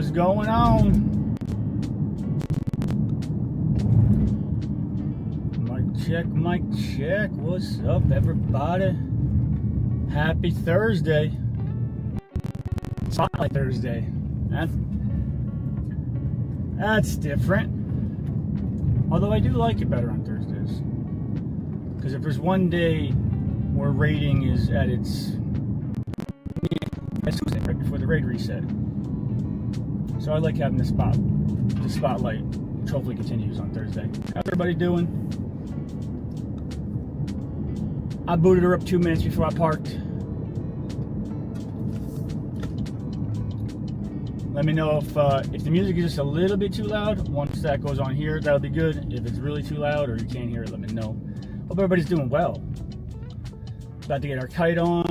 What's going on? Mic check. What's up, everybody? Happy Thursday. Spotlight Thursday. That's different. Although I do like it better on Thursdays. Because if there's one day where rating is at its... That's Tuesday, right before the raid reset. So I like having the spotlight, which hopefully continues on Thursday. How's everybody doing? I booted her up 2 minutes before I parked. Let me know if the music is just a little bit too loud. Once that goes on here, that'll be good. If it's really too loud or you can't hear it, let me know. Hope everybody's doing well. About to get our kite on,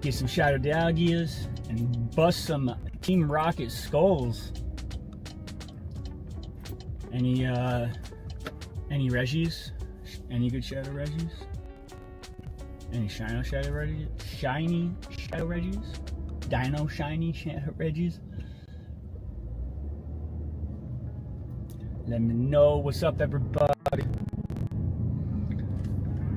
get some Shadow Dahlias, and bust some Team Rocket skulls. Any Reggies? Any good Shadow Reggies? Any Shadow Reggies? Shiny Shadow Reggies? Dino Shiny Shadow Reggies? Let me know. What's up, everybody?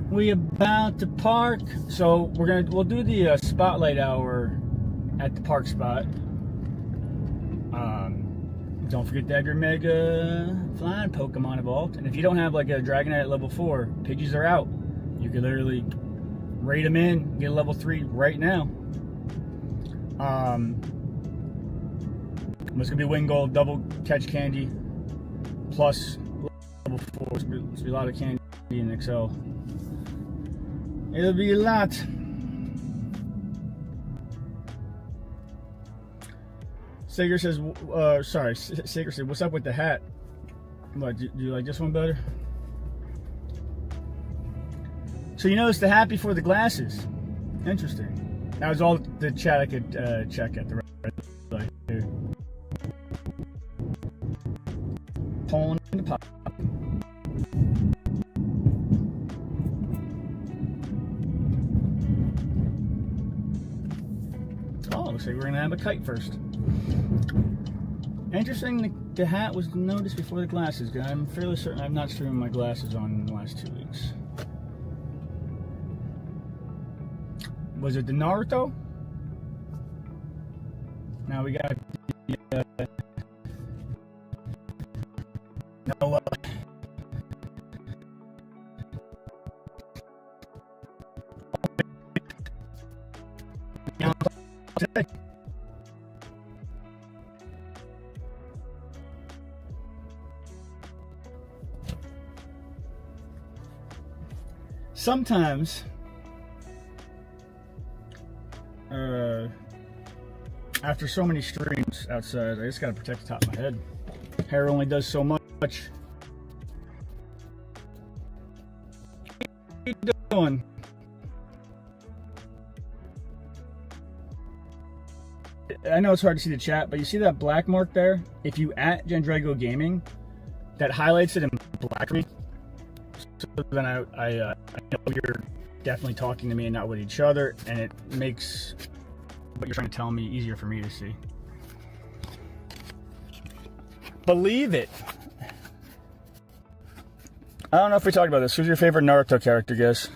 We about to park, so we'll do the spotlight hour at the park spot. Don't forget to have your Mega Flying Pokemon evolved, and if you don't have like a Dragonite at level 4, Pidgeys are out. You can literally raid them in, get a level 3 right now. It's gonna be win gold, double catch candy, plus level 4. It's gonna be a lot of candy in XL. It'll be a lot. Sager says, Sager said, what's up with the hat? What, do you like this one better? So you noticed the hat before the glasses. Interesting. That was all the chat I could check at the right here. Pulling in the pop. Oh, looks like we're gonna have a kite first. Interesting, the hat was noticed before the glasses. I'm fairly certain I've not streamed my glasses on in the last 2 weeks. Was it the Naruto? Now we got the Noah. Today. Sometimes after so many streams outside, I just gotta protect the top of my head. Hair only does so much. What are you doing? I know it's hard to see the chat, but you see that black mark there? If you at Gendrago Gaming, that highlights it in black for me. So then I know you're definitely talking to me and not with each other, and it makes what you're trying to tell me easier for me to see. Believe it. I don't know if we talked about this. Who's your favorite Naruto character, guys?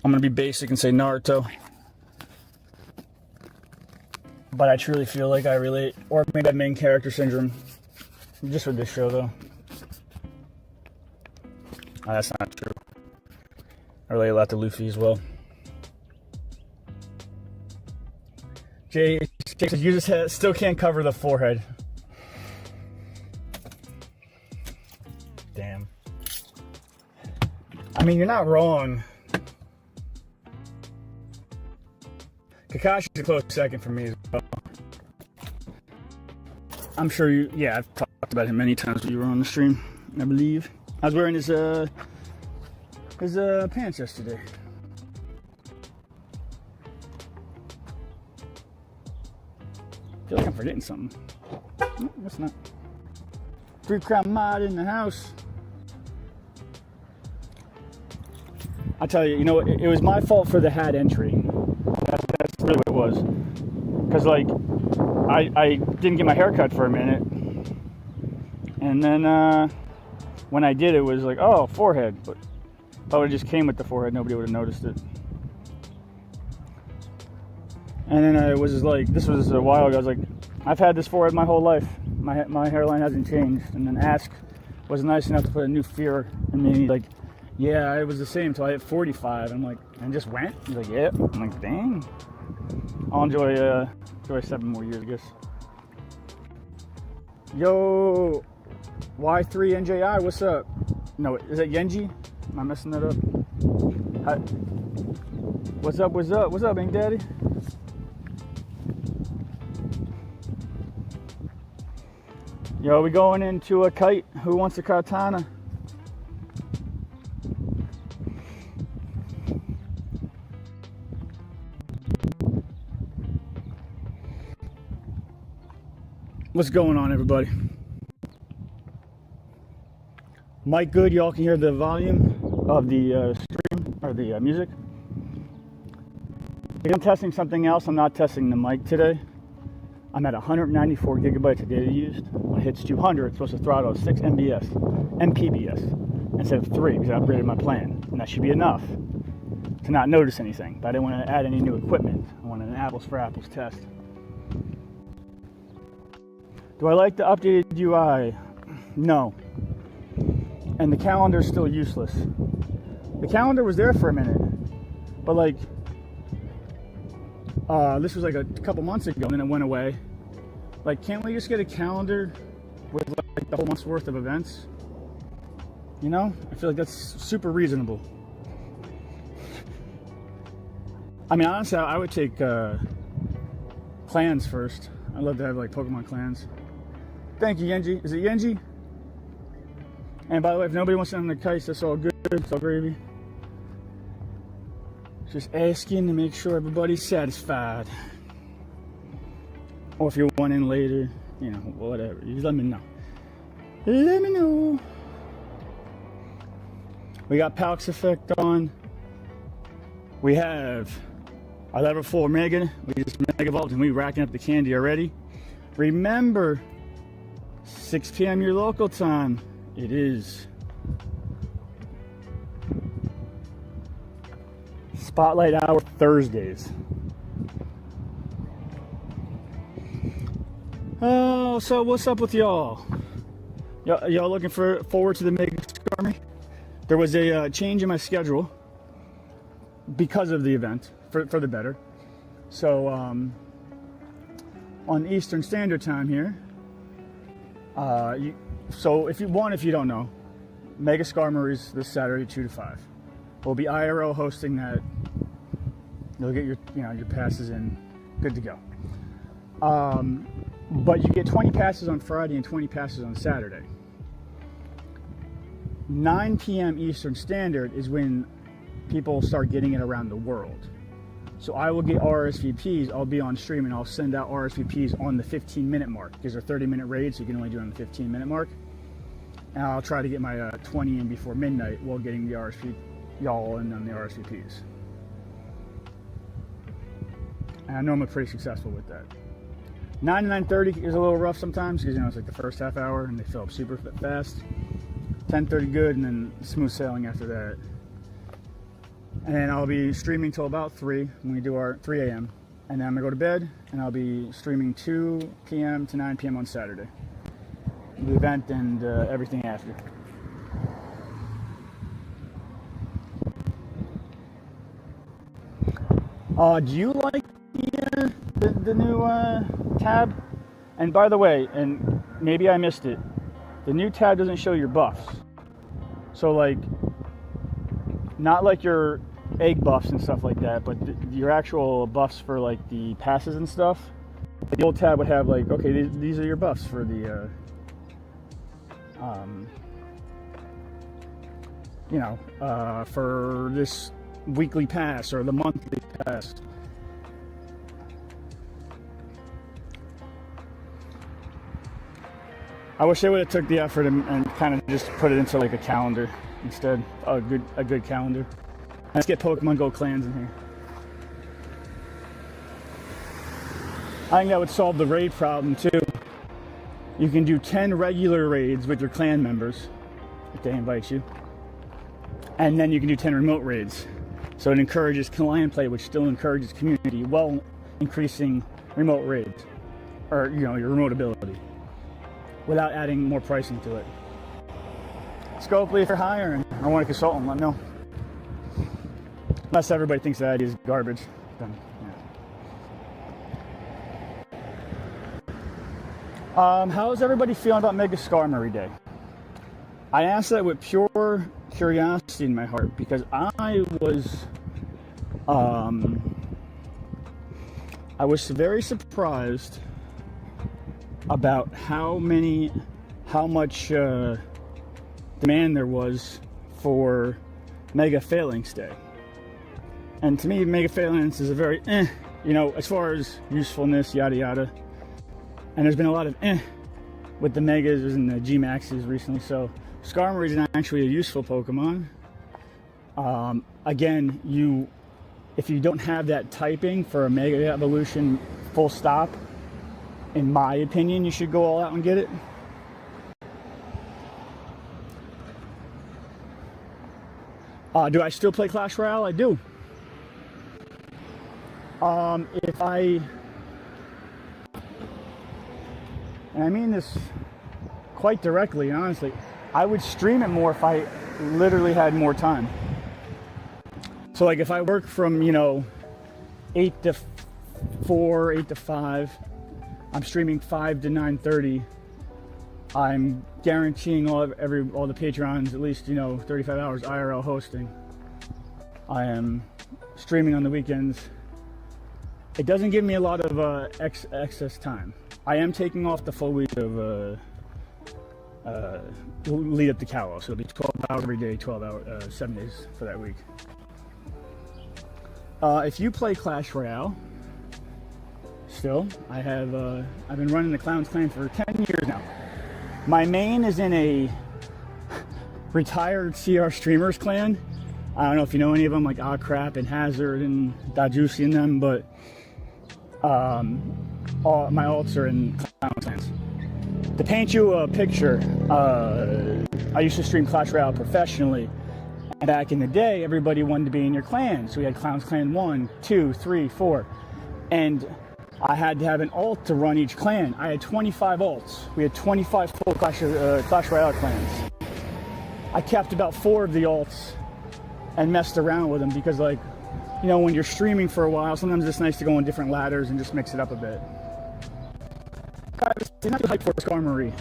I'm gonna be basic and say Naruto. But I truly feel like I relate, or maybe that main character syndrome. Just for this show, though. Oh, that's not true. I relate a lot to Luffy as well. Jay says, you just still can't cover the forehead. Damn. I mean, you're not wrong. Kakashi's a close second for me as well. I'm sure you, yeah, I've talked about him many times when you were on the stream, I believe. I was wearing his pants yesterday. I feel like I'm forgetting something. No, that's not. 3 Crown Mod in the house. I tell you, you know, it was my fault for the hat entry. That's really what it was. Because, like, I didn't get my hair cut for a minute. And then when I did, it was like, oh, forehead. But if I would have just came with the forehead, nobody would have noticed it. And then it was just like, this was a while ago. I was like, I've had this forehead my whole life. My hairline hasn't changed. And then Ask was nice enough to put a new fear in me. Like, yeah, it was the same until I hit 45. I'm like, and just went? He's like, yeah. I'm like, dang. I'll enjoy 7 more years, I guess. Yo, Y3NJI, what's up? No, is that Yenji? Am I messing that up? Hi. What's up, what's up? What's up, Ink Daddy? Yo, we going into a kite. Who wants a katana? What's going on, everybody? Mic good? Y'all can hear the volume of the stream or the music? If I'm testing something else, I'm not testing the mic today. I'm at 194 gigabytes of data used. When it hits 200, it's supposed to throttle 6 MPBS instead of 3 because I upgraded my plan. And that should be enough to not notice anything. But I didn't want to add any new equipment. I wanted an apples for apples test. Do I like the updated UI? No. And the calendar is still useless. The calendar was there for a minute, but like, this was like a couple months ago and then it went away. Like, can't we just get a calendar with like the whole month's worth of events? You know, I feel like that's super reasonable. I mean, honestly, I would take clans first. I'd love to have like Pokemon clans. Thank you, Yenji. Is it Yenji? And by the way, if nobody wants to send the kites, that's all good. It's all gravy. Just asking to make sure everybody's satisfied. Or if you're one in later, you know, whatever. You just let me know. Let me know. We got Palx Effect on. We have our level 4 Mega. We just Mega Vault and we racking up the candy already. Remember, 6 p.m. your local time. It is Spotlight Hour Thursdays. Oh, so what's up with y'all? Y'all looking forward to the Mega Skirmy? There was a change in my schedule because of the event, for the better. So on Eastern Standard Time here, so if you don't know, Mega Skarmory's this Saturday 2 to 5. We'll be IRL hosting that. You'll get your passes in, good to go. But you get 20 passes on Friday and 20 passes on Saturday. 9 p.m. Eastern Standard is when people start getting it around the world. So I will get RSVPs. I'll be on stream and I'll send out RSVPs on the 15-minute mark because they're 30-minute raids, so you can only do it on the 15-minute mark. And I'll try to get my 20 in before midnight while getting the y'all in on the RSVPs. And I know I'm pretty successful with that. 9 to 9:30 is a little rough sometimes because it's like the first half hour and they fill up super fast. 10:30 good, and then smooth sailing after that. And then I'll be streaming till about 3 when we do our 3 a.m. And then I'm gonna go to bed and I'll be streaming 2 p.m. to 9 p.m. on Saturday. The event and everything after. Do you like the new tab? And by the way, and maybe I missed it, the new tab doesn't show your buffs. So like, not like your egg buffs and stuff like that, but your actual buffs for like the passes and stuff. The old tab would have like, okay, these are your buffs for the, for this weekly pass or the monthly pass. I wish they would have took the effort and kind of just put it into like a calendar instead. A good calendar. Let's get Pokemon Go clans in here. I think that would solve the raid problem too. You can do 10 regular raids with your clan members if they invite you. And then you can do 10 remote raids. So it encourages clan play, which still encourages community, while increasing remote raids, or your remote ability, without adding more pricing to it. Scopely, if you're hiring or want a consultant, let me know. Unless everybody thinks that idea is garbage, then yeah. How's everybody feeling about Mega Skarmory Day? I asked that with pure curiosity in my heart because I was very surprised about how much demand there was for Mega Phalanx Day. And to me, Mega Phalanx is a very as far as usefulness, yada yada. And there's been a lot of with the Megas and the G Maxes recently, so Skarmory is actually a useful Pokemon. Again, if you don't have that typing for a Mega Evolution full stop, in my opinion, you should go all out and get it. Do I still play Clash Royale? I do. And I mean this quite directly, honestly, I would stream it more if I literally had more time. So like if I work from 8 to 4, 8 to 5, I'm streaming 5 to 9:30. I'm guaranteeing all the Patreons at least 35 hours IRL hosting. I am streaming on the weekends. It doesn't give me a lot of excess time. I am taking off the full week of lead up to Kalos, so it'll be 12 hours every day, 7 days for that week. If you play Clash Royale, still, I've been running the Clowns Clan for 10 years now. My main is in a retired CR streamers clan. I don't know if you know any of them, like Crap and Hazard and Dajusi and them, but all my alts are in Clowns Clans. To paint you a picture, I used to stream Clash Royale professionally, and back in the day, everybody wanted to be in your clan. So we had Clowns Clan 1, 2, 3, 4, and I had to have an alt to run each clan. I had 25 alts. We had 25 full Clash Royale clans. I kept about 4 of the alts and messed around with them because, when you're streaming for a while, sometimes it's nice to go on different ladders and just mix it up a bit. Guys, you're not too hyped for Skarmory.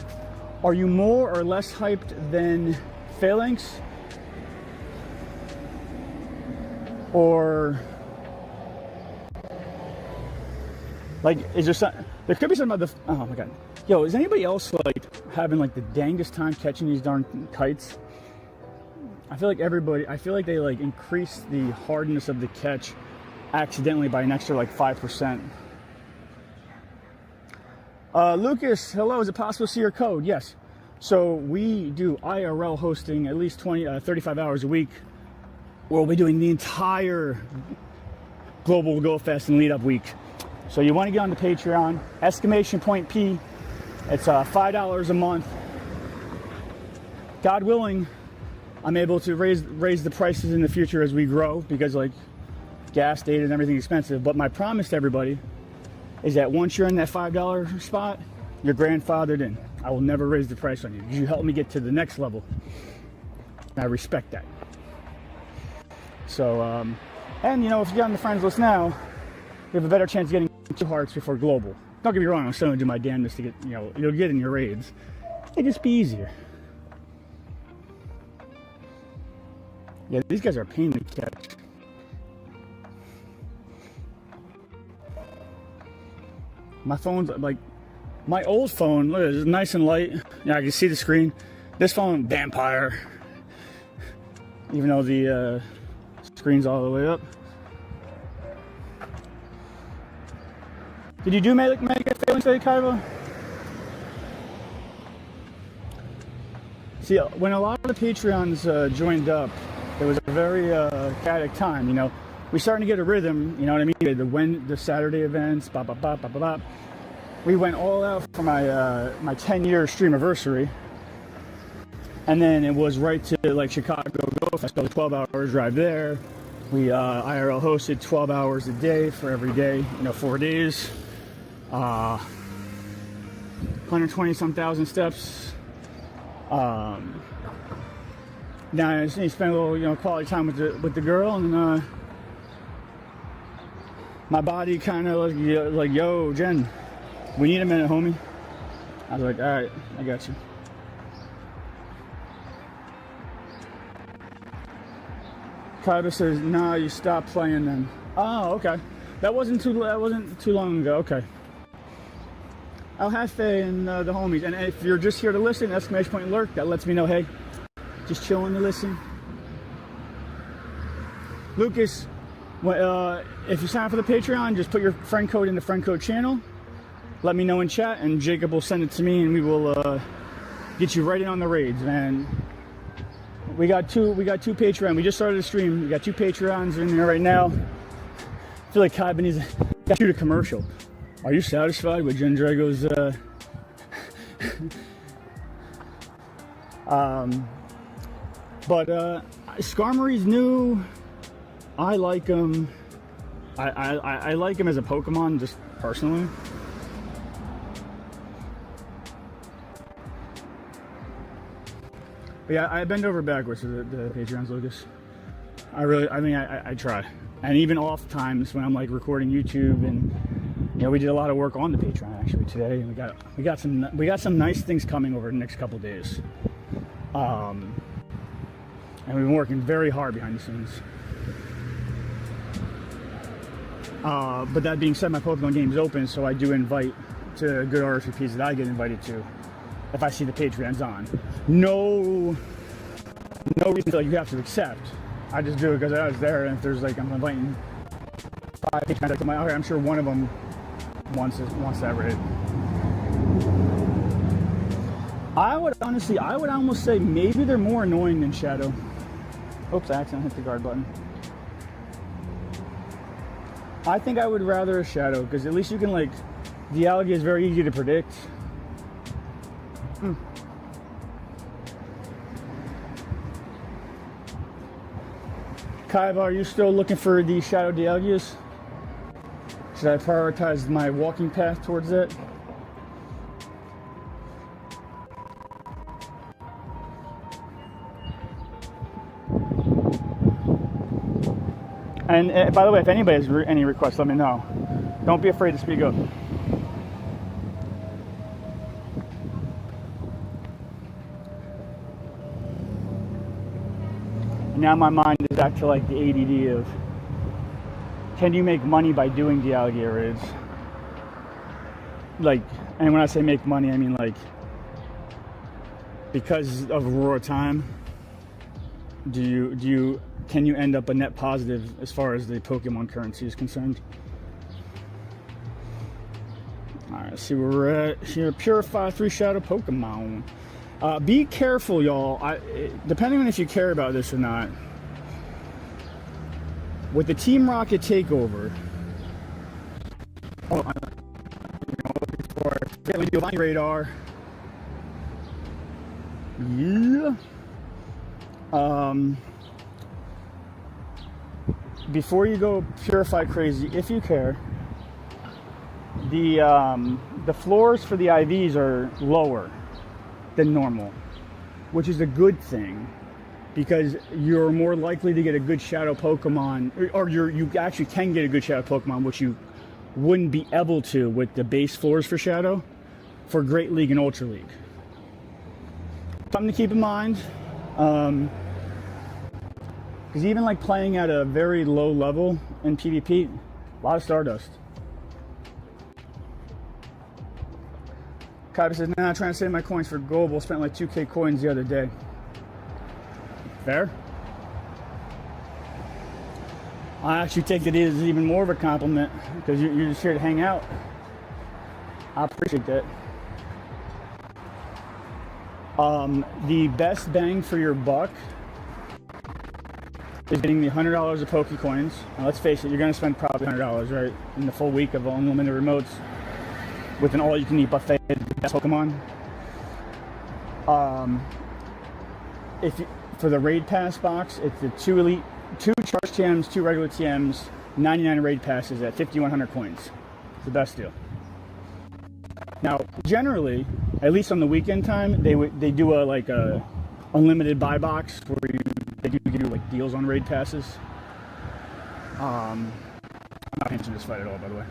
Are you more or less hyped than Phalanx? Or is there something? There could be something about the. Oh my god, yo, is anybody else having the dangest time catching these darn kites? I feel like they increase the hardness of the catch accidentally by an extra 5%. Lucas, hello. Is it possible to see your code? Yes. So we do IRL hosting at least 35 hours a week. We'll be doing the entire Global Go Fest and Lead Up Week. So you want to get on the Patreon, !P. It's $5 a month. God willing, I'm able to raise the prices in the future as we grow because gas, data, and everything's expensive. But my promise to everybody is that once you're in that $5 spot, you're grandfathered in. I will never raise the price on you. You help me get to the next level. And I respect that. So, and if you get on the friends list now, you have a better chance of getting 2 hearts before global. Don't get me wrong, I'm still gonna do my damnedest to get, you'll get in your raids. It'd just be easier. Yeah, these guys are a pain to catch. My phone's my old phone, look, it's nice and light. Yeah, I can see the screen. This phone, vampire. Even though the screen's all the way up. Did you do Mega Phalanx Day, Kaiba? See, when a lot of the Patreons joined up, it was a very chaotic time, We starting to get a rhythm, you know what I mean? The Saturday events, blah, blah, blah, blah, blah, blah. we went all out for my 10-year stream anniversary, and then it was right to like Chicago Go Fest, so 12-hour drive there. We IRL hosted 12 hours a day for every day, 4 days. 120 some thousand steps. Now I just need to spend a little, quality time with the girl, and my body kind of like, yo, Jen, we need a minute, homie. I was like, all right, I got you. Kaiba says, nah, you stopped playing then. Oh, okay. That wasn't too long ago. Okay. I'll have faith in the homies. And if you're just here to listen, exclamation point lurk, that lets me know, hey, just chilling to listen. Lucas, if you sign up for the Patreon, just put your friend code in the friend code channel. Let me know in chat, and Jacob will send it to me, and we will get you right in on the raids, man. We got two Patreon. We just started a stream. We got 2 Patreons in there right now. I feel like Kaiba needs to shoot a commercial. Are you satisfied with Jen Drago's but Skarmory's new. I like him. I like him as a Pokemon, just personally. But yeah, I bend over backwards for the Patreons, Lucas. I try. And even off times when I'm like recording YouTube, and we did a lot of work on the Patreon actually today, and we got some nice things coming over the next couple of days. And we've been working very hard behind the scenes. But that being said, my Pokemon game is open, so I do invite to good RSVPs that I get invited to if I see the Patreon's on. No reason to, like, you have to accept. I just do it because I was there, and if there's like, I'm inviting 5 Patreons, like, okay, I'm sure one of them wants that raid. I would almost say maybe they're more annoying than Shadow. Oops, I accidentally hit the guard button. I think I would rather a Shadow, because at least you can, like, Dialga is very easy to predict. Kaiba, are you still looking for the Shadow Dialgas? Should I prioritize my walking path towards it? And by the way, if anybody has any requests, let me know. Don't be afraid to speak up. Now my mind is back to like the ADD of, can you make money by doing Dialga raids? Like, and when I say make money, I mean like, because of Aurora time, can you end up a net positive as far as the Pokemon currency is concerned? Alright, let's see where we're at here. Purify 3 Shadow Pokemon. Be careful, y'all. Depending on if you care about this or not, with the Team Rocket takeover, for Giovanni radar, yeah. Before you go purify crazy, if you care, the floors for the IVs are lower than normal, which is a good thing, because you're more likely to get a good Shadow Pokemon, or you actually can get a good Shadow Pokemon, which you wouldn't be able to with the base floors for Shadow, for Great League and Ultra League. Something to keep in mind, because even like playing at a very low level in PvP, a lot of Stardust. Kaiba says, nah, I'm trying to save my coins for Global. Spent like 2K coins the other day. Fair? I actually take it as even more of a compliment, because you're just here to hang out. I appreciate that. The best bang for your buck is getting the $100 of Pokecoins. Now let's face it, you're going to spend probably $100, right? In the full week of unlimited remotes. with an all-you-can-eat buffet at the best Pokemon. If you, for the Raid Pass box, it's the 2 Elite, 2 Charge TMs, 2 regular TMs, 99 Raid Passes at 5,100 coins. It's the best deal. Now, generally, at least on the weekend time, they do a unlimited buy box where they do give you like deals on Raid Passes. I'm not answering this fight at all, by the way.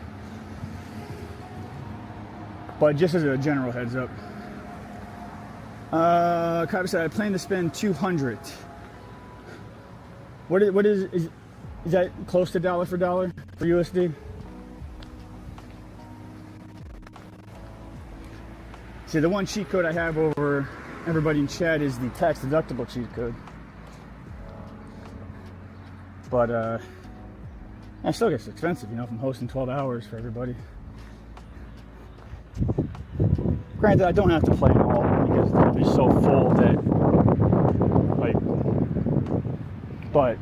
But just as a general heads up. Kyle said, I plan to spend 200. What is that close to dollar for dollar for USD? See, the one cheat code I have over everybody in chat is the tax deductible cheat code. But it still gets expensive, you know, from hosting 12 hours for everybody. Granted, I don't have to play them all because they'll be so full that, like, but,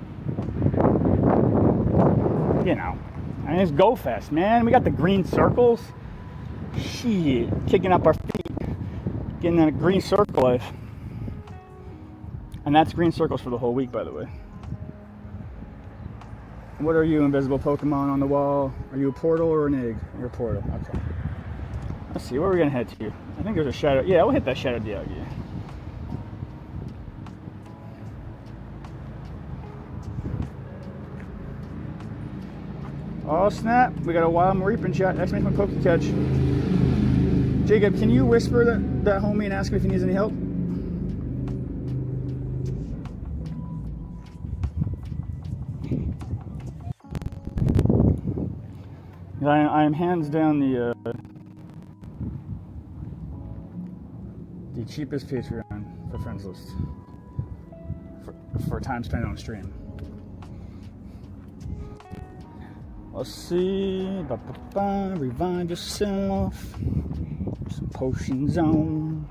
you know, I mean, it's Go Fest, man. We got the green circles. Shit, kicking up our feet, getting that green circle life. And that's green circles for the whole week, by the way. What are you, invisible Pokemon on the wall? Are you a portal or an egg? You're a portal. Okay. Let's see, where are we gonna head to? I think there's a shadow. Yeah, we'll hit that Shadow Dialga. Oh snap! We got a wild Reaping chat. Exclamation Poke Catch. Jacob, can you whisper that homie and ask him if he needs any help? I am hands down the cheapest Patreon for friends list for time spent on stream. Let's see. Revive yourself. Some potions on.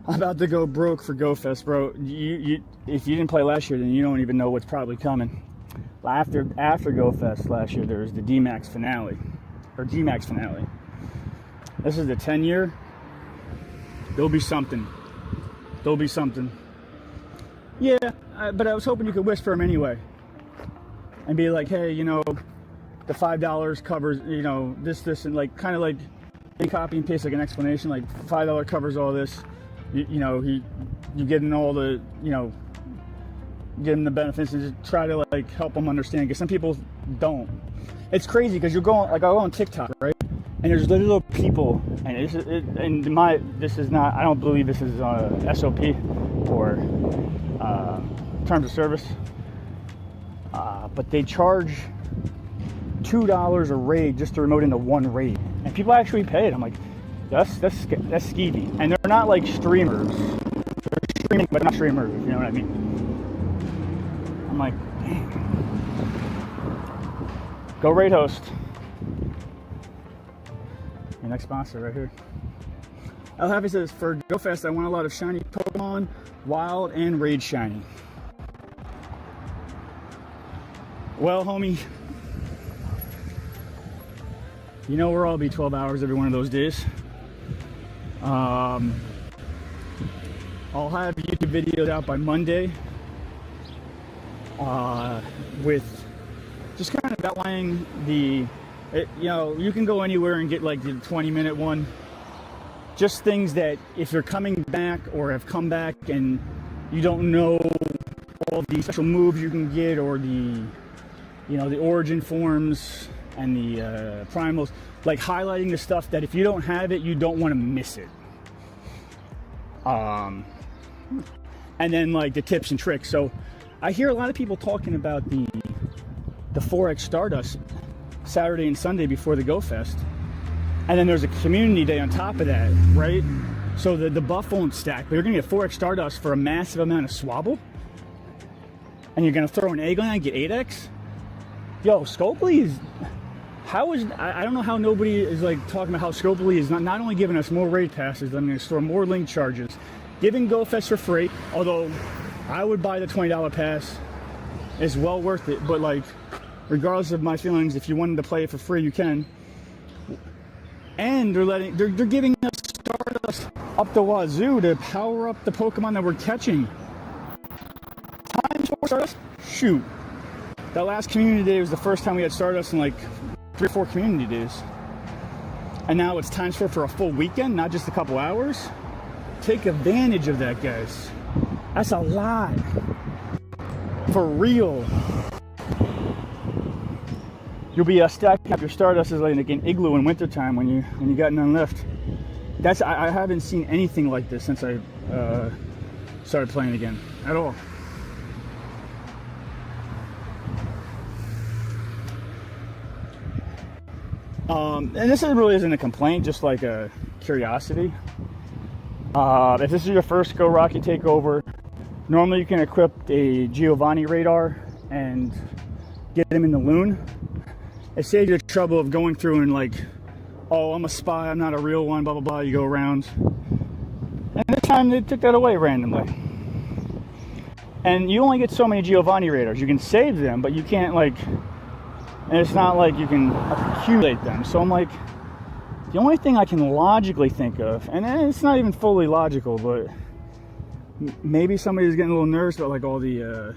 I'm about to go broke for GoFest, bro. If you didn't play last year, then you don't even know what's probably coming. After GoFest last year, there was the D-Max finale, or G-Max finale. This is the 10-year. There'll be something. There'll be something. Yeah, but I was hoping you could whisper them anyway. And be like, hey, you know, the $5 covers, you know, this, and like, kind of like, they copy and paste like an explanation, like $5 covers all this. You know, you getting all the, you know, give them the benefits and just try to like help them understand, because some people don't. It's crazy because you're going, like, I go on TikTok, right? And there's little people, and this is not, I don't believe this is SOP or terms of service, but they charge $2 a raid just to remote into one raid, and people actually pay it. I'm like, that's skeevy. And they're not like streamers. They're streaming, but not streamers, if you know what I mean. I'm like, dang. Go raid host. Your next sponsor right here. El Happy says, for GoFest, I want a lot of shiny Pokemon, wild and raid shiny. Well, homie, you know where I'll be 12 hours every one of those days. I'll have YouTube videos out by Monday with just kind of outlining you know, you can go anywhere and get like the 20-minute one. Just things that if you're coming back or have come back and you don't know all the special moves you can get, or the, you know, the origin forms and the primals, like highlighting the stuff that if you don't have it, you don't want to miss it. And then like the tips and tricks. So I hear a lot of people talking about the 4X Stardust Saturday and Sunday before the GoFest. And then there's a community day on top of that, right? So the buff won't stack, but you're gonna get 4X Stardust for a massive amount of Swabble. And you're gonna throw an egg on that and get 8X? Yo, Scopely is, I don't know how nobody is like talking about how Scopely is not only giving us more raid passes, I'm gonna store more link charges, giving GoFest for free, although I would buy the $20 pass. It's well worth it, but like, regardless of my feelings. If you wanted to play it for free, you can. And they're giving us Stardust up the wazoo to power up the Pokemon that we're catching. Times 4 Stardust? Shoot. That last community day was the first time we had Stardust in like 3 or 4 community days. And now it's times 4 for a full weekend, not just a couple hours. Take advantage of that, guys. That's a lot. For real. You'll be stacking up your Stardust as like an igloo in wintertime when you got none left. I haven't seen anything like this since I started playing again at all. And this really isn't a complaint, just like a curiosity. If this is your first Go Rocky takeover, normally you can equip a Giovanni radar and get him in the loon. It saves you the trouble of going through and like, oh, I'm a spy, I'm not a real one, blah, blah, blah. You go around. And this time they took that away randomly. And you only get so many Giovanni radars. You can save them, but you can't like, and it's not like you can accumulate them. So I'm like, the only thing I can logically think of, and it's not even fully logical, but maybe somebody's getting a little nervous about like all the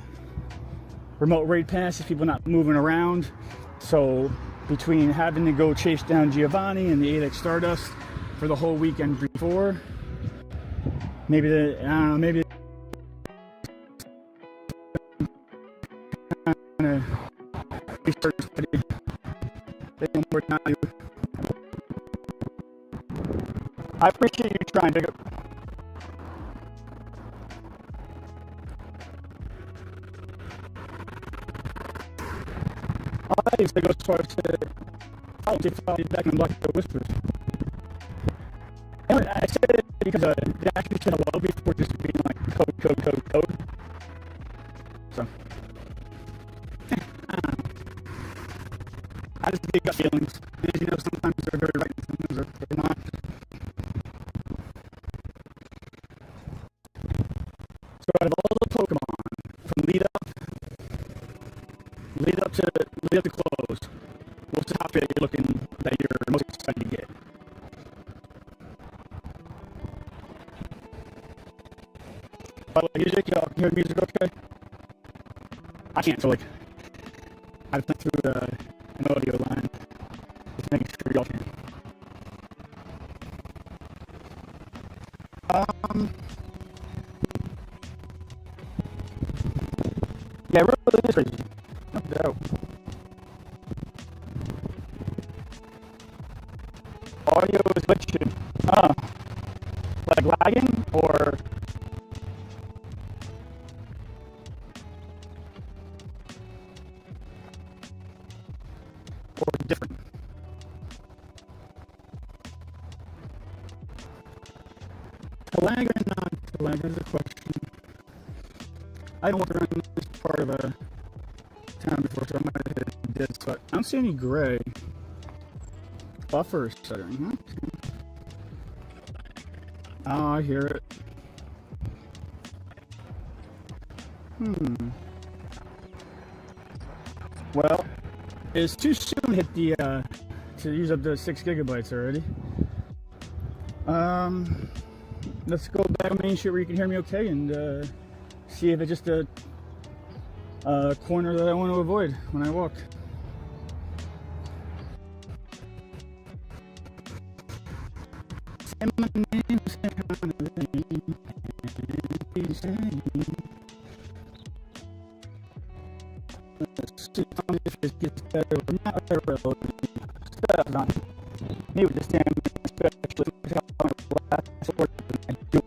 remote raid passes, people not moving around. So between having to go chase down Giovanni and the 8X Stardust for the whole weekend before, maybe I don't know, maybe I appreciate you trying to. I used to go as far as to follow you back and block the whispers. And I said it because they actually said hello before just being like code. So, I just get gut feelings. As you know, sometimes they're very right and sometimes they're not. So out of all the Pokemon, from lead up to close, what's the top that you're most excited to get? By the way, music, y'all can hear the music okay? I can't, so like, I've been through an audio line, just making sure y'all can. Yeah, it really is crazy. No doubt. Audio is glitching. Like lagging or different. To lag or not to lag is a question. I don't walk around in this part of a town before, so I might have hit a dead spot. I don't see any gray. Buffer stuttering, huh? Oh, I hear it. Well, it's too soon to hit the to use up the 6 gigabytes already. Let's go back on Main Street where you can hear me okay and see if it's just a corner that I want to avoid when I walk. Say my name, say my name, please say my name. Let's see if it gets better or not. Stuff on me with this damn especially last word I do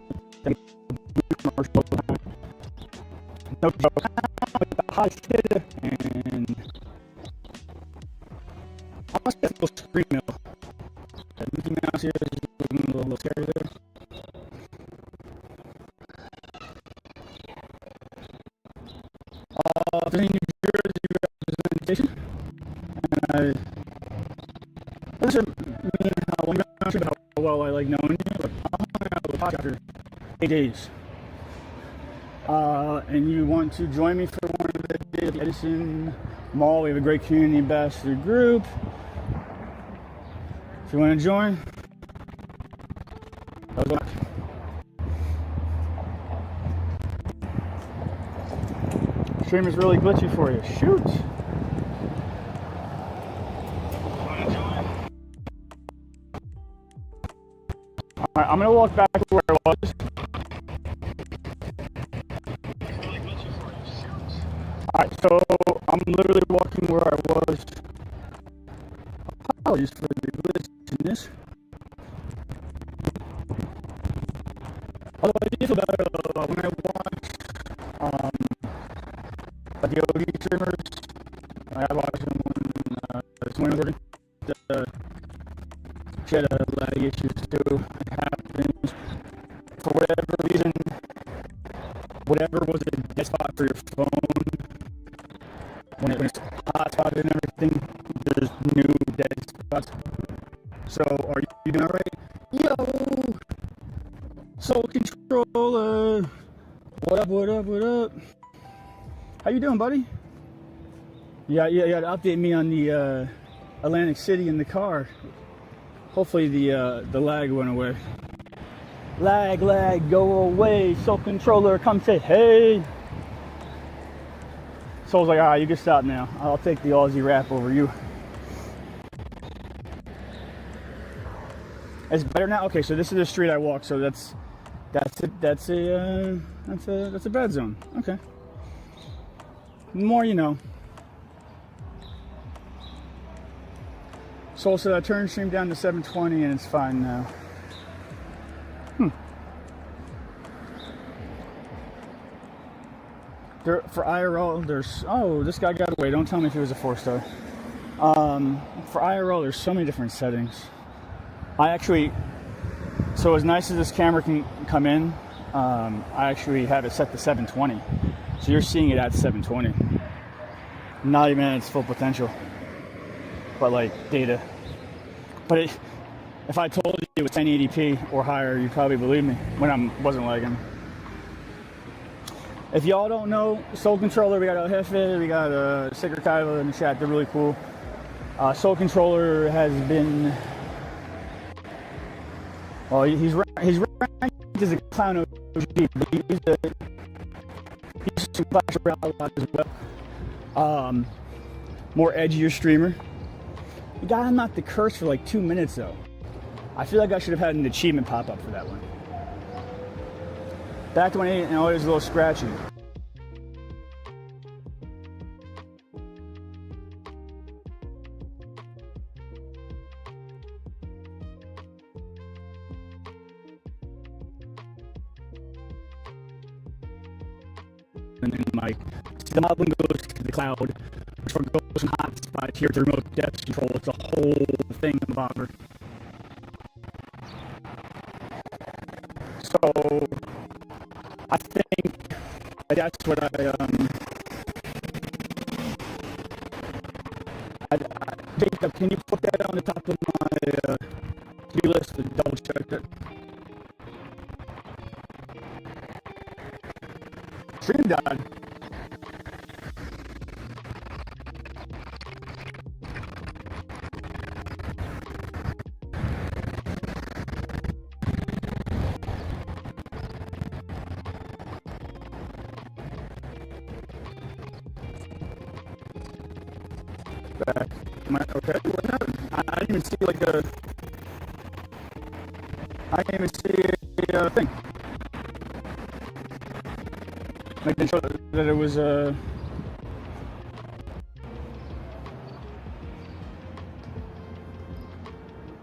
commercial no joke with the high hitter and I must get a little screen mill. Mickey Mouse here is a little scary there. In New Jersey representation, and this is me how I'm not sure how well I like knowing you, but I'm hanging out with a podcast after 8 days. And you want to join me for one of the days of the Edison mall. We have a great community ambassador group. If you want to join, stream is really glitchy for you. Shoot. Alright, I'm gonna walk back to where I was. Alright, so I'm literally walking where I was. Apologies for the glitchiness. Although I do feel better when I watch the OG streamers. I watched them when someone was she had lag issues too. It happens for whatever reason. Whatever was a dead spot for your phone, when it's hotspotted and everything, there's new dead spots. So, are you doing alright? Yo! Soul Controller! What up, what up, what up? How you doing, buddy? Yeah, you had to update me on the Atlantic City in the car. Hopefully the lag went away. Lag, go away. Soul Controller, come say hey. Soul's like, alright, you can stop now. I'll take the Aussie rap over you. It's better now? Okay, so this is the street I walk, so that's a bad zone. Okay. The more you know. Soul said I turned stream down to 720 and it's fine now. For IRL, there's... Oh, this guy got away. Don't tell me if he was a 4-star. For IRL, there's so many different settings. So as nice as this camera can come in, I actually have it set to 720. So you're seeing it at 720. Not even at its full potential. But like data. But if I told you it was 1080p or higher, you'd probably believe me when I wasn't lagging. If y'all don't know, Soul Controller, we got El Jefe, we got Sacred Kylo in the chat. They're really cool. Soul Controller has been... Well, he's ranked as a clown OG, but he's some Clash Royale as well. More edgier streamer. You got him out the curse for like 2 minutes though. I feel like I should have had an achievement pop up for that one. Back to when it was a little scratchy. And then my the mob goes to the cloud, which goes in hotspots here to remote depth control. It's a whole thing of bother. So I think that's what Jacob, can you put that on the top of my to-do list to double check that? Stream died. Back. Okay, what happened? I didn't even see like a... I didn't even see a thing. Making sure that it was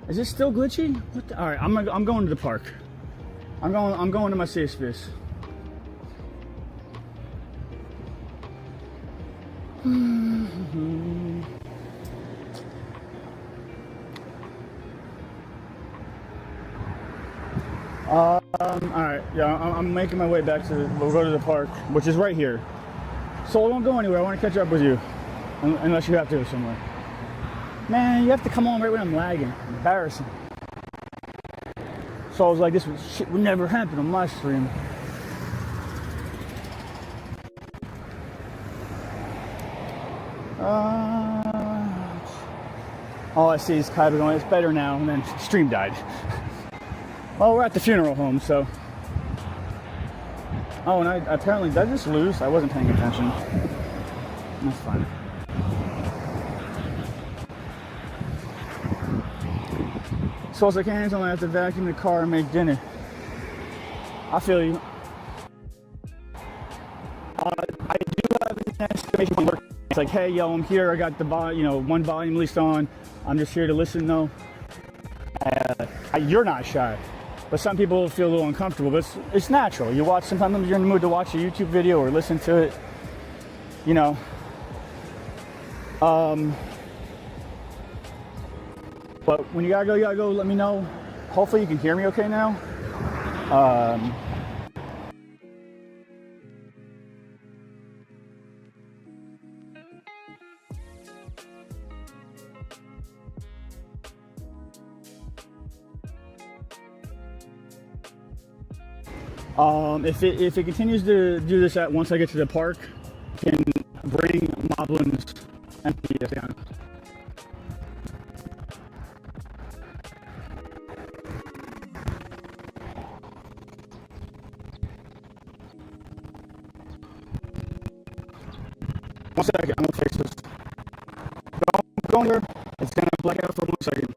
Is it still glitchy? What the... All right, I'm going to the park. I'm going to my safe space. Alright, yeah, I'm making my way back to, we'll go to the park, which is right here. So don't go anywhere, I want to catch up with you. Unless you have to go somewhere. Man, you have to come on right when I'm lagging. Embarrassing. So I was like, this shit would never happen on my stream. All I see is Kaiba going, it's better now, and then stream died. Well, we're at the funeral home, so. Oh, and I apparently, did I just lose? I wasn't paying attention. That's fine. So it's like hands on, I have to vacuum the car and make dinner. I feel you. I do have an estimation work. It's like, hey, yo, I'm here. I got the one volume at least on. I'm just here to listen, though. You're not shy, but some people feel a little uncomfortable. But it's natural. You watch. Sometimes you're in the mood to watch a YouTube video or listen to it. You know. But when you gotta go. Let me know. Hopefully, you can hear me okay now. If it continues to do this once I get to the park, I can bring Moblin's MPS down. One second, I'm gonna fix this. Go here. It's gonna black out for 1 second.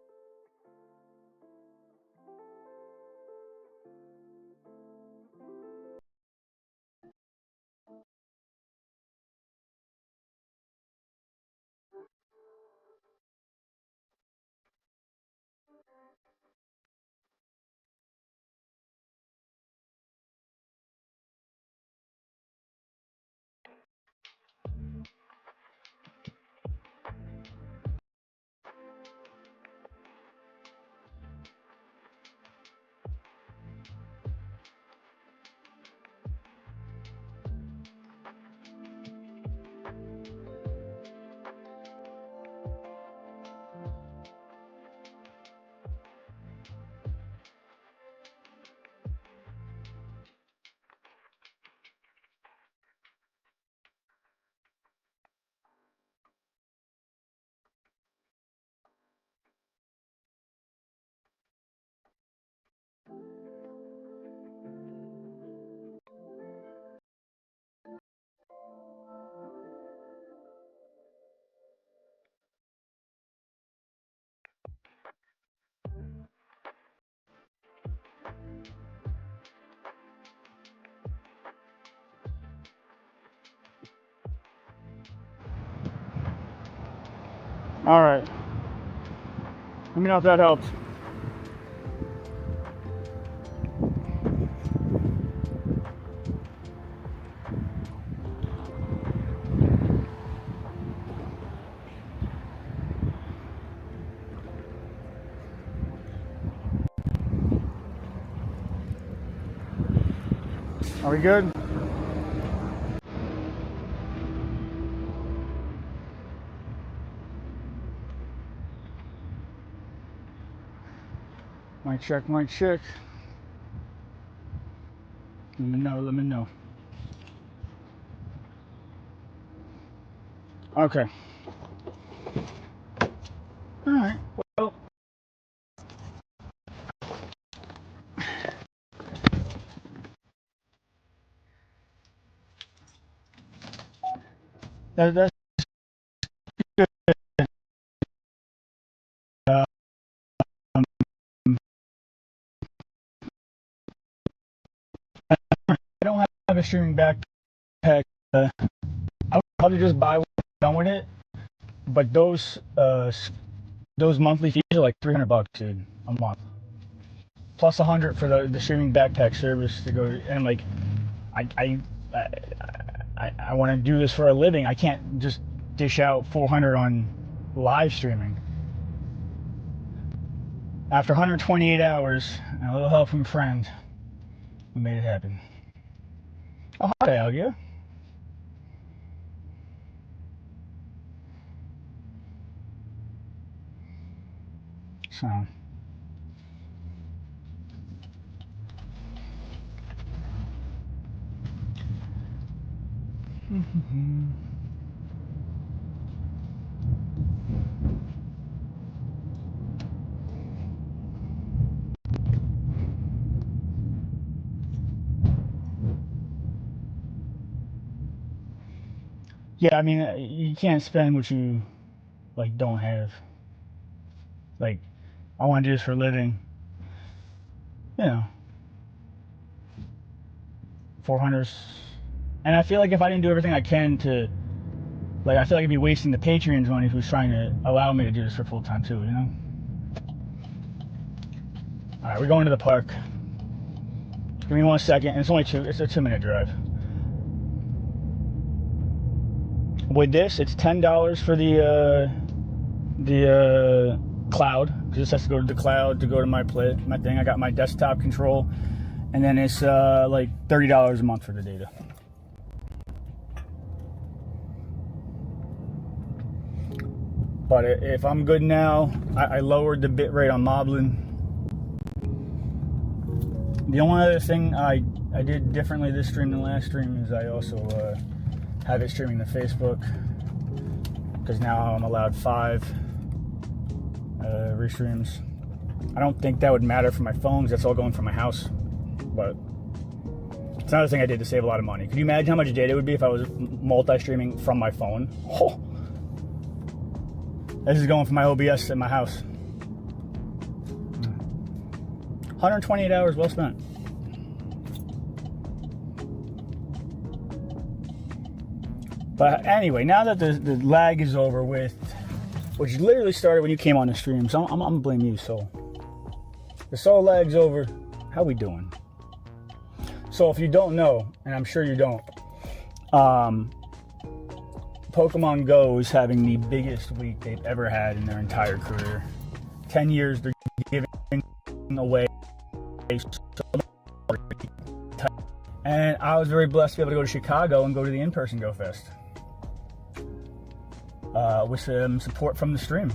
All right. Let me know if that helps. Are we good? Mic check, mic check. Let me know. Okay. All right. Well, that's good. Um, I don't have a streaming backpack. I would probably just buy one done with it. But those monthly fees are like $300, dude, a month. Plus 100 for the streaming backpack service to go. And like, I want to do this for a living. I can't just dish out 400 on live streaming. After 128 hours and a little help from a friend, we made it happen. Oh, hi, Algia. So. Yeah, I mean, you can't spend what you like don't have. Like, I want to do this for a living. You know, 400. And I feel like if I didn't do everything I can to, like, I feel like I'd be wasting the Patreon's money who's trying to allow me to do this for full time too. You know. All right, we're going to the park. Give me 1 second. It's only two. It's a 2-minute drive. With this, it's $10 for the cloud, because this has to go to the cloud to go to my thing. I got my desktop control, and then it's like $30 a month for the data. But if I'm good now, I lowered the bit rate on Moblin. The only other thing I did differently this stream than last stream is I also have it streaming to Facebook, because now I'm allowed 5 restreams. I don't think that would matter for my phone, because that's all going from my house, but it's another thing I did to save a lot of money. Could you imagine how much data it would be if I was multi-streaming from my phone? Oh. This is going from my OBS at my house. 128 hours well spent. But anyway, now that the lag is over with, which literally started when you came on the stream, so I'm gonna blame you, Soul. The Soul lag's over. How we doing? So if you don't know, and I'm sure you don't, Pokemon Go is having the biggest week they've ever had in their entire career. 10 years they're giving away so much. And I was very blessed to be able to go to Chicago and go to the in-person Go Fest. With some support from the stream.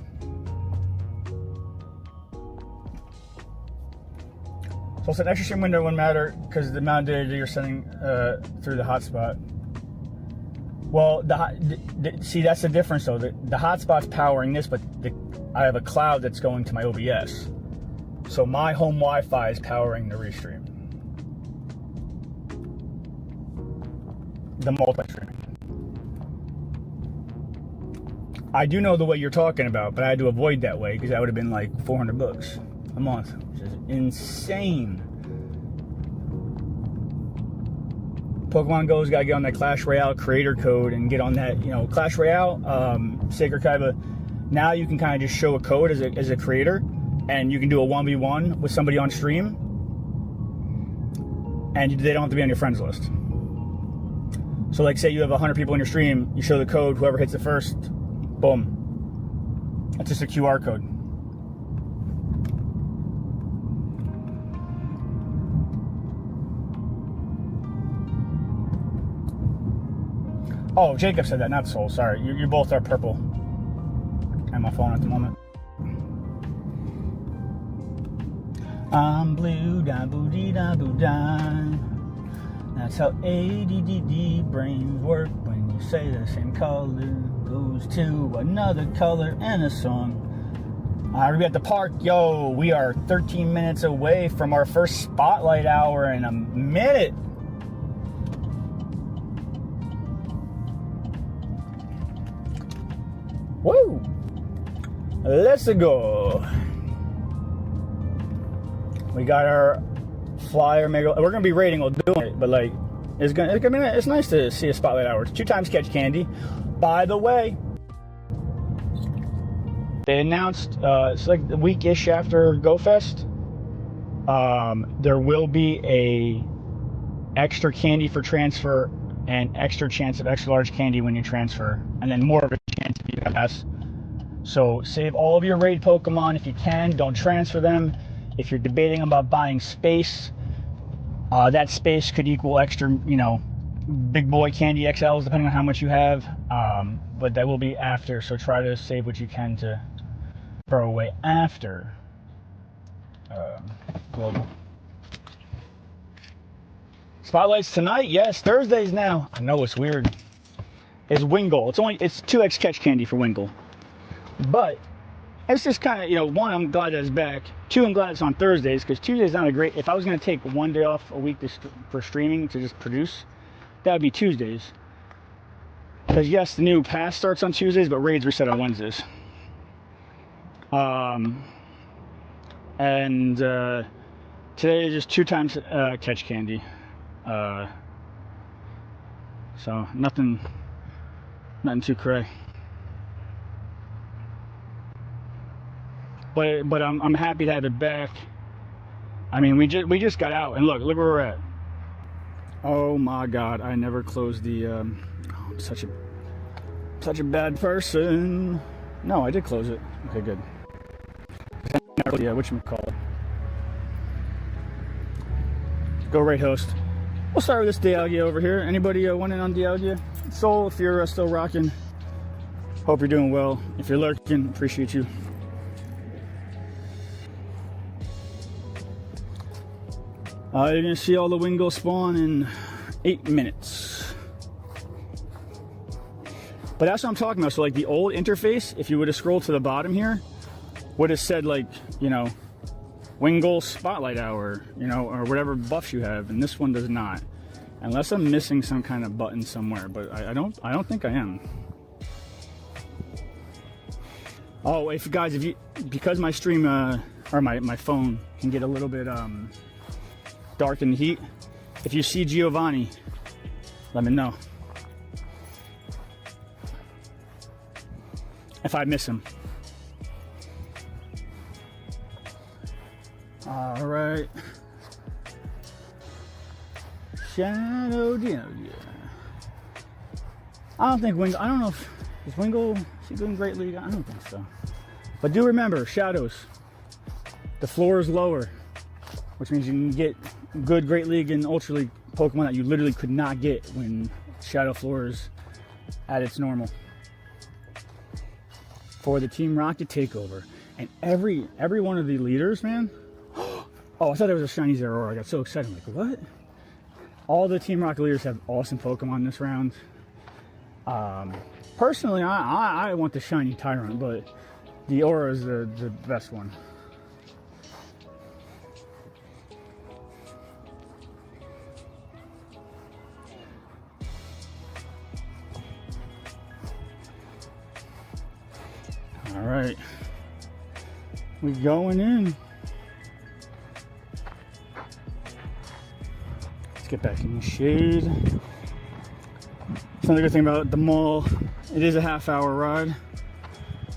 So it's an extra stream window wouldn't matter because the amount of data you're sending through the hotspot. Well, see, that's the difference though. The hotspot's powering this, but I have a cloud that's going to my OBS. So my home Wi-Fi is powering the restream. The multi-streaming. I do know the way you're talking about, but I had to avoid that way because that would have been like $400 a month, which is insane. Pokemon Go's got to get on that Clash Royale creator code and get on that, Clash Royale, Sacred Kaiba. Now you can kind of just show a code as a creator, and you can do a 1v1 with somebody on stream, and they don't have to be on your friends list. So like say you have 100 people in your stream, you show the code, whoever hits it first, boom. That's just a QR code. Oh, Jacob said that, not Soul. Sorry, you both are purple. On my phone at the moment. I'm blue, da boo dee da boo da. That's how ADD brains work when you say the same color goes to another color in a song. We're at the park. Yo, we are 13 minutes away from our first spotlight hour in a minute. Woo! Let's go. We got our flyer. We're gonna be rating while doing it, but like, it's nice to see a spotlight hour. It's 2 times catch candy. By the way, they announced it's like the week-ish after Go Fest. There will be a extra candy for transfer and extra chance of extra large candy when you transfer, and then more of a chance if you pass. So save all of your raid Pokemon if you can. Don't transfer them. If you're debating about buying space, that space could equal extra, big boy candy XLs depending on how much you have. But that will be after, so try to save what you can to throw away after Global. Spotlights tonight? Yes, Thursdays now. I know it's weird. It's Wingull. It's 2x catch candy for Wingull. But it's just kind of, one, I'm glad that it's back. 2, I'm glad it's on Thursdays, because Tuesday's not a great, if I was going to take one day off a week for streaming to just produce, that would be Tuesdays. Because yes, the new pass starts on Tuesdays, but raids reset on Wednesdays. And today is just 2 times catch candy. So nothing too cray. But I'm happy to have it back. I mean, we just got out, and look where we're at. Oh my God! I never closed the. I'm such a bad person. No, I did close it. Okay, good. Yeah, whatchamacallit. Go right host. We'll start with this Dialga over here. Anybody want in on Dialga? Soul, if you're still rocking, hope you're doing well. If you're lurking, appreciate you. You're gonna see all the Wingo spawn in 8 minutes. But that's what I'm talking about. So like the old interface, if you would have scrolled to the bottom here, would have said like, you know, Wingo Spotlight Hour, you know, or whatever buffs you have, and this one does not. Unless I'm missing some kind of button somewhere, but I don't think I am. Oh, because my stream or my phone can get a little bit dark in the heat. If you see Giovanni, let me know. If I miss him. All right. Shadow Dino. Yeah. I don't think Wingo. I don't know if is Wingo. Is he doing Great League? I don't think so. But do remember, shadows. The floor is lower, which means you can get good Great League and Ultra League Pokemon that you literally could not get when Shadow Floor is at its normal. For the Team Rocket takeover, and every one of the leaders, man. Oh, I thought it was a shiny Zeraora. I got so excited. I'm like, what? All the Team Rocket leaders have awesome Pokemon this round. Personally, I want the shiny Tyrant, but the Aura is the best one. All right, we going in. Let's get back in the shade. It's another good thing about the mall. It is a half-hour ride,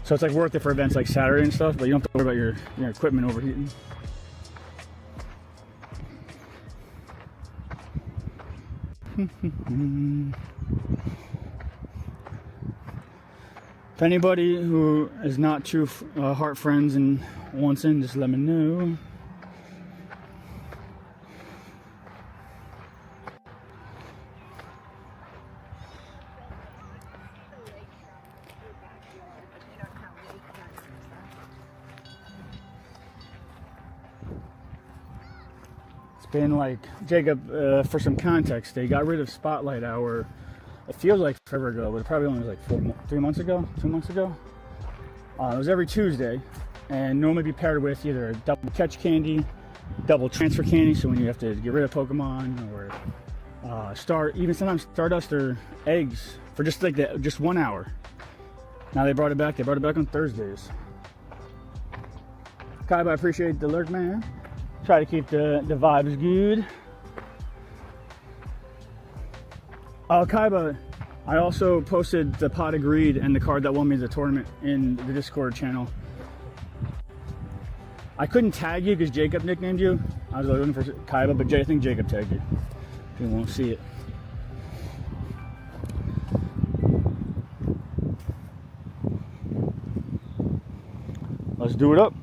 so it's like worth it for events like Saturday and stuff. But you don't have to worry about your equipment overheating. If anybody who is not true heart friends and wants in, just let me know. It's been like, Jacob, for some context, they got rid of Spotlight Hour. It feels like forever ago, but it probably only was like 2 months ago. It was every Tuesday, and normally be paired with either a double catch candy, double transfer candy, so when you have to get rid of Pokemon, or even sometimes Stardust or eggs for just like just 1 hour. Now they brought it back. They brought it back on Thursdays. Kaiba, I appreciate the lurk, man. Try to keep the vibes good. Kaiba, I also posted the Pot of Greed and the card that won me the tournament in the Discord channel. I couldn't tag you because Jacob nicknamed you. I was looking for Kaiba, but I think Jacob tagged you. You won't see it. Let's do it up.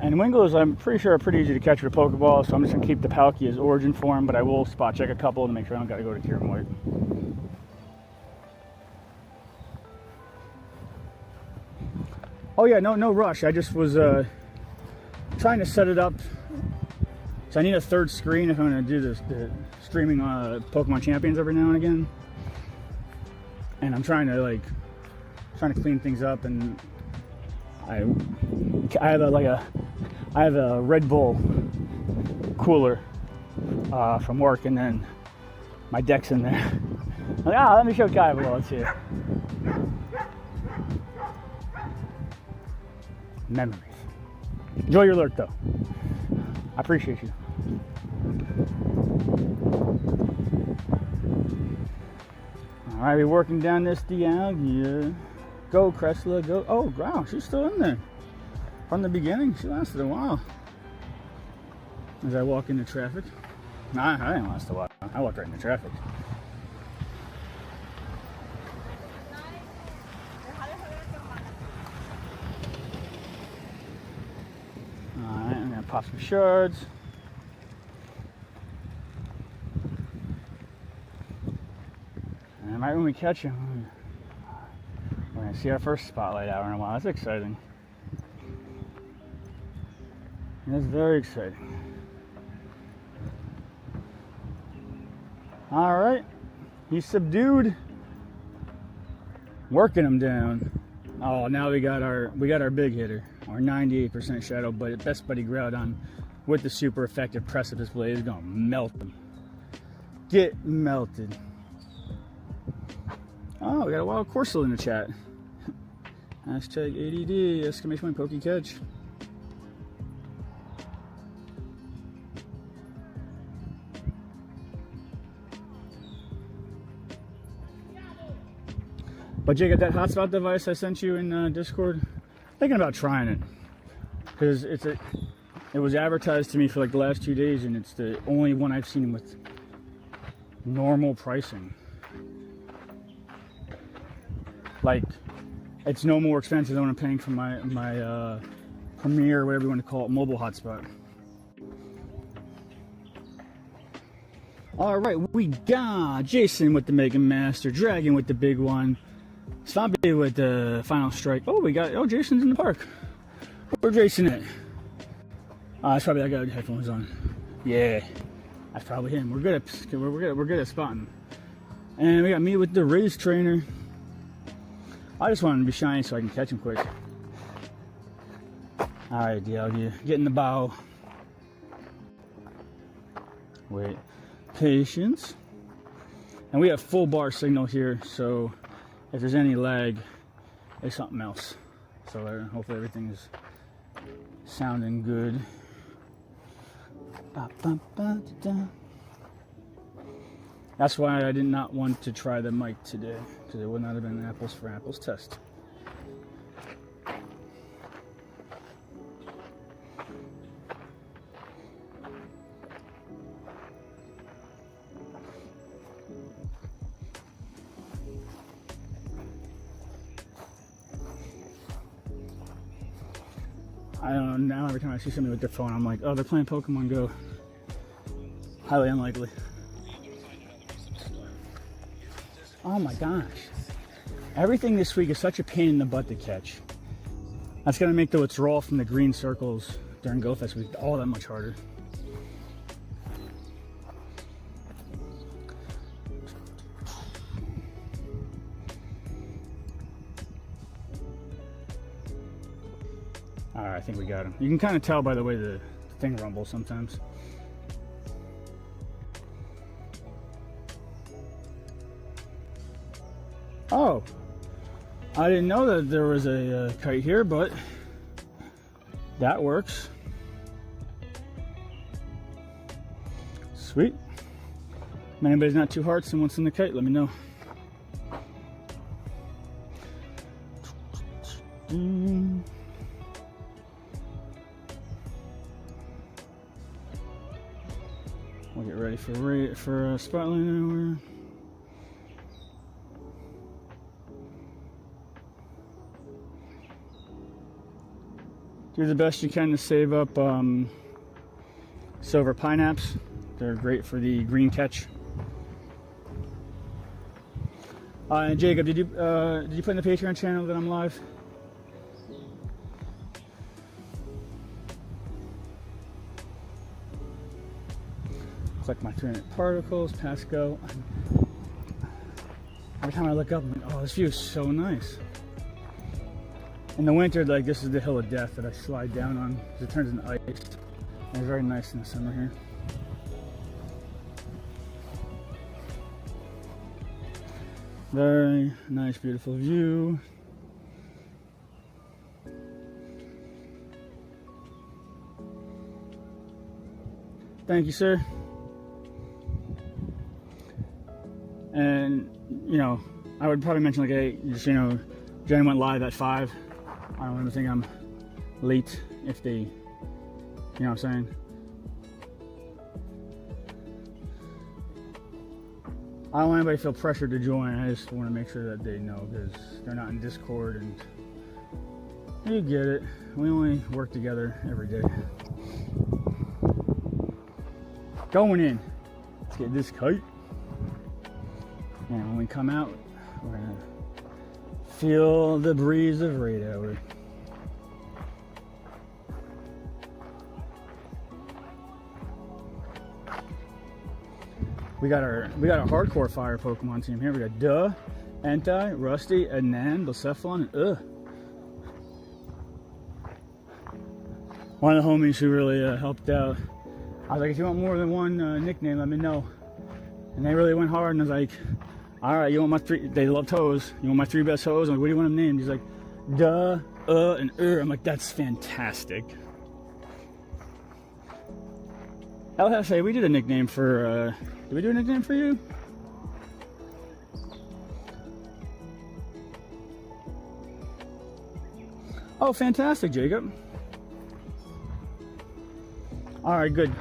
And Wingos, I'm pretty sure are pretty easy to catch with a Pokeball, so I'm just going to keep the Palkia as origin form, but I will spot check a couple to make sure I don't got to go to Kieran White. Oh yeah, no rush. I just was trying to set it up. So I need a third screen if I'm going to do the streaming Pokemon Champions every now and again. And I'm trying to clean things up, and I have a Red Bull cooler from work, and then my deck's in there. I'm like, let me show Kai below. Let's see it. Memories. Enjoy your lurk, though. I appreciate you. All right, we're working down this Dialga. Go, Cressla, go. Oh, wow, she's still in there. From the beginning, she lasted a while. As I walk into traffic. Nah, I didn't last a while. I walked right into traffic. Alright, I'm gonna pop some shards. And right when we catch him, we're gonna see our first spotlight hour in a while. That's exciting. That's very exciting. All right, he's subdued. Working him down. Oh, now we got our big hitter, our 98% shadow, but best buddy Groudon with the super effective precipice blade is gonna melt him. Get melted. Oh, we got a wild Corsola in the chat. Hashtag ADD, exclamation point, pokey catch. But Jacob, that hotspot device I sent you in Discord, thinking about trying it, because it was advertised to me for like the last 2 days, and it's the only one I've seen with normal pricing. Like, it's no more expensive than what I'm paying for my Premier, whatever you want to call it, mobile hotspot. All right, we got Jason with the Mega Master, Dragon with the big one. Swampy with the final strike. Oh, Jason's in the park. Where's Jason at? That's probably that guy with headphones on. Yeah, that's probably him. We're good at spotting. And we got me with the race trainer. I just want him to be shiny so I can catch him quick. All right, Dialga, get in the bow. Wait, patience. And we have full bar signal here, so if there's any lag, it's something else. So hopefully everything is sounding good. That's why I did not want to try the mic today, because it would not have been an apples for apples test. I don't know, now every time I see somebody with their phone, I'm like, oh, they're playing Pokemon Go. Highly unlikely. Oh my gosh. Everything this week is such a pain in the butt to catch. That's going to make the withdrawal from the green circles during GoFest week all that much harder. Alright, I think we got him. You can kind of tell by the way the thing rumbles sometimes. Oh, I didn't know that there was a kite here, but that works. Sweet. If anybody's not two hearts and wants in the kite, let me know. We'll get ready for a spotlight hour. Do the best you can to save up silver pineapples. They're great for the green catch. And Jacob, did you put in the Patreon channel that I'm live? Collect my 300 particles, pass go. Every time I look up, I'm like, oh, this view is so nice. In the winter, like, this is the hill of death that I slide down on because it turns into ice. And it's very nice in the summer here. Very nice, beautiful view. Thank you, sir. And, you know, I would probably mention, like, hey, just, you know, Jen went live at 5. I don't want them to think I'm late if they, you know what I'm saying? I don't want anybody to feel pressured to join. I just want to make sure that they know, because they're not in Discord, and you get it. We only work together every day. Going in. Let's get this kite. And when we come out, we're gonna feel the breeze of radar. We got a hardcore fire Pokemon team here. We got Duh, Entei, Rusty, Adnan, Blacephalon, and one of the homies who really helped out. I was like, if you want more than one nickname, let me know. And they really went hard, and I was like, all right, you want my 3, they love toes. You want my 3 best toes? I'm like, what do you want them named? He's like, Duh, and I'm like, that's fantastic. LFA, we did a nickname for, did we do a nickname for you? Oh, fantastic, Jacob. All right, good.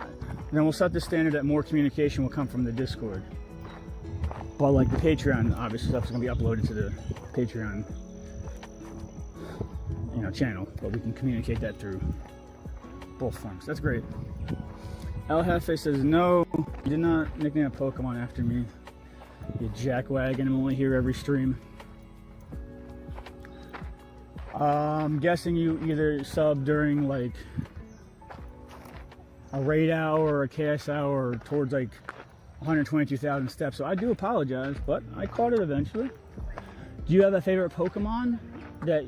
Then we'll set the standard that more communication will come from the Discord. But like the Patreon, obviously stuff is going to be uploaded to the Patreon, you know, channel. But we can communicate that through both forms. That's great. El Jefe says, no, you did not nickname a Pokemon after me. You jackwagon, I'm only here every stream. I'm guessing you either sub during like a raid hour or a chaos hour, or towards like 122,000 steps. So I do apologize, but I caught it eventually. Do you have a favorite Pokemon that,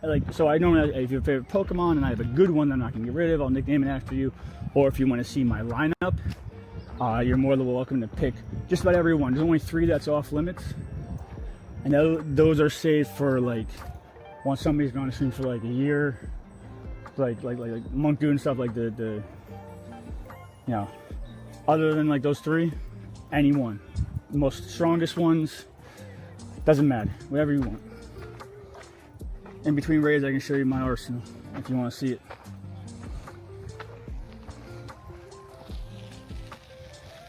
like, so I normally, if you have a favorite Pokemon and I have a good one that I'm not going to get rid of, I'll nickname it after you. Or if you want to see my lineup, you're more than welcome to pick just about every one. There's only 3 that's off limits. And those are saved for like, once somebody's going to stream for like a year, like Monk doing stuff like the you know, other than like those 3, any one. The most strongest ones, doesn't matter, whatever you want. In between raids, I can show you my arsenal if you want to see it.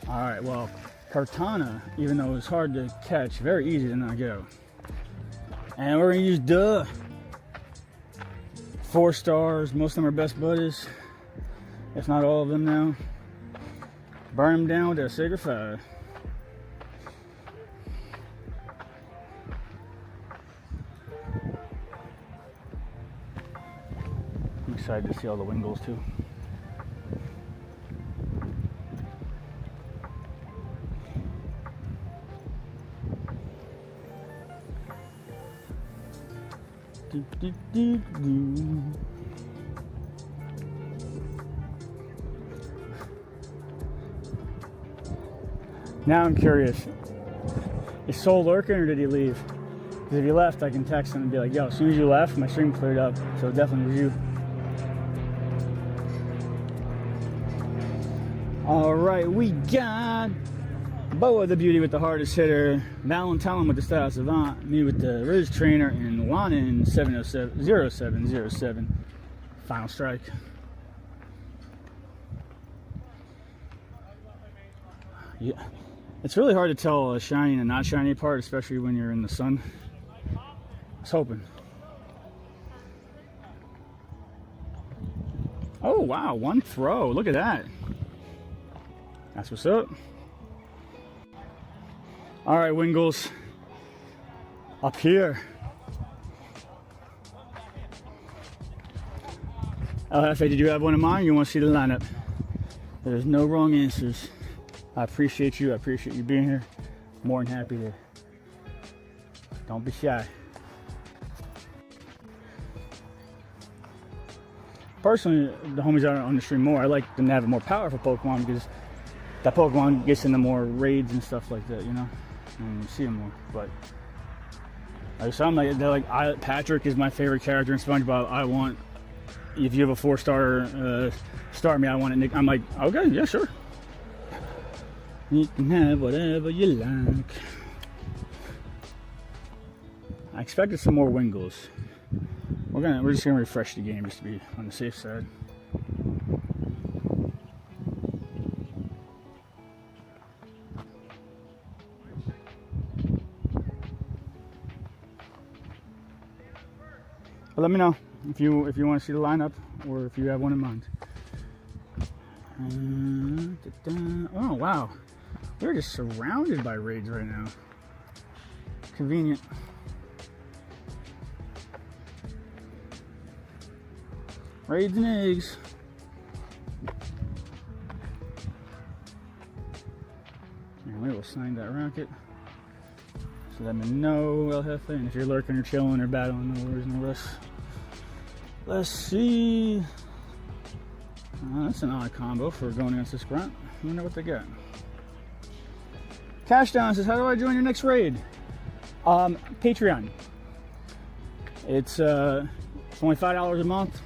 All right, well, Kartana, even though it's hard to catch, very easy to not go. And we're gonna use Duh. 4 stars, most of them are best buddies, if not all of them now. Burn them down with a Sacred Fire. I'm excited to see all the Wingles too. Do, do, do, do. Now I'm curious, is Soul lurking or did he leave? Because if he left, I can text him and be like, yo, as soon as you left, my stream cleared up. So it definitely was you. All right, we got Boa the Beauty with the hardest hitter, Valentine with the Style Savant, me with the Riz Trainer, and Juanin 0707. Final strike. Yeah, it's really hard to tell a shiny and a not shiny apart, especially when you're in the sun. I was hoping. Oh wow, 1 throw. Look at that. That's what's up. All right, Wingles, up here. LFA, did you have one in mind? You want to see the lineup? There's no wrong answers. I appreciate you. I appreciate you being here. More than happy to. Don't be shy. Personally, the homies that are on the stream more, I like them to have a more powerful Pokemon, because that Pokemon gets into more raids and stuff like that, you know? And you see them more. But Like some they're like Patrick is my favorite character in SpongeBob. I want, if you have a 4-star, start me. I want it. I'm like, okay, yeah, sure. You can have whatever you like. I expected some more Wingles. We're just gonna refresh the game just to be on the safe side. But let me know if you want to see the lineup or if you have one in mind. Oh wow, we're just surrounded by raids right now. Convenient. Raids and eggs. And we will sign that rocket. So let me know, El Jefe. And if you're lurking or chilling or battling, no worries, no rush. Let's see. That's an odd combo for going against this grunt. I wonder what they got. Cashdown says, how do I join your next raid? Patreon. It's only $5 a month.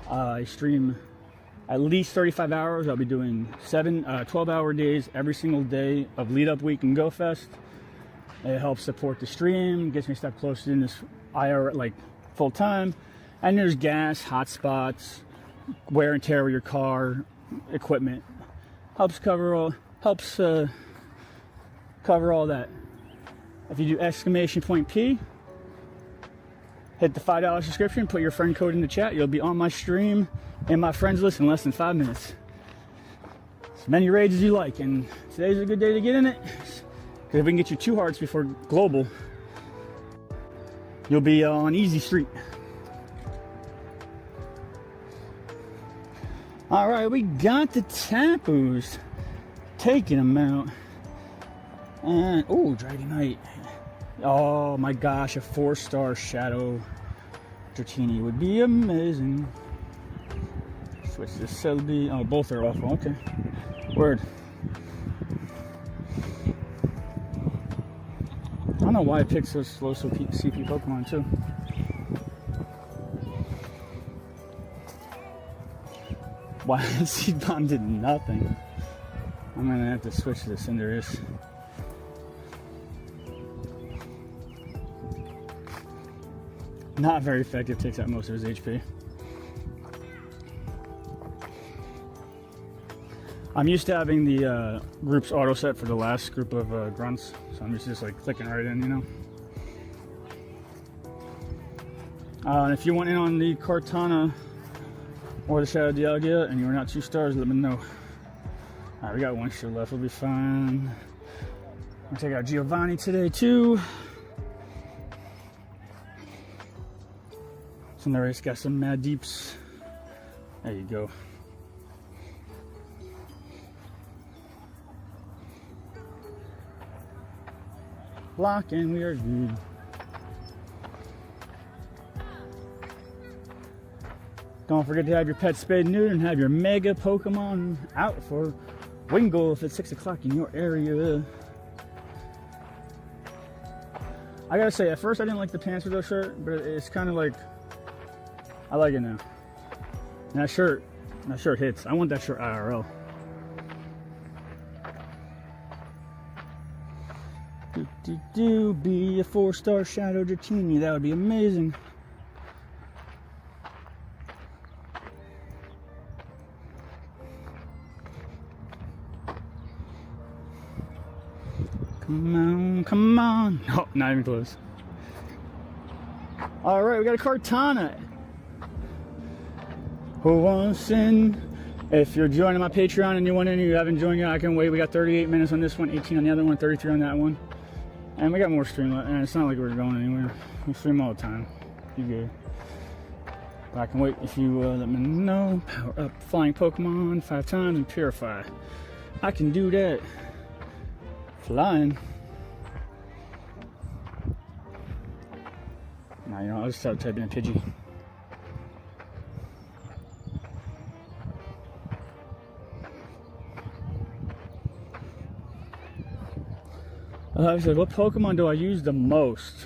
I stream at least 35 hours. I'll be doing 12-hour days every single day of lead up week and Go Fest. It helps support the stream, gets me a step closer to this IRL, like full time. And there's gas, hot spots, wear and tear of your car, equipment. Helps cover all that. If you do !P, hit the $5 subscription, put your friend code in the chat, you'll be on my stream and my friends list in less than 5 minutes. As many raids as you like, and today's a good day to get in it. Because if we can get you 2 hearts before global, you'll be on easy street. All right, we got the Tapus, taking them out. And, oh, Dragonite. Oh my gosh, a 4-star Shadow Dratini would be amazing. Switch to Selby. Oh, both are awful. Okay. Word. I don't know why I picked so slow CP Pokemon too. Why Seed Bomb did nothing. I'm gonna have to switch to the Cinderace. Not very effective, takes out most of his HP. I'm used to having the groups auto set for the last group of grunts, so I'm just like clicking right in, you know. And if you want in on the Cortana or the Shadow Dialga and you are not 2 stars, let me know. Alright, we got 1 show left, we'll be fine. I'll take out Giovanni today too. Cinderace got some mad deeps. There you go. Lock and we are good. Don't forget to have your pet spayed and neutered and have your mega Pokemon out for Wingle if it's 6 o'clock in your area. I gotta say, at first I didn't like the pants with the shirt, but it's kind of like, I like it now. And that shirt hits. I want that shirt IRL. Be a 4-star Shadow Dratini. That would be amazing. Come on, come on. Oh, not even close. All right, we got a Cortana. Who wants in? If you're joining my Patreon and you want in, you haven't joined yet, I can wait. We got 38 minutes on this one, 18 on the other one, 33 on that one. And we got more stream left, and it's not like we're going anywhere. We stream all the time. You good. But I can wait if you let me know. Power up flying Pokemon 5 times and purify. I can do that. Flying. Now, you know, I'll just start typing in Pidgey. I said, what Pokemon do I use the most?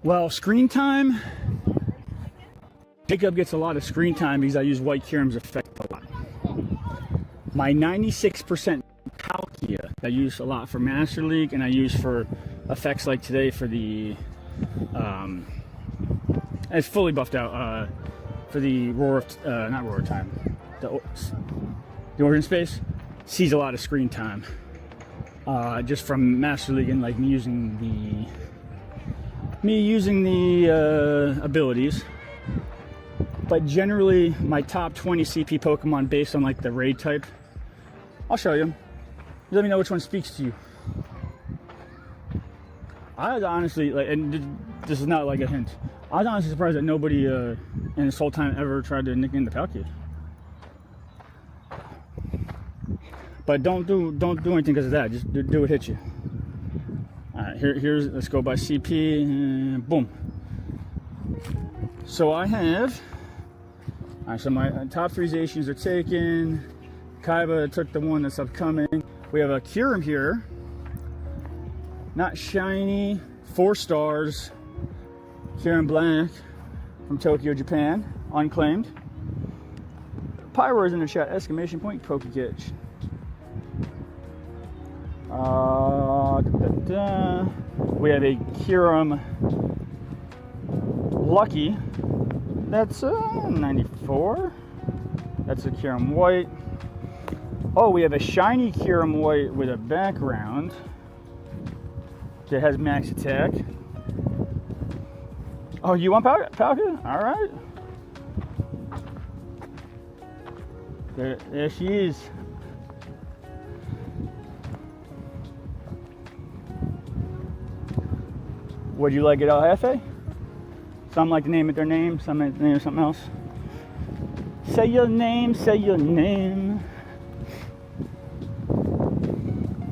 Well, screen time. Jacob gets a lot of screen time because I use White Kiram's effect a lot. My 96% Palkia I use a lot for Master League, and I use for effects like today for the it's fully buffed out for the not Roar Time, the Origin Space sees a lot of screen time just from Master League and like me using the abilities. But generally, my top 20 CP Pokemon based on like the raid type, I'll show you. Let me know which one speaks to you. I was honestly like, and this is not like a hint, I was honestly surprised that nobody in this whole time ever tried to nickname the Palkia. But don't do anything because of that. Just do what hits you. All right, here's let's go by CP and boom. So I have. All right, so my top 3 Zacians are taken. Kaiba took the one that's upcoming. We have a Kyurem here. Not shiny. 4 stars. Kyurem Black from Tokyo, Japan. Unclaimed. Pyro is in the chat. Exclamation point. Pokekitch. We have a Kyurem Lucky. That's 94. That's a Kyurem White. Oh, we have a shiny Kyurem White with a background that has max attack. Oh, you want Palkia? All right. There she is. Would you like it El Jefe? Some like to name it their name, some like to name it something else. Say your name, say your name.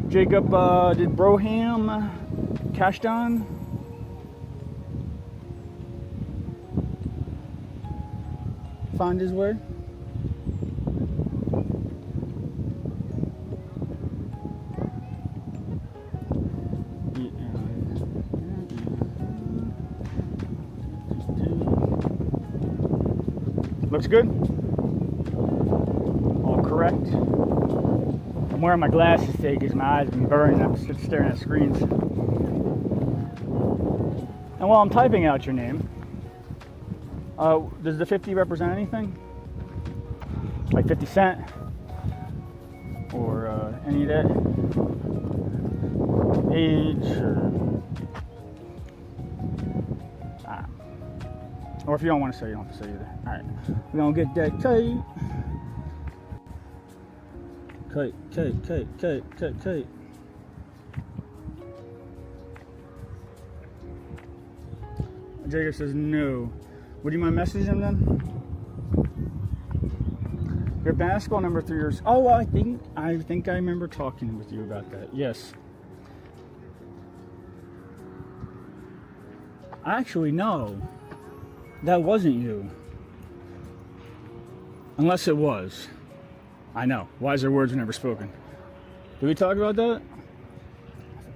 Jacob did Broham Kashdon. Find his way. Looks good. All correct. I'm wearing my glasses today because my eyes have been burning. I'm just staring at screens. And while I'm typing out your name, does the 50 represent anything? Like 50 Cent? Or any of that? Age? Or if you don't want to say, you don't have to say either. Alright. We're going to get that kite. Kite. Jacob says no. Would you mind messaging him then? Your basketball number 3 years. Oh, I think I remember talking with you about that. Yes. Actually, no. That wasn't you. Unless it was. I know. Wiser words are never spoken. Did we talk about that?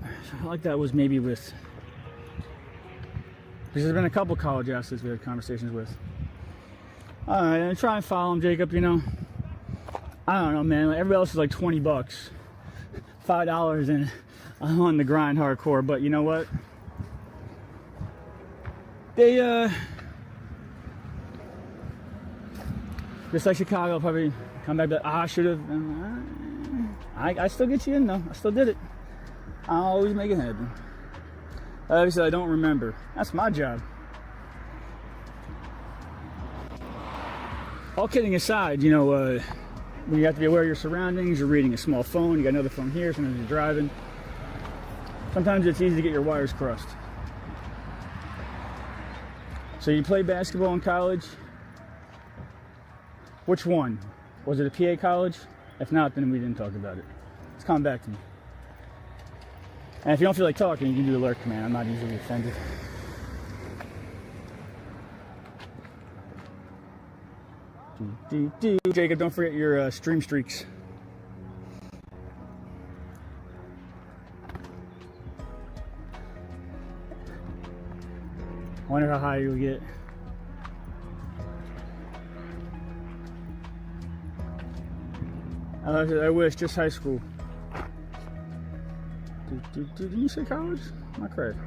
I feel like that was maybe with... Because there's been a couple college athletes we had conversations with. Alright, and try and follow him, Jacob, you know. I don't know, man. Everybody else is like $20. $5 and I'm on the grind hardcore. But you know what? They, just like Chicago, probably come back, but I should have. I still get you in though. I still did it. I always make it happen. Obviously, I don't remember. That's my job. All kidding aside, you know, when you have to be aware of your surroundings, you're reading a small phone, you got another phone here, sometimes you're driving. Sometimes it's easy to get your wires crossed. So you played basketball in college. Which one? Was it a PA college? If not, then we didn't talk about it. It's coming back to me. And if you don't feel like talking, you can do the alert command. I'm not easily offended. Jacob, don't forget your stream streaks. Wonder how high you'll get. I wish just high school. Didn't you say college? Not correct.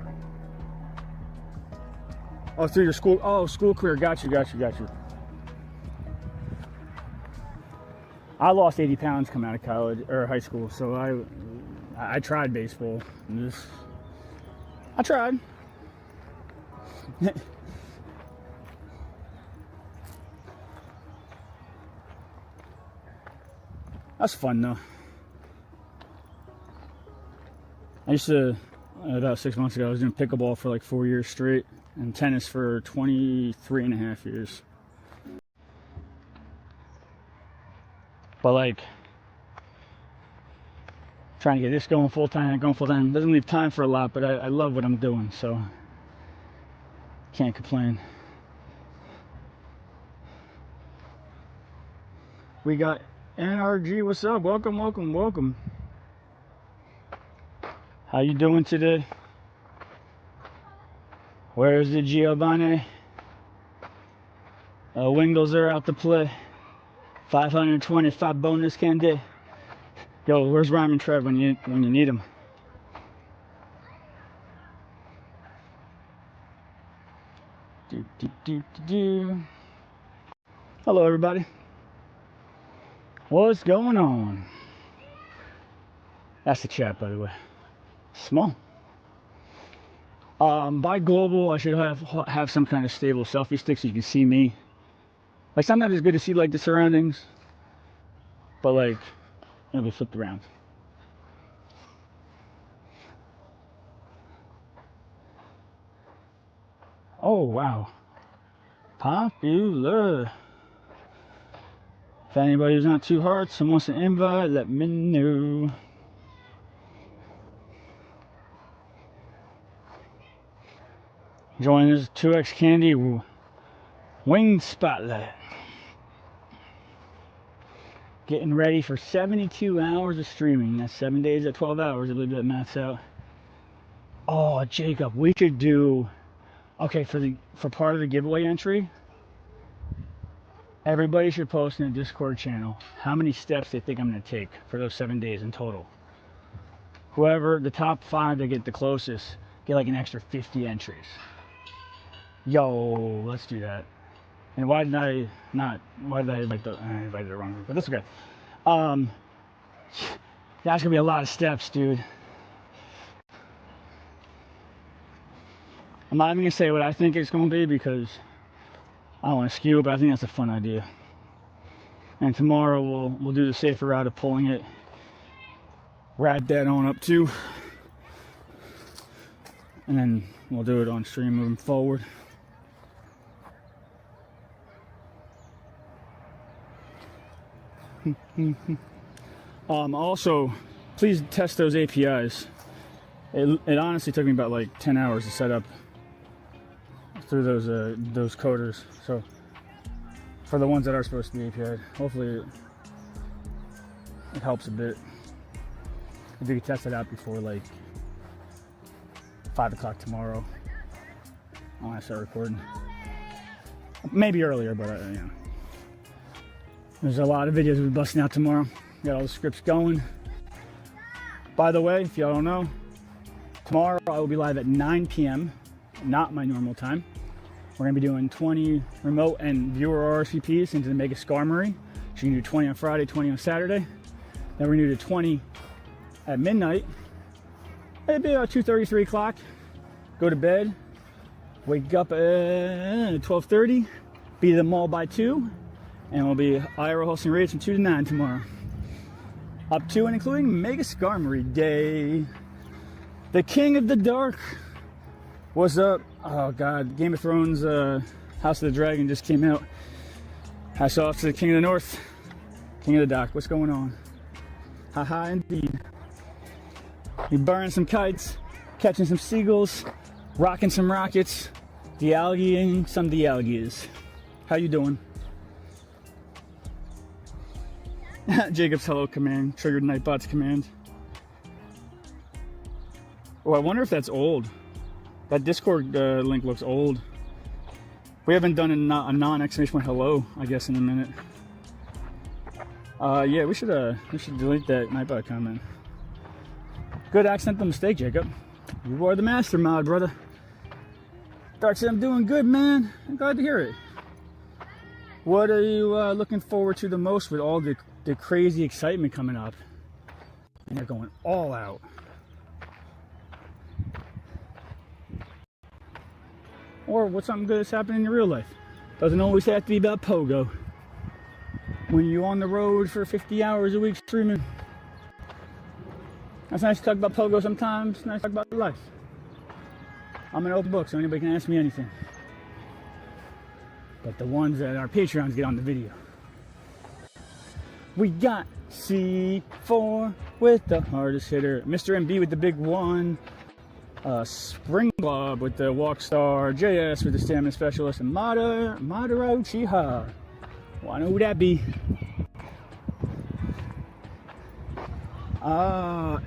Oh, through your school. Oh, school career. Got you. I lost 80 pounds coming out of college or high school, so I tried baseball. I tried. That's fun though. I used to, about 6 months ago, I was doing pickleball for like 4 years straight and tennis for 23 and a half years. But like, trying to get this going full time. Doesn't leave time for a lot, but I love what I'm doing, so can't complain. We got NRG, what's up? Welcome. How you doing today? Where's the Giovanni? Wingles are out to play. 525 bonus candy. Yo, where's Rhyme and Trev when you need them? Hello, everybody. What's going on? That's the chat, by the way. Small. By global, I should have some kind of stable selfie stick so you can see me. Like, sometimes it's good to see like the surroundings, but like it'll be flipped around. Oh wow, popular. If anybody's not too hard, someone wants an invite, let me know. Join this 2X Candy Wing Spotlight. Getting ready for 72 hours of streaming. That's 7 days at 12 hours. I believe that maths out. Oh, Jacob, we should do. Okay, for part of the giveaway entry, everybody should post in the Discord channel how many steps they think I'm going to take for those 7 days in total. Whoever, the top 5 that get the closest, get like an extra 50 entries. Yo, let's do that. And why did I invite I invited the wrong group, but that's okay. That's gonna be a lot of steps, dude. I'm not even gonna say what I think it's gonna be because I don't want to skew, but I think that's a fun idea. And tomorrow we'll do the safer route of pulling it. Wrap that on up too, and then we'll do it on stream moving forward. Also, please test those APIs. It honestly took me about like 10 hours to set up through those coders. So for the ones that are supposed to be API, hopefully it helps a bit. If you could test it out before like 5 o'clock tomorrow, I want to start recording. Maybe earlier, but you know. There's a lot of videos we'll be busting out tomorrow. Got all the scripts going. By the way, if y'all don't know, tomorrow I will be live at 9 p.m. Not my normal time. We're gonna be doing 20 remote and viewer RSVPs into the Mega Skarmory. So you can do 20 on Friday, 20 on Saturday. Then we're gonna do 20 at midnight. It'll be about 2:30, 3 o'clock. Go to bed. Wake up at 12:30. Be at the mall by 2. And we'll be IRL hosting raids from 2 to 9 tomorrow. Up to and including Mega Skarmory Day. The King of the Dark. What's up? Oh god, Game of Thrones House of the Dragon just came out. Hats off to the King of the North. King of the Dark, what's going on? Haha indeed. You burning some kites, catching some seagulls, rocking some rockets, de-algaing some de-algaes. How you doing? Jacob's hello command, triggered Nightbot's command. Oh, I wonder if that's old. That Discord link looks old. We haven't done a non-exclamation point hello, I guess, in a minute. Yeah, we should delete that Nightbot comment. Good accidental mistake, Jacob. You are the master mod, brother. Dark said, I'm doing good, man. I'm glad to hear it. What are you looking forward to the most with all the crazy excitement coming up? And they're going all out. Or what's something good that's happening in your real life? Doesn't always have to be about Pogo. When you're on the road for 50 hours a week streaming, it's nice to talk about Pogo sometimes. It's nice to talk about life. I'm an open book, so anybody can ask me anything. But the ones that are Patreons get on the video. We got C4 with the hardest hitter, Mr. MB with the big one, Spring Blob with the walk star, JS with the stamina specialist, and Madara Uchiha. Well, I know who that be.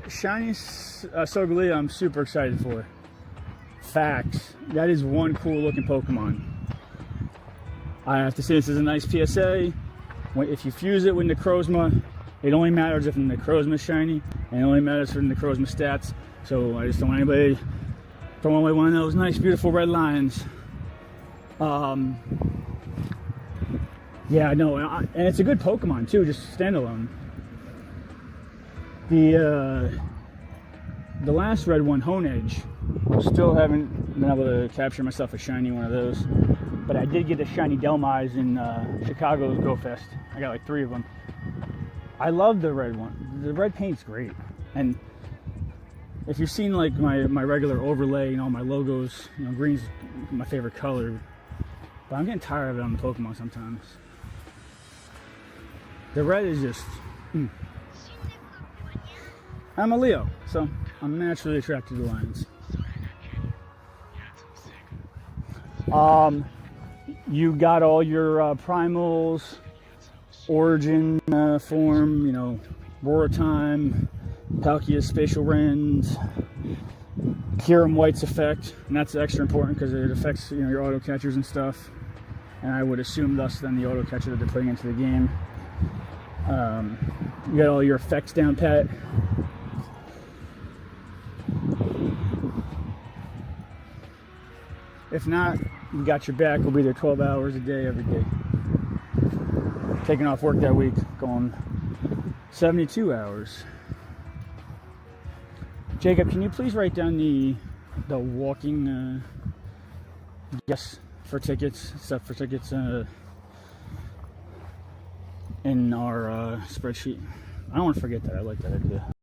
Shiny Sogalia, I'm super excited for. Facts. That is one cool looking Pokemon. I have to say, this is a nice PSA. If you fuse it with Necrozma, it only matters if the Necrozma is shiny, and it only matters for the Necrozma stats. So I just don't want anybody throwing away one of those nice, beautiful red lines. Yeah, no, and it's a good Pokemon too, just standalone. The last red one, Honedge, still haven't been able to capture myself a shiny one of those. But I did get a shiny Delmise in Chicago's Go Fest. I got like 3 of them. I love the red one. The red paint's great. And if you've seen like my regular overlay, you know, my logos, you know, green's my favorite color. But I'm getting tired of it on the Pokemon sometimes. The red is just... I'm a Leo, so I'm naturally attracted to lions. You got all your primals, origin form, you know, Roartime, Palkia Spatial Rends, Kyurem White's effect, and that's extra important because it affects, you know, your auto catchers and stuff. And I would assume thus then the auto catcher that they're putting into the game. You got all your effects down pat. If not, we got your back. We'll be there 12 hours a day, every day. Taking off work that week, going 72 hours. Jacob, can you please write down the walking guess for tickets, stuff for tickets in our spreadsheet? I don't want to forget that. I like that idea.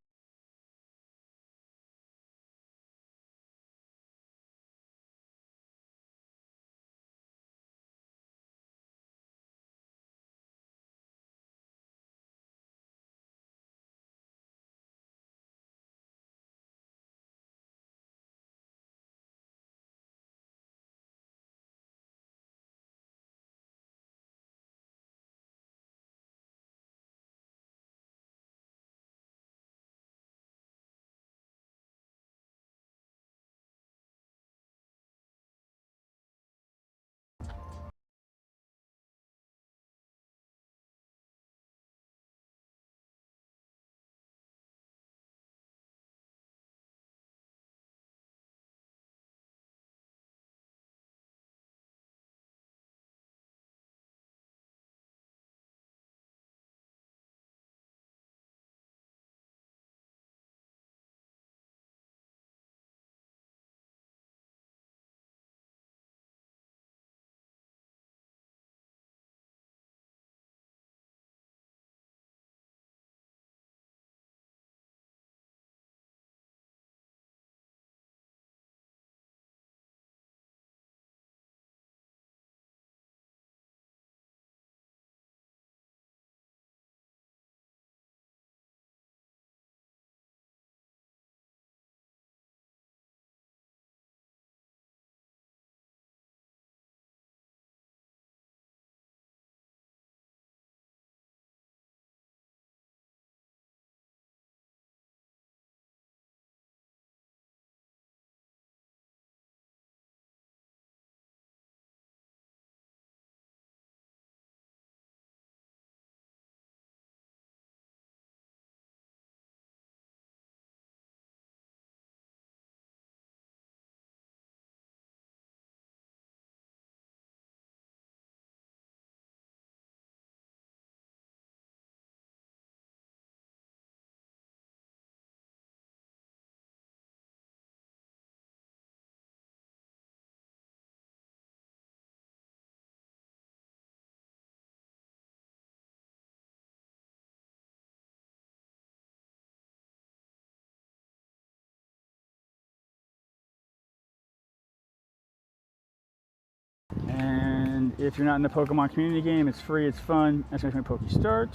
If you're not in the Pokemon community game, it's free, it's fun. Exclamation Poke Start.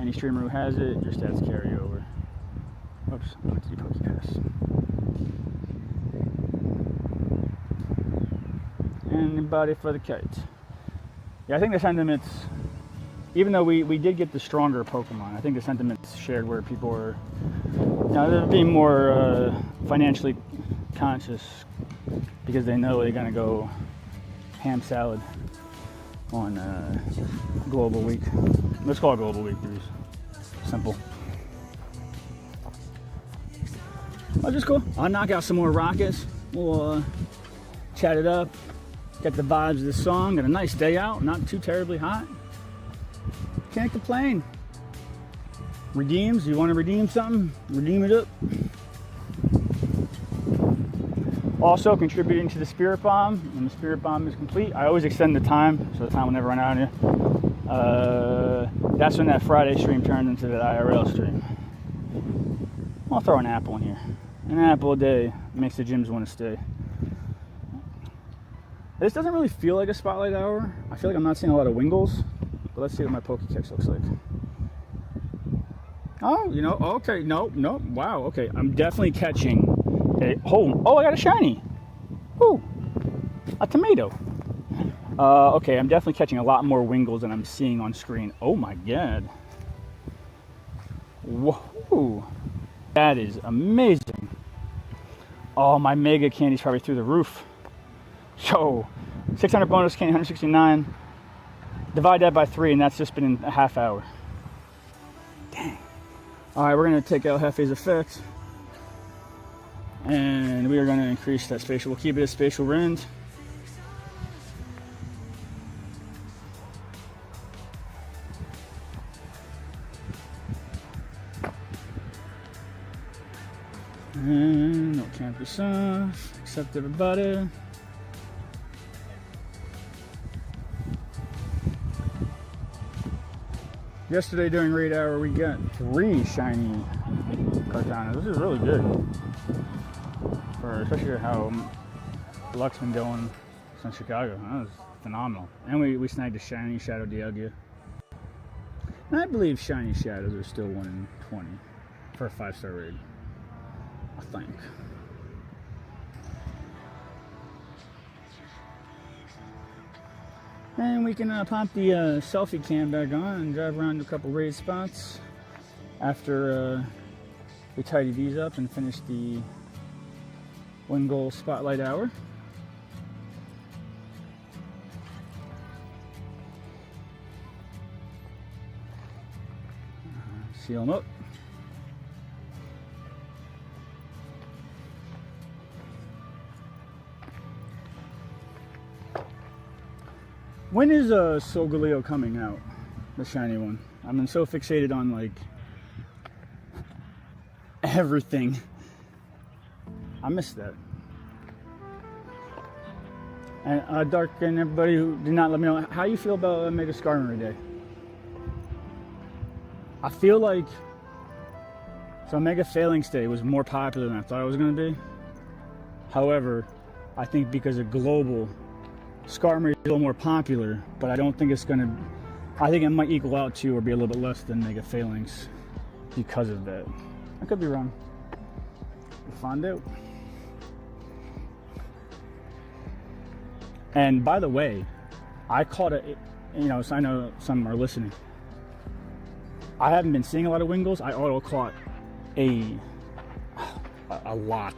Any streamer who has it, your stats carry over. Oops, I went to do Poke Pass. Anybody for the kite? Yeah, I think the sentiments, even though we did get the stronger Pokemon, I think the sentiments shared where people were, they're being more financially conscious because they know they're gonna go ham salad on Global Week. Let's call it Global Week, please. Simple. Oh, just cool. I'll knock out some more rockets. We'll chat it up. Get the vibes of this song. Got a nice day out. Not too terribly hot. Can't complain. Redeems. You want to redeem something? Redeem it up. Also contributing to the Spirit Bomb. When the Spirit Bomb is complete, I always extend the time, so the time will never run out here. That's when that Friday stream turns into that IRL stream. I'll throw an apple in here. An apple a day makes the gyms want to stay. This doesn't really feel like a spotlight hour. I feel like I'm not seeing a lot of Wingles, but let's see what my Pokédex looks like. Oh, okay, no, wow, okay. I'm definitely catching a, oh, I got a shiny. Ooh, a tomato. Okay, I'm definitely catching a lot more Wingles than I'm seeing on screen. Oh my God. Whoa, that is amazing. Oh, my Mega Candy's probably through the roof. So, 600 bonus candy, 169. Divide that by 3, and that's just been in a half hour. Dang. All right, we're gonna take out Hefe's effect, and we are gonna increase that spatial. We'll keep it as spatial rend. And no campus off. Accept everybody. Yesterday during raid hour, we got 3 shiny Cartanas. This is really good, for especially how luck's been going since Chicago. That was phenomenal. And we snagged a shiny Shadow Dialga. And I believe shiny shadows are still 1 in 20 for a 5-star raid, I think. And we can pop the selfie cam back on and drive around to a couple raid spots after we tidy these up and finish the 1 goal spotlight hour. Seal them up. When is Solgaleo coming out? The shiny one. I've been so fixated on like everything. I missed that. And Dark and everybody who did not let me know how you feel about Mega Skarmory Day. I feel like Mega Phalanx Day was more popular than I thought it was going to be. However, I think because of global, Skarmory is a little more popular, but I don't think it's going to, I think it might equal out to or be a little bit less than Mega Phalanx because of that. I could be wrong. We'll find out. And by the way, I caught it, so I know some are listening. I haven't been seeing a lot of Wingles. I auto caught a lot.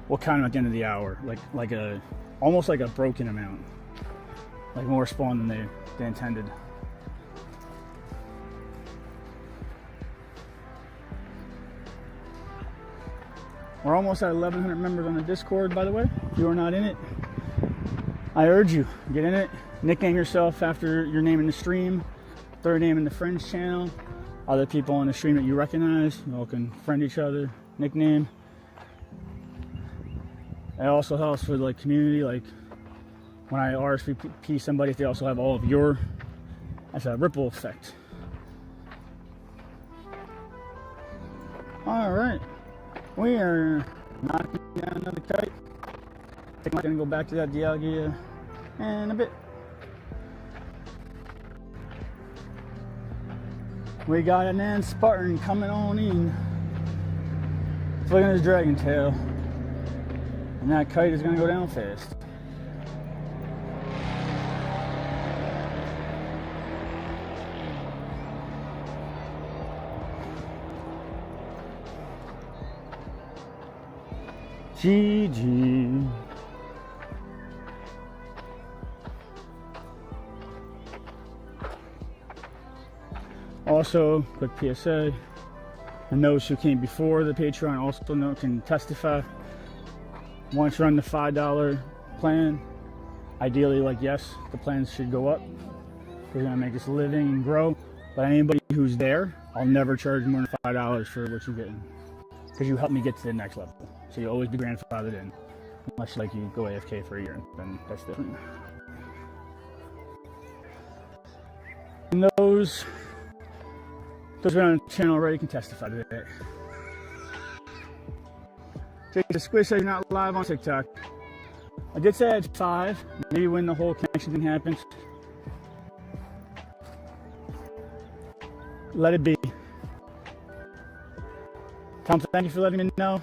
We'll count them at the end of the hour, like a almost like a broken amount, like more spawn than they intended. We're almost at 1,100 members on the Discord, by the way. If you are not in it, I urge you, get in it. Nickname yourself after your name in the stream. Throw your name in the friends channel. Other people on the stream that you recognize, you all can friend each other, nickname. It also helps with like community, like when I RSVP somebody, if they also have all of your, that's a ripple effect. All right, we are knocking down another kite. I think I'm gonna go back to that Dialga in a bit. We got an Nan Spartan coming on in. Look at his dragon tail. And that kite is going to go down fast. GG. Also, quick PSA, and those who came before the Patreon also can testify. Once you're on the $5 plan, ideally, like, yes, the plans should go up. We're gonna make this a living and grow. But anybody who's there, I'll never charge more than $5 for what you're getting, because you helped me get to the next level. So you'll always be grandfathered in, unless like you go AFK for a year, then that's different. And those who are on the channel already can testify to that. Jake the Squish says you're not live on TikTok. I did say at 5, maybe when the whole connection thing happens. Let it be. Tom, thank you for letting me know.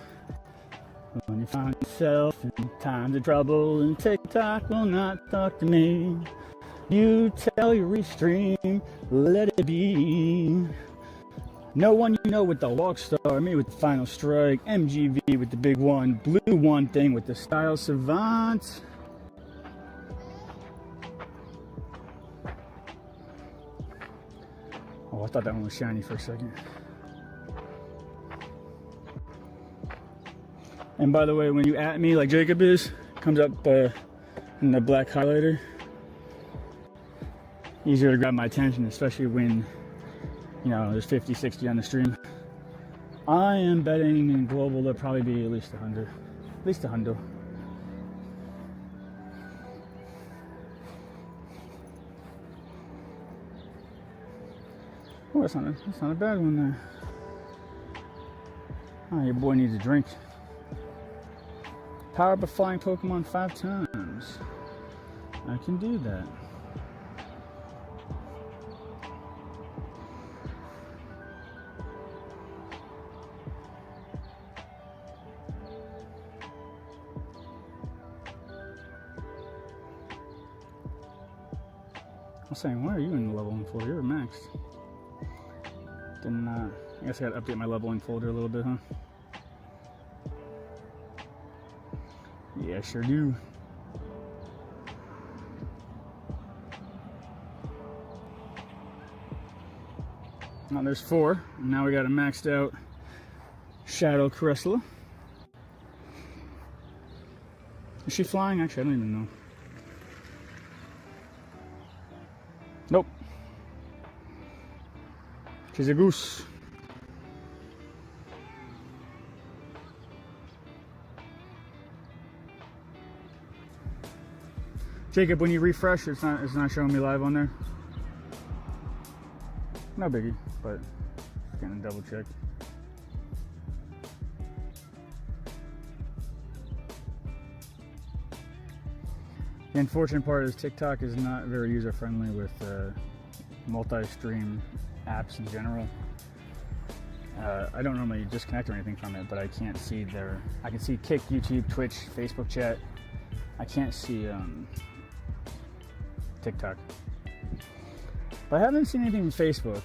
When you find yourself in times of trouble and TikTok will not talk to me, you tell your restream, let it be. No one you know with the walk star, me with the final strike, MGV with the big one, blue one thing with the style savant. Oh, I thought that one was shiny for a second. And by the way, when you at me like Jacob is, comes up in the black highlighter. Easier to grab my attention, especially when, you know, there's 50, 60 on the stream. I am betting in global there'll probably be at least 100. At least 100. Oh, that's not a bad one there. Oh, your boy needs a drink. Power up a flying Pokemon 5 times. I can do that. I was saying, why are you in the leveling folder? You're maxed. Didn't, I guess I gotta update my leveling folder a little bit, huh? Yeah, sure do. Now there's 4. And now we got a maxed out Shadow Cressula. Is she flying? Actually, I don't even know. Nope. She's a goose. Jacob, when you refresh, it's not showing me live on there. No biggie, but just gonna double check. The unfortunate part is TikTok is not very user friendly with multi-stream apps in general. I don't normally disconnect or anything from it, but I can't see their. I can see Kick, YouTube, Twitch, Facebook chat. I can't see TikTok. But I haven't seen anything from Facebook.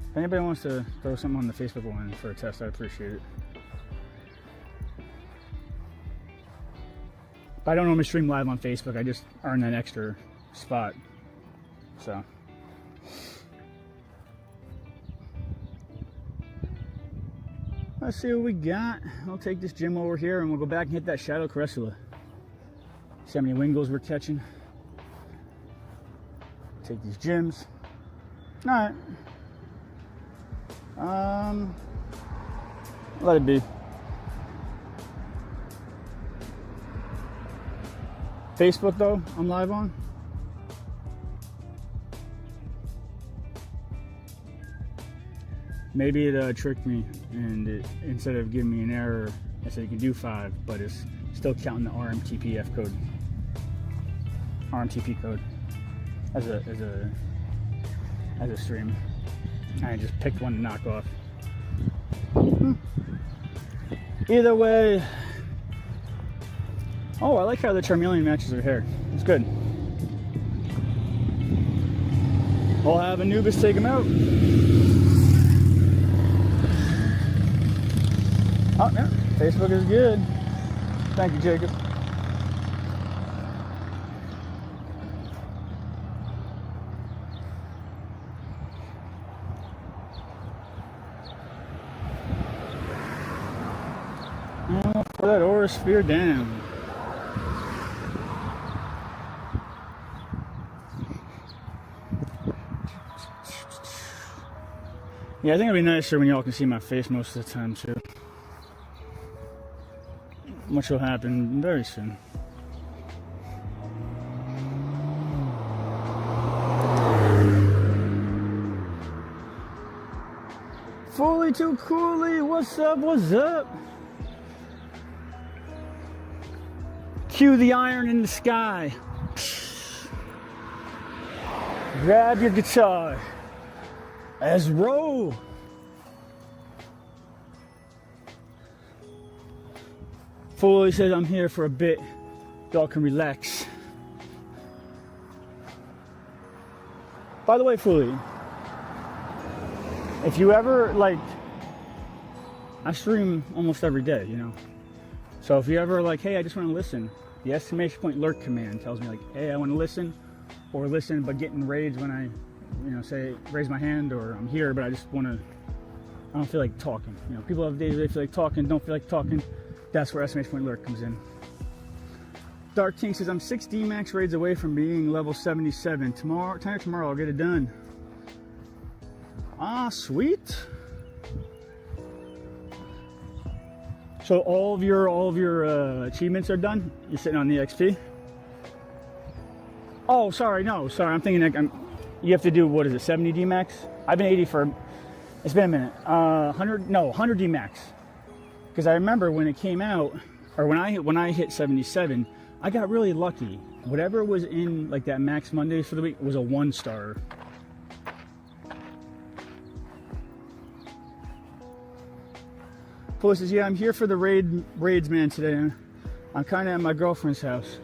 If anybody wants to throw something on the Facebook one for a test, I'd appreciate it. But I don't normally stream live on Facebook. I just earn that extra spot. So. Let's see what we got. I'll take this gym over here and we'll go back and hit that Shadow Cressula. See how many Wingles we're catching. Take these gyms. Alright. Let it be. Facebook though, I'm live on. Maybe it tricked me, and instead of giving me an error, I said you can do 5, but it's still counting the RMTPF code. RMTP code as a as a stream. I just picked one to knock off. Either way. Oh, I like how the Charmeleon matches her hair. It's good. I'll have Anubis take him out. Oh, yeah. Facebook is good. Thank you, Jacob. Oh, for that aura sphere down. Yeah, I think it'd be nicer when y'all can see my face most of the time too. Which will happen very soon. Fully too coolly, what's up, what's up? Cue the iron in the sky. Grab your guitar. Let's roll. Fully says I'm here for a bit. Y'all can relax. By the way, Fully, if you ever like, I stream almost every day, you know. So if you ever like, hey, I just want to listen, the exclamation point lurk command tells me like, hey, I want to listen, or listen but get in rage when I, you know, say raise my hand, or I'm here but I just want to, I don't feel like talking. You know, people have days where they feel like talking, don't feel like talking. That's where exclamation point lurk comes in. Dark King says I'm 6 D-Max raids away from being level 77. Tomorrow I'll get it done. Ah, sweet. So all of your achievements are done? You're sitting on the XP? Oh, sorry, no, sorry. I'm thinking like you have to do, what is it, 70 D-Max? I've been 80 for, it's been a minute. 100 D-Max. Because I remember when it came out, or when I hit 77, I got really lucky. Whatever was in like that Max Mondays for the week was a 1-star. Paul says, yeah, I'm here for the raids, man, today. I'm kind of at my girlfriend's house.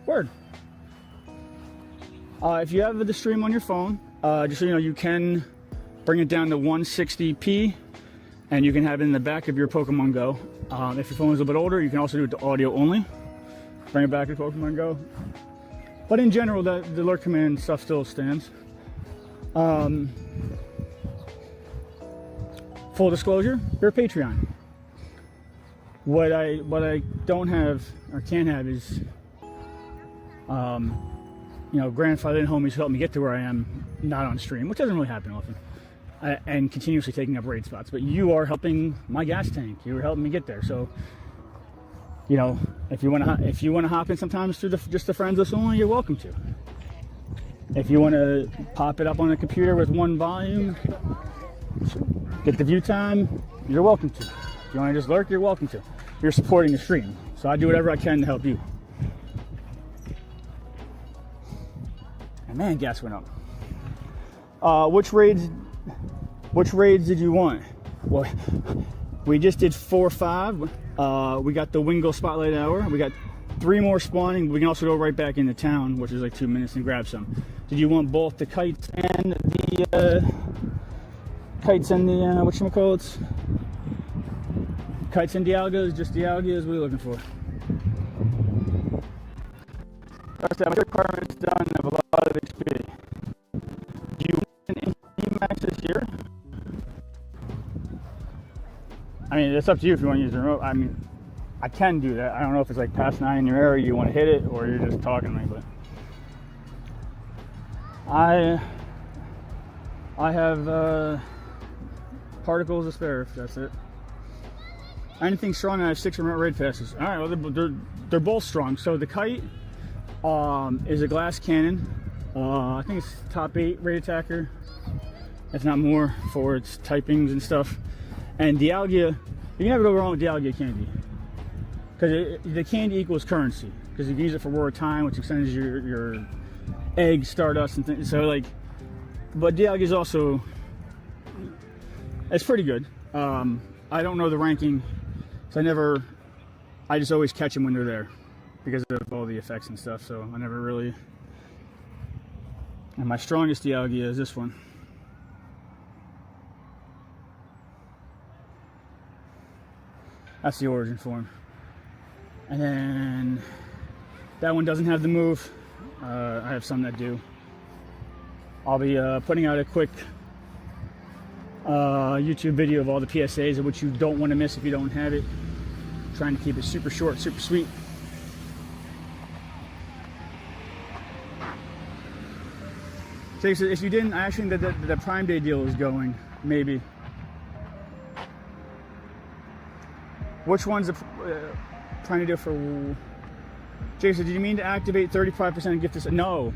Word. If you have the stream on your phone, just so you know, you can bring it down to 160p, and you can have it in the back of your Pokemon Go. If your phone is a little bit older, you can also do it to audio only. Bring it back to Pokemon Go. But in general, the lurk command stuff still stands. Full disclosure, you're a Patreon. What I don't have or can't have is, you know, grandfather and homies who helped me get to where I am, not on stream, which doesn't really happen often, and continuously taking up raid spots. But you are helping my gas tank. You were helping me get there. So, you know, if you want to hop in sometimes through just the friends list only, you're welcome to. If you want to pop it up on a computer with one volume, get the view time, you're welcome to. If you want to just lurk, you're welcome to. You're supporting the stream, so I do whatever I can to help you. And man, gas went up. Which raids did you want? Well, we just did 4 or 5. We got the Wingo Spotlight Hour. We got 3 more spawning. We can also go right back into town, which is like 2 minutes, and grab some. Did you want both the kites and the whatchamacallits? Kites and Dialgas? Just Dialgas? What are you looking for? My requirement's done of a lot of XP. Do you want an max this year? I mean, it's up to you if you want to use the remote. I mean, I can do that. I don't know if it's like past 9 in your area, you want to hit it, or you're just talking to me, but I have particles to spare, if that's it. Anything strong, I have 6 remote raid passes. All right, well, they're both strong. So the kite is a glass cannon. I think it's top 8 raid attacker. If not more, for its typings and stuff. And Dialga, you can never go wrong with Dialga candy, because the candy equals currency. Because you can use it for War of Time, which extends your egg stardust and things. So like, But Dialga is also, it's pretty good. I don't know the ranking, so I just always catch them when they're there because of all the effects and stuff, so I never really, and my strongest Dialga is this one. That's the origin form. And then that one doesn't have the move. I have some that do. I'll be putting out a quick YouTube video of all the PSAs of which you don't want to miss if you don't have it. Trying to keep it super short, super sweet. So if you didn't, I actually think the Prime Day deal is going, maybe. Which one's the Prime Day deal for? Jason, did you mean to activate 35% and gift this? No,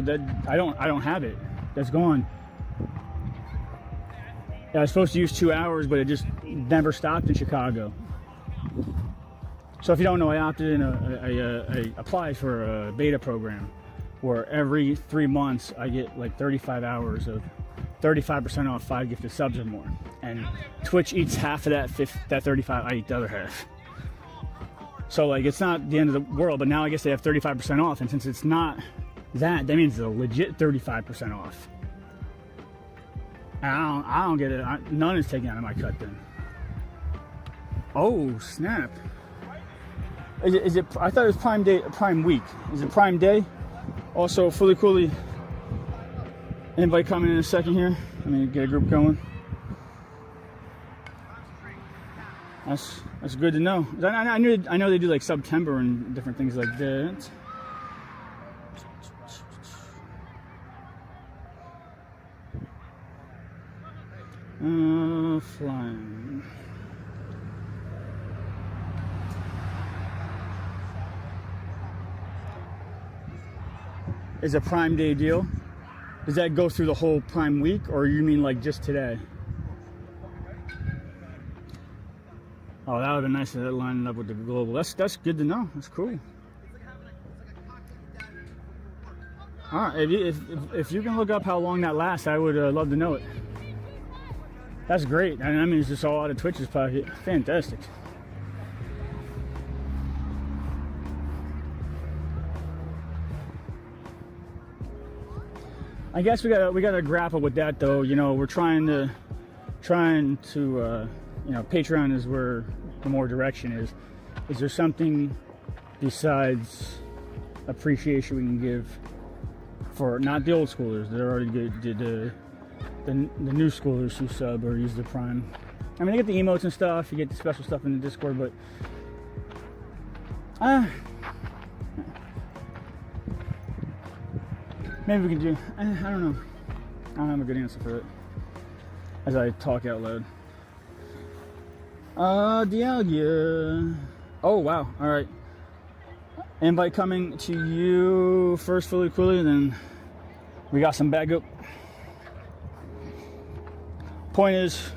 that I don't have it. That's gone. Yeah, I was supposed to use 2 hours, but it just never stopped in Chicago. So if you don't know, I opted in. I applied for a beta program where every 3 months I get like 35 hours of 35% off 5 gifted subs or more, and Twitch eats half of that 35. I eat the other half. So like it's not the end of the world, but now I guess they have 35% off, and since it's not that means it's a legit 35% off. And I don't get it. None is taken out of my cut then. Oh snap! Is it? I thought it was Prime Day, Prime Week. Is it Prime Day? Also, fully coolly. Invite coming in a second here. Let me get a group going. That's good to know. I know they do like September and different things like that. Flying. Is a Prime Day deal? Does that go through the whole Prime week, or you mean like just today? Oh, that would have been nice if that lined up with the global. That's good to know. That's cool. All right, if you can look up how long that lasts, I would love to know it. That's great. I mean, it's just all out of Twitch's pocket. Fantastic. I guess we gotta grapple with that though. You know, we're trying to you know, Patreon is where the more direction is. Is there something besides appreciation we can give for not the old schoolers that already did the new schoolers who sub or use the Prime? I mean, you get the emotes and stuff, you get the special stuff in the Discord, but maybe we can do, I don't know. I don't have a good answer for it as I talk out loud. Dialga. Oh, wow. All right. Invite coming to you first, fully coolly, and then we got some bag up. Point is,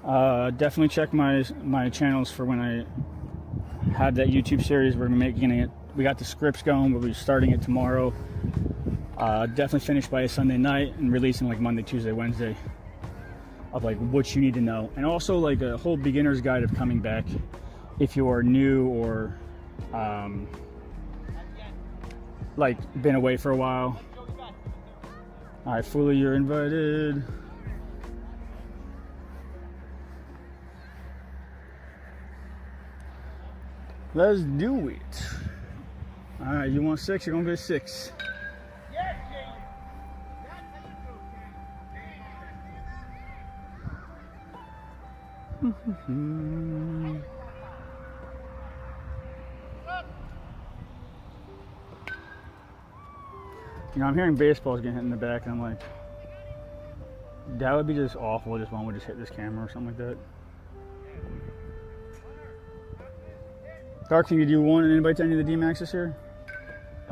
definitely check my channels for when I have that YouTube series. We're making it. We got the scripts going. We'll be starting it tomorrow. Definitely finish by a Sunday night and releasing like Monday, Tuesday, Wednesday of like what you need to know, and also like a whole beginner's guide of coming back if you are new or like been away for a while. All right, Fully, you're invited. Let's do it. All right, you want 6? You're gonna get 6. You know, I'm hearing baseballs getting hit in the back, and I'm like, that would be just awful. Just one would just hit this camera or something like that. Dark King, did you want an invite to any of the D-Max this year?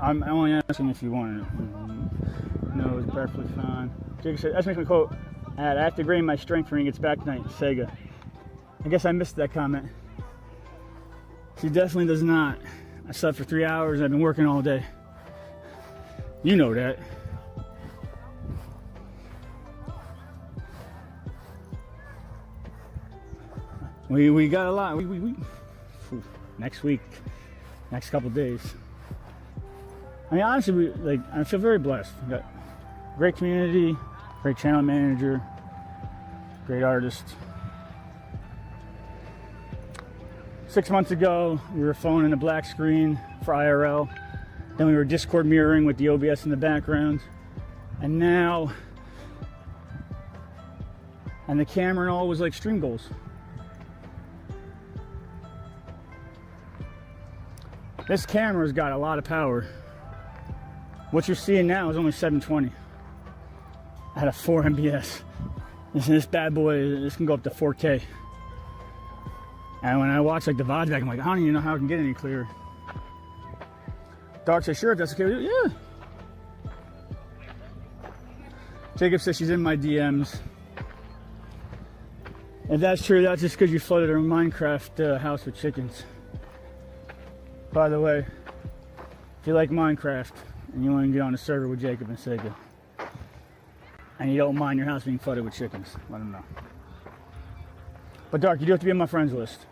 I'm only asking if you want it. No, it's perfectly fine. Jacob said, exclamation quote, I have to gain my strength when he gets back tonight. Sega. I guess I missed that comment. She definitely does not. I slept for 3 hours. I've been working all day. You know that. We got a lot. Next week, next couple days. I mean, honestly, I feel very blessed. We got great community, great channel manager, great artist. 6 months ago, we were phoning a black screen for IRL. Then we were Discord mirroring with the OBS in the background. And now, and the camera and all was like stream goals. This camera's got a lot of power. What you're seeing now is only 720 at a 4 MBS. This bad boy, this can go up to 4K. And when I watch like the VOD back, I'm like, I don't even know how I can get any clearer. Dark says, sure, if that's okay with you. Yeah. Jacob says she's in my DMs. If that's true, that's just because you flooded her Minecraft house with chickens. By the way, if you like Minecraft and you want to get on a server with Jacob and Sega, and you don't mind your house being flooded with chickens, let him know. But Dark, you do have to be on my friends list.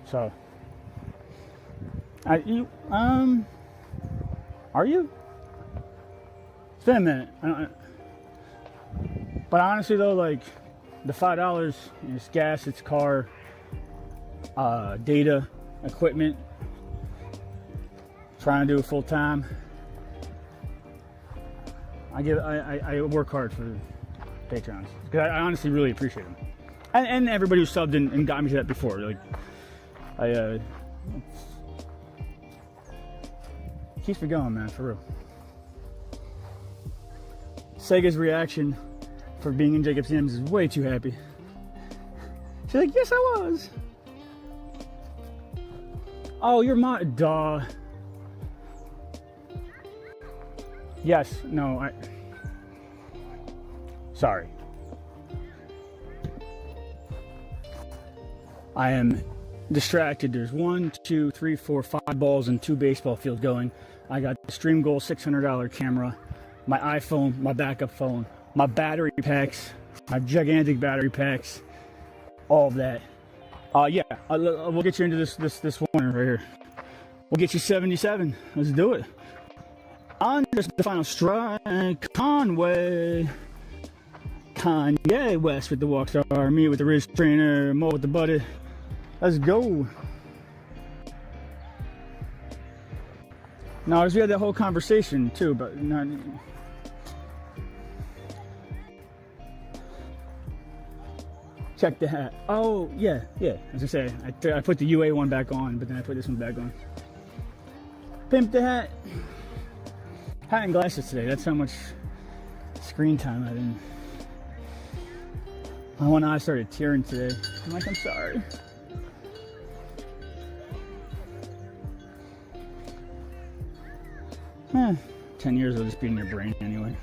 So, are you? It's been a minute. But honestly though, like the $5, it's gas, it's car, data, equipment. Trying to do it full time. I work hard for Patrons because I honestly really appreciate them, and everybody who subbed and got me to that before. Like, keeps me going, man, for real. Sega's reaction for being in Jacob's DMs is way too happy. She's like, yes, I was. Oh, you're my duh. Yes, no, sorry. I am distracted. There's 1, 2, 3, 4, 5 balls and 2 baseball fields going. I got the Stream Goal $600 camera, my iPhone, my backup phone, my battery packs, my gigantic battery packs, all of that. Yeah, we'll get you into this one right here. We'll get you 77. Let's do it. On just the final strike, Kanye West with the Walkstar, me with the wrist trainer, Mo with the buddy. Let's go. No, we had that whole conversation too, but not. Check the hat. Oh yeah. As I say, I put the UA one back on, but then I put this one back on. Pimp the hat. Hat and glasses today. That's how much screen time I didn't. My one eye started tearing today. I'm like, I'm sorry. Eh, 10 years will just be in your brain anyway.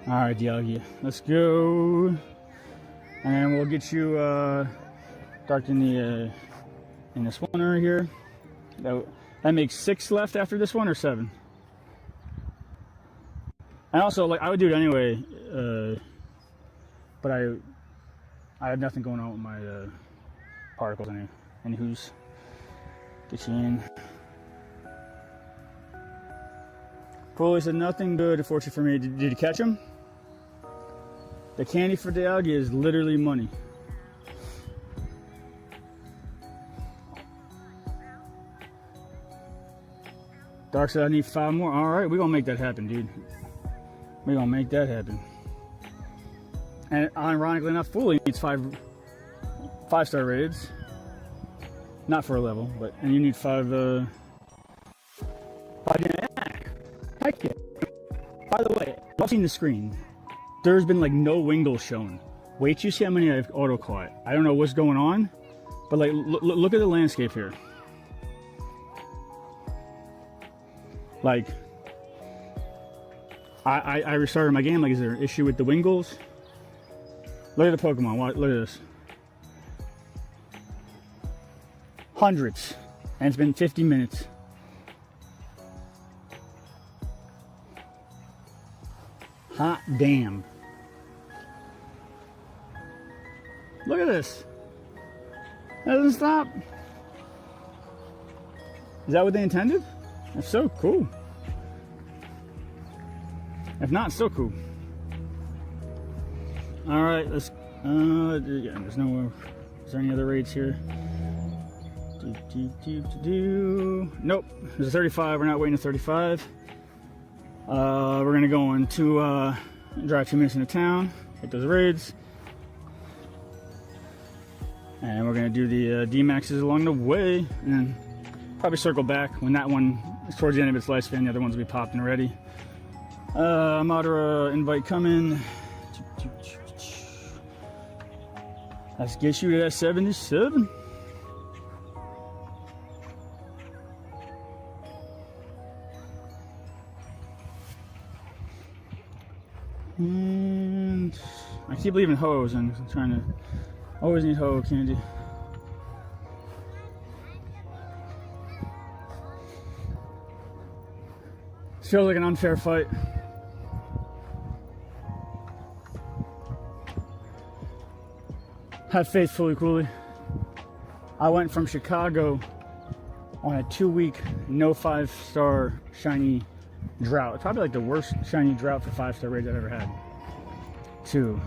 Alright, Yogi. Let's go. And we'll get you dark in this one right here. That makes 6 left after this one, or 7? And also, like, I would do it anyway, but I have nothing going on with my particles anyway. Anywho's, get you in. Foley said nothing good, unfortunately for me. Did you catch him? The candy for the algae is literally money. Dark said I need 5 more. All right, we're gonna make that happen, dude. We're gonna make that happen. And ironically enough, Foley needs 5-star raids. Not for a level, but and you need 5. Heck yeah. By the way, I've seen the screen. There's been like no Wingle shown. Wait, you see how many I've auto caught. I don't know what's going on, but like look at the landscape here. Like, I restarted my game. Like, is there an issue with the Wingles? Look at the Pokemon. Look at this. Hundreds. And it's been 50 minutes. Hot damn. Look at this. That doesn't stop. Is that what they intended? That's so cool. If not, so cool. All right, let's. Yeah, there's no more. Is there any other raids here? Nope. There's a 35. We're not waiting to 35. We're gonna go on to drive 2 minutes into town, hit those raids, and we're gonna do the D-Maxes along the way, and then probably circle back when that one is towards the end of its lifespan. The other ones will be popped and ready. Madara invite coming. Let's get you to that 77. And I keep leaving hose and I'm trying to always need hoe candy. Feels like an unfair fight. Have faith, fully coolly. I went from Chicago on a 2-week no 5-star shiny drought. It's probably like the worst shiny drought for 5-star raids I've ever had. To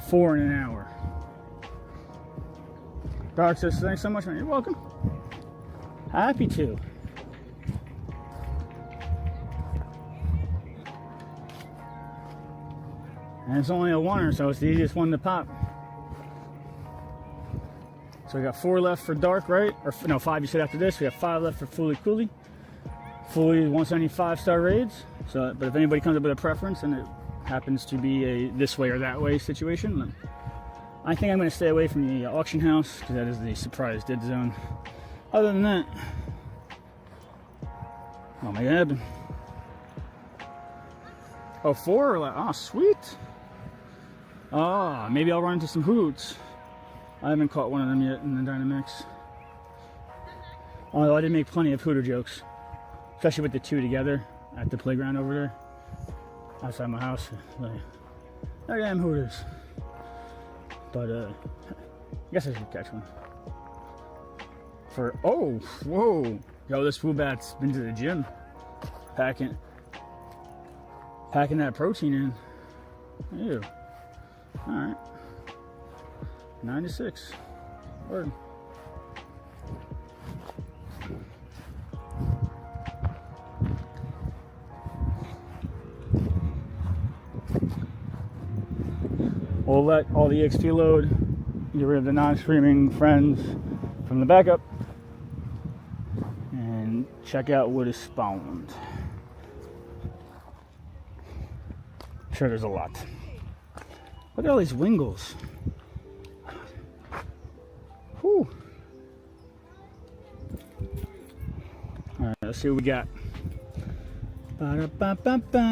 4 in an hour. Doc says, thanks so much, man. You're welcome. Happy to. And it's only a 1, so it's the easiest one to pop. So we got 4 left for dark, right? Or no, 5 you said after this. We have 5 left for fully coolly. Fully wants any 5-star raids. So, but if anybody comes up with a preference and it happens to be a this way or that way situation, then I think I'm going to stay away from the auction house because that is the surprise dead zone. Other than that, oh my god. Oh, 4? Oh, sweet. Ah, maybe I'll run into some hoots. I haven't caught one of them yet in the Dynamix. Although I did make plenty of hooter jokes, especially with the 2 together at the playground over there outside my house. Like, I am hooters. But I guess I should catch one. For oh, whoa, yo, this fool bat's been to the gym, packing that protein in. Ew. All right. 96. Word. We'll let all the XP load, get rid of the non-streaming friends from the backup, and check out what is spawned. I'm sure there's a lot. Look at all these wingles. Whew. Alright, let's see what we got. Ba-da-ba-ba-ba.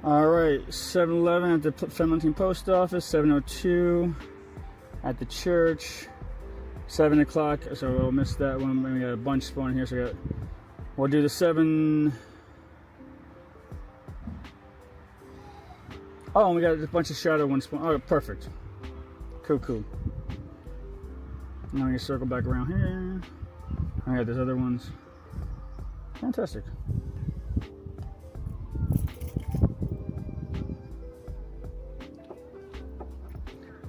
Alright, 7-Eleven at the Flemington Post Office, 702 at the church, 7 o'clock, so we'll miss that one. We got a bunch spawning here, so we'll do the 7. Oh, and we got a bunch of shadow ones spawn. Oh, perfect. Cool. Now we can circle back around here. I got those other ones. Fantastic.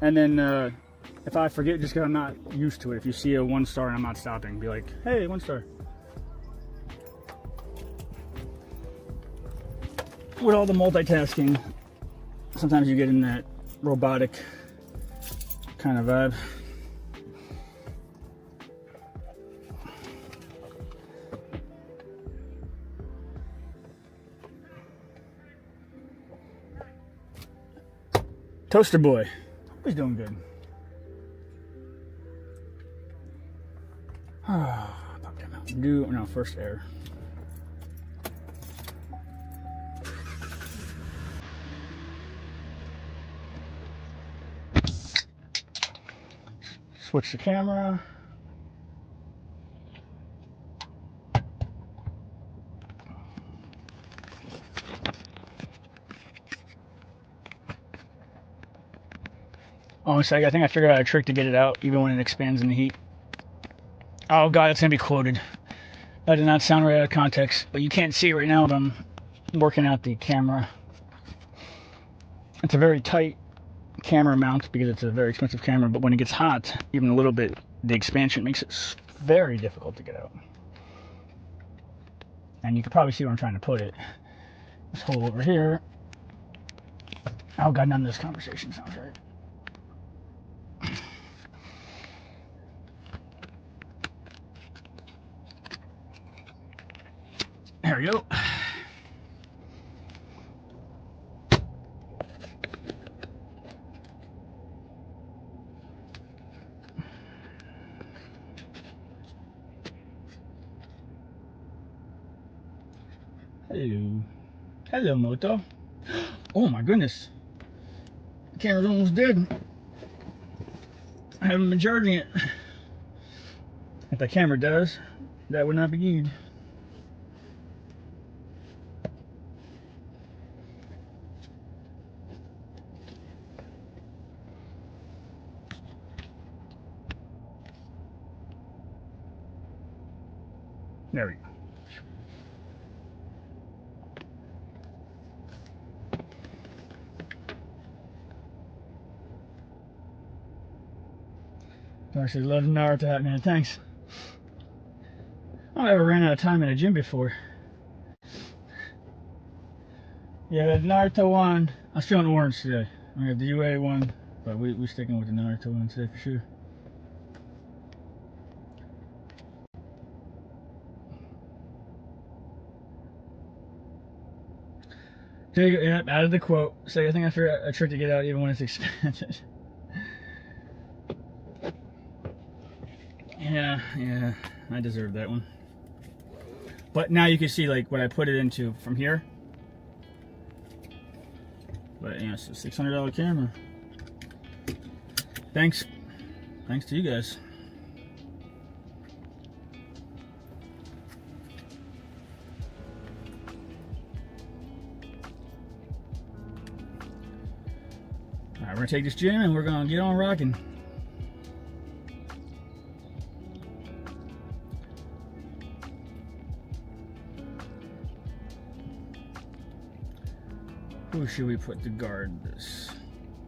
And then if I forget, just because I'm not used to it, if you see a 1-star and I'm not stopping, be like, hey, 1-star. With all the multitasking, sometimes you get in that robotic kind of vibe. Toaster boy. He's doing good. Pop that out. No, first air. Switch the camera. Oh, I think I figured out a trick to get it out even when it expands in the heat. Oh god, it's gonna be quoted. That did not sound right out of context, but you can't see it right now, but I'm working out the camera. It's a very tight camera mount because it's a very expensive camera, but when it gets hot, even a little bit, the expansion makes it very difficult to get out. And you can probably see where I'm trying to put it. This hole over here. Oh god, none of this conversation sounds right. There we go. Hello. Hello, Moto. Oh my goodness. The camera's almost dead. I haven't been charging it. If the camera does, that would not be good. There we go. Darcy loves Naruto hat, man. Thanks. I ever ran out of time in a gym before. Yeah, the Naruto one. I was feeling orange today. I got the UA one, but we sticking with the Naruto one today for sure. There you go. Yeah, added the quote. Say, I think I figured a trick to get out even when it's expanded. Yeah, I deserve that one. But now you can see like what I put it into from here. But yeah, it's a $600 camera. Thanks to you guys. All right, we're gonna take this gym and we're gonna get on rocking. Who should we put to guard this?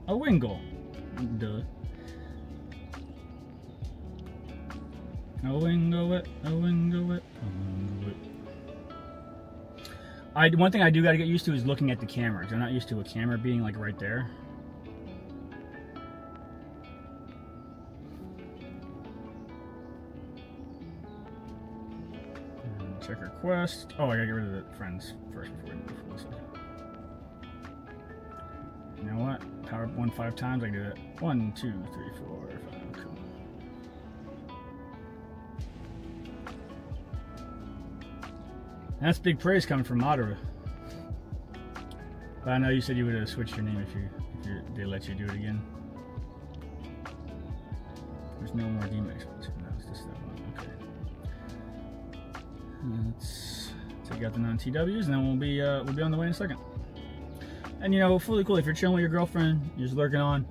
A Wingle. Duh. A Wingle it. One thing I do gotta get used to is looking at the camera. I'm not used to a camera being like right there. Check request. Oh, I gotta get rid of the friends first before we move. 1 second. You know what? Power up 5 times. I can do that. 1, 2, 3, 4, 5. Cool. That's big praise coming from Madara. But I know you said you would have switched your name if they let you do it again. There's no more DMX. No, it's just that one. Okay. Let's take out the non-TWs, and then we'll be on the way in a second. And you know, fully cool. If you're chilling with your girlfriend, you're just lurking on.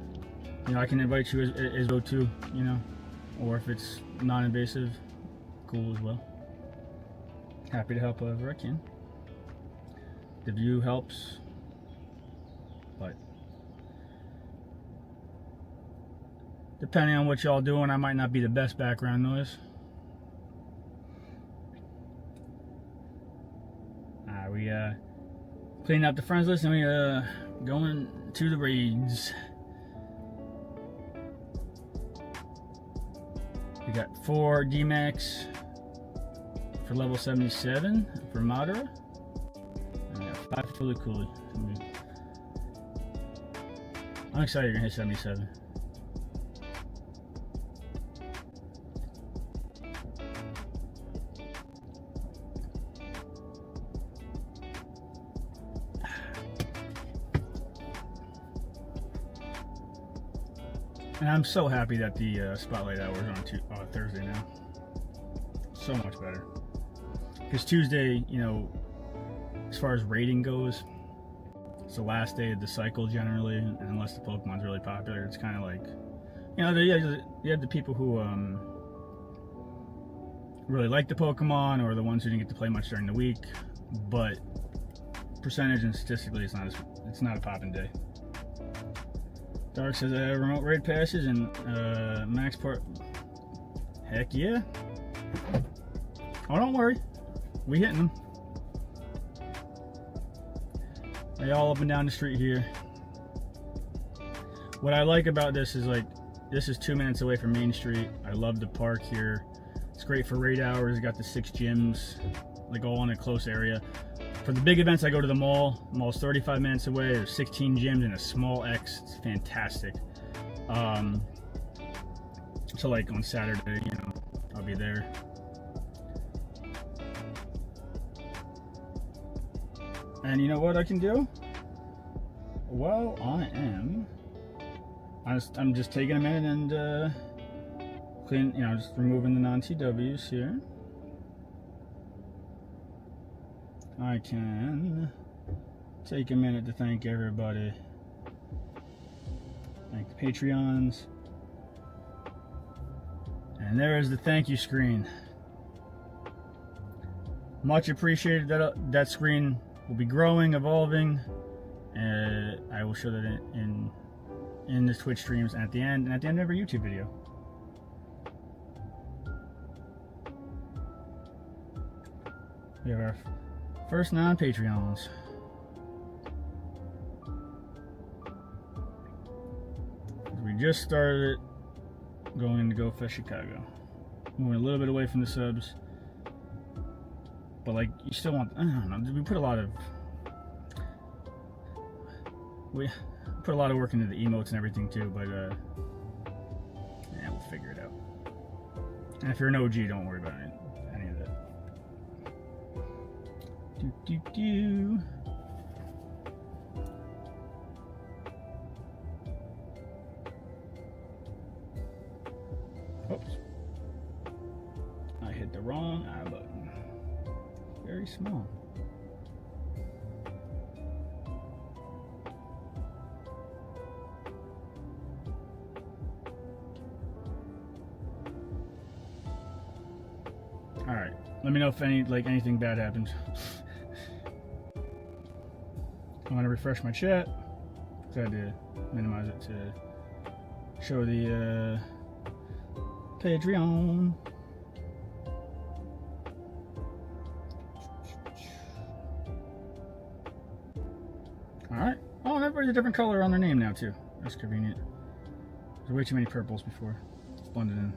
You know, I can invite you as well too. You know, or if it's non-invasive, cool as well. Happy to help however I can. The view helps, but depending on what y'all doing, I might not be the best background noise. We clean up the friends list and we going to the raids. We got 4 DMAX for level 77 for Madara. And we got 5 fully coolly. I'm excited you're gonna hit 77. And I'm so happy that the spotlight hours are on Thursday now. So much better. Because Tuesday, you know, as far as rating goes, it's the last day of the cycle generally, and unless the Pokemon's really popular, it's kind of like, you know, you have the people who really like the Pokemon, or the ones who didn't get to play much during the week, but percentage and statistically, it's not a poppin' day. Dark says remote raid passes and max part. Heck yeah! Oh, don't worry, we hitting them. They all up and down the street here. What I like about this is, like, this is 2 minutes away from Main Street. I love the park here. It's great for raid hours. Got the 6 gyms, like, all in a close area. For the big events, I go to the mall. The mall's 35 minutes away. There's 16 gyms in a small X. It's fantastic. So, like, on Saturday, you know, I'll be there. And you know what I can do? Well, I'm just taking a minute and clean, you know, just removing the non-TWs here. I can take a minute to thank everybody. Thank the Patreons. And there is the thank you screen. Much appreciated. That screen will be growing, evolving, and I will show that in the Twitch streams and at the end of every YouTube video. We have our first non-Patreons. We just started going to Go Fest Chicago. Moving a little bit away from the subs. But, like, you still want, I don't know, we put a lot of work into the emotes and everything too, but yeah, we'll figure it out. And if you're an OG, don't worry about any of that. Oops. I hit the wrong I button. Very small. All right. Let me know if anything bad happens. I'm gonna refresh my chat. I had to minimize it to show the Patreon. Alright. Oh, and everybody's a different color on their name now, too. That's convenient. There's way too many purples before. It's blended in.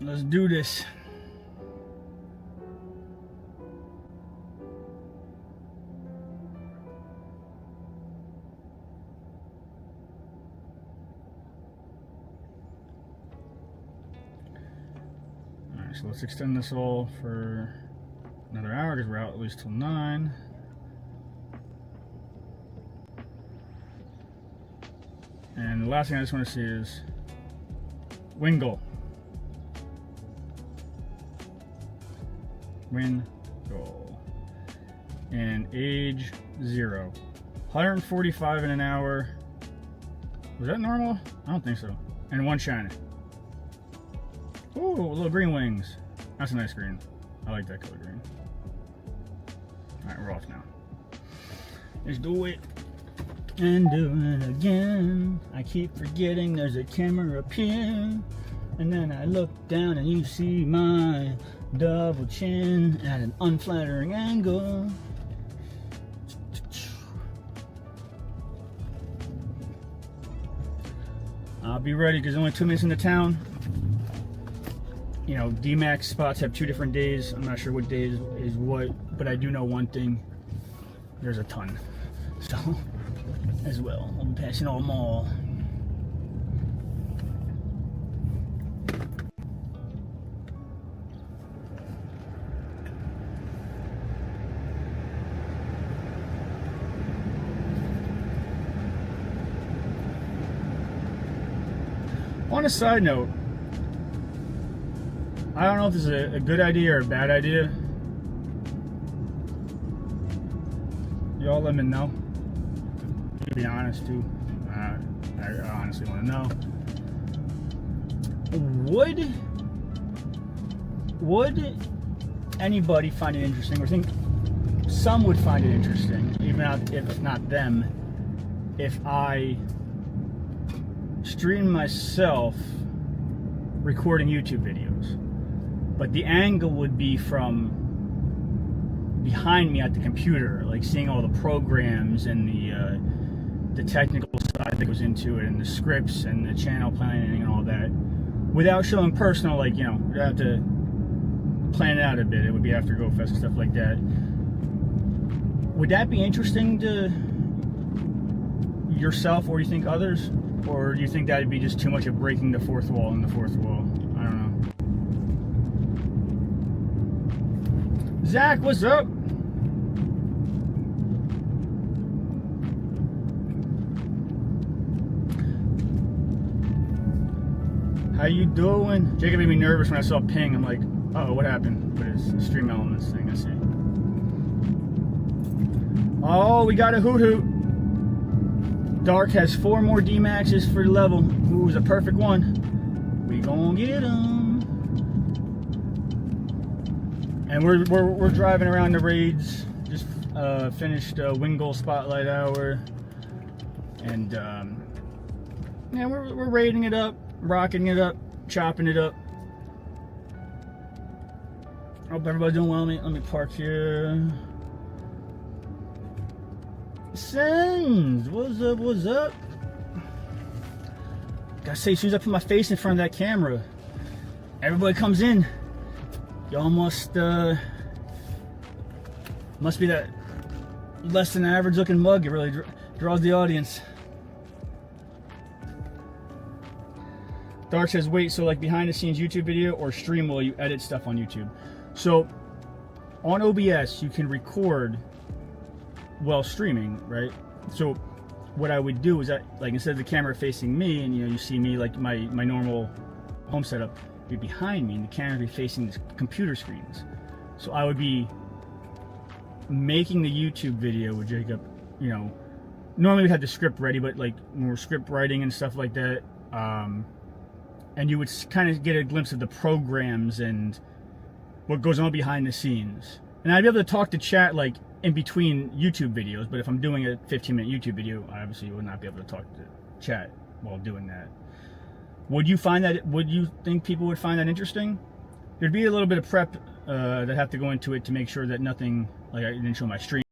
Let's do this. So let's extend this all for another hour because we're out at least till 9. And the last thing I just want to see is Wingull. Wingull. And age 0. 145 in an hour. Was that normal? I don't think so. And 1 shiny. Ooh, little green wings. That's a nice green. I like that color green. Alright, we're off now. Let's do it. And do it again. I keep forgetting there's a camera up here. And then I look down and you see my double chin at an unflattering angle. I'll be ready because only 2 minutes into town. You know, D-Max spots have 2 different days. I'm not sure what day is what, but I do know one thing. There's a ton. So, as well, I'm passing all them all. On a side note, I don't know if this is a good idea or a bad idea. Y'all let me know. To be honest, too. I honestly want to know. Would anybody find it interesting, or think some would find it interesting, even if not them, if I stream myself recording YouTube videos, but the angle would be from behind me at the computer, like seeing all the programs and the technical side that goes into it, and the scripts and the channel planning and all that, without showing personal, like, you know, you have to plan it out a bit. It would be after GoFest and stuff like that. Would that be interesting to yourself, or do you think others? Or do you think that would be just too much of breaking the fourth wall in the fourth wall? I don't know. Zach, what's up? How you doing? Jacob made me nervous when I saw ping. I'm like, uh-oh, what happened with his Stream Elements thing? I see. Oh, we got a hoot hoot. Dark has 4 more D-Maxes for the level. Who's a perfect one? We gonna get him. And we're driving around the raids. Just finished Wing Goal Spotlight Hour. And yeah, we're raiding it up, rocking it up, chopping it up. Hope everybody's doing well. Let me park here. Sins, what's up, what's up? Gotta say, as soon as I put my face in front of that camera, everybody comes in. Y'all must be that less than average looking mug. It really draws the audience. Dark says, wait, so like behind the scenes YouTube video or stream while you edit stuff on YouTube? So on OBS, you can record while streaming, right? So what I would do is that, like, instead of the camera facing me, and you know, you see me like my normal home setup, be behind me, and the camera would be facing the computer screens. So I would be making the YouTube video with Jacob. You know, normally we had the script ready, but like when we're script writing and stuff like that, and you would kind of get a glimpse of the programs and what goes on behind the scenes. And I'd be able to talk to chat like in between YouTube videos, but if I'm doing a 15-minute YouTube video, I obviously would not be able to talk to chat while doing that. Would you think people would find that interesting? There'd be a little bit of prep that have to go into it to make sure that nothing, like I didn't show my stream.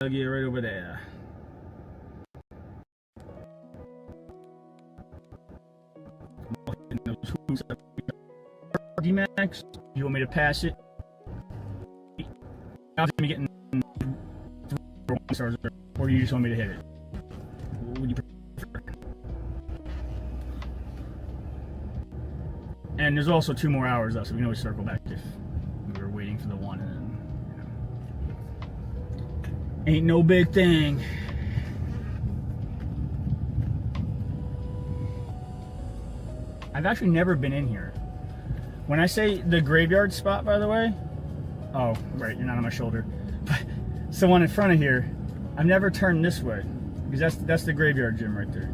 Get right over there. D-Max? You want me to pass it? I'm getting 4 stars, or you just want me to hit it? What would you prefer? And there's also 2 more hours left, so we can always circle back if we were waiting for the one. And then, ain't no big thing. I've actually never been in here. When I say the graveyard spot, by the way, oh, right, you're not on my shoulder. So one in front of here, I've never turned this way, because that's the graveyard gym right there.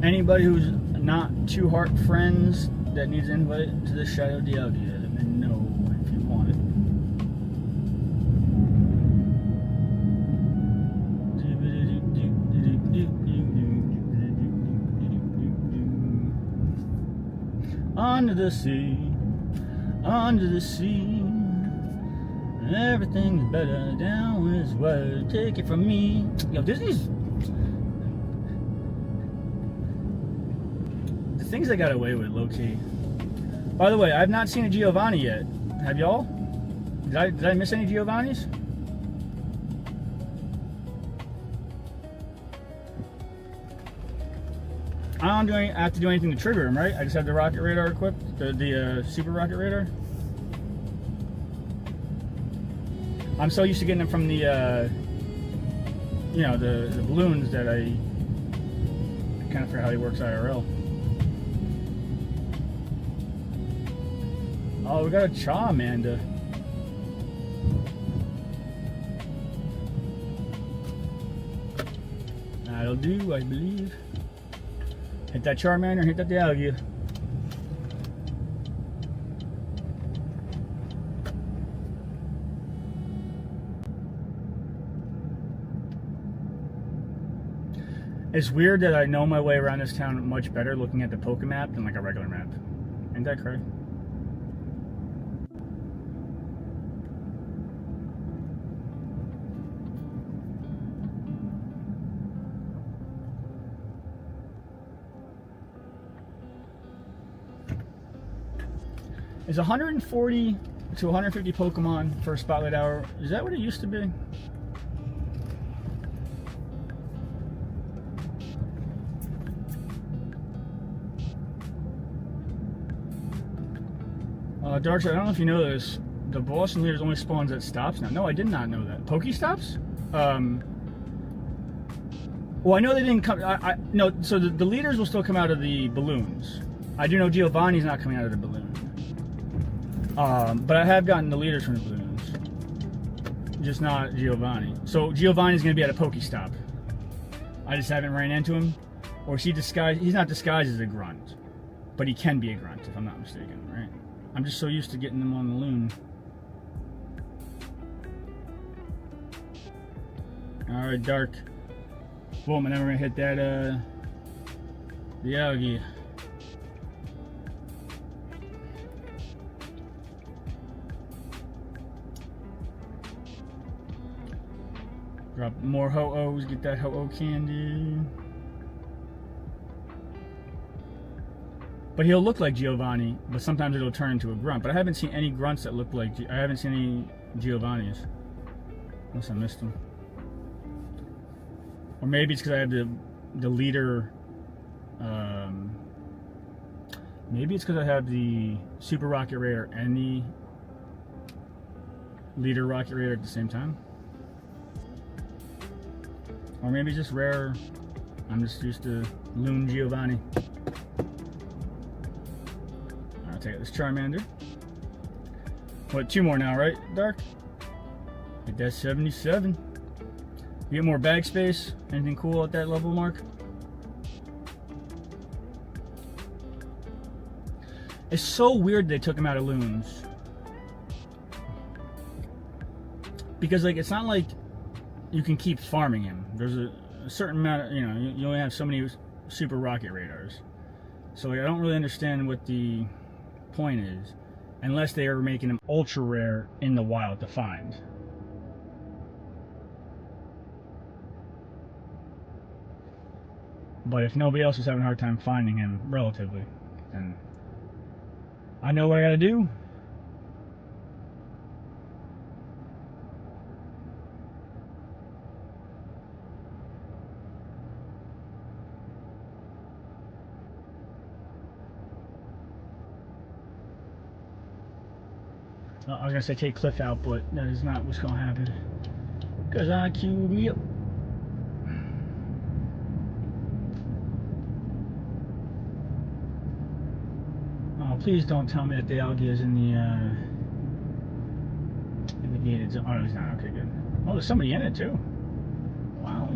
Anybody who's not Two Heart friends that needs an invite to the Shadow Dialga, let me know if you want it. Under the sea, under the sea, everything's better down this way. Take it from me. Yo, Disney's. Things I got away with, low-key. By the way, I've not seen a Giovanni yet. Have y'all? Did I miss any Giovannis? I don't have to do anything to trigger them, right? I just have the rocket radar equipped, the super rocket radar. I'm so used to getting them from the, you know, the balloons that I kind of forget how he works IRL. Oh, we got a Charmander. That'll do, I believe. Hit that Charmander, hit that Dialga. It's weird that I know my way around this town much better looking at the Poke map than like a regular map. Ain't that crazy? Is 140 to 150 Pokemon for a Spotlight Hour, is that what it used to be? Darkside, I don't know if you know this, the Boston Leaders only spawns at stops now. No, I did not know that. Pokestops? Well, I know they didn't come, no, so the leaders will still come out of the balloons. I do know Giovanni's not coming out of the balloon. But I have gotten the leaders from the balloons, just not Giovanni. So Giovanni's going to be at a Pokestop. I just haven't ran into him, or is he disguised? He's not disguised as a grunt, but he can be a grunt if I'm not mistaken, right? I'm just so used to getting them on the loon. All right, Dark. Boom, and then we're gonna hit that the algae. Drop more Ho-Ohs, get that Ho-Oh candy. But he'll look like Giovanni, but sometimes it'll turn into a grunt. But I haven't seen any grunts that look like, I haven't seen any Giovannis. Unless I missed them. Or maybe it's because I have the leader, maybe it's because I have the Super Rocket Raider and the leader Rocket Raider at the same time. Or maybe it's just rare. I'm just used to Loon Giovanni. I'll take out this Charmander. What, 2 more now, right, Dark? Hit that 77. You get more bag space. Anything cool at that level, Mark? It's so weird they took him out of Loons. Because, like, it's not like you can keep farming him. There's a certain amount of, you know, you only have so many super rocket radars. So like, I don't really understand what the point is, unless they are making them ultra rare in the wild to find. But if nobody else is having a hard time finding him relatively, then I know what I gotta do. I was gonna say take Cliff out, but that is not what's gonna happen. Cause I queued me up. Oh, please don't tell me that the algae is in the gated zone. Oh, he's not. Okay, good. Oh, there's somebody in it too. Wow.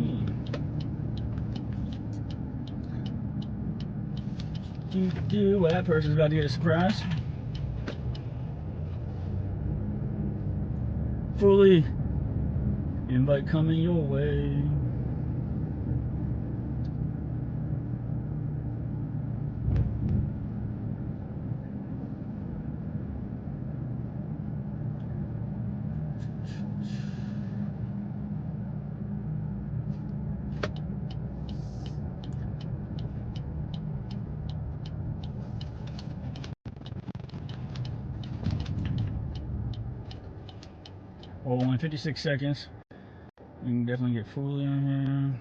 Well, that person's about to get a surprise. Fully invite coming your way. Oh, only 56 seconds. You can definitely get fully on here.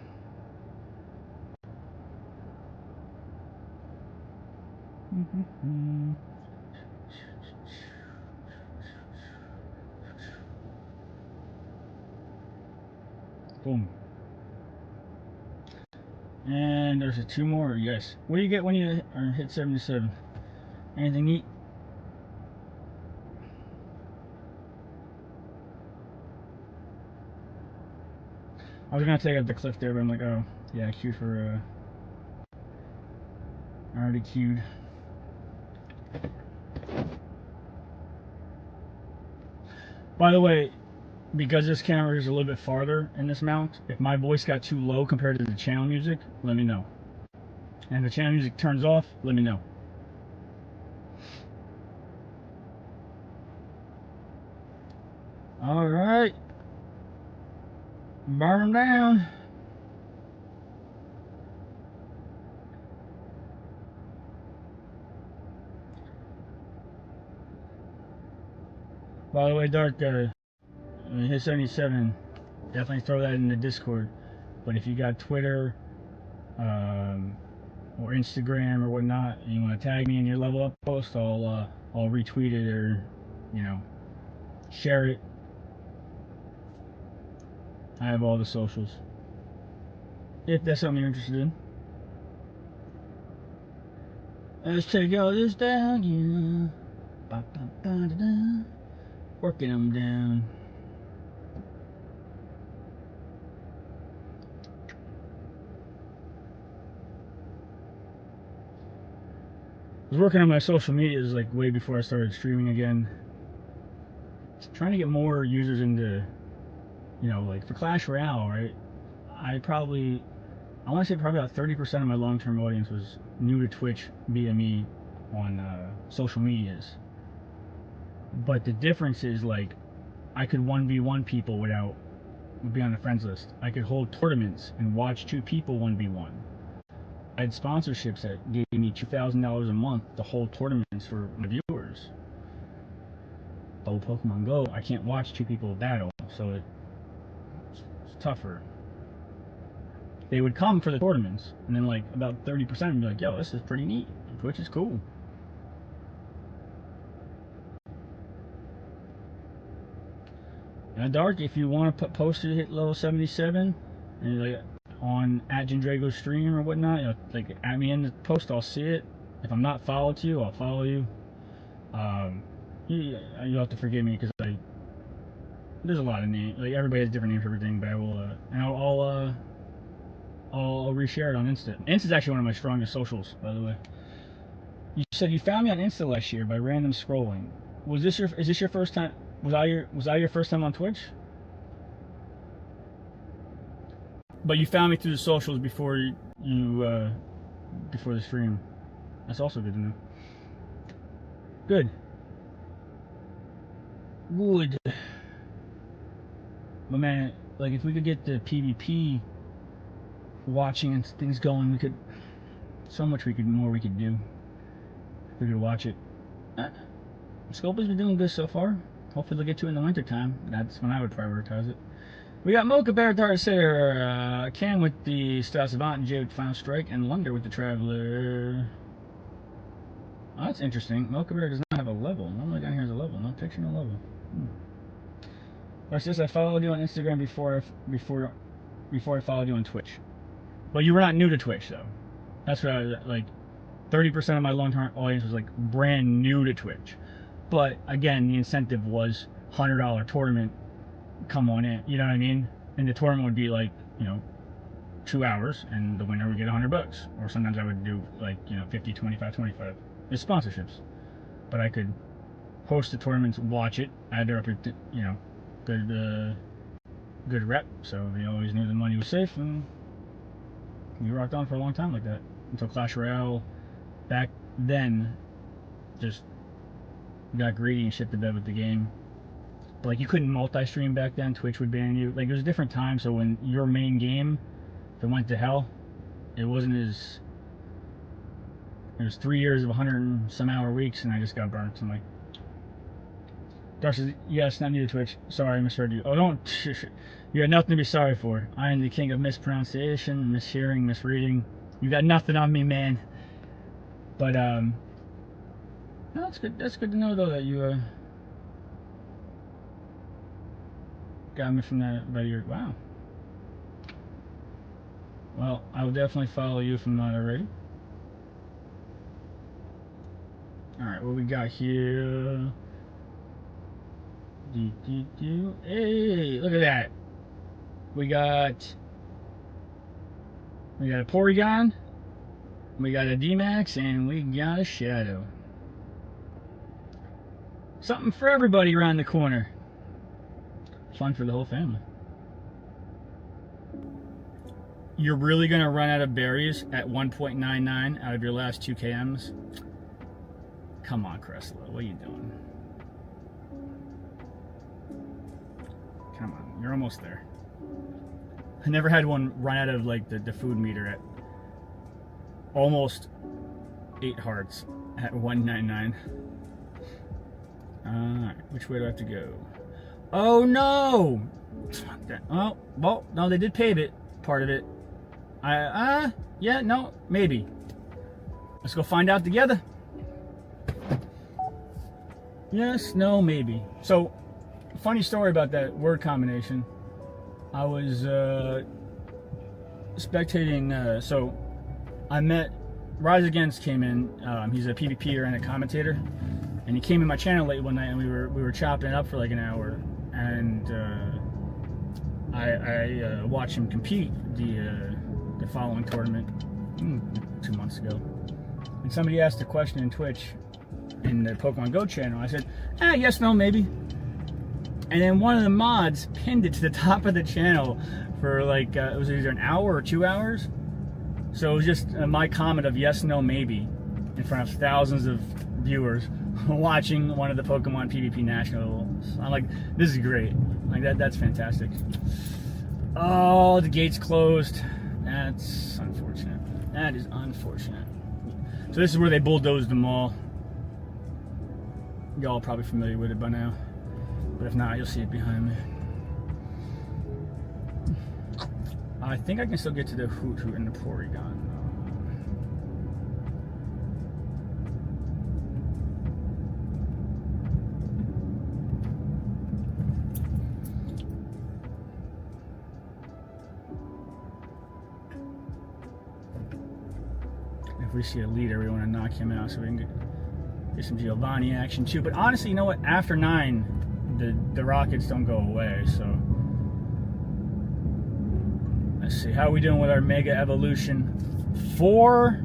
Boom. And there's a two more. Yes. What do you get when you hit 77? Anything neat? I was gonna take out the cliff there, but I'm like, oh, yeah, queued for, already queued. By the way, because this camera is a little bit farther in this mount, if my voice got too low compared to the channel music, let me know. And if the channel music turns off, let me know. Alright. Burn them down. By the way, Dark, hit 77, definitely throw that in the Discord. But if you got Twitter, or Instagram or whatnot, and you want to tag me in your level up post, I'll retweet it or, share it. I have all the socials. If that's something you're interested in. Let's take all this down, yeah. Ba, ba, ba, da, da. Working them down. I was working on my social medias like way before I started streaming again. Trying to get more users into, like for Clash Royale, right? I want to say probably about 30% of my long-term audience was new to Twitch via me on social medias. But the difference is, like, I could 1v1 people without be on the friends list. I could hold tournaments and watch two people 1v1. I had sponsorships that gave me $2,000 a month to hold tournaments for my viewers. But with Pokemon Go, I can't watch two people battle, so it's tougher. They would come for the tournaments, and then like about 30% would be like, yo, this is pretty neat. Twitch is cool. Now, Dark, if you want to post it, hit level 77, and like on @Jindrago's stream or whatnot, like add me in the post, I'll see it. If I'm not followed to you, I'll follow you. You'll have to forgive me because there's a lot of names. Like everybody has different names for everything, but I will, and I'll reshare it on Insta. Insta's actually one of my strongest socials, by the way. You said you found me on Insta last year by random scrolling. Is this your first time? Was I your first time on Twitch? But you found me through the socials before you before the stream. That's also good to know. Good. Would. But man, like if we could get the PvP watching and things going, we could. So much more we could do. If we could watch it. Scope has been doing good so far. Hopefully they'll get to it in the winter time. That's when I would prioritize it. We got Mocha Bear Darcer, Cam with the Strauss Avant, and Jay with the Final Strike, and Lunder with the Traveler. Oh, that's interesting. Mocha Bear does not have a level. Normally down here is a level. No picture, no level. That's just I followed you on Instagram before I followed you on Twitch. But you were not new to Twitch though. That's what I was like. 30% of my long-term audience was like brand new to Twitch. But again, the incentive was $100 tournament. Come on in, you know what I mean? And the tournament would be like, 2 hours, and the winner would get $100. Or sometimes I would do like, 50, 25, 25. It's sponsorships. But I could host the tournaments, watch it, add their good rep, so they always knew the money was safe, and we rocked on for a long time like that until Clash Royale back then just got greedy and shit the bed with the game. But like you couldn't multi-stream back then. Twitch would ban you. Like it was a different time. So when your main game, if it went to hell, it wasn't as. It was 3 years of 100 and some hour weeks, and I just got burnt. So I'm like, Darcy, yes, not new to Twitch. Sorry, I misheard you. Oh, don't. You got nothing to be sorry for. I am the king of mispronunciation, mishearing, misreading. You got nothing on me, man. But no, that's good. That's good to know though that you got me from that by your wow. Well, I will definitely follow you if I'm not already. All right, what we got here? Hey, look at that. We got a Porygon, we got a D-Max, and we got a Shadow. Something for everybody around the corner. Fun for the whole family. You're really gonna run out of berries at 1.99 out of your last 2 KMs? Come on, Cressler, what are you doing? Come on, you're almost there. I never had one run out of like the food meter at almost 8 hearts at 1.99. Alright, which way do I have to go? Oh no! Oh, well, no, they did pave it, part of it. Yeah, no, maybe. Let's go find out together. Yes, no, maybe. So, funny story about that word combination. I was spectating, so I met Rise Against came in. He's a PvPer and a commentator, and he came in my channel late one night, and we were chopping it up for like an hour, and I watched him compete the following tournament 2 months ago, and somebody asked a question in Twitch in the Pokemon Go channel. I said, yes, no, maybe. And then one of the mods pinned it to the top of the channel for like, it was either an hour or 2 hours. So it was just my comment of yes, no, maybe in front of thousands of viewers watching one of the Pokemon PvP Nationals. I'm like, this is great. Like that's fantastic. Oh, the gate's closed. That's unfortunate. That is unfortunate. So this is where they bulldozed the mall. Y'all are probably familiar with it by now. But if not, you'll see it behind me. I think I can still get to the Hoot Hoot and the Porygon. If we see a leader, we want to knock him out so we can get some Giovanni action too. But honestly, you know what? After 9, the rockets don't go away, so let's see how are we doing with our Mega Evolution 4.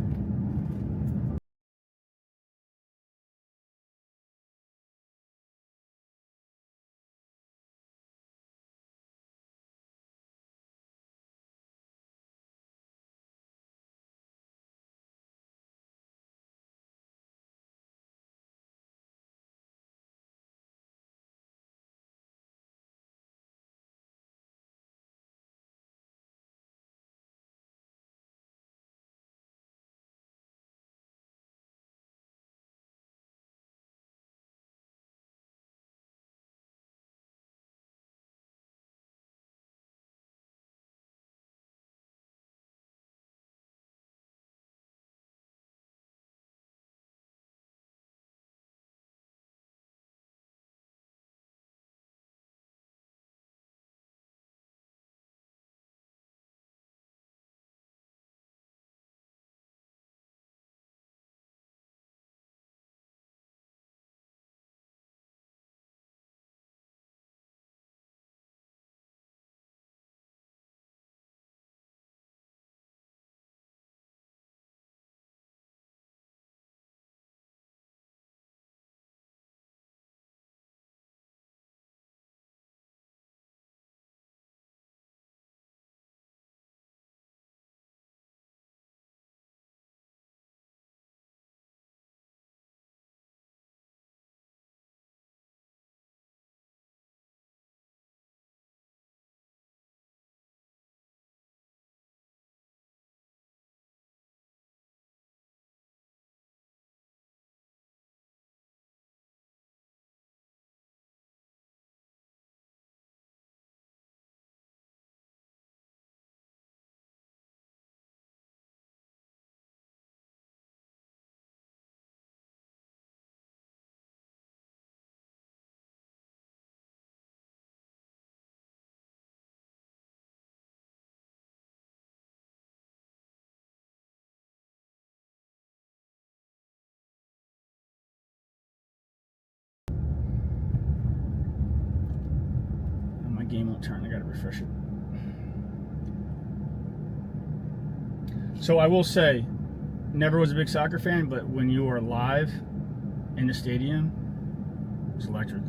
game won't turn. I gotta refresh it. So I will say, never was a big soccer fan, but when you are live in the stadium, it's electric.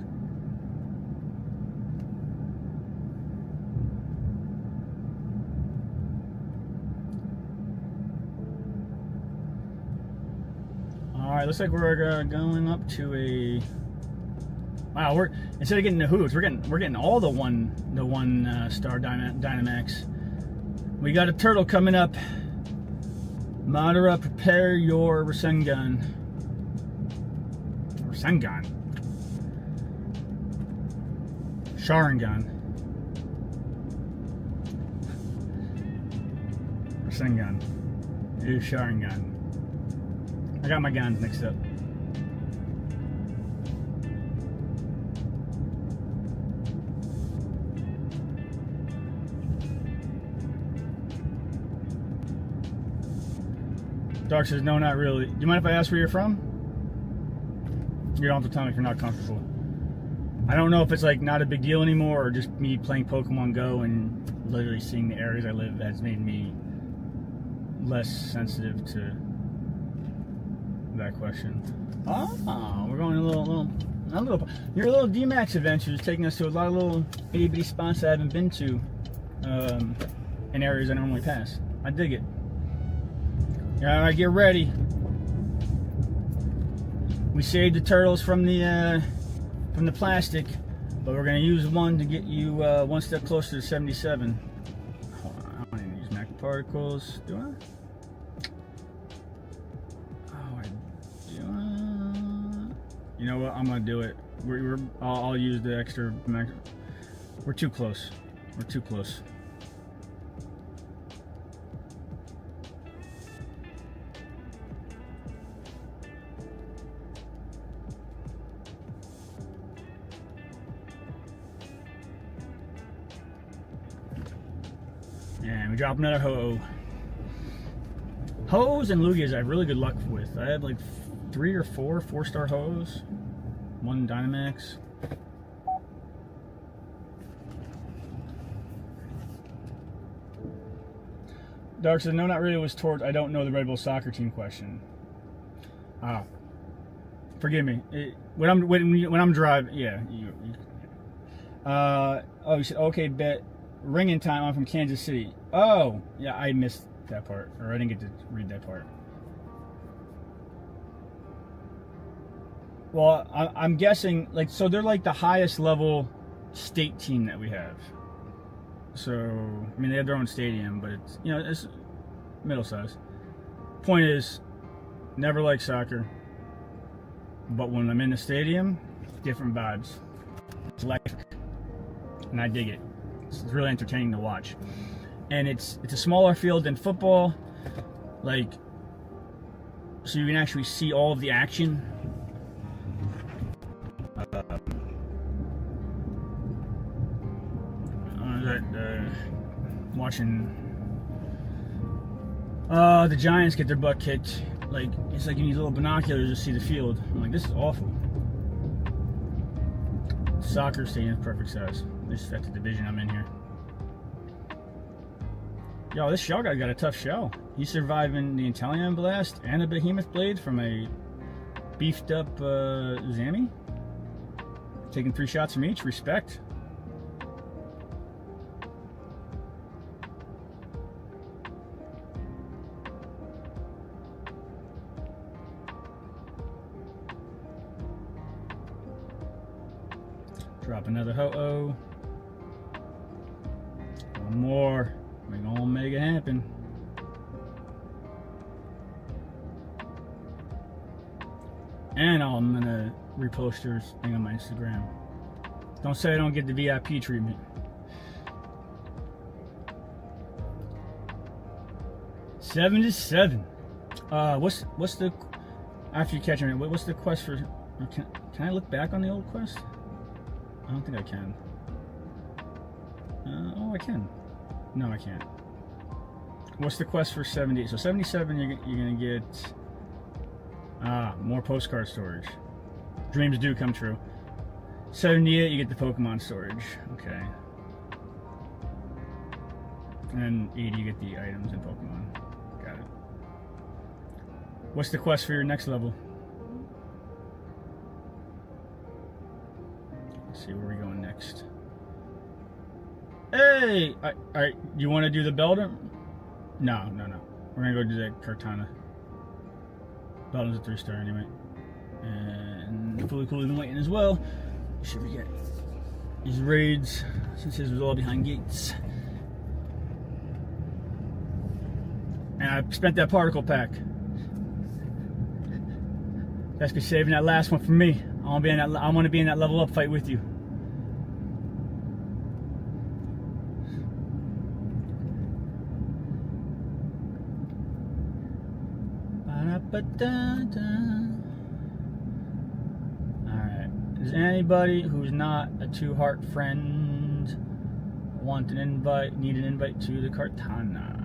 All right, looks like we're going up to a. Wow, we're instead of getting the hoods, we're getting all the one star Dynamax. We got a turtle coming up. Madara, prepare your Rasengan. Rasengan. Sharingan. Rasengan. Here's Sharingan. I got my guns mixed up. Dark says, no, not really. Do you mind if I ask where you're from? You don't have to tell me if you're not comfortable. I don't know if it's like not a big deal anymore or just me playing Pokemon Go and literally seeing the areas I live has made me less sensitive to that question. Oh, we're going a little your little D-Max adventure is taking us to a lot of little itty bitty spots I haven't been to in areas I normally pass. I dig it. All right, get ready. We saved the turtles from the plastic, but we're gonna use one to get you one step closer to 77. Hold on, I don't need to use Mac particles. Do I? Oh, I do. You know what? I'm gonna do it. I'll use the extra Mac. We're too close. We're too close. And we drop another Ho-Oh. Ho-Ohs and Lugias I have really good luck with. I have like 3 or 4 4-star Ho-Ohs. 1 Dynamax. Dark said, no, not really, was towards, I don't know the Red Bull soccer team question. Ah. Forgive me. When I'm driving, yeah. Oh, you said, okay, bet. Ringing time, I'm from Kansas City. Oh, yeah, I missed that part, or I didn't get to read that part. Well, I'm guessing, like, so they're like the highest level state team that we have. So, I mean, they have their own stadium, but it's, you know, it's middle size. Point is, never liked soccer, but when I'm in the stadium, different vibes. It's electric, and I dig it. It's really entertaining to watch, and it's a smaller field than football, like, so you can actually see all of the action. Watching the Giants get their butt kicked, like, it's like you need little binoculars to see the field. I'm like, this is awful. Soccer stadium is perfect size. This is at the division I'm in here. Yo, this shell guy got a tough shell. He's surviving the Italian blast and a behemoth blade from a beefed up Zammy. Taking 3 shots from each. Respect. Drop another Ho-Oh. One more. We're gonna make it happen. And I'm gonna repost your thing on my Instagram. Don't say I don't get the VIP treatment. Seven to 7. What's the, after you catch me? What's the quest for? Can I look back on the old quest? I don't think I can. Oh, I can. No, I can't. What's the quest for 70? So 77, you're gonna get more postcard storage. Dreams do come true. 78, you get the Pokemon storage. Okay. And then 80 you get the items in Pokemon. Got it. What's the quest for your next level? Let's see where we're going next. Hey! Alright, you want to do the Beldum? No. We're going to go do the Kartana. Beldum's a 3-star anyway. And Fully Cool has been waiting as well. You should forget his raids, since his was all behind gates. And I spent that particle pack. That's be saving that last one for me. I want to be in that level up fight with you. Alright. Is anybody who's not a Two Heart friend need an invite to the Kartana?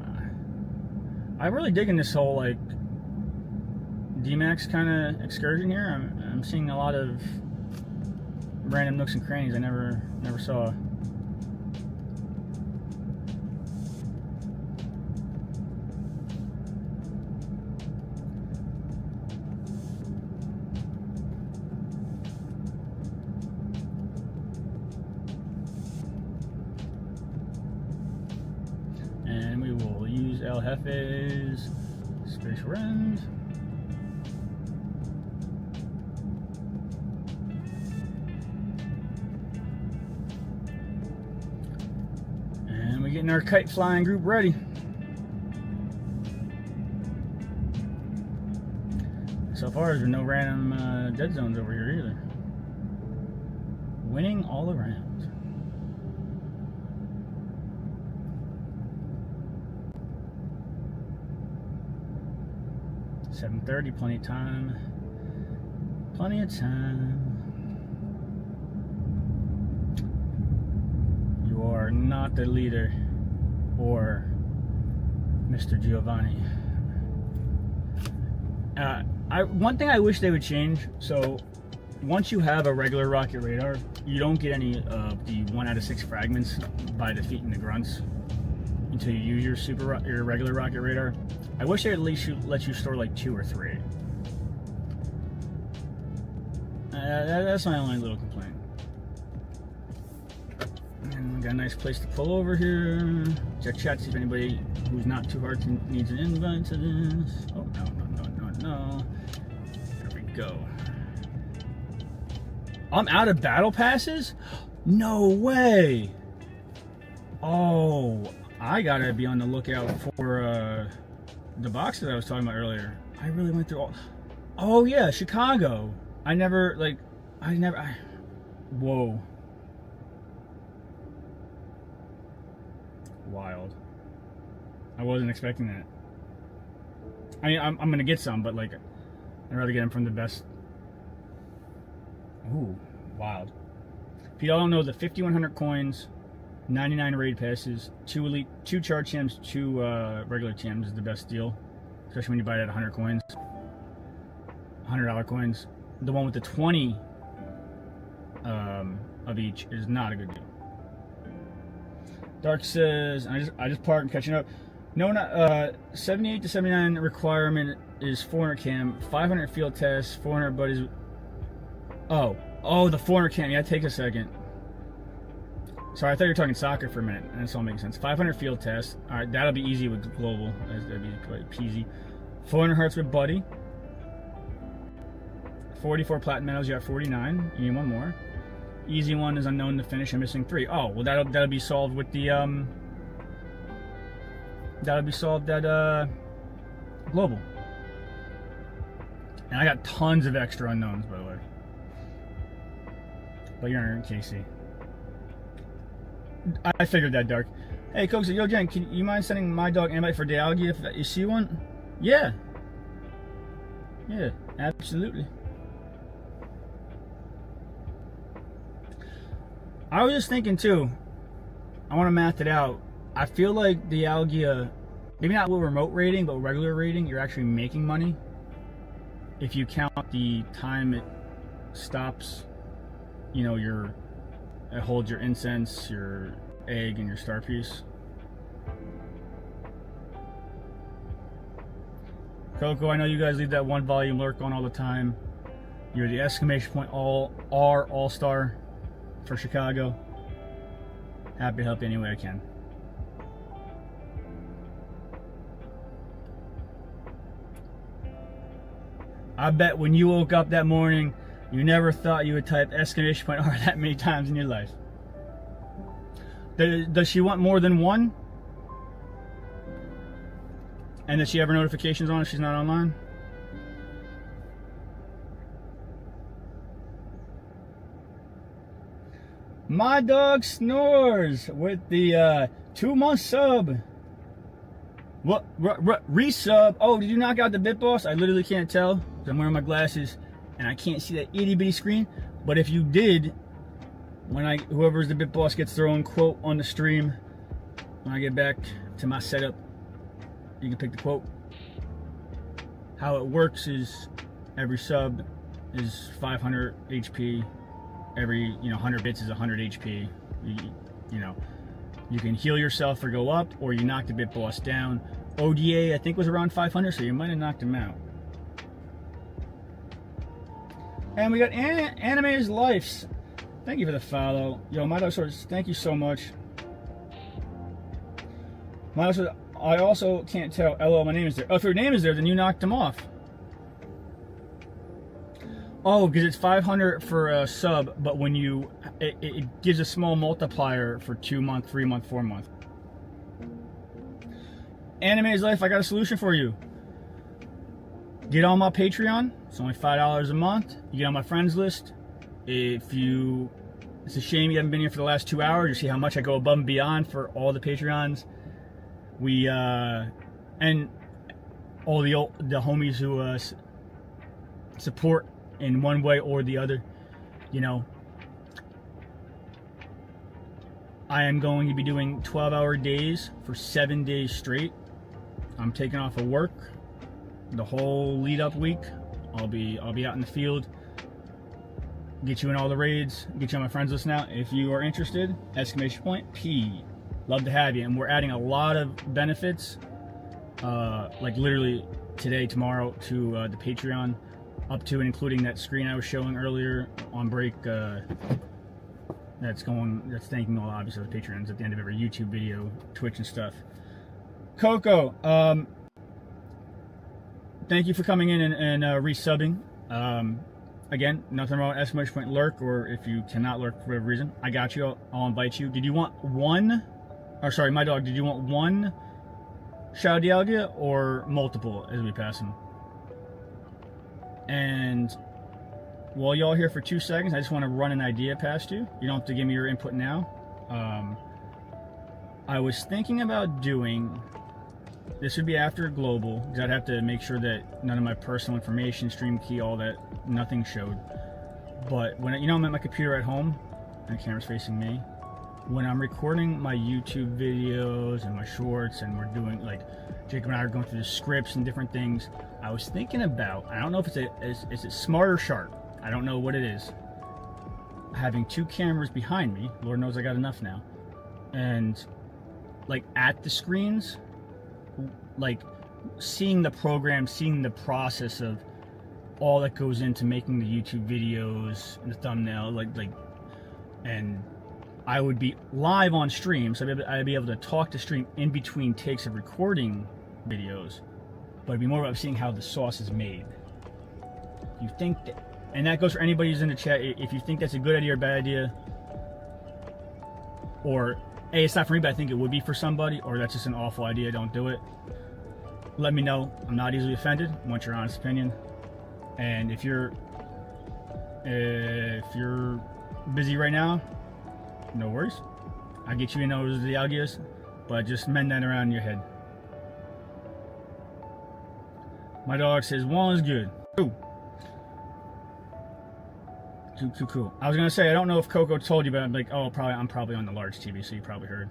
I'm really digging this whole like D-Max kind of excursion here. I'm seeing a lot of random nooks and crannies I never saw. And we will use El Jefe's spatial rend. And we're getting our kite flying group ready. So far, there's no random dead zones over here either. Winning all around. 7:30, plenty of time. Plenty of time. You are not the leader or Mr. Giovanni. One thing I wish they would change, so once you have a regular rocket radar, you don't get any of the 1 out of 6 fragments by defeating the grunts until you use your regular rocket radar. I wish they at least let you store like 2 or 3. That's my only little complaint. And we got a nice place to pull over here. Check chat, see if anybody who's not too hard needs an invite to this. Oh, no. There we go. I'm out of battle passes? No way! Oh, I gotta be on the lookout for the box that I was talking about earlier. I really went through all... Oh yeah, Chicago. Whoa. Wild. I wasn't expecting that. I mean, I'm gonna get some, but like, I'd rather get them from the best. Ooh, wild. If you don't know, the 5,100 coins, 99 raid passes, 2 elite, 2 charge gems, 2 regular gems is the best deal, especially when you buy it at 100 coins, $100 coins. The one with the 20 of each is not a good deal. Dark says, I just parked and catching up. No, not 78 to 79 requirement is 400 cam, 500 field test, 400 buddies. Oh, the 400 cam. Yeah, take a second. Sorry, I thought you were talking soccer for a minute, and this all makes sense. 500 field test. All right, that'll be easy with global. That'd be quite peasy. 400 hearts with buddy. 44 platinum medals. You got 49. You need one more. Easy one is unknown to finish. I'm missing 3. Oh, well that'll be solved with the That'll be solved at global. And I got tons of extra unknowns, by the way. But you're in KC. I figured that, Dark. Hey, Coke, yo, Jen, can you mind sending my dog an invite for Dialga if you see one? Yeah. Yeah, absolutely. I was just thinking, too, I want to math it out. I feel like the Algia, maybe not with remote rating, but regular rating, you're actually making money if you count the time it stops, you know, it holds your incense, your egg, and your star piece. Coco, I know you guys leave that one volume lurk on all the time. You're the exclamation point all-star for Chicago. Happy to help you any way I can. I bet when you woke up that morning, you never thought you would type exclamation point R that many times in your life. Does she want more than one? And does she have her notifications on if she's not online? My dog snores with the 2-month sub. What? Resub? Oh, did you knock out the Bit Boss? I literally can't tell because I'm wearing my glasses and I can't see that itty bitty screen. But if you did, when whoever's the Bit Boss gets their own quote on the stream, when I get back to my setup, you can pick the quote. How it works is every sub is 500 HP. Every 100 bits is 100 HP. You can heal yourself or go up, or you knock the Bit Boss down. ODA I think was around 500, so you might have knocked him out. And we got Animator's Lives. Thank you for the follow. Yo, my dog source, thank you so much. My dog source, I also can't tell. LO, my name is there. Oh, if your name is there, then you knocked him off. Oh, because it's 500 for a sub, but when it gives a small multiplier for 2 month, 3 month, 4 month. Anime's Life, I got a solution for you. Get on my Patreon. It's only $5 a month. You get on my friends list. It's a shame you haven't been here for the last 2 hours. You see how much I go above and beyond for all the Patreons. And all the homies who support in one way or the other. I am going to be doing 12-hour days for 7 days straight. I'm taking off of work the whole lead-up week. I'll be out in the field. Get you in all the raids. Get you on my friends list now. If you are interested, exclamation point P. Love to have you. And we're adding a lot of benefits, like literally today, tomorrow, to the Patreon, up to and including that screen I was showing earlier on break. That's thanking all obviously the Patreons at the end of every YouTube video, Twitch and stuff. Coco, thank you for coming in and resubbing. Again, nothing wrong with exclamation point lurk, or if you cannot lurk for whatever reason, I got you. I'll invite you. Did you want one? Or sorry, my dog. Did you want one Shao Dialga or multiple as we pass him? And while y'all here for 2 seconds, I just want to run an idea past you. You don't have to give me your input now. I was thinking about doing, this would be after global, because I'd have to make sure that none of my personal information, stream key, all that, nothing showed. But when I'm at my computer at home, and the camera's facing me, when I'm recording my YouTube videos and my shorts, and we're doing, like, Jacob and I are going through the scripts and different things, I was thinking about, I don't know if it's smart or sharp, I don't know what it is, having 2 cameras behind me. Lord knows I got enough now. And like at the screens, like seeing the program, seeing the process of all that goes into making the YouTube videos and the thumbnail, and I would be live on stream, so I'd be able to talk to stream in between takes of recording videos, but it'd be more about seeing how the sauce is made. You think that, and that goes for anybody who's in the chat, if you think that's a good idea or bad idea, or A, it's not for me, but I think it would be for somebody, or that's just an awful idea, don't do it. Let me know. I'm not easily offended. I want your honest opinion. And if you're busy right now, no worries. I'll get you in those the algias, but just mend that around in your head. My dog says one is good. Ooh. Too cool. I was gonna say, I don't know if Coco told you, but I'm like, oh, I'm probably on the large TV, so you probably heard.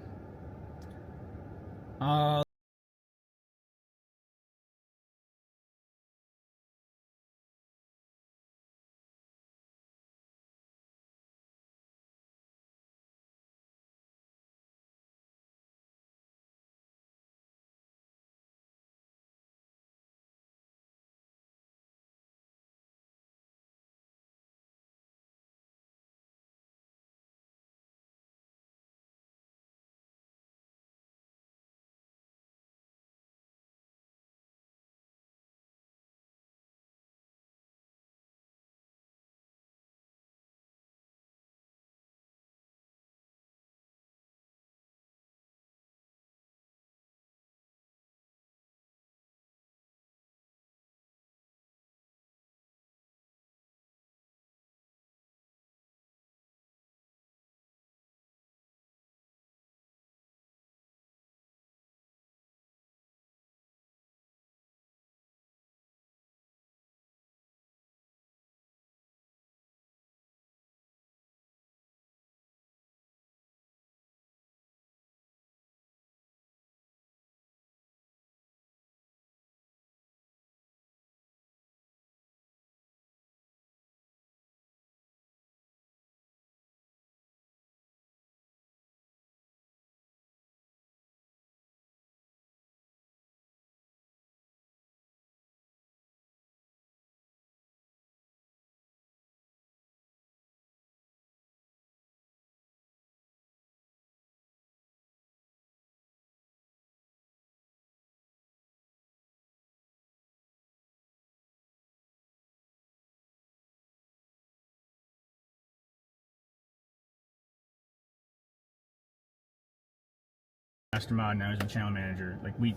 mastermind, now he's my channel manager. Like we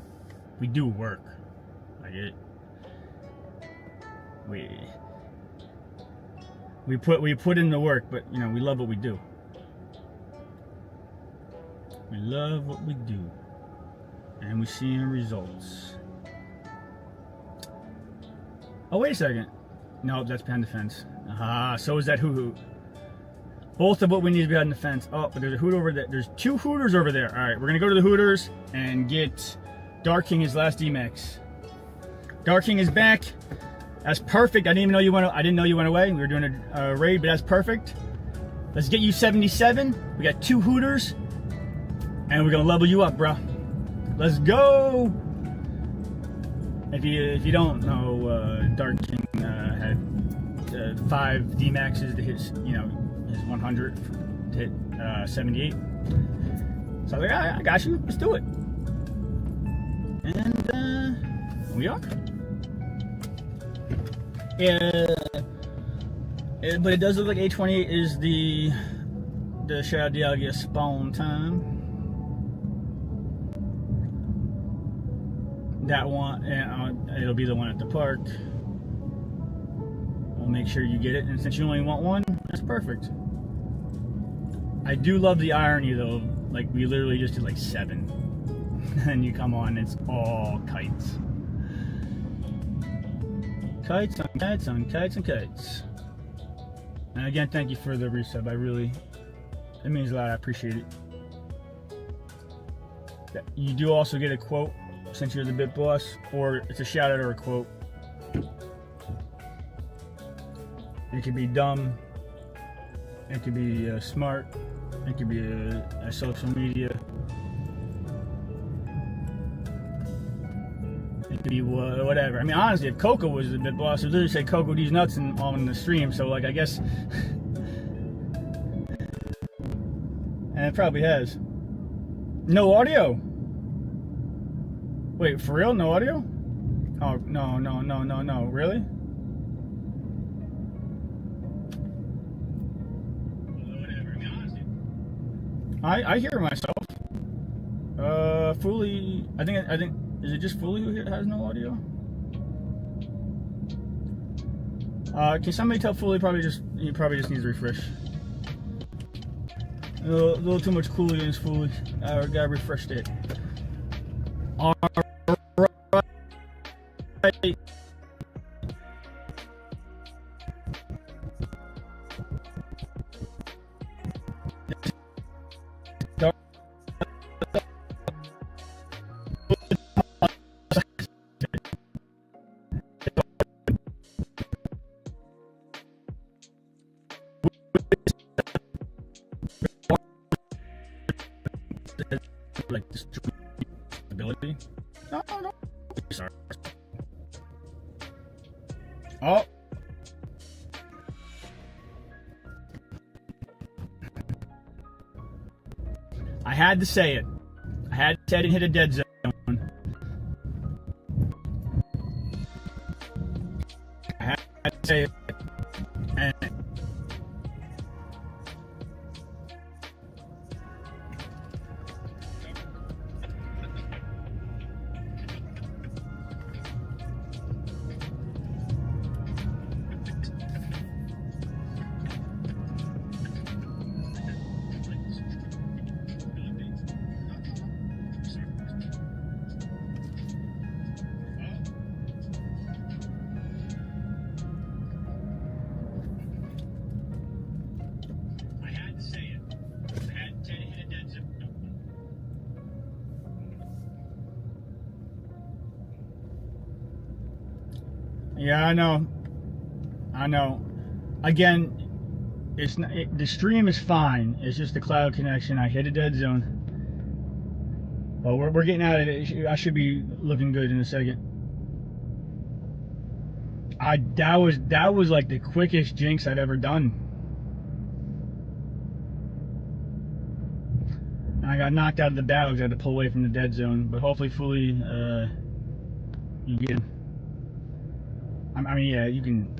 do work. Like we put in the work, but you know, we love what we do. We love what we do, and we see results. Oh, wait a second. No, that's behind the fence. So is that hoo-hoo. Both of what we need is behind the fence. Oh, but there's a hoot over there. There's 2 hooters over there. All right, we're gonna go to the hooters and get Dark King his last D-Max. Dark King is back. That's perfect. I didn't know you went away. We were doing a raid, but that's perfect. Let's get you 77. We got 2 hooters, and we're gonna level you up, bro. Let's go. If you don't know, Dark King had 5 D-Maxes to his, you know, his 100 to hit 78. So I was like, I got you. Let's do it. And we are. Yeah, but it does look like 828 is the Shadow Dialga spawn time. That one, it'll be the one at the park. We'll make sure you get it, and since you only want one, that's perfect. I do love the irony though, like we literally just did like 7, and you come on, it's all kites. Kites on kites on kites and kites. And again, thank you for the resub. It means a lot. I appreciate it. You do also get a quote since you're the bit boss, or it's a shout out or a quote. It could be dumb. It could be smart. It could be a social media. It could be whatever. I mean, honestly, if Coco was the bit boss, I'd literally say Coco these nuts on the stream. So, like, I guess, and it probably has. No audio. Wait, for real? No audio? Oh no! Really? Whatever. I mean, honestly, I hear myself. Fully. I think. Is it just Fully who has no audio? Can somebody tell Fully he probably just needs a refresh. A little too much cooligans, Fully. Gotta refresh that. Alright. Like ability. No. Sorry. Oh. I had to say it. I didn't hit a dead zone. I had to say it. And yeah, I know. Again, it's not, the stream is fine. It's just the cloud connection. I hit a dead zone, but we're getting out of it. I should be looking good in a second. That was like the quickest jinx I've ever done. I got knocked out of the battle because I had to pull away from the dead zone. But hopefully, Fully, you get him. I mean, yeah, you can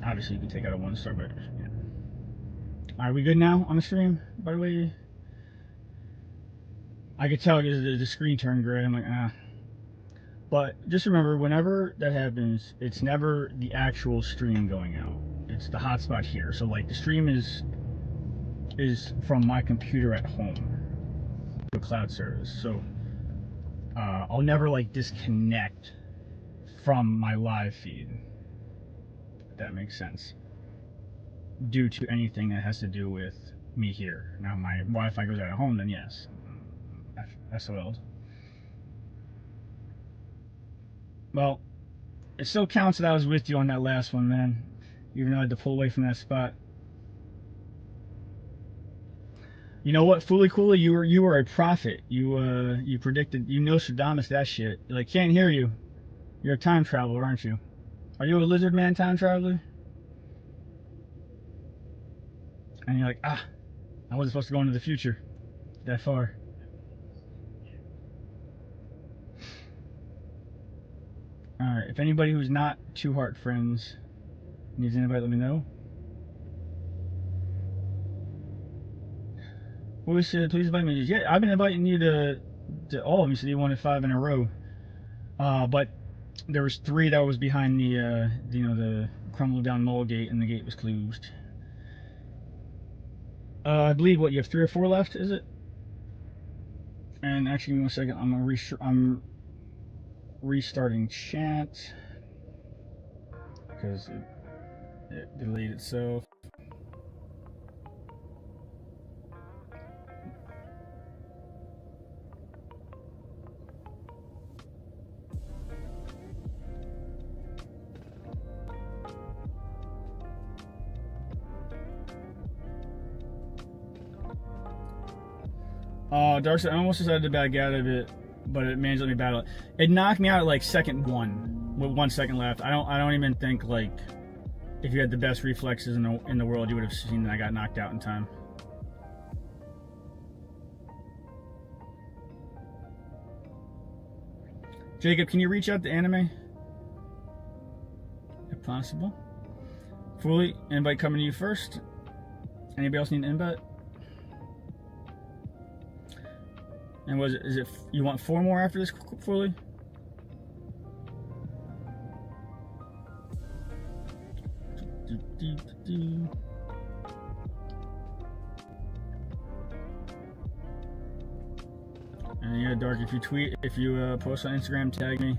take out a 1-star, but yeah. Are we good now on the stream? By the way, I could tell because the screen turned gray. I'm like, ah. But just remember, whenever that happens, it's never the actual stream going out. It's the hotspot here. So like the stream is from my computer at home to a cloud service. So I'll never like disconnect from my live feed. If that makes sense. Due to anything that has to do with me here. Now my Wi-Fi goes out at home, then yes. SOL'd. Well, it still counts that I was with you on that last one, man. Even though I had to pull away from that spot. You know what, Fooly Cooly, you were a prophet. You predicted, you Nostradamus that shit. You're like, can't hear you. You're a time traveler, aren't you? Are you a lizard man time traveler? And you're like, ah, I wasn't supposed to go into the future that far. Alright, if anybody who's not Two Heart Friends needs an invite, let me know. Please invite me. Yeah, I've been inviting you to all of them. You said you wanted 5 in a row. But there was 3 that was behind the the crumbled down mole gate, and the gate was closed. I believe what you have 3 or 4 left, is it? And actually, give me 1 second. I'm restarting chat because it deleted itself. Darkseid, I almost decided to back out of it, but it managed to let me battle it. It knocked me out at like second 1 with 1 second left. I don't even think like if you had the best reflexes in the world, you would have seen that I got knocked out in time. Jacob, can you reach out to anime? If possible. Fully, invite coming to you first. Anybody else need an invite? And is it you want 4 more after this fully? And yeah, Dark, if you post on Instagram, tag me.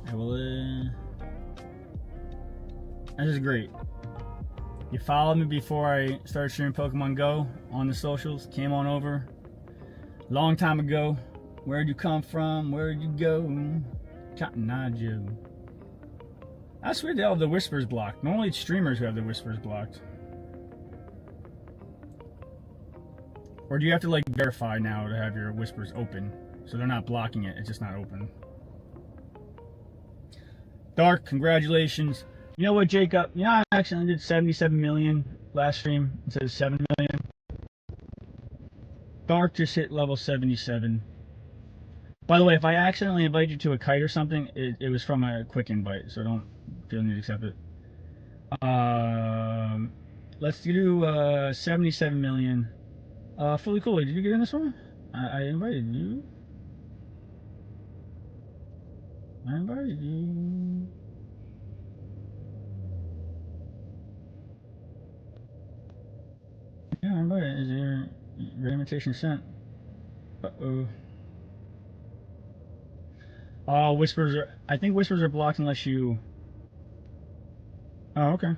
I will. This is great. You followed me before I started streaming Pokemon Go on the socials. Came on over. Long time ago. Where'd you come from? Where'd you go? Cotton Eye Joe. That's weird they all have the whispers blocked. Normally it's streamers who have the whispers blocked. Or do you have to like verify now to have your whispers open? So they're not blocking it, it's just not open. Dark, congratulations. You know what, Jacob? You know I accidentally did 77 million last stream instead of 7 million? Dark just hit level 77. By the way, if I accidentally invite you to a kite or something, it was from a quick invite, so don't feel the need to accept it. Let's do 77 million. Fully cool. Did you get in this one? I invited you. I invited you. Yeah, I invited. Is your invitation sent? Uh-oh. Oh, whispers are. I think whispers are blocked unless you. Oh, okay.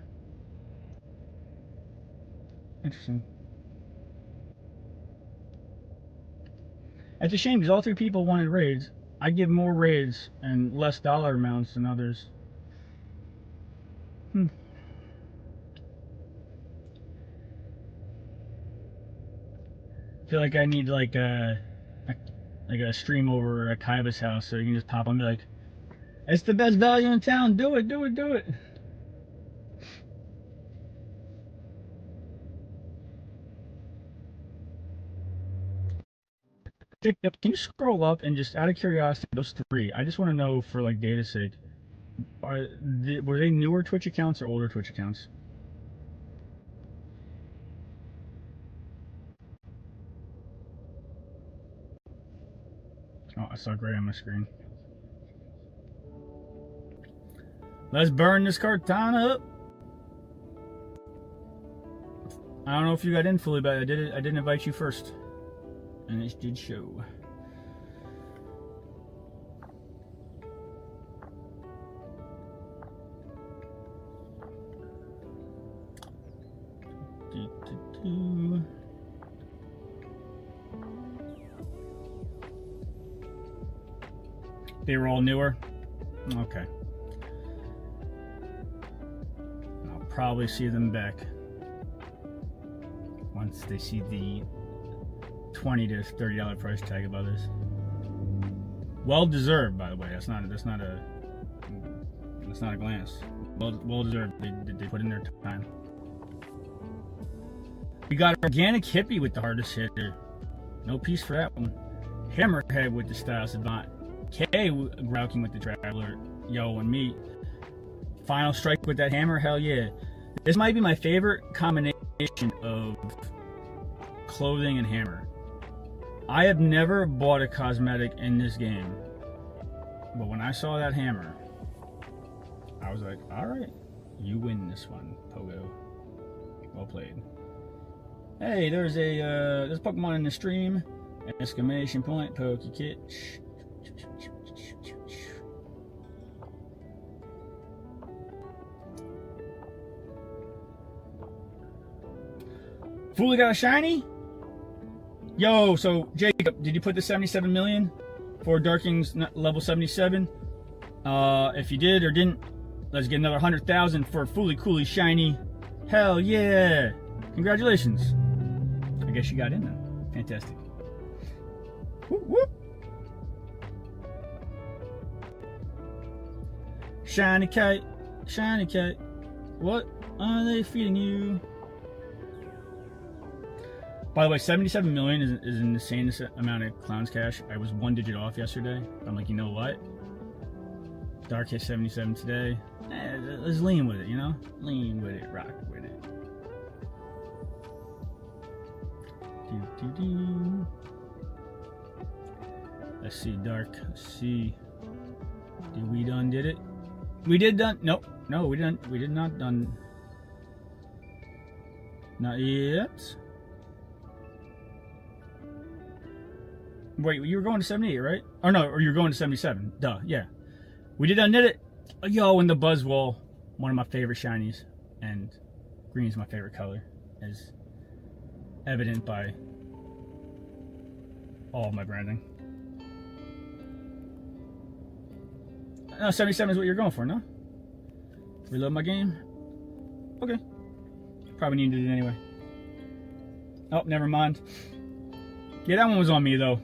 Interesting. It's a shame because all 3 people wanted raids. I give more raids and less dollar amounts than others. I feel like I need like a stream over at Kaiba's house so you can just pop on and be like, it's the best value in town. Do it, do it, do it. Jacob, can you scroll up and just out of curiosity, those 3, I just want to know for like data's sake, were they newer Twitch accounts or older Twitch accounts? Oh, I saw gray on my screen. Let's burn this Cortana up. I don't know if you got in fully, but I did invite you first. And it did show. They were all newer? Okay. I'll probably see them back once they see the $20 to $30 price tag above this. Well deserved, by the way. That's not a glance. Well deserved. They put in their time. We got Organic Hippie with the hardest hitter. No piece for that one. Hammerhead with the Style Savant. K grouking with the Traveler. Yo and me. Final Strike with that hammer. Hell yeah. This might be my favorite combination of clothing and hammer. I have never bought a cosmetic in this game, but when I saw that hammer, I was like, alright, you win this one, Pogo. Well played. Hey, there's a Pokemon in the stream. Exclamation point, Pokekit. Fully got a shiny? Yo, so Jacob, did you put the 77 million for Darking's level 77? If you did or didn't, let's get another 100,000 for Fully Coolly shiny. Hell yeah! Congratulations. I guess you got in then. Fantastic. Whoop, whoop. Shiny kite, shiny kite. What are they feeding you? By the way, 77 million is an insane amount of Clown's Cash. I was 1 digit off yesterday. I'm like, you know what? Dark hit 77 today. Let's lean with it, you know? Lean with it, rock with it. Let's see, Dark. Let's see. Did it? We did done. Nope. No, we didn't. We did not done. Not yet. Wait, you were going to 78, right? Or no, or you were going to 77. Duh, yeah. We did unknit it. Yo, and the Buzzwole, one of my favorite shinies. And green is my favorite color, as evident by all of my branding. No, 77 is what you're going for, no? Reload my game? Okay. Probably needed it anyway. Oh, never mind. Yeah, that one was on me, though.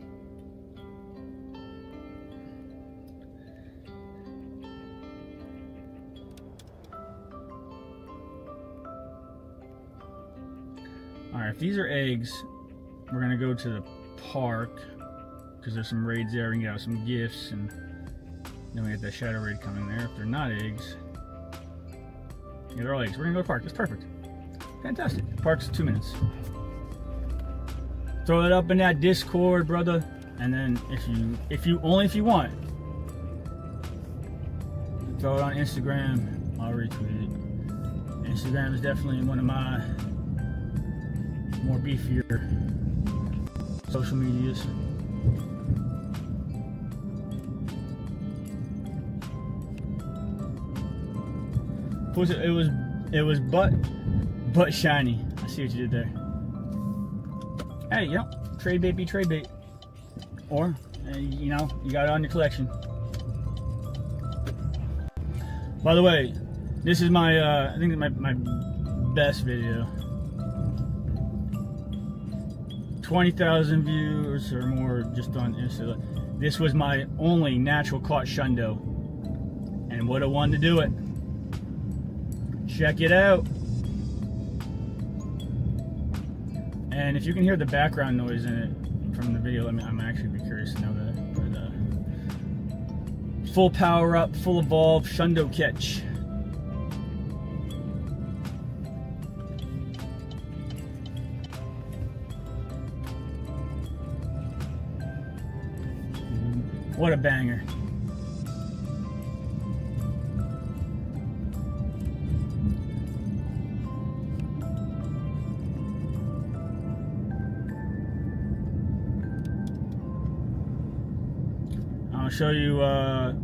Alright, if these are eggs, we're going to go to the park, because there's some raids there. We can get out some gifts, and then we get that shadow raid coming there. If they're not eggs, yeah, they're all eggs. We're going to go to the park. That's perfect. Fantastic. Park's 2 minutes. Throw it up in that Discord, brother. And then if you want, throw it on Instagram. I'll retweet it. Instagram is definitely one of my more beefier social medias. It was butt shiny. I see what you did there. Hey, you know, trade bait be trade bait. Or, you know, you got it on your collection. By the way, this is my, I think my best video. 20,000 views or more just on Insta. This was my only natural caught shundo. And what a one to do it. Check it out. And if you can hear the background noise in it from the video, I'm actually be curious to know that. But, full power up, full evolve, shundo catch. What a banger. I'll show you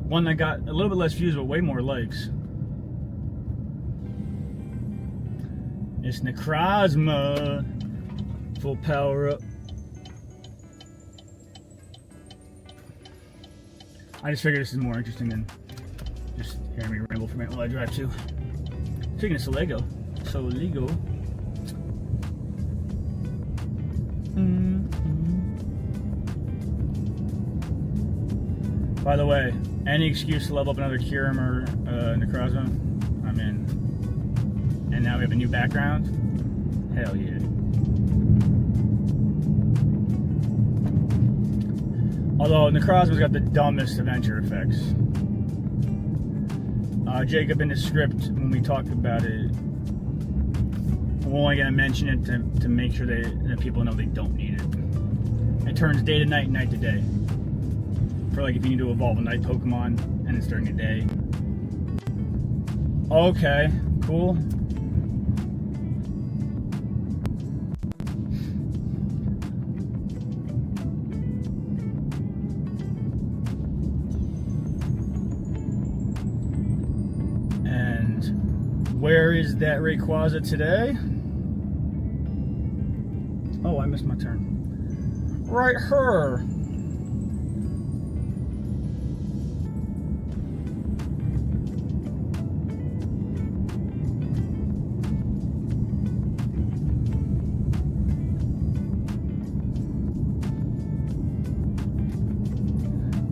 one that got a little bit less views but way more likes. It's Necrozma. Full power up. I just figured this is more interesting than just hearing me ramble for a minute while I drive too. Speaking of Solego. By the way, any excuse to level up another Kyurem or Necrozma, I'm in. And now we have a new background. Hell yeah. Although Necrozma's got the dumbest adventure effects. Jacob in the script, when we talked about it, we're only going to mention it to make sure that people know they don't need it. It turns day to night and night to day. For like if you need to evolve a night Pokemon and it's during the day. Okay, cool. Where is that Rayquaza today? Oh, I missed my turn. Right here.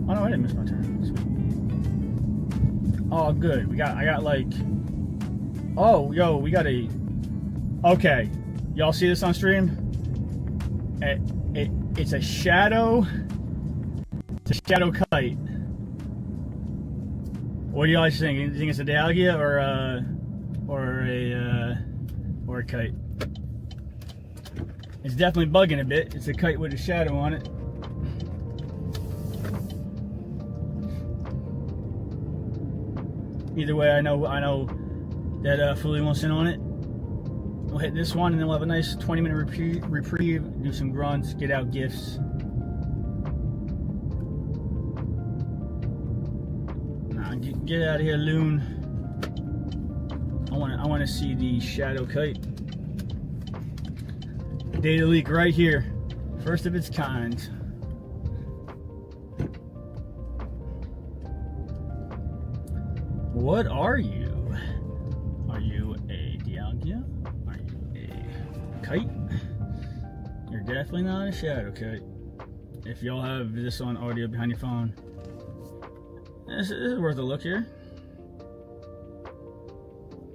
Oh no, I didn't miss my turn. Sweet. Oh, good. I got like. Oh, yo, we got a... Okay. Y'all see this on stream? It's a shadow... It's a shadow kite. What do you guys think? You think it's a Dialga or a kite? It's definitely bugging a bit. It's a kite with a shadow on it. Either way, I know that Fully wants in on it. We'll hit this one and then we'll have a nice 20-minute reprieve, do some grunts, get out gifts. Nah, get out of here, Loon. I want to see the shadow kite. Data leak right here, first of its kind. What are you? Are you a Dialga? Are you a kite? You're definitely not a shadow kite. If y'all have this on audio behind your phone, this is worth a look here.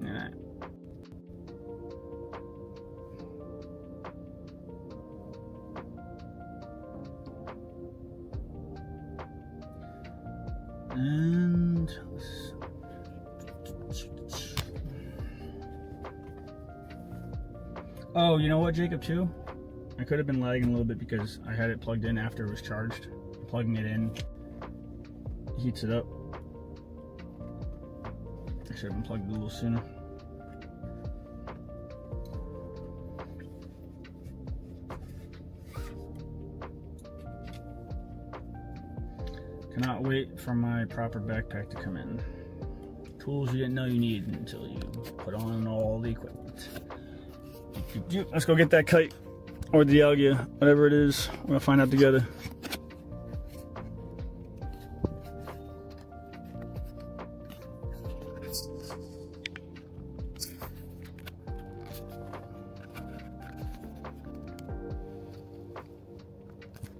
Yeah. And oh, you know what, Jacob, too? I could have been lagging a little bit because I had it plugged in after it was charged. Plugging it in heats it up. I should have been plugged a little sooner. Cannot wait for my proper backpack to come in. Tools you didn't know you need until you put on all the equipment. Let's go get that kite or the Dialga, whatever it is. We're gonna find out together.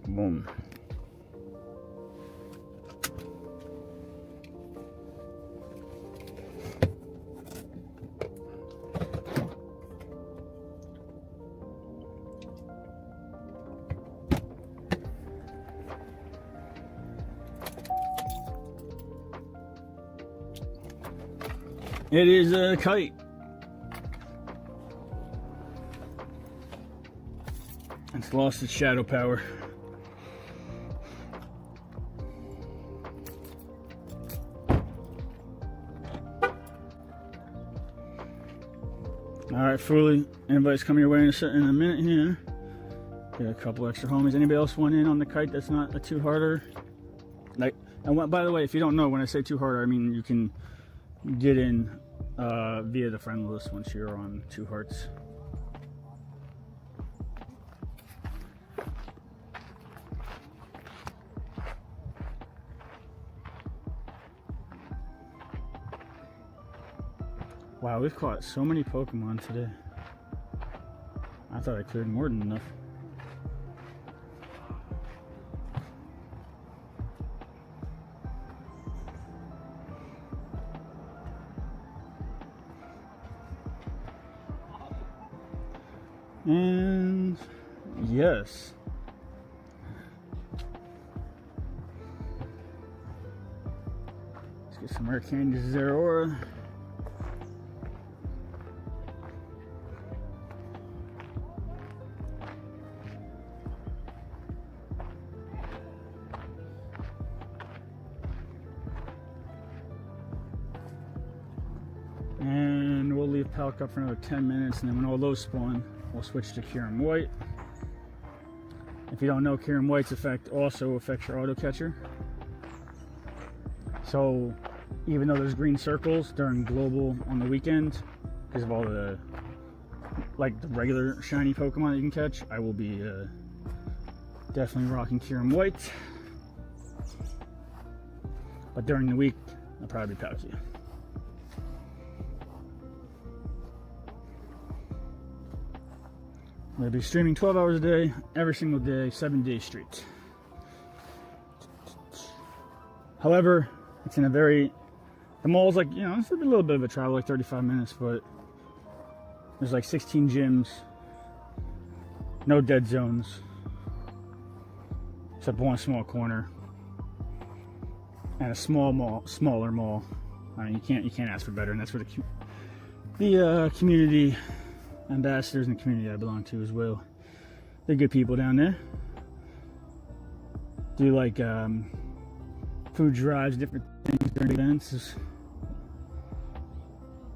Boom. It is a kite. It's lost its shadow power. Alright, Fooly, invites coming your way in a minute here. Get a couple extra homies. Anybody else want in on the kite that's not a two-harder? Like, and by the way, if you don't know, when I say two-harder, I mean you can get in via the friend list once you're on 2 hearts. Wow, we've caught so many Pokemon today. I thought I cleared more than enough. And yes. Let's get some rare candy Zeraora. And we'll leave Palk up for another 10 minutes, and then when all those spawn, we'll switch to Kyurem White. If you don't know, Kyurem White's effect also affects your auto catcher. So even though there's green circles during global on the weekend, because of all the like the regular shiny Pokemon that you can catch, I will be definitely rocking Kyurem White. But during the week, I'll probably be Palkia. I'm going to be streaming 12 hours a day, every single day, 7 days straight. However, it's in a very, the mall's like, you know, it's a little bit of a travel, like 35 minutes, but there's like 16 gyms, no dead zones, except one small corner, and a smaller mall. I mean, you can't ask for better, and that's where the community ambassadors in the community I belong to as well. They're good people down there. Do like food drives, different things during events.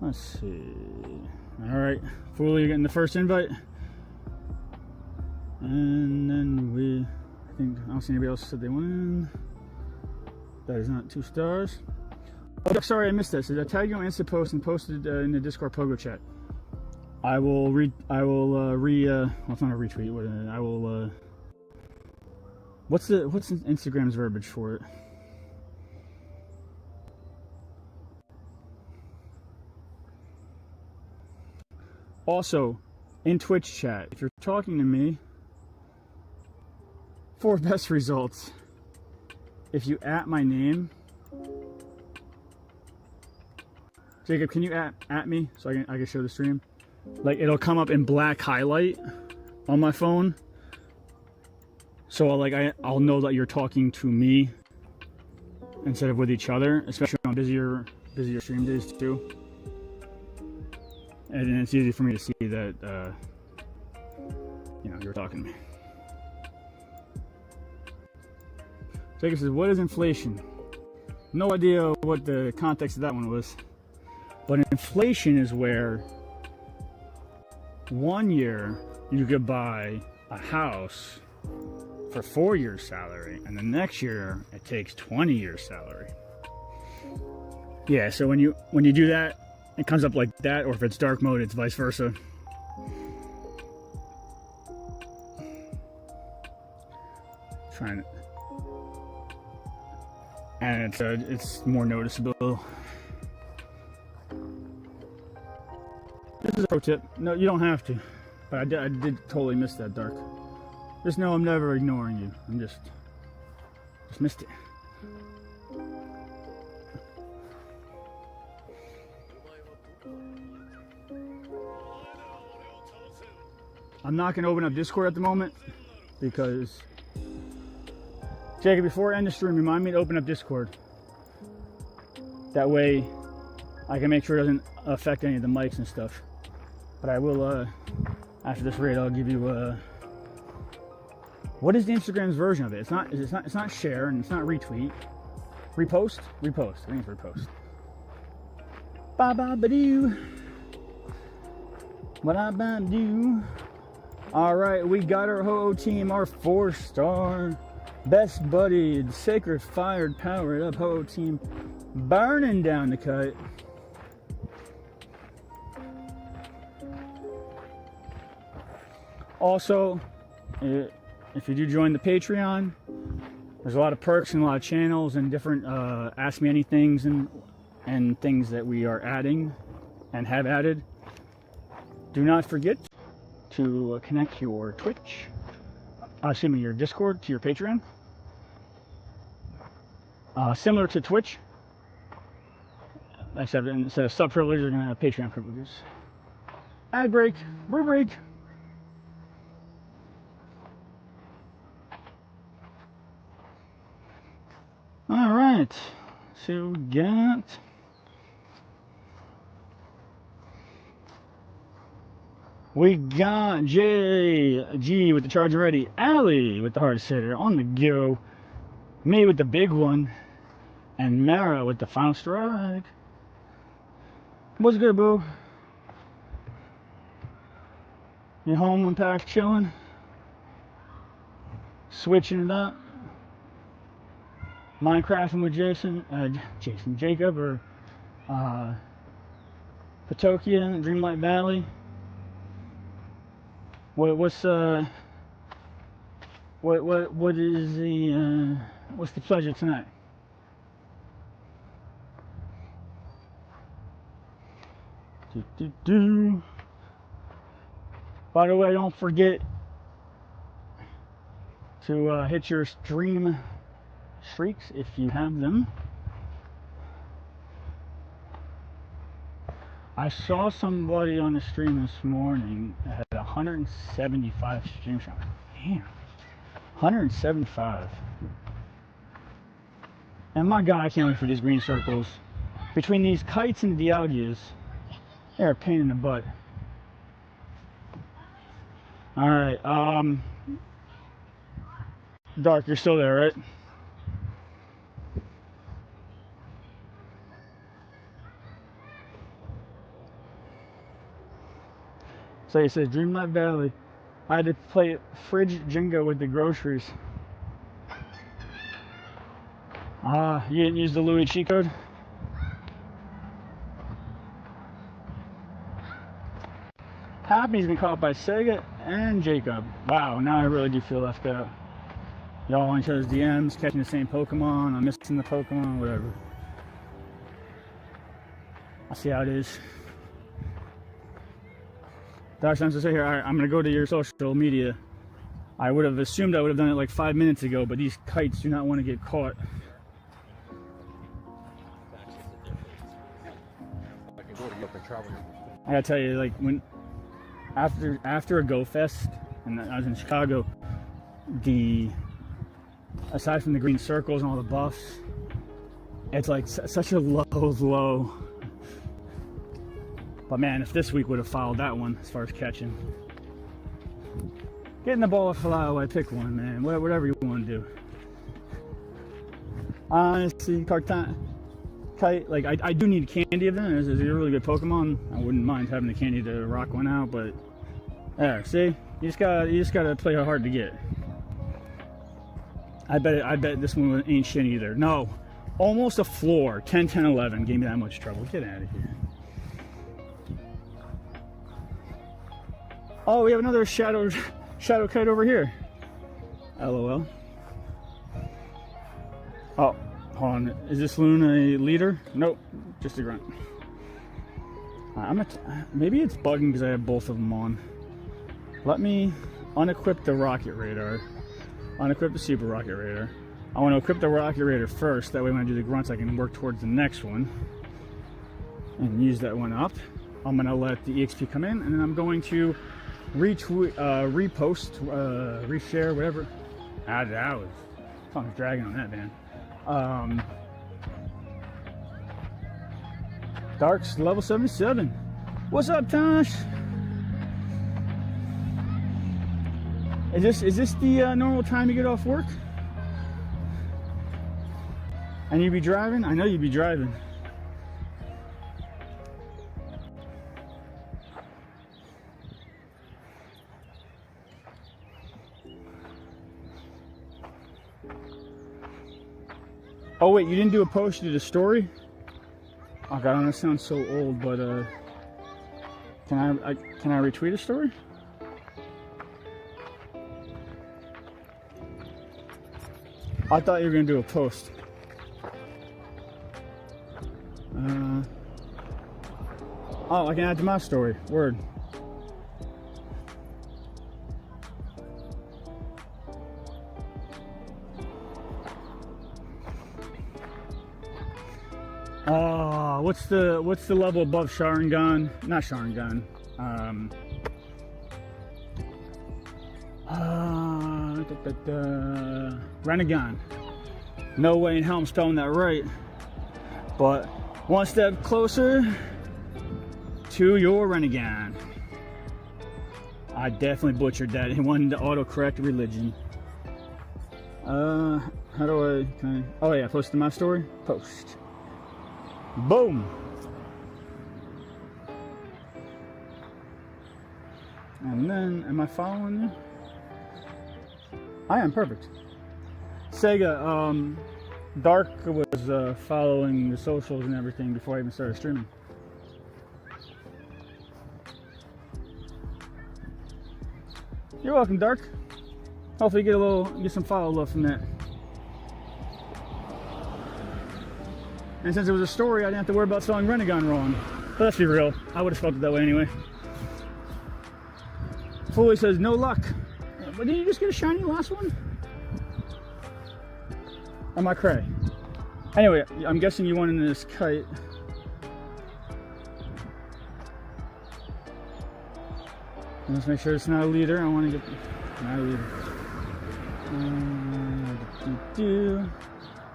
Let's see. Alright, Fooly, you're getting the first invite. And then I think, I don't see anybody else said they went in. That is not 2 stars. Oh, sorry, I missed this. I tagged you on Insta post and posted in the Discord Pogo chat. I will well, it's not a retweet. I will, what's Instagram's verbiage for it? Also, in Twitch chat, if you're talking to me, for best results, if you at my name, Jacob, can you at me so I can show the stream? Like, it'll come up in black highlight on my phone, so I'll know that you're talking to me instead of with each other, especially on busier stream days too. And then it's easy for me to see that you know, you're talking to me. Jacob says, what is inflation? No idea what the context of that one was, but inflation is where 1 year you could buy a house for 4 years salary, and the next year it takes 20 years salary. Yeah, so when you do that, it comes up like that, or if it's dark mode, it's vice versa. And it's more noticeable. This is a pro tip. No, you don't have to, but I did totally miss that, Dark. Just know I'm never ignoring you. I'm just missed it. I'm not going to open up Discord at the moment because, Jacob, before I end the stream, remind me to open up Discord. That way I can make sure it doesn't affect any of the mics and stuff. But I will, after this raid, I'll give you, what is the Instagram's version of it? It's not share, and it's not retweet. Repost? Repost. I think it's repost. Ba-ba-ba-doo. What I about do? All right, we got our Ho-Oh team, our 4-star best buddy, sacred fired, powered up Ho-Oh team, burning down the cut. Also, if you do join the Patreon, there's a lot of perks and a lot of channels and different Ask Me Anythings and things that we are adding and have added. Do not forget to connect your Twitch, your Discord to your Patreon. Similar to Twitch, except instead of sub privileges, you're going to have Patreon privileges. Ad break, brew break. All right, so we got G with the charger ready, Allie with the hardest hitter on the go, me with the big one, and Mara with the final strike. What's good, boo? You home and pack chilling? Switching it up? Minecrafting with Jacob, or Patokia, Dreamlight Valley. What's the pleasure tonight? By the way, don't forget to hit your stream streaks if you have them. I saw somebody on the stream this morning that had 175 stream shots. Damn, 175. And my God, I can't wait for these green circles. Between these kites and the Dialgas, they're a pain in the butt. All right, Dark, you're still there, right? So he says, Dreamlight Valley. I had to play Fridge Jenga with the groceries. You didn't use the Louis cheat code? Happy's been caught by Sega and Jacob. Wow, now I really do feel left out. Y'all on each other's DMs, catching the same Pokemon, I'm missing the Pokemon, whatever. I'll see how it is. Dark Sense say here, alright, I'm gonna go to your social media. I would have assumed I would have done it like 5 minutes ago, but these kites do not want to get caught. I gotta tell you, like when after a Go Fest, and I was in Chicago, aside from the green circles and all the buffs, it's like such a low. But man, if this week would have followed that one as far as catching, getting the ball to fly away, pick one, man. Whatever you want to do. Honestly, Kite, like I do need candy of them. It's a really good Pokemon. I wouldn't mind having the candy to rock one out, but there, see, you just gotta play hard to get. I bet this one ain't shit either. No, almost a floor. 10, 10, 11 gave me that much trouble. Get out of here. Oh, we have another shadow kite over here. LOL. Oh, hold on. Is this loon a leader? Nope, just a grunt. Maybe it's bugging because I have both of them on. Let me unequip the rocket radar. Unequip the super rocket radar. I want to equip the rocket radar first. That way when I do the grunts, I can work towards the next one. And use that one up. I'm going to let the EXP come in, and then I'm going to retweet, repost, reshare, whatever. That was fucking dragging on that, man. Dark's level 77. What's up, Tosh? Is this the normal time you get off work? And you be driving? I know you be driving. Oh wait, you didn't do a post, you did a story? Oh god, that sounds so old, but can I retweet a story? I thought you were gonna do a post. Oh, I can add to my story. Word. What's the level above Sharingan? Not Sharingan. Renegan. No way in hell I'm spelling that right. But one step closer to your Renegan. I definitely butchered that. He wanted to autocorrect religion. How do I? Oh yeah, post to my story. Post. Boom. And then, am I following you? I am, perfect. Sega, Dark was following the socials and everything before I even started streaming. You're welcome, Dark. Hopefully you get some follow love from that. And since it was a story, I didn't have to worry about spelling Renegon wrong. But let's be real, I would have spelled it that way anyway. Foley says, no luck. But didn't you just get a shiny last one? Am I cray? Anyway, I'm guessing you wanted this kite. Let's make sure it's not a leader. I want to get... Not a leader.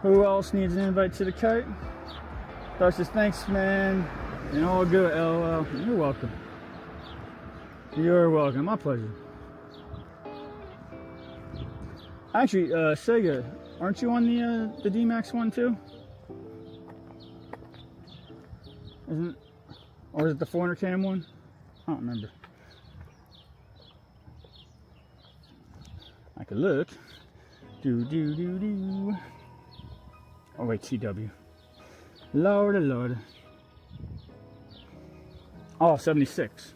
Who else needs an invite to the kite? Dark says, thanks, man. And all good, LOL. You're welcome. You're welcome. My pleasure. Actually, Sega, aren't you on the D-Max one too? Isn't it? Or is it the 400 cam one? I don't remember. I could look. Do. Oh wait, TW. Lord, Lord. Oh, 76.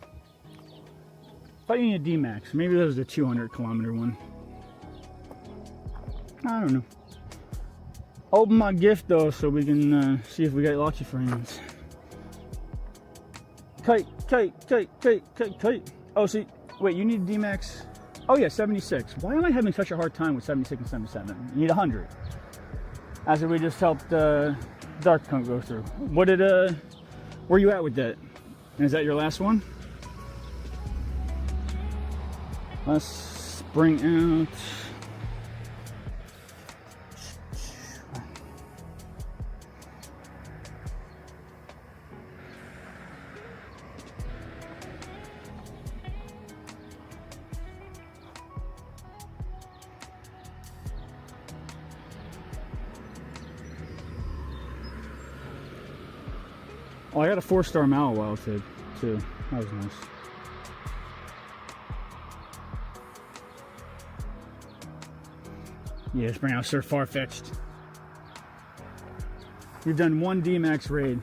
Thought you need a D-Max. Maybe that was the 200 kilometer one. I don't know. Open my gift though, so we can see if we got lucky frames. Kite. Oh, see, wait, you need a D-Max. Oh yeah, 76. Why am I having such a hard time with 76 and 77? You need 100. As if we just helped Dark go through. What did where you at with that? Is that your last one? Let's bring out. Oh, I got a 4-star Malawile too. That was nice. Yeah, let's bring out Sir Farfetched. We've done one D-Max raid.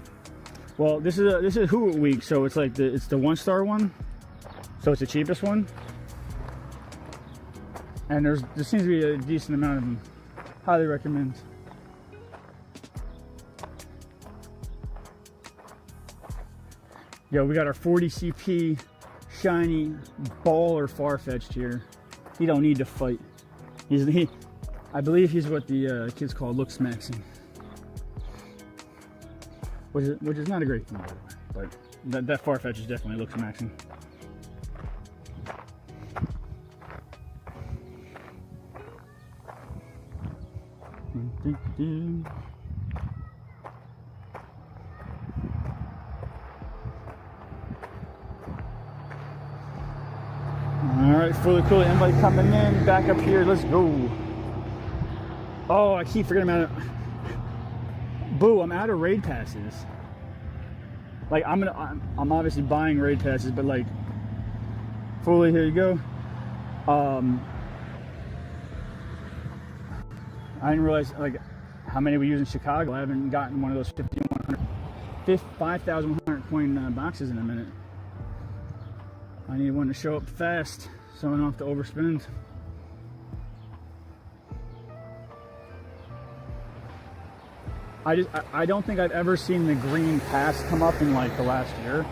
Well, this is Hoot week, so it's like the 1-star one. So it's the cheapest one. And there seems to be a decent amount of them. Highly recommend. Yo, we got our 40 CP shiny baller Farfetched here. He don't need to fight. I believe he's what the kids call looks maxing, which is not a great thing, but that Farfetch is definitely looks maxing. Alright, fully cool. Anybody coming in? Back up here. Let's go. Oh, I keep forgetting about it. Boo, I'm out of raid passes. Like, I'm obviously buying raid passes, but like, fully, here you go. I didn't realize like how many we use in Chicago. I haven't gotten one of those 5,100 coin boxes in a minute. I need one to show up fast so I don't have to overspend. I don't think I've ever seen the green pass come up in like the last year.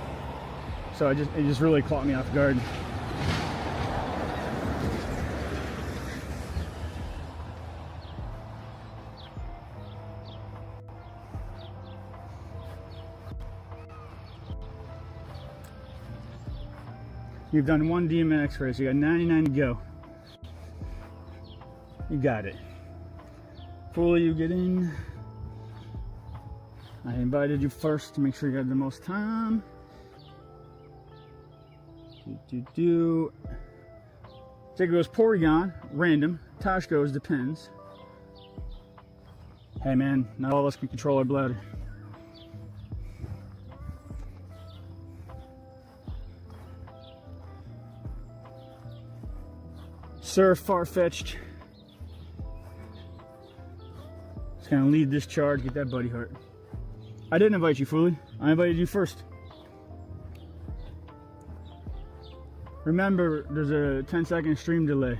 So it just really caught me off guard. You've done one DMX race, you got 99 to go. You got it. Fully, you get in. I invited you first to make sure you had the most time. Jacob goes Porygon, random. Tosh goes depends. Hey man, not all of us can control our bladder. Sir Farfetched. Just gonna lead this charge, get that buddy heart. I didn't invite you, Fooly. I invited you first. Remember, there's a 10-second stream delay.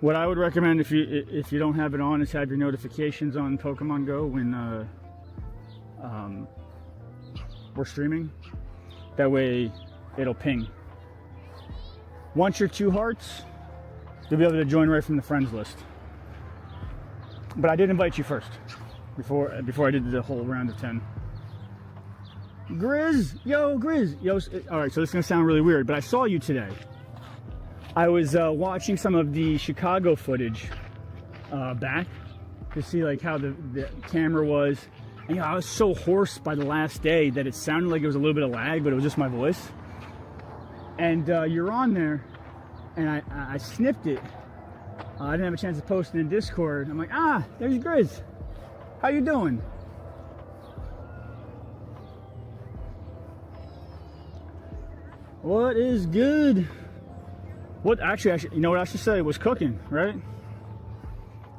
What I would recommend if you don't have it on is have your notifications on Pokemon Go when we're streaming. That way, it'll ping. Once you're 2 hearts, you'll be able to join right from the friends list. But I did invite you first, before I did the whole round of 10. Grizz, yo, all right, so this is gonna sound really weird, but I saw you today. I was watching some of the Chicago footage back to see like how the camera was. And you know, I was so hoarse by the last day that it sounded like it was a little bit of lag, but it was just my voice. And you're on there, and I snipped it. I didn't have a chance to post it in Discord. I'm like, there's Grizz. How you doing? What is good? What actually, you know what I should say? What's cooking, right?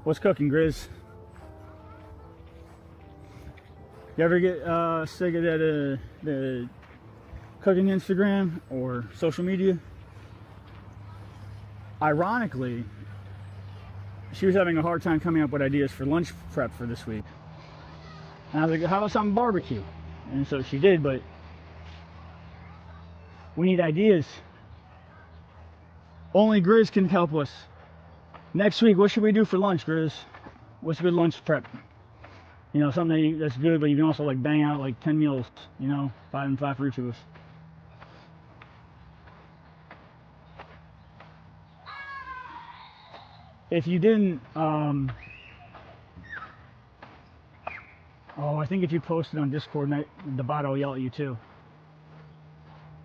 What's cooking, Grizz? You ever get sick of that the cooking Instagram or social media? Ironically, she was having a hard time coming up with ideas for lunch prep for this week. And I was like, how about something barbecue? And so she did, but we need ideas. Only Grizz can help us. Next week, what should we do for lunch, Grizz? What's a good lunch prep? You know, something that's good, but you can also like bang out like 10 meals, you know, 5 and 5 for each of us. If you didn't, I think if you posted on Discord, the bot will yell at you too.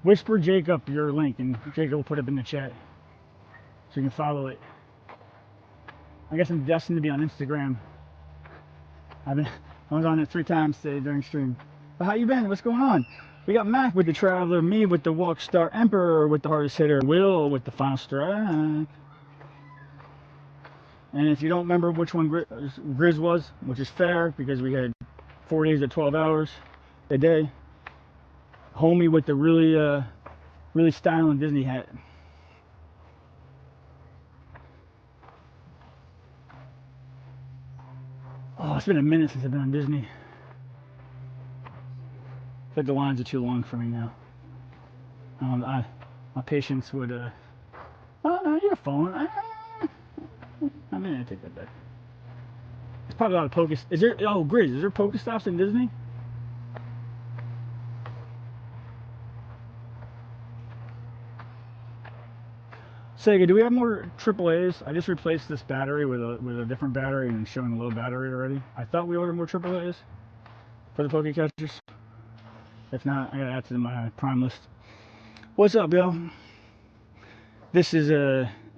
Whisper Jacob your link, and Jacob will put it in the chat, so you can follow it. I guess I'm destined to be on Instagram. I was on it 3 times today during stream. But how you been? What's going on? We got Mac with the Traveler, me with the Walkstar Emperor with the hardest hitter, Will with the Final Strike. And if you don't remember which one Grizz was, which is fair because we had 4 days at 12 hours a day. Homie with the really styling Disney hat. Oh, it's been a minute since I've been on Disney. I think the lines are too long for me now. My patience would. Oh no, you're phone. I mean, I take that back. It's probably a lot of Pokés. Is there? Oh, Grizz, is there Pokestops in Disney? Sega, do we have more AAAs? I just replaced this battery with a different battery and it's showing a low battery already. I thought we ordered more AAAs for the Pokecatchers. If not, I gotta add to my prime list. What's up, yo? This is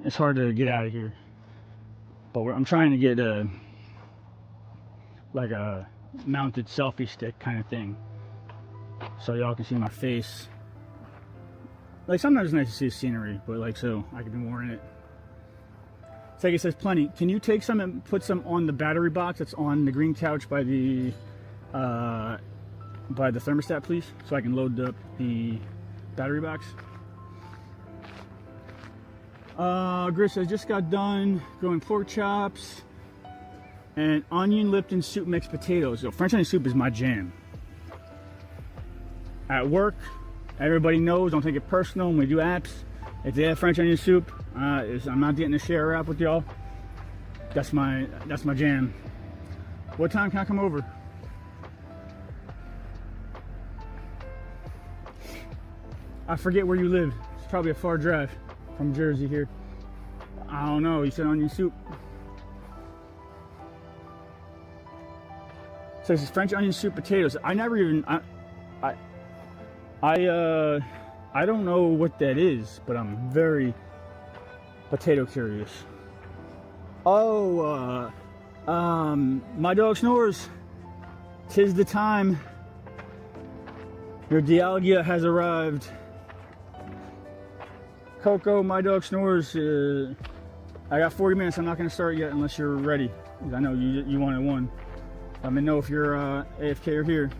it's hard to get out of here, but I'm trying to get like a mounted selfie stick kind of thing, so y'all can see my face. Like sometimes it's nice to see the scenery, but like so I can be more in it. It's like it says plenty. Can you take some and put some on the battery box that's on the green couch by the thermostat, please, so I can load up the battery box. Gris, I just got done growing pork chops and onion Lipton soup mixed potatoes. So French onion soup is my jam. At work, everybody knows, don't take it personal when we do apps. If they have French onion soup, I'm not getting to share a app with y'all. That's my jam. What time can I come over? I forget where you live. It's probably a far drive from Jersey here. I don't know. You said onion soup. So this is French onion soup potatoes. I never even I don't know what that is, but I'm very potato curious. Oh, my dog snores. 'Tis the time. Your dialgia has arrived. Coco, my dog snores. I got 40 minutes. I'm not going to start yet unless you're ready. I know you wanted one. Let me know if you're AFK or here.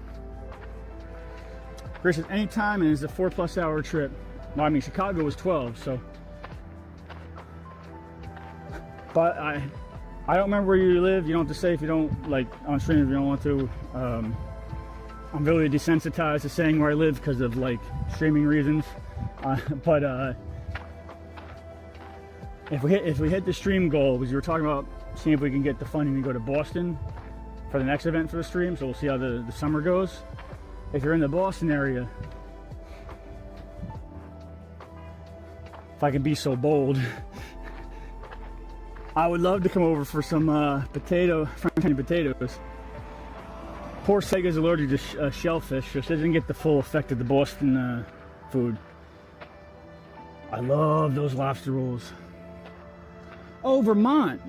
Chris says anytime, and it's a 4+ hour trip. Well, I mean, Chicago was 12, so. But I don't remember where you live. You don't have to say if you don't, like, on stream if you don't want to. I'm really desensitized to saying where I live because of, like, streaming reasons. But if we hit the stream goal, because you were talking about seeing if we can get the funding to go to Boston for the next event for the stream, so we'll see how the summer goes. If you're in the Boston area, if I can be so bold, I would love to come over for some French onion potatoes. Poor Sega's allergic to shellfish, so she doesn't get the full effect of the Boston food. I love those lobster rolls. Oh, Vermont.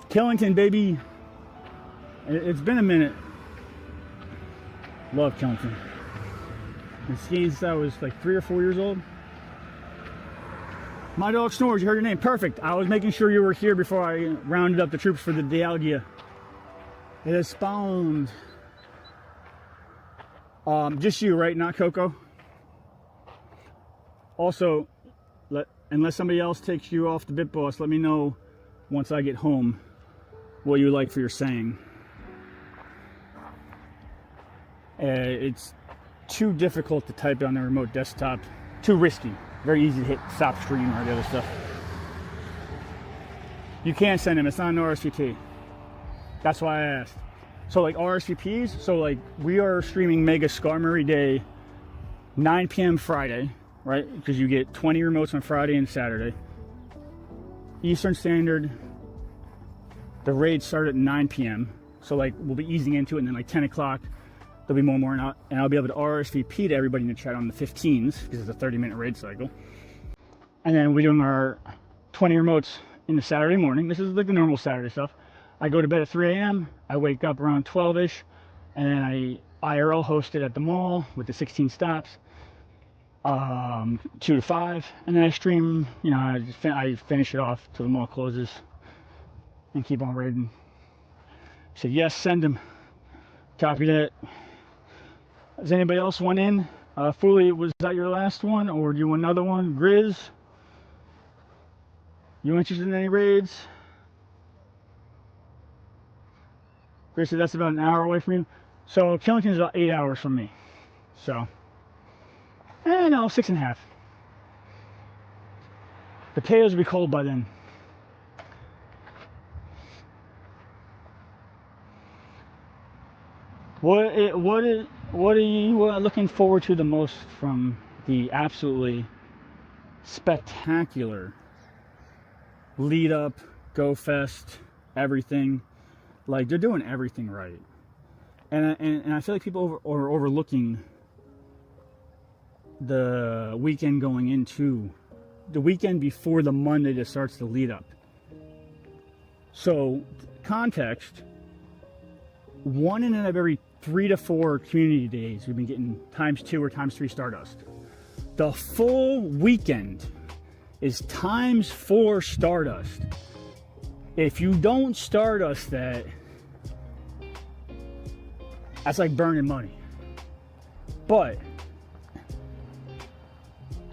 Killington, baby. It's been a minute. Love Killington. Been skiing since I was like 3 or 4 years old. My dog snores. You heard your name. Perfect. I was making sure you were here before I rounded up the troops for the dialgia. It has spawned. Just you, right? Not Coco. Also, unless somebody else takes you off the Bit Boss, let me know once I get home what you like for your saying. It's too difficult to type on the remote desktop. Too risky. Very easy to hit stop stream or the other stuff. You can't send them. It's not an RSVP. That's why I asked. So like RSVPs, so like we are streaming Mega Skarmory Day 9 p.m. Friday, right? Because you get 20 remotes on Friday and Saturday. Eastern Standard. The raids start at 9 p.m. So like we'll be easing into it, and then like 10 o'clock there'll be more and I'll be able to RSVP to everybody in the chat on the 15s because it's a 30-minute raid cycle. And then we're doing our 20 remotes in the Saturday morning. This is like the normal Saturday stuff. I go to bed at 3 a.m. I wake up around 12-ish, and then I IRL host it at the mall with the 16 stops, 2 to 5, and then I stream. You know, I finish it off till the mall closes, and keep on raiding. Said yes, send them. Copy that. Does anybody else want in? Fooly, was that your last one, or do you want another one? Grizz, you interested in any raids? Grizz said that's about an hour away from you. So Killington is about 8 hours from me. So, no, 6.5. Potatoes will be cold by then. What are you looking forward to the most from the absolutely spectacular lead up, Go Fest, everything? Like, they're doing everything right, and I feel like people are overlooking the weekend going into the weekend before the Monday that starts the lead up. So, context: 1 in every 3 to 4 community days, we've been getting ×2 or ×3 Stardust. The full weekend is ×4 Stardust. If you don't Stardust that, that's like burning money. But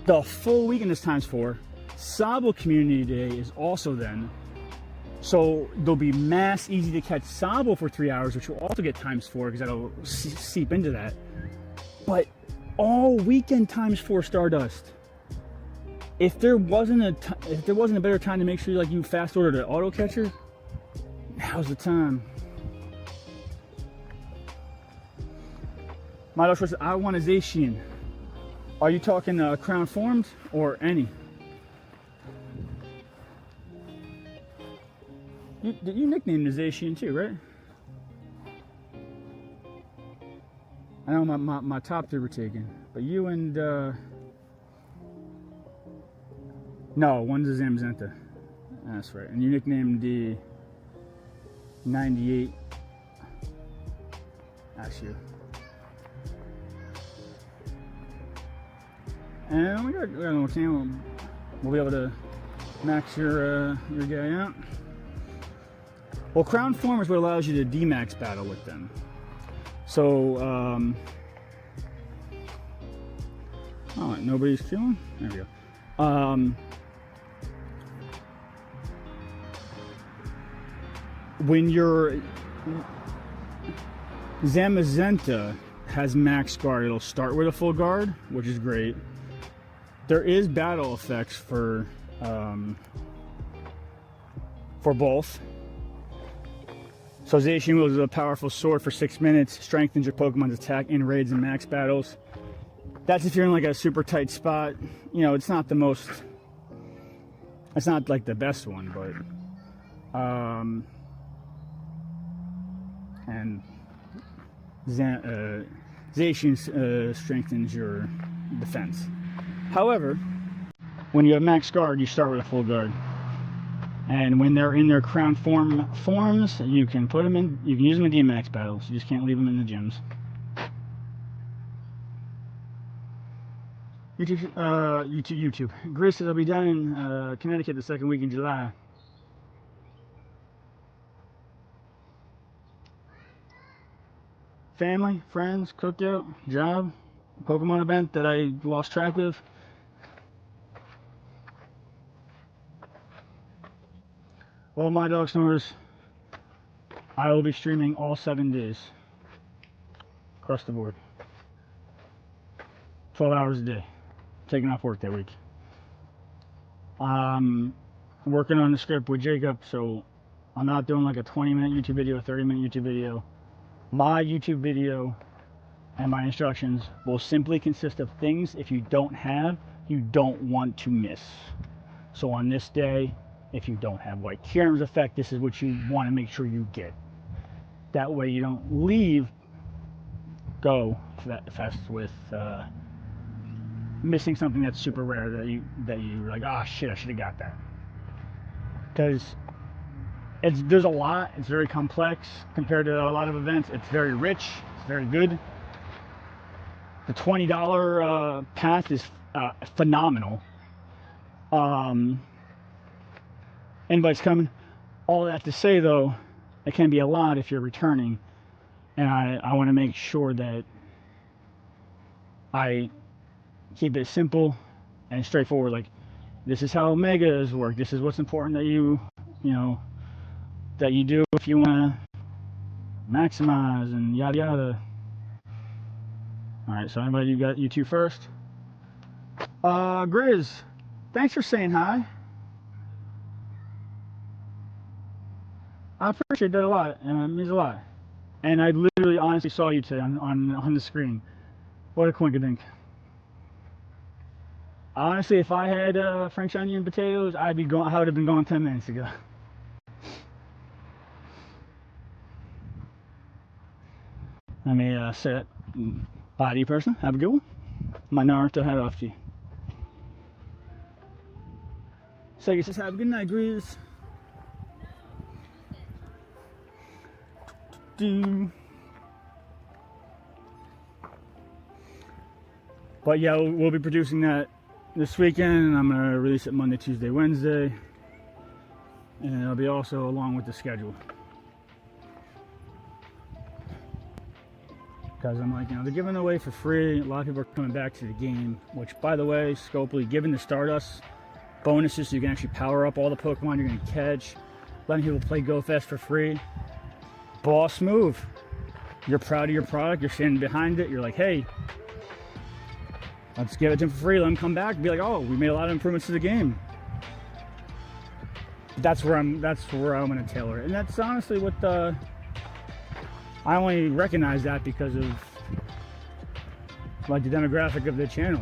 the full weekend is ×4. Sabo Community Day is also then. So there'll be mass easy to catch Sabo for 3 hours, which will also get ×4 because that'll seep into that. But all weekend ×4 Stardust. If there wasn't a better time to make sure like you fast ordered an auto catcher, now's the time. My daughter says, I want a Zacian. Are you talking crown formed or any? You nicknamed the Zacian too, right? I know my top 3 were taken, but you and no, one's a Zamzenta. That's right. And you nicknamed the 98. That's you. And we got a little channel. We'll be able to max your guy out. Well, Crown Form is what allows you to D-max battle with them. So, oh, nobody's killing? There we go. When your Zamazenta has max guard, it'll start with a full guard, which is great. There is battle effects for both. So Zacian Wheels is a powerful sword for 6 minutes, strengthens your Pokemon's attack in raids and max battles. That's if you're in like a super tight spot. You know, it's not the most, it's not like the best one, but and Zacian strengthens your defense. However, when you have max guard, you start with a full guard. And when they're in their crown forms, you can put them in, you can use them in D-max battles. You just can't leave them in the gyms. YouTube. Grizz says I'll be down in Connecticut the second week in July. Family, friends, cookout, job, Pokemon event that I lost track of. Well, my dog snores. I will be streaming all 7 days across the board. 12 hours a day. Taking off work that week. Working on the script with Jacob, so I'm not doing like a 20-minute YouTube video, a 30-minute YouTube video. My YouTube video and my instructions will simply consist of things if you don't have, you don't want to miss. So on this day, if you don't have White Kieran's effect, this is what you want to make sure you get. That way you don't leave, go fest with missing something that's super rare that you're like, oh shit, I should have got that. Because there's a lot, it's very complex compared to a lot of events. It's very rich, it's very good. The $20 path is phenomenal. Invites coming. All that to say though, it can be a lot if you're returning, and I want to make sure that I keep it simple and straightforward. Like, this is how megas work. This is what's important that you do if you want to maximize and yada yada. All right, so anybody, you got you two first. Grizz, thanks for saying hi. I appreciate that a lot, and it means a lot. And I literally, honestly saw you today on the screen. What a coinkydink. Honestly, if I had French onion potatoes, I would have been gone 10 minutes ago. Let me say that. Bye to you, person. Have a good one. My Naruto hat off to you. Sega says, have a good night, Grizz. But yeah, we'll be producing that this weekend. I'm gonna release it Monday, Tuesday, Wednesday, and it'll be also along with the schedule. Because I'm like, they're giving it away for free. A lot of people are coming back to the game, which, by the way, Scopely giving the Stardust bonuses so you can actually power up all the Pokemon you're going to catch. Letting people play GoFest for free. Boss move. You're proud of your product. You're standing behind it. You're like, hey, let's give it to them for free. Let them come back and be like, oh, we made a lot of improvements to the game. That's where I'm going to tailor it. And that's honestly what I only recognize that because of like the demographic of the channel,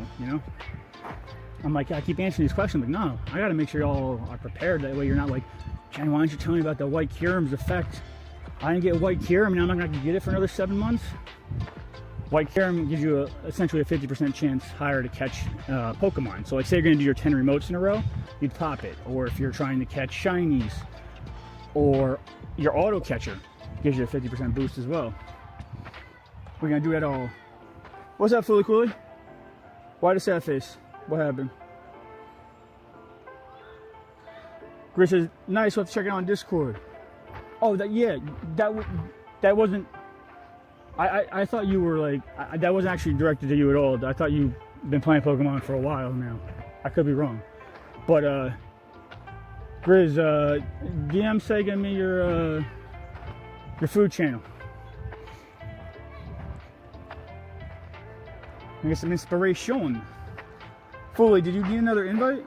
I'm like, I keep answering these questions. I'm like, no, I got to make sure y'all are prepared. That way you're not like, Johnny, why don't you tell me about the White Kyurem's effect? I didn't get White Kyurem, and I'm not going to get it for another 7 months. White Kyurem gives you essentially a 50% chance higher to catch Pokemon. So like say you're going to do your 10 remotes in a row, you'd pop it. Or if you're trying to catch shinies, or your auto catcher gives you a 50% boost as well. We're going to do it all. What's up, Fully Cooley? Why the sad face? What happened? Chris says, nice, we'll have to check it out on Discord. Oh, that wasn't... I thought you were like... that wasn't actually directed to you at all. I thought you've been playing Pokemon for a while now. I could be wrong. But, Grizz, DM Sega me your food channel. I get some inspiration. Fully, did you need another invite?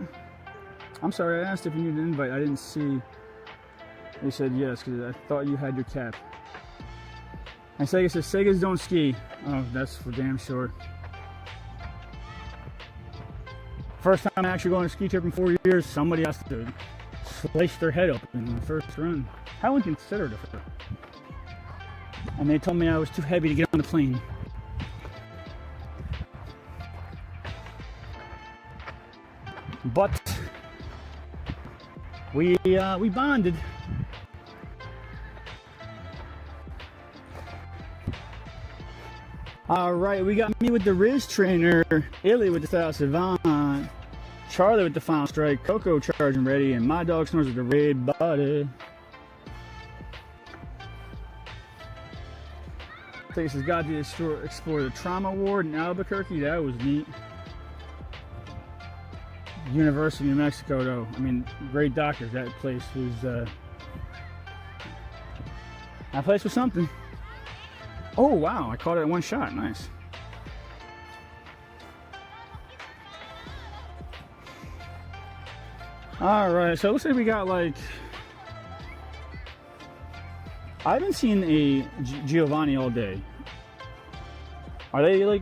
I'm sorry, I asked if you needed an invite. I didn't see. You said yes, because I thought you had your cap. And Sega says, Segas don't ski. Oh, that's for damn sure. First time actually going on a ski trip in 4 years, somebody has to slice their head open in the first run. How inconsiderate of her. And they told me I was too heavy to get on the plane. But we bonded. All right, we got me with the Riz trainer, Illy with the Style Savant, Charlie with the Final Strike, Coco charging ready, and my dog snores with the red body. Place has got to explore the trauma ward in Albuquerque. That was neat. University of New Mexico, though. I mean, great doctors. That place was something. Oh wow! I caught it in one shot. Nice. All right, so it looks like we got like. I haven't seen a Giovanni all day. Are they like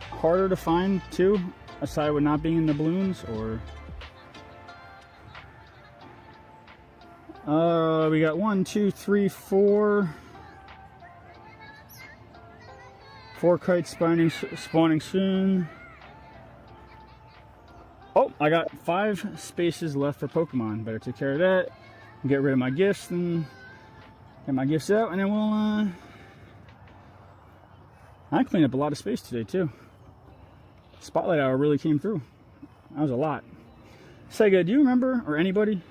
harder to find too, aside with not being in the balloons, or? We got 1, 2, 3, 4. 4 kites spawning soon. Oh, I got 5 spaces left for Pokemon. Better take care of that. Get rid of my gifts and get my gifts out, and then we'll. I cleaned up a lot of space today too. Spotlight hour really came through. That was a lot. Sega, do you remember, or anybody?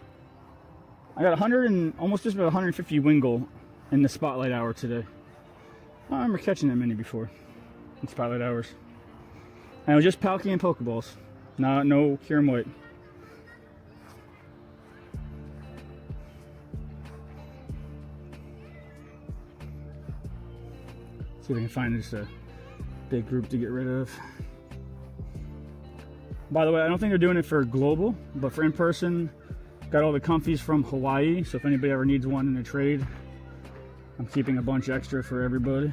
I got 100 and almost just about 150 Wingull in the Spotlight hour today. I remember catching that many before in Spotlight hours. And it was just Palkia and Pokeballs. No Kyurem White. See if I can find just a big group to get rid of. By the way, I don't think they're doing it for global, but for in-person, got all the comfies from Hawaii. So if anybody ever needs one in a trade, I'm keeping a bunch extra for everybody.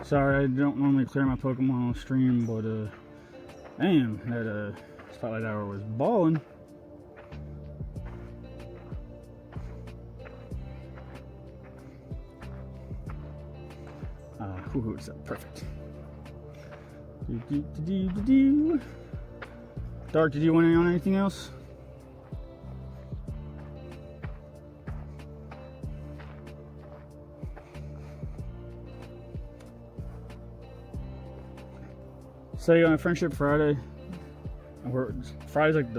Sorry, I don't normally clear my Pokemon on stream, but damn, that Spotlight hour was balling. It's perfect. Dark, did you want to on anything else? So on Friendship Friday, Friday's like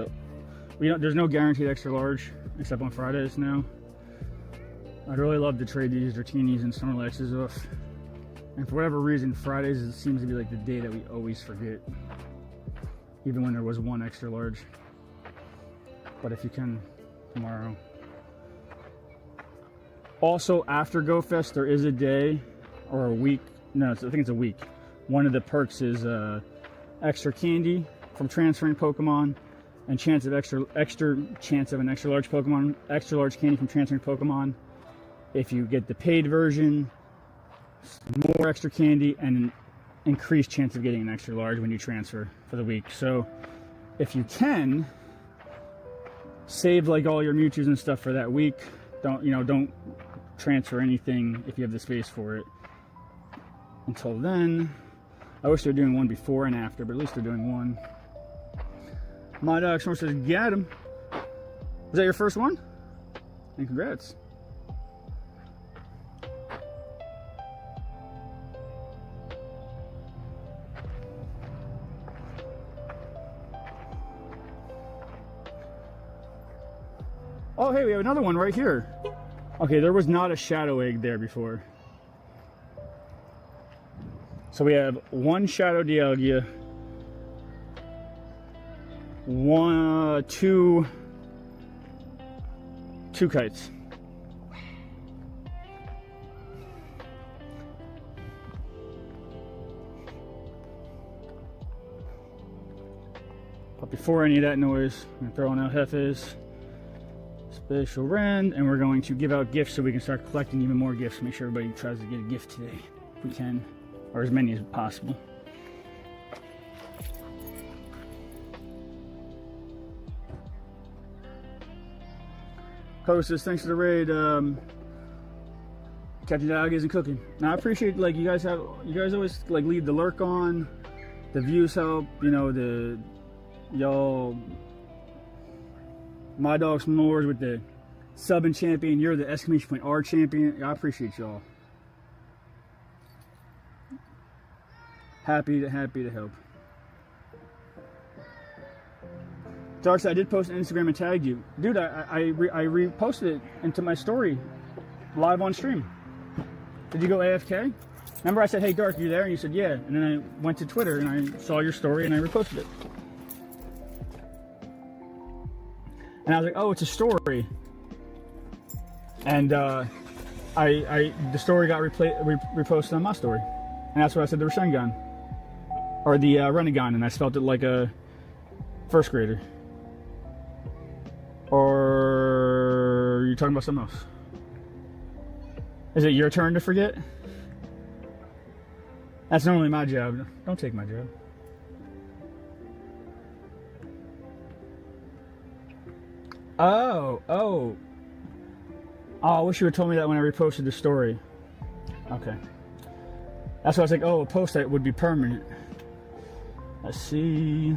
there's no guaranteed extra large except on Fridays now. I'd really love to trade these Drattinis and Snorlaxes off. And for whatever reason, Fridays seems to be like the day that we always forget. Even when there was one extra large. But if you can, tomorrow. Also, after GoFest, there is a day or a week. No, I think it's a week. One of the perks is extra candy from transferring Pokemon, and chance of extra chance of an extra large Pokemon, extra large candy from transferring Pokemon. If you get the paid version, more extra candy and an increased chance of getting an extra large when you transfer for the week. So if you can, save like all your Mewtwo's and stuff for that week. Don't transfer anything if you have the space for it. Until then, I wish they were doing one before and after, but at least they're doing one. My dog Snort says, "Get him." Was that your first one? And congrats. Oh, hey, we have another one right here. Okay, there was not a Shadow Egg there before. So we have one Shadow Dialga, two Kites. But before any of that noise, I'm gonna throw in El Jefe's Special Rend, and we're going to give out gifts so we can start collecting even more gifts. Make sure everybody tries to get a gift today, if we can, or as many as possible. Coach says, "Thanks for the raid. Catching dog isn't cooking." Now I appreciate you guys always leave the lurk on. The views help. Y'all. My dog S'mores with the sub and champion. You're the exclamation point R champion. I appreciate y'all. Happy to help. Darks, I did post on Instagram and tagged you, dude. I reposted it into my story, live on stream. Did you go AFK? Remember I said, "Hey Dark, you there?" And you said, "Yeah." And then I went to Twitter and I saw your story and I reposted it. And I was like, "Oh, it's a story." And the story got reposted on my story, and that's what I said, the Rasengan or the Renegon, and I spelled it like a first grader. Or are you talking about something else? Is it your turn to forget? That's normally my job. Don't take my job. Oh, I wish you had told me that when I reposted the story. Okay. That's why I was like, oh, a post that would be permanent. Let's see.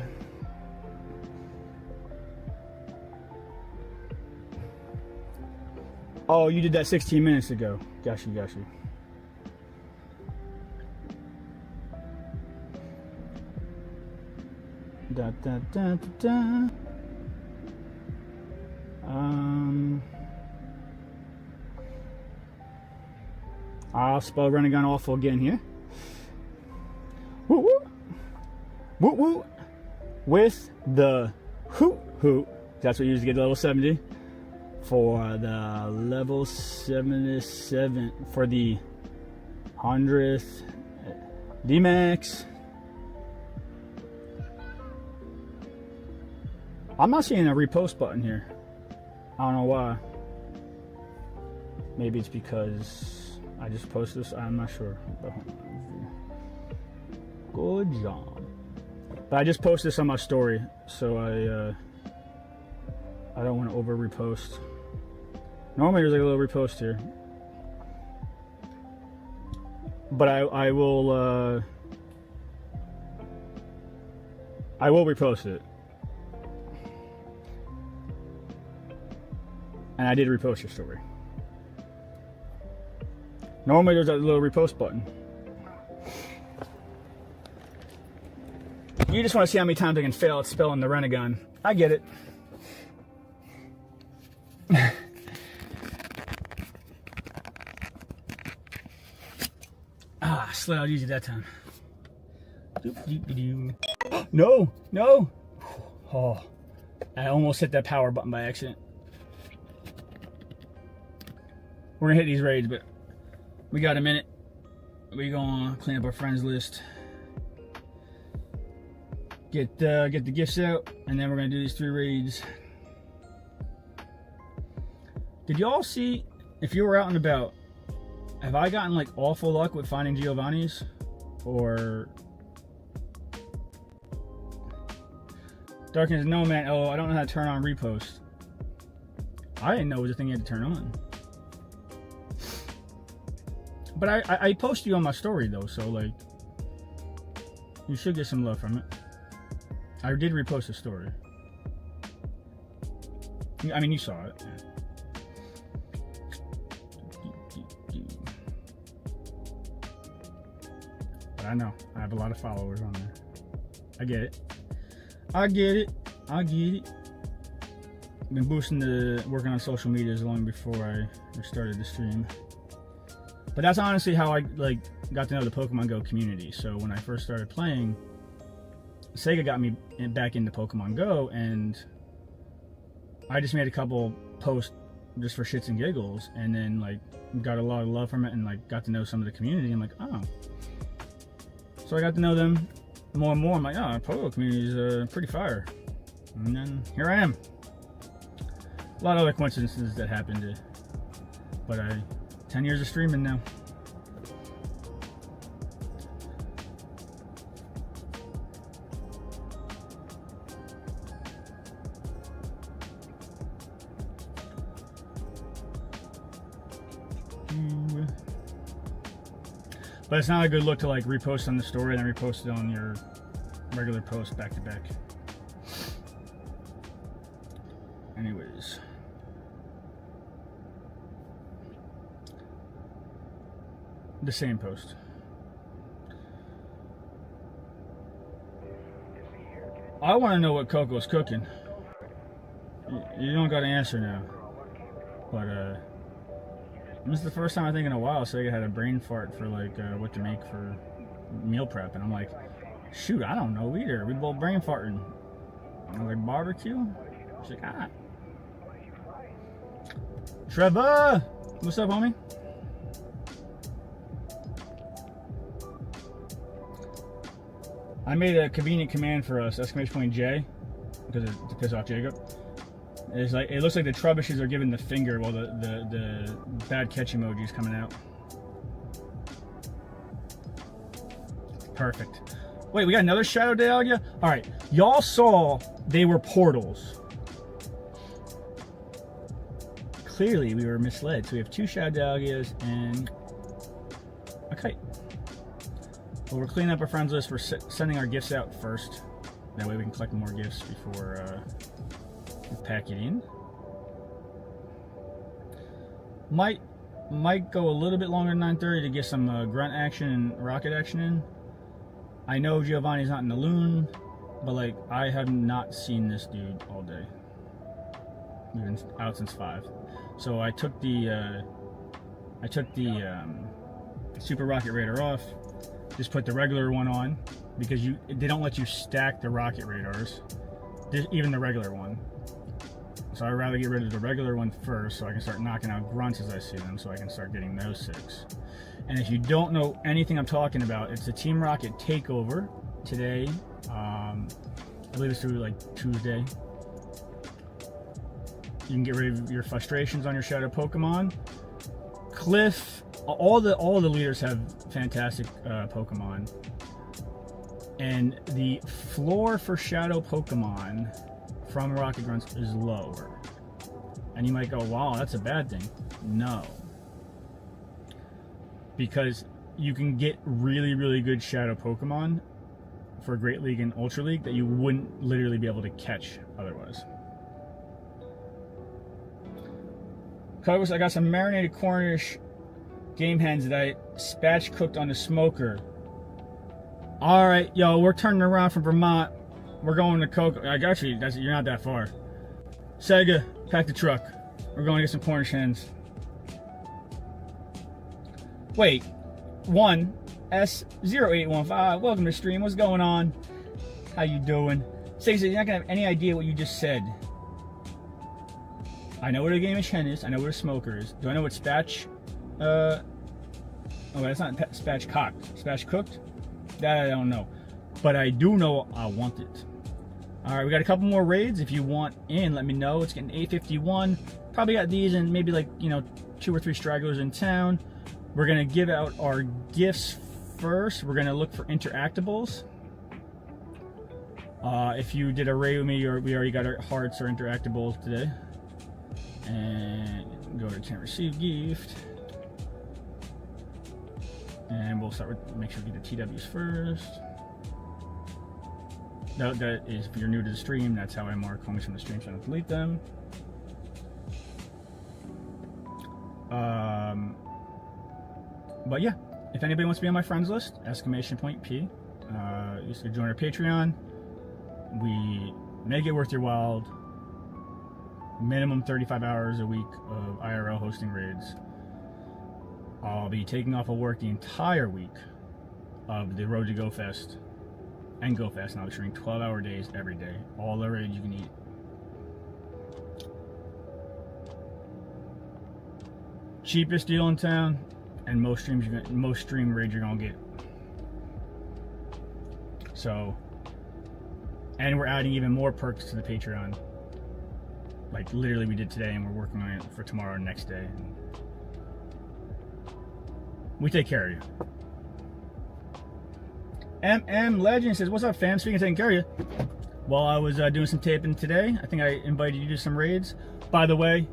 Oh, you did that 16 minutes ago. Got you. Da da da da da. I'll spell Renegon awful again here. Woo woo. Woo woo. With the hoot. That's what you use to get to level 70. For the level 77, for the 100th D-Max. I'm not seeing a repost button here. I don't know why. Maybe it's because I just posted this. I'm not sure. Good job. But I just posted this on my story, so I don't want to over repost. Normally there's like a little repost here, but I will repost it. And I did repost your story. Normally there's a little repost button. You just want to see how many times I can fail at spelling the Renegon. I get it. Slid out easy that time. No, no. Oh, I almost hit that power button by accident. We're gonna hit these raids, but we got a minute. We gonna clean up our friends list, get the gifts out, and then we're gonna do these 3 raids. Did y'all see, if you were out and about, have I gotten like awful luck with finding Giovanni's? Or Darkness, no man, oh, I don't know how to turn on repost. I didn't know it was a thing you had to turn on. But I post you on my story though, so like, you should get some love from it. I did repost the story. I mean, you saw it. But I know, I have a lot of followers on there. I get it. I get it. I get it. Been boosting working on social medias long before I started the stream. But that's honestly how I like got to know the Pokemon Go community. So when I first started playing, Sega got me back into Pokemon Go, and I just made a couple posts just for shits and giggles, and then like got a lot of love from it, and like got to know some of the community. I'm like, oh. So I got to know them more and more. I'm like, oh, the Pogo community is pretty fire. And then here I am. A lot of other coincidences that happened, but 10 years of streaming now. But it's not a good look to like repost on the story and then repost it on your regular post back to back. Anyways. The same post. I want to know what Coco's cooking. You don't got to answer now. But this is the first time I think in a while Sega had a brain fart for like what to make for meal prep, and I'm like, shoot, I don't know either. We both brain farting. I was like, barbecue? She's like, ah. Trevor, what's up, homie? I made a convenient command for us, !J, because to piss off Jacob. It's like, it looks like the Trubbishes are giving the finger while the bad catch emoji is coming out. Perfect. Wait, we got another Shadow Dialga? Alright, y'all saw they were portals. Clearly we were misled. So we have 2 Shadow Dialgas and a kite. Well, we're cleaning up our friends list. We're sending our gifts out first. That way we can collect more gifts before we pack it in. Might go a little bit longer than 9:30 to get some grunt action and rocket action in. I know Giovanni's not in the loon, but like I have not seen this dude all day. We've been out since 5. So I took the Super Rocket Radar off. Just put the regular one on, because they don't let you stack the rocket radars, even the regular one. So I'd rather get rid of the regular one first, so I can start knocking out grunts as I see them, so I can start getting those 6. And if you don't know anything I'm talking about, it's a Team Rocket takeover today. I believe it's through like Tuesday. You can get rid of your frustrations on your Shadow Pokemon. Cliff, all the leaders have fantastic Pokemon, and the floor for Shadow Pokemon from Rocket Grunts is lower. And you might go, wow, that's a bad thing. No, because you can get really, really good Shadow Pokemon for Great League and Ultra League that you wouldn't literally be able to catch otherwise. I got some marinated Cornish game hens that I spatch cooked on the smoker. All right, yo, we're turning around from Vermont. We're going to Cocoa. Actually, you're not that far. Sega, pack the truck. We're going to get some Cornish hens. Wait, 1S0815. Welcome to stream. What's going on? How you doing? Sega, you're not gonna have any idea what you just said. I know what a Gamish hen is. I know what a smoker is. Do I know what spatch? Oh, that's not spatch cocked. Spatch cooked? That I don't know. But I do know I want it. Alright, we got a couple more raids. If you want in, let me know. It's getting 8:51. Probably got these and maybe like, 2 or 3 stragglers in town. We're going to give out our gifts first. We're going to look for interactables. If you did a raid with me, we already got our hearts or interactables today. And go to can't receive gift. And we'll start with, make sure we get the TWs first. No, that is, if you're new to the stream, that's how I mark homies from the stream, so I don't delete them. But yeah, if anybody wants to be on my friends list, !P. You should join our Patreon. We make it worth your while. Minimum 35 hours a week of IRL hosting raids. I'll be taking off of work the entire week of the Road to Go Fest and Go Fest, and I'll be streaming 12-hour days every day. All the raids you can eat. Cheapest deal in town, and most stream raids you're gonna get. So, and we're adding even more perks to the Patreon. Like literally we did today, and we're working on it for tomorrow and next day. We take care of you. MM Legend says, what's up, fam? Speaking of taking care of you, while I was doing some taping today, I think I invited you to some raids. By the way,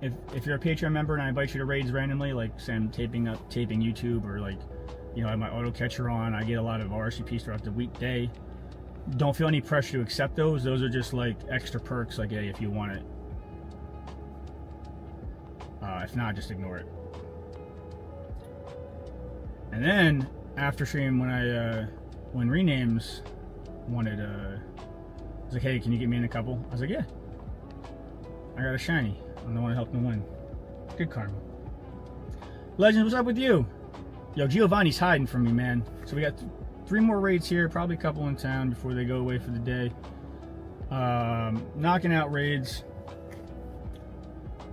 if you're a Patreon member and I invite you to raids randomly, like say I'm taping YouTube, or like, I have my auto catcher on, I get a lot of RSVPs throughout the weekday. Don't feel any pressure to accept those. Those are just like extra perks, like, hey, if you want it. If not, just ignore it. And then after stream, when Renames wanted, I was like, hey, can you get me in a couple? I was like, yeah. I got a shiny. I'm the one to help them win. Good karma. Legends, what's up with you? Yo, Giovanni's hiding from me, man. So we got 3 more raids here, probably a couple in town before they go away for the day. Knocking out raids.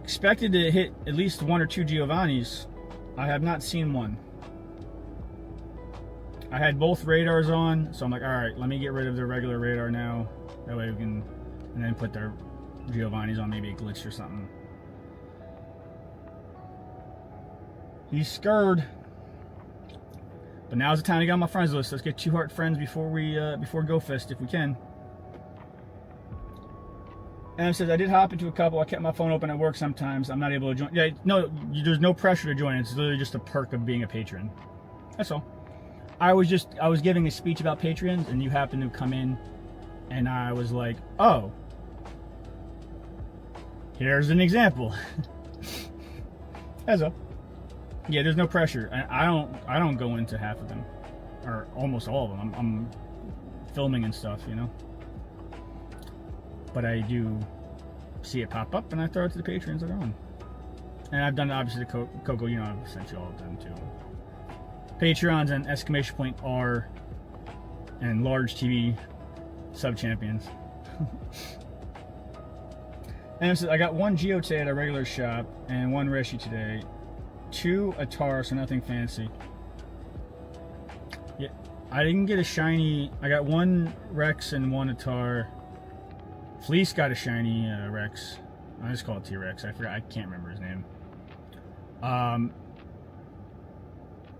Expected to hit at least 1 or 2 Giovanni's. I have not seen one. I had both radars on, so I'm like, alright, let me get rid of the regular radar now. That way we can, and then put their Giovanni's on, maybe a glitch or something. He's scared. But now's the time to get on my friends list. Let's get 2 heart friends before we before Go Fest if we can. And it says, I did hop into a couple. I kept my phone open at work sometimes. I'm not able to join. Yeah, no, there's no pressure to join. It's literally just a perk of being a patron. That's all. I was giving a speech about patrons, and you happened to come in, and I was like, oh, here's an example. That's all. Yeah, there's no pressure. I don't go into half of them, or almost all of them. I'm filming and stuff, But I do see it pop up, and I throw it to the patrons that are on. And I've done it obviously to Coco. I've sent you all of them too. Patrons and !R and large TV sub champions. And so I got 1 Geote at a regular shop and 1 Reshi today. 2 Atar, so nothing fancy. Yeah, I didn't get a shiny. I got 1 Rex and 1 Atar. Fleece got a shiny Rex. I just call it T-Rex. I forgot. I can't remember his name.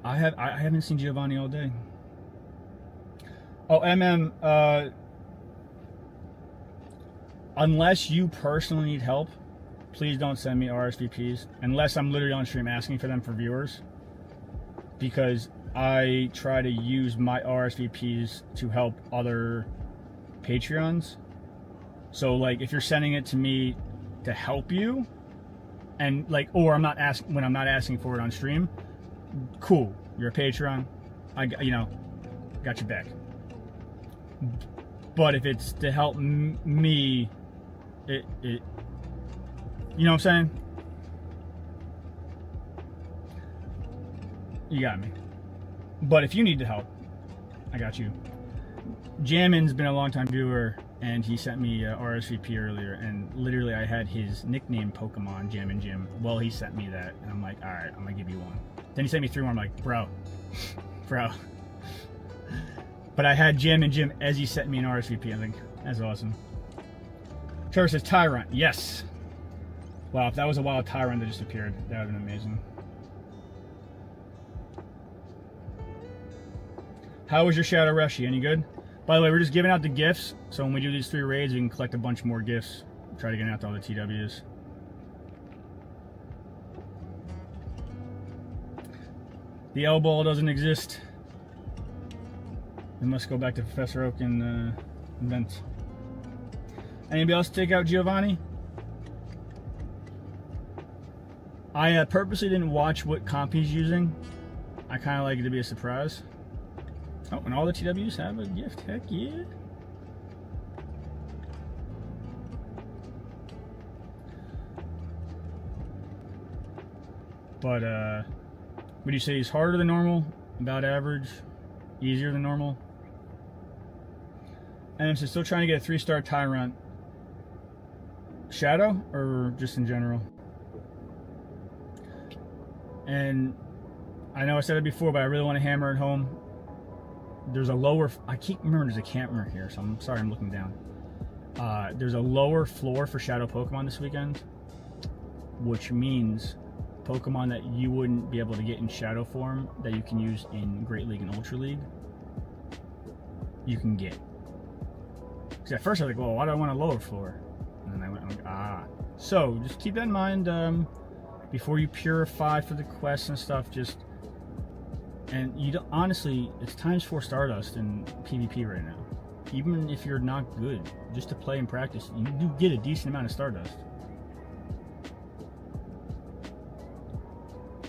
I haven't seen Giovanni all day. Oh, unless you personally need help, please don't send me RSVPs unless I'm literally on stream asking for them for viewers, because I try to use my RSVPs to help other Patreons. So like if you're sending it to me to help you, and like, or I'm not asking for it on stream, cool, you're a Patreon, got got your back. But if it's to help me, it you know what I'm saying? You got me. But if you need the help, I got you. Jammin's been a long-time viewer, and he sent me RSVP earlier, and literally I had his nickname Pokemon, Jammin Jim. Well, he sent me that, and I'm like, all right, I'm gonna give you one. Then he sent me 3 more. I'm like, bro. But I had Jammin Jim as he sent me an RSVP. I think that's awesome. Trevor says Tyrant. Yes. Wow, if that was a wild Tyrant that just appeared, that would have been amazing. How was your Shadow Reshi? Any good? By the way, we're just giving out the gifts, so when we do these 3 raids, we can collect a bunch more gifts. Try to get out to all the TWs. The L-Ball doesn't exist. We must go back to Professor Oak and invent. Anybody else take out Giovanni? I purposely didn't watch what comp he's using. I kind of like it to be a surprise. Oh, and all the TWs have a gift. Heck yeah. But, would you say he's harder than normal? About average? Easier than normal? And I'm still trying to get a 3-star Tyrant. Shadow? Or just in general? And I know I said it before, but I really want to hammer it home. There's a lower, I keep remembering there's a camera here, so I'm sorry I'm looking down. There's a lower floor for Shadow Pokemon this weekend, which means Pokemon that you wouldn't be able to get in Shadow form that you can use in Great League and Ultra League, you can get. Because at first I was like, well, why do I want a lower floor? And then I went, I'm like, ah. So just keep that in mind before you purify for the quests and stuff. Just, and you don't, honestly, it's ×4 Stardust in PvP right now. Even if you're not good, just to play and practice, you do get a decent amount of Stardust.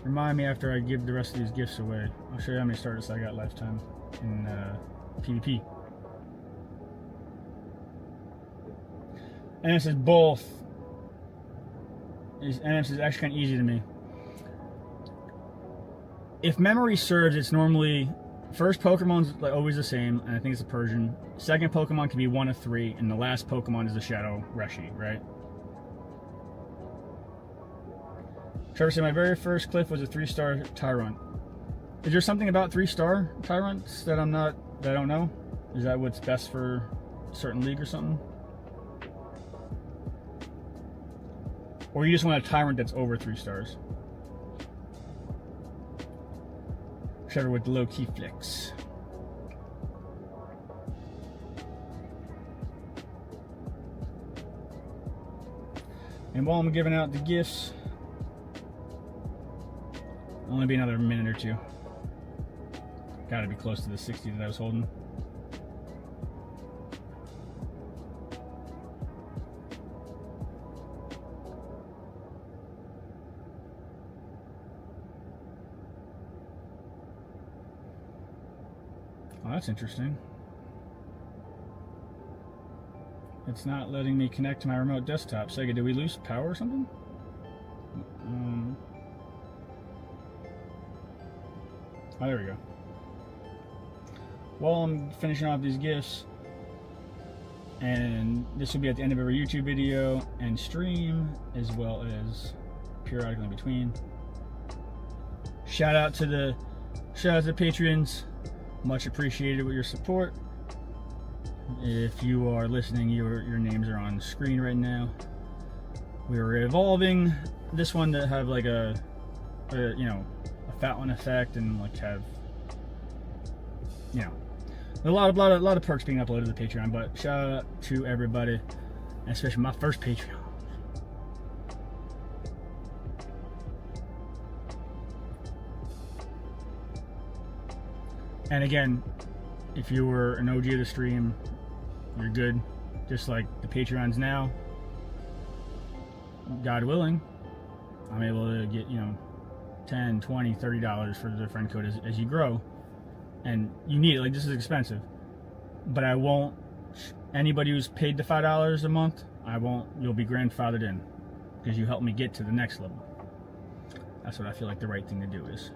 Remind me after I give the rest of these gifts away. I'll show you how many Stardust I got lifetime in PvP. And this is both. And this is actually kind of easy to me. If memory serves, it's normally first Pokemon's like always the same, and I think it's a Persian. Second Pokemon can be 1 of 3, and the last Pokemon is the Shadow Reshi, right? Trevor said my very first cliff was a 3-star Tyrant. Is there something about 3-star Tyrants that I don't know? Is that what's best for a certain league or something? Or you just want a Tyrant that's over 3 stars? Trevor with the low key flicks. And while I'm giving out the gifts, only be another minute or 2. Gotta be close to the 60 that I was holding. Oh, that's interesting. It's not letting me connect to my remote desktop. Sega, did we lose power or something? Oh, there we go. While I'm finishing off these gifts, and this will be at the end of every YouTube video and stream, as well as periodically in between. Shout out to the Patreons. Much appreciated with your support. If you are listening, your names are on the screen right now. We are evolving this one to have like a you know, a fat one effect, and like have, you know, a lot of perks being uploaded to the Patreon. But shout out to everybody, and especially my first Patreon. And again, if you were an OG of the stream, you're good. Just like the Patreons now, God willing, I'm able to get, you know, $10, $20, $30 for the friend code as you grow. and you need it. Like, this is expensive, but I won't. Anybody who's paid the $5 a month, I won't. You'll be grandfathered in because you helped me get to the next level. That's what I feel like the right thing to do is,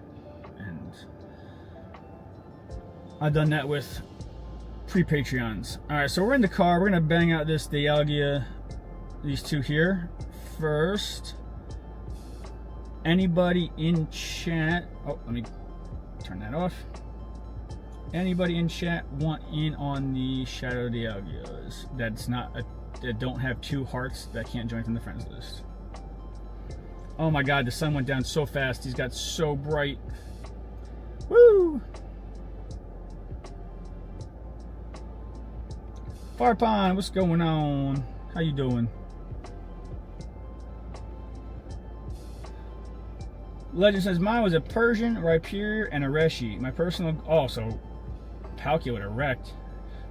and I've done that with pre-Patreons. All right, so we're in the car. We're gonna bang out this Dialga, these two here first. Anybody in chat? Oh, let me turn that off. Anybody in chat want in on the Shadow Dialgas that don't have 2 hearts that can't join from the friends list? Oh my God, the sun went down so fast. He's got so bright. Woo! Fire Pond, what's going on? How you doing? Legend says mine was a Persian, Rhyperior, and a Reshi. My personal, so Palkia would have wrecked.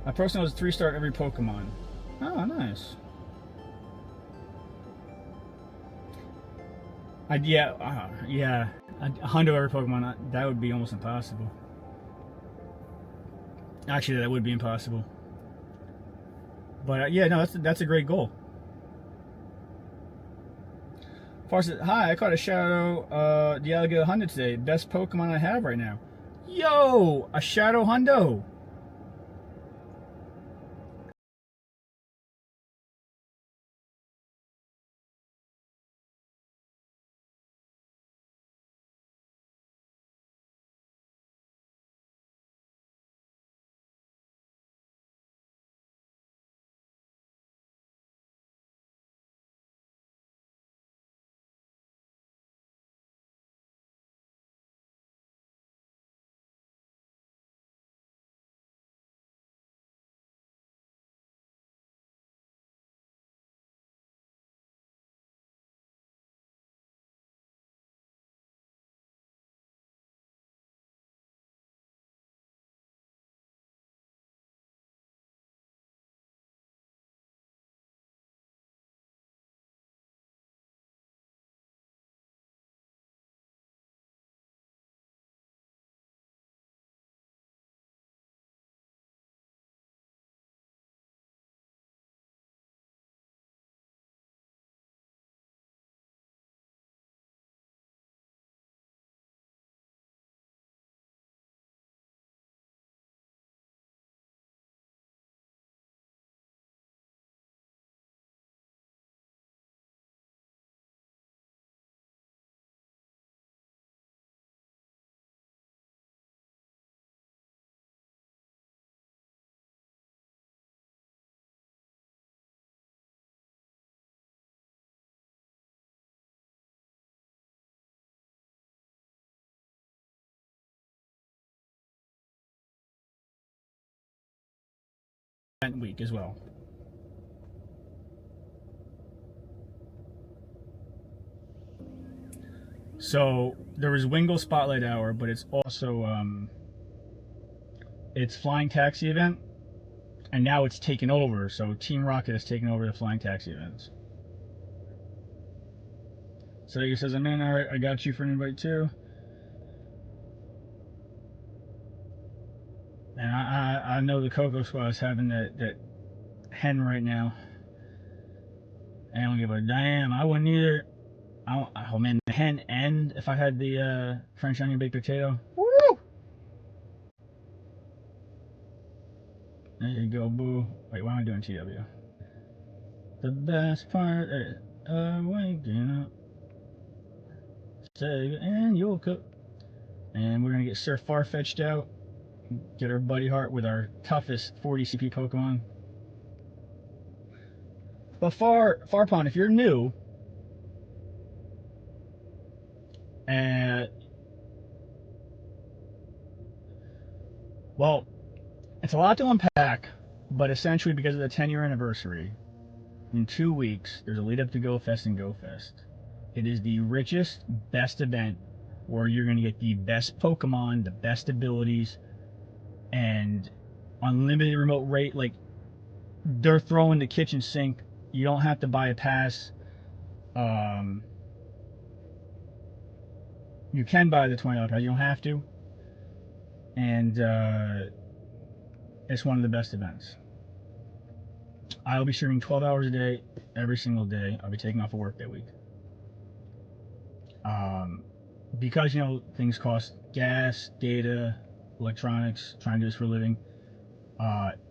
My personal was 3-star every Pokemon. Oh, nice. Yeah, a Hundo every Pokemon. That would be almost impossible. Actually, that would be impossible. But yeah, no, that's a great goal. Far says, hi, I caught a Shadow Dialga Hundo today. Best Pokemon I have right now. Yo, a Shadow Hundo. Week as well. So there was Wingle Spotlight Hour, but it's also it's Flying Taxi event, and now it's taken over. So Team Rocket has taken over the Flying Taxi events. So he says, "I'm in. All right, I got you for an invite too." And I know the Coco Squad is having that hen right now. I don't give a damn. I wouldn't either. Oh man, the hen, and if I had the French onion baked potato. Woo! There you go, boo. Wait, why am I doing TW? The best part of waking up. Say, and you'll cook. And we're gonna get Sir Farfetch'd out. Get our Buddy Heart with our toughest 40 CP Pokemon. But Farpon, if you're new, and well, it's a lot to unpack, but essentially because of the 10-year anniversary, in 2 weeks, there's a lead up to Go Fest and Go Fest. It is the richest, best event where you're going to get the best Pokemon, the best abilities, and unlimited remote rate. Like, they're throwing the kitchen sink. You don't have to buy a pass. You can buy the $20 pass. You don't have to. and it's one of the best events. I'll be streaming 12 hours a day, every single day. I'll be taking off of work that week. Because, things cost gas, data, electronics, trying to do this for a living.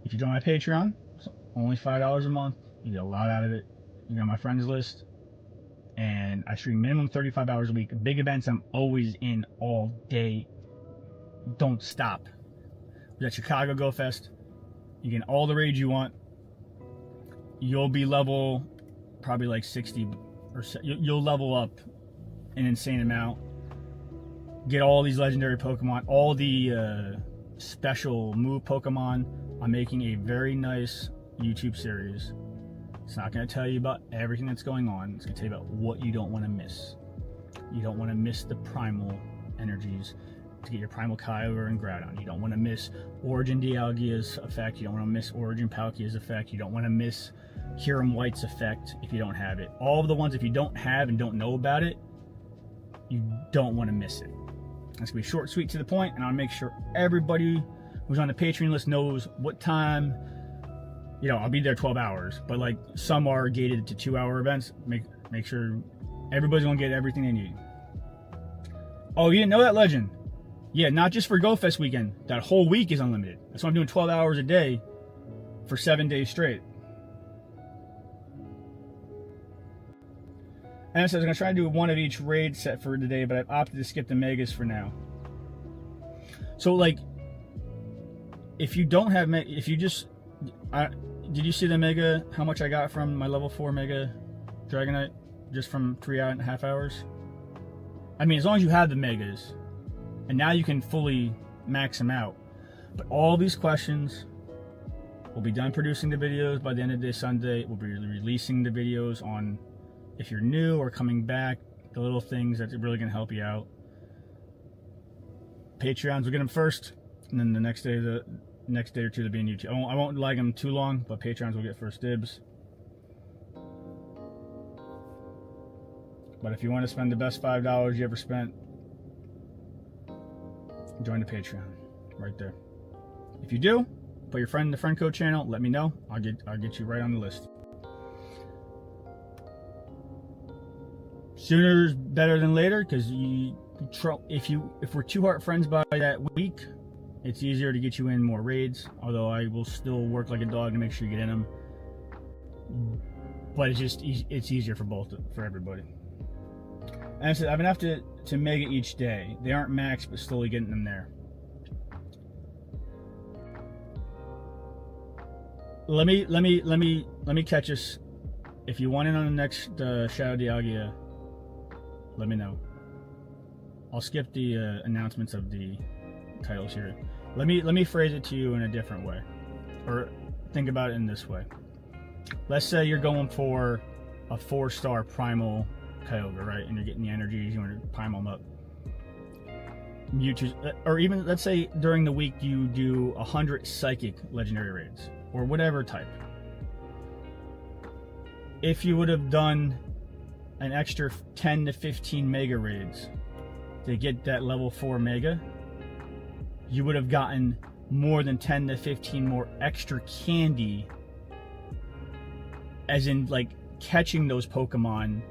If you join my Patreon, it's only $5 a month. You get a lot out of it. You got my friends list. And I stream minimum 35 hours a week. Big events, I'm always in all day. Don't stop. We got Chicago Go Fest. You get all the raids you want. You'll be level probably like 60 or so. You'll level up an insane amount. Get all these legendary Pokemon, all the special move Pokemon. I'm making a very nice YouTube series. It's not going to tell you about everything that's going on. It's going to tell you about what you don't want to miss. You don't want to miss the primal energies to get your primal Kyogre and Groudon. You don't want to miss Origin Dialga's effect. You don't want to miss Origin Palkia's effect. You don't want to miss Hiram White's effect if you don't have it. All of the ones, if you don't have and don't know about it, you don't want to miss it. It's going to be short, sweet, to the point, and I'll make sure everybody who's on the Patreon list knows what time. I'll be there 12 hours, but like some are gated to 2-hour events. Make sure everybody's going to get everything they need. Oh, you didn't know that, Legend? Yeah, not just for GoFest weekend. That whole week is unlimited. That's why I'm doing 12 hours a day for 7 days straight. And so I was going to try to do one of each raid set for today, but I've opted to skip the megas for now. So, like, if you don't have, if you just, did you see the mega, how much I got from my level 4 mega Dragonite, just from 3.5 hours? I mean, as long as you have the megas, and now you can fully max them out. But all these questions, we'll be done producing the videos by the end of this Sunday. We'll be releasing the videos on, if you're new or coming back, the little things that's really going to help you out. Patreons will get them first, and then the next day or two they'll be in YouTube. I won't lag them too long, but Patreons will get first dibs. But if you want to spend the best $5 you ever spent, join the Patreon right there. If you do, put your friend in the friend code channel. Let me know. I'll get you right on the list. Sooner is better than later, because if we're 2 heart friends by that week, it's easier to get you in more raids. Although I will still work like a dog to make sure you get in them. But it's easier for everybody. And I said I've been have to mega each day. They aren't maxed, but slowly getting them there. Let me catch us. If you want in on the next Shadow Dialga, let me know. I'll skip the announcements of the titles here. Let me phrase it to you in a different way, or think about it in this way. Let's say you're going for a 4-star primal Kyogre, right? And you're getting the energies, you want to primal them up. Mewtwo, or even let's say during the week you do 100 psychic legendary raids, or whatever type. If you would have done an extra 10 to 15 mega raids to get that level 4 mega, you would have gotten more than 10 to 15 more extra candy, as in like catching those Pokemon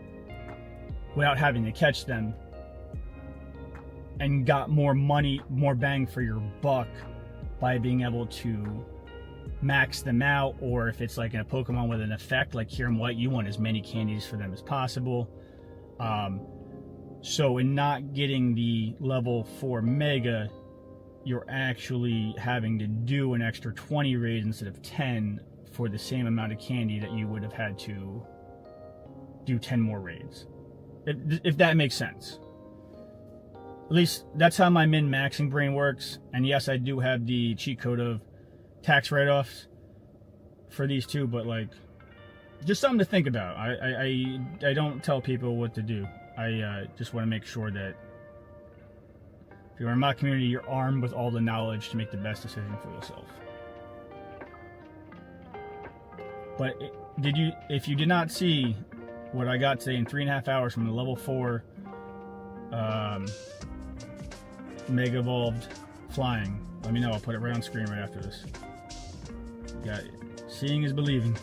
without having to catch them, and got more money, more bang for your buck by being able to max them out. Or if it's like a Pokemon with an effect like Hiram White, you want as many candies for them as possible. So in not getting the level 4 mega, you're actually having to do an extra 20 raids instead of 10 for the same amount of candy that you would have had to do 10 more raids. If that makes sense. At least that's how my min-maxing brain works. And yes, I do have the cheat code of tax write-offs for these two, but like, just something to think about. I don't tell people what to do. I just want to make sure that if you're in my community, you're armed with all the knowledge to make the best decision for yourself. But if you did not see what I got today in 3.5 hours from the level 4 Mega Evolved flying, let me know. I'll put it right on screen right after this. You got it. Seeing is believing.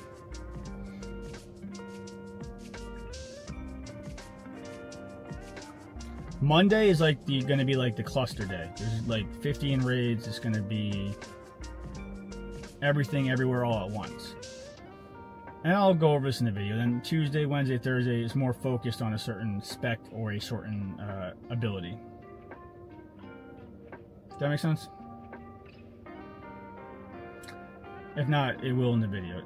Monday is like gonna be like the cluster day. There's like 50 in raids. It's gonna be everything everywhere all at once. And I'll go over this in the video. Then Tuesday, Wednesday, Thursday is more focused on a certain spec or a certain ability. Does that make sense? If not, it will in the video.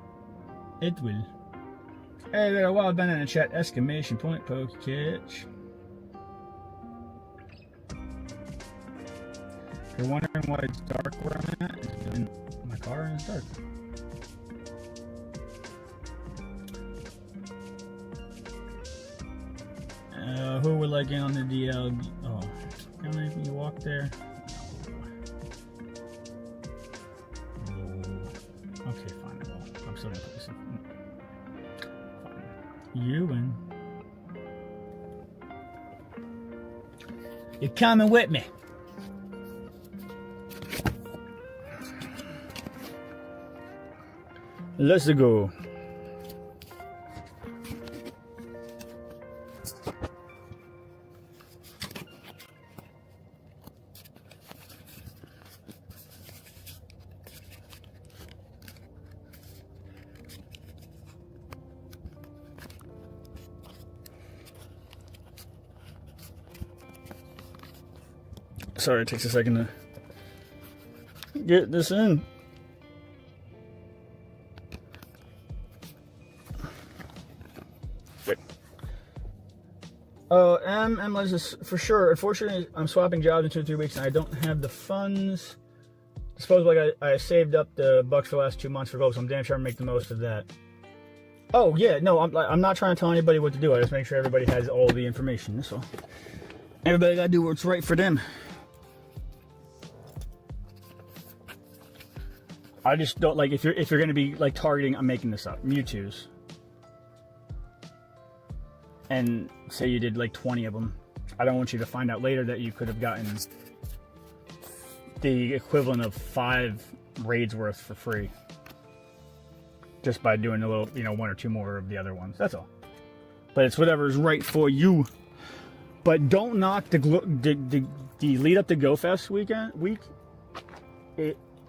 It will. Hey, there, a wild bandit in the chat! Exclamation point, poke catch. If you're wondering why it's dark where I'm at, it's in my car and it's dark. Who would like in on the DL? Oh, how many of you walk there? No. Okay, fine. Well, I'm still gonna put this in. Fine. You win. You're coming with me. Let's go. Sorry, it takes a second to get this in. MLS is for sure. Unfortunately, I'm swapping jobs in 2 or 3 weeks, and I don't have the funds. Supposedly, I saved up the bucks for the last 2 months for both, so I'm damn sure I'm make the most of that. Oh yeah, no, I'm not trying to tell anybody what to do. I just make sure everybody has all the information. That's all. Everybody gotta do what's right for them. I just don't like if you're gonna be like targeting. I'm making this up. Mewtwo's. And say you did like 20 of them. I don't want you to find out later that you could have gotten the equivalent of 5 raids worth for free. Just by doing a little, 1 or 2 more of the other ones. That's all. But it's whatever's right for you. But don't knock the lead up to GoFest week.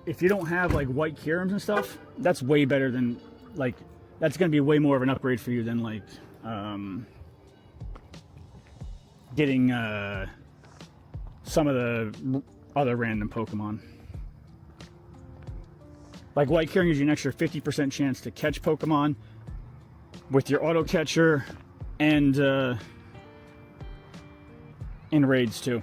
If you don't have like white Kirums and stuff, that's way better than like, that's going to be way more of an upgrade for you than like, getting some of the other random Pokemon. Like White Kyurem gives you an extra 50% chance to catch Pokemon with your auto catcher and in raids too.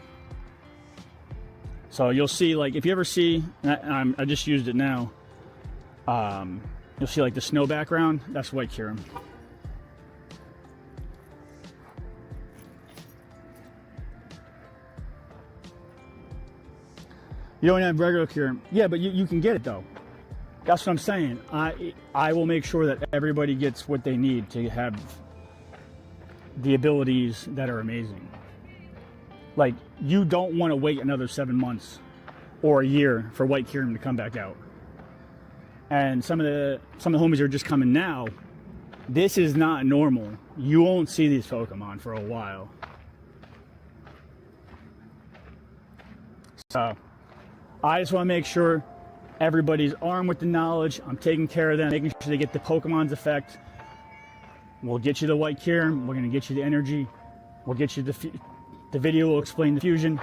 So you'll see, like if you ever see, I just used it now. You'll see like the snow background. That's White Kyurem. You don't have regular Kyurem. Yeah, but you can get it though. That's what I'm saying. I will make sure that everybody gets what they need to have the abilities that are amazing. Like, you don't want to wait another 7 months or a year for White Kyurem to come back out. And some of the homies are just coming now. This is not normal. You won't see these Pokemon for a while. So I just want to make sure everybody's armed with the knowledge. I'm taking care of them, making sure they get the Pokemon's effect. We'll get you the White Kyurem. We're going to get you the energy. We'll get you the video will explain the fusion.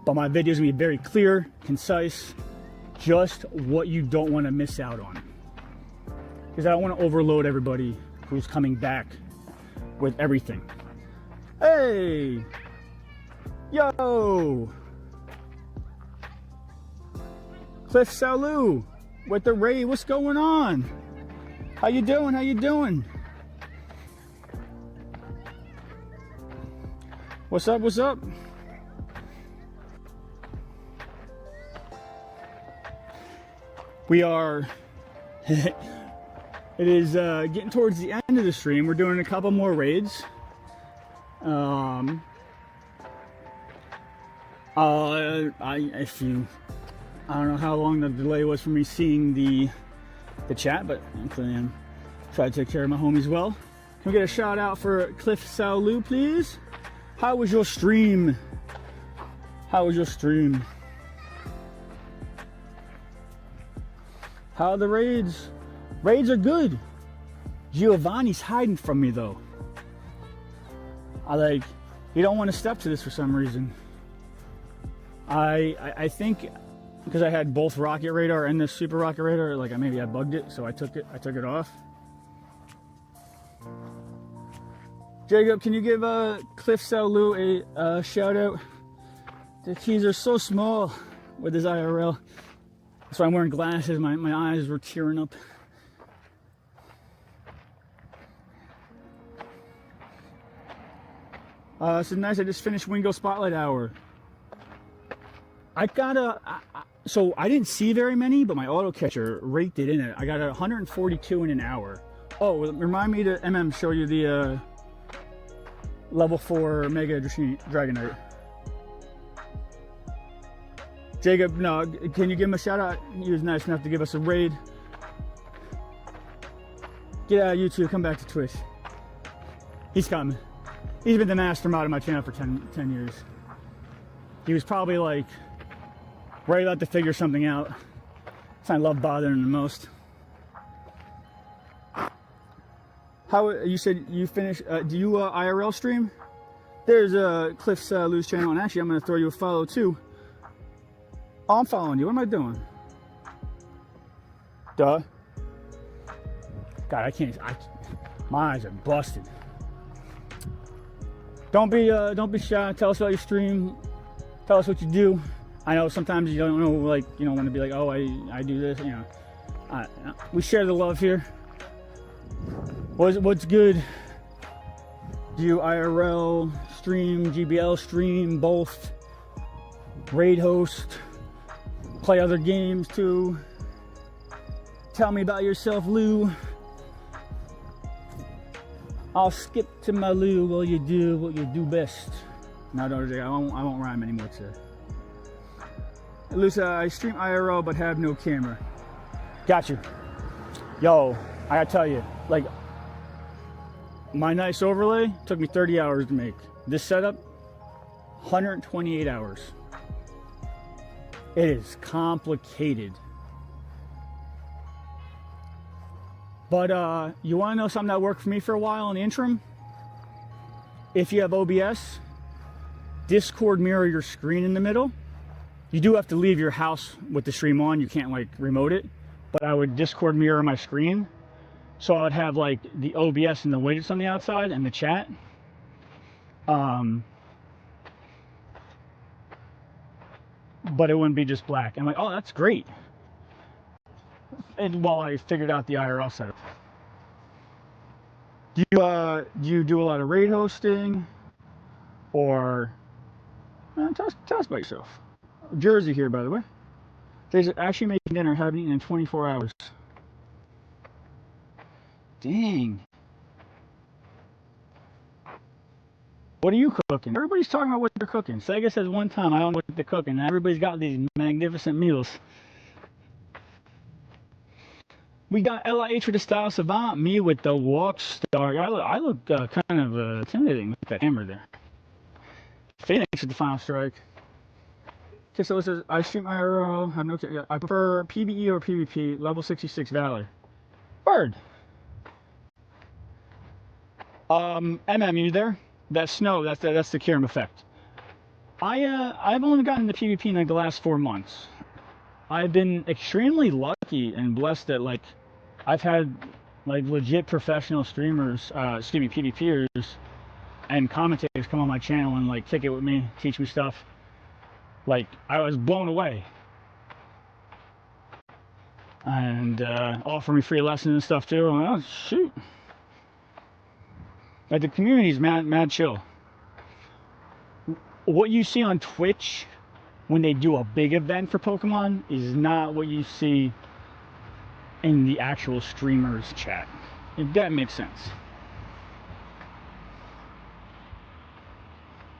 But my video is going to be very clear, concise, just what you don't want to miss out on. Because I don't want to overload everybody who's coming back with everything. Hey! Yo! Cliff Salou with the raid. What's going on? How you doing? How you doing? What's up? What's up? We are. It is getting towards the end of the stream. We're doing a couple more raids. If you I don't know how long the delay was for me seeing the chat, but clearly I'm trying to take care of my homies well. Can we get a shout out for Cliff Saulu, please? How was your stream? How was your stream? How are the raids? Raids are good. Giovanni's hiding from me though. He don't want to step to this for some reason. I think because I had both Rocket Radar and this Super Rocket Radar, like maybe I bugged it, so I took it off. Jacob, can you give Cliff Saulu a shout out? The keys are so small with his IRL. That's why I'm wearing glasses. My eyes were tearing up. This is nice. I just finished Wingo Spotlight Hour. So I didn't see very many, but my auto catcher raked it in it. I got 142 in an hour. Oh, remind me to show you the level 4 Mega Dragonite. Jacob, no, can you give him a shout out? He was nice enough to give us a raid. Get out of YouTube, come back to Twitch. He's coming. He's been the mastermind of my channel for 10 years. He was probably like right about to figure something out. I love bothering him the most. How you said you finished? Do you IRL stream? There's Cliff's Lou's channel, and actually I'm gonna throw you a follow too. Oh, I'm following you. What am I doing? Duh. God, I can't. My eyes are busted. Don't be shy. Tell us about your stream. Tell us what you do. I know sometimes you don't know, like, you don't want to be like, oh, I do this, you know. We share the love here. What's good? Do you IRL stream, GBL stream, both? Raid host? Play other games too? Tell me about yourself, Lou. I'll skip to my Lou while you do what you do best. No, I won't rhyme anymore today. Lusa, I stream IRL but have no camera. Got you. Yo, I gotta tell you, like, my nice overlay took me 30 hours to make. This setup, 128 hours. It is complicated. But you wanna know something that worked for me for a while in the interim? If you have OBS, Discord mirror your screen in the middle. You do have to leave your house with the stream on. You can't like remote it. But I would Discord mirror my screen. So I would have like the OBS and the widgets on the outside and the chat. But it wouldn't be just black. I'm like, oh, that's great. And while I figured out the IRL setup. Do you do a lot of raid hosting? Or tell us about yourself. Jersey here, by the way. They're actually making dinner, haven't eaten in 24 hours. Dang. What are you cooking? Everybody's talking about what they're cooking. Sega says one time, I don't know what they're cooking. Everybody's got these magnificent meals. We got LIH with the Style Savant, me with the Walk Star. I look kind of intimidating with that hammer there. Phoenix with the Final Strike. Okay, so it says, I stream IRL, have no, I prefer PvE or PvP, level 66 Valor. Bird. You there? That snow, that's the Kirim effect. I've only gotten the PvP in like the last 4 months. I've been extremely lucky and blessed that like I've had like legit professional streamers, PvPers and commentators come on my channel and like kick it with me, teach me stuff. Like, I was blown away. And offer me free lessons and stuff too. Oh, shoot. Like, the community's mad chill. What you see on Twitch when they do a big event for Pokemon is not what you see in the actual streamers chat. If that makes sense.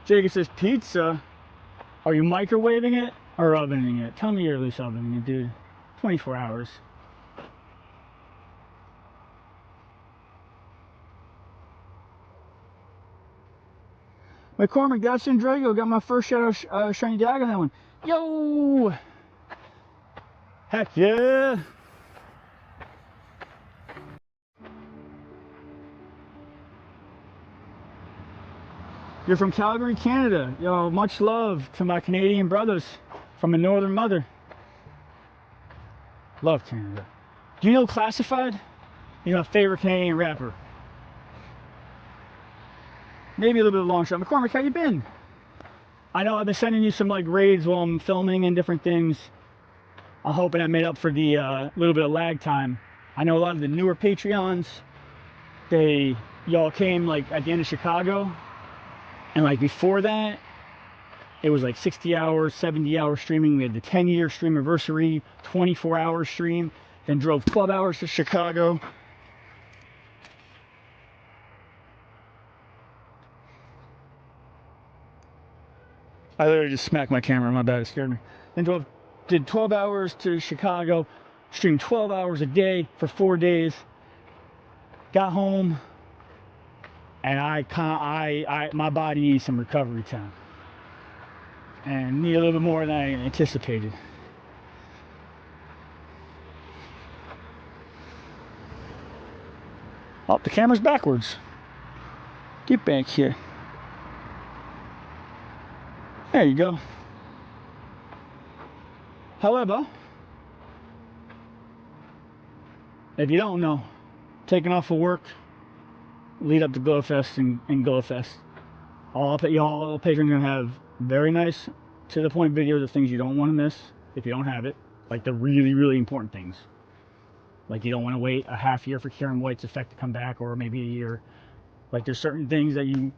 Jacob says, pizza? Are you microwaving it? Or ovening it. Tell me you're at least ovening it, dude. 24 hours. McCormick, that's in Drago. Got my first shot of Shiny Dag on that one. Yo! Heck yeah! You're from Calgary, Canada. Yo, much love to my Canadian brothers from a northern mother. Love Canada. Do you know Classified? You know, my favorite Canadian rapper. Maybe a little bit of a long shot. McCormick, how you been? I know I've been sending you some like raids while I'm filming and different things. I'm hoping I made up for the little bit of lag time. I know a lot of the newer Patreons, y'all came like at the end of Chicago, and like before that, it was like 60 hours, 70 hours streaming. We had the 10-year stream anniversary, 24-hour stream, then drove 12 hours to Chicago. I literally just smacked my camera, my bad, it scared me. Then did 12 hours to Chicago, streamed 12 hours a day for 4 days, got home, and my body needs some recovery time. And need a little bit more than I anticipated. Oh, the camera's backwards. Get back here. There you go. However, if you don't know, taking off of work, lead up to GlowFest and GlowFest. Y'all patrons are gonna have very nice, to the point videos of things you don't want to miss if you don't have it. Like the really, really important things. Like you don't want to wait a half year for Kieran White's effect to come back, or maybe a year. Like there's certain things that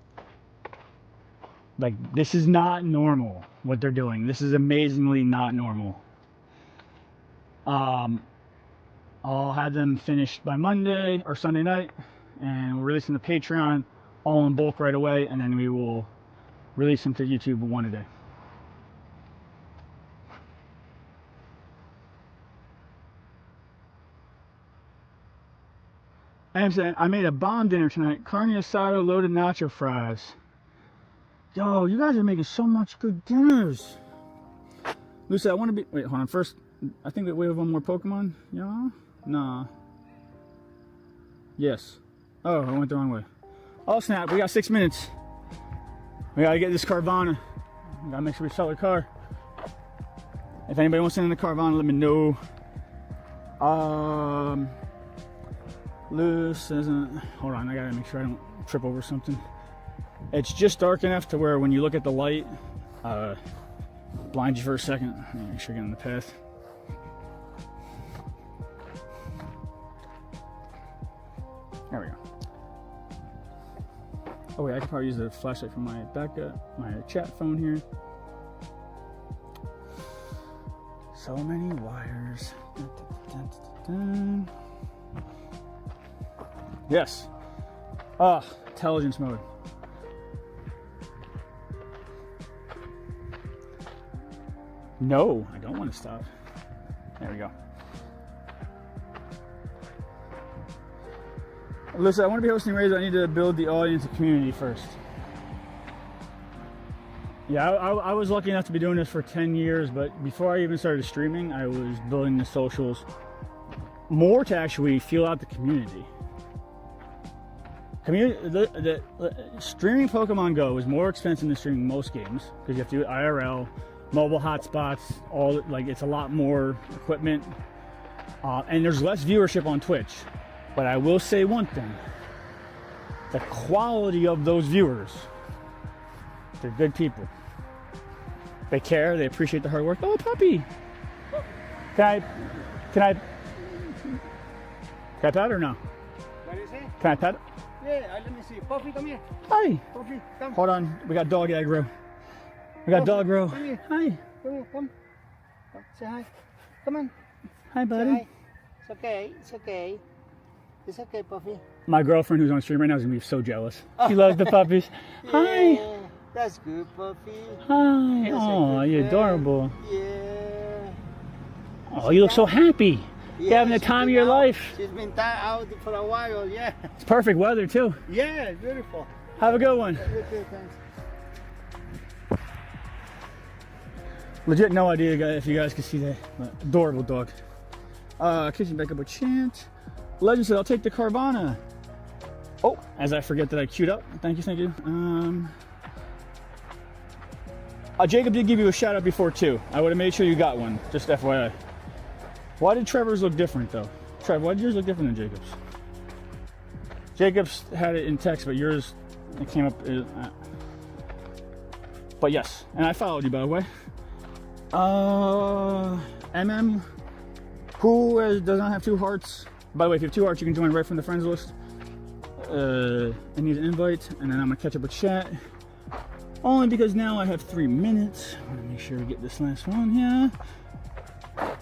like this is not normal what they're doing. This is amazingly not normal. I'll have them finished by Monday or Sunday night, and we're releasing the Patreon all in bulk right away, and then we will release them to YouTube one a day. I'm saying I made a bomb dinner tonight. Carne asada, loaded nacho fries. Yo, you guys are making so much good dinners. Lucy, I want to be... Wait, hold on. First, I think that we have one more Pokemon. Yeah? Nah. Yes. Oh, I went the wrong way. Oh, snap. We got 6 minutes. We got to get this Carvana. We got to make sure we sell our car. If anybody wants to send in the Carvana, let me know. Loose isn't... Hold on. I got to make sure I don't trip over something. It's just dark enough to where when you look at the light, blind you for a second. Make sure you're getting in the path. There we go. Oh wait, I could probably use the flashlight from my backup, my chat phone here. So many wires. Yes. Intelligence mode. No, I don't want to stop. There we go. Listen, I want to be hosting raids. I need to build the audience and community first. Yeah, I was lucky enough to be doing this for 10 years, but before I even started streaming, I was building the socials more to actually feel out the community. Streaming Pokemon Go is more expensive than streaming most games because you have to do IRL, mobile hotspots, it's a lot more equipment, and there's less viewership on Twitch. But I will say one thing: the quality of those viewers, they're good people. They care, they appreciate the hard work. Oh, puppy! Can I pet or no? What is it? Can I pet? Yeah, let me see. Puffy, come here. Hi. Puffy, come. Hold on, we got dog aggro. We got Puffy, dog row. come here. Hi. Come here, come. Come, say hi. Come on. Hi, Say buddy. hi. It's okay. It's okay. It's okay, Puffy. My girlfriend who's on stream right now is gonna be so jealous. She loves the puppies. Hi. Yeah. That's good, puppy. Hi. That's a Oh, good you're girl. adorable. Yeah. Oh, you look so happy. You're having the she's time of been your out. life. She's been out for a while, yeah. It's perfect weather, too. Yeah, it's beautiful. Have a good one. You too, thanks. Legit no idea if you guys can see that. Adorable dog. Kitchen back up with Chant. Legend said, I'll take the Carvana. Oh, as I forget that I queued up. Thank you, thank you. Jacob did give you a shout out before too. I would have made sure you got one, just FYI. Why did Trevor's look different though? Trev, why did yours look different than Jacob's? Jacob's had it in text, but yours, it came up. But yes, and I followed you by the way. MM, who does not have 2 hearts? By the way, if you have 2 hearts, you can join right from the friends list. I need an invite, and then I'm gonna catch up with chat. Only because now I have 3 minutes. I'm gonna make sure we get this last one here.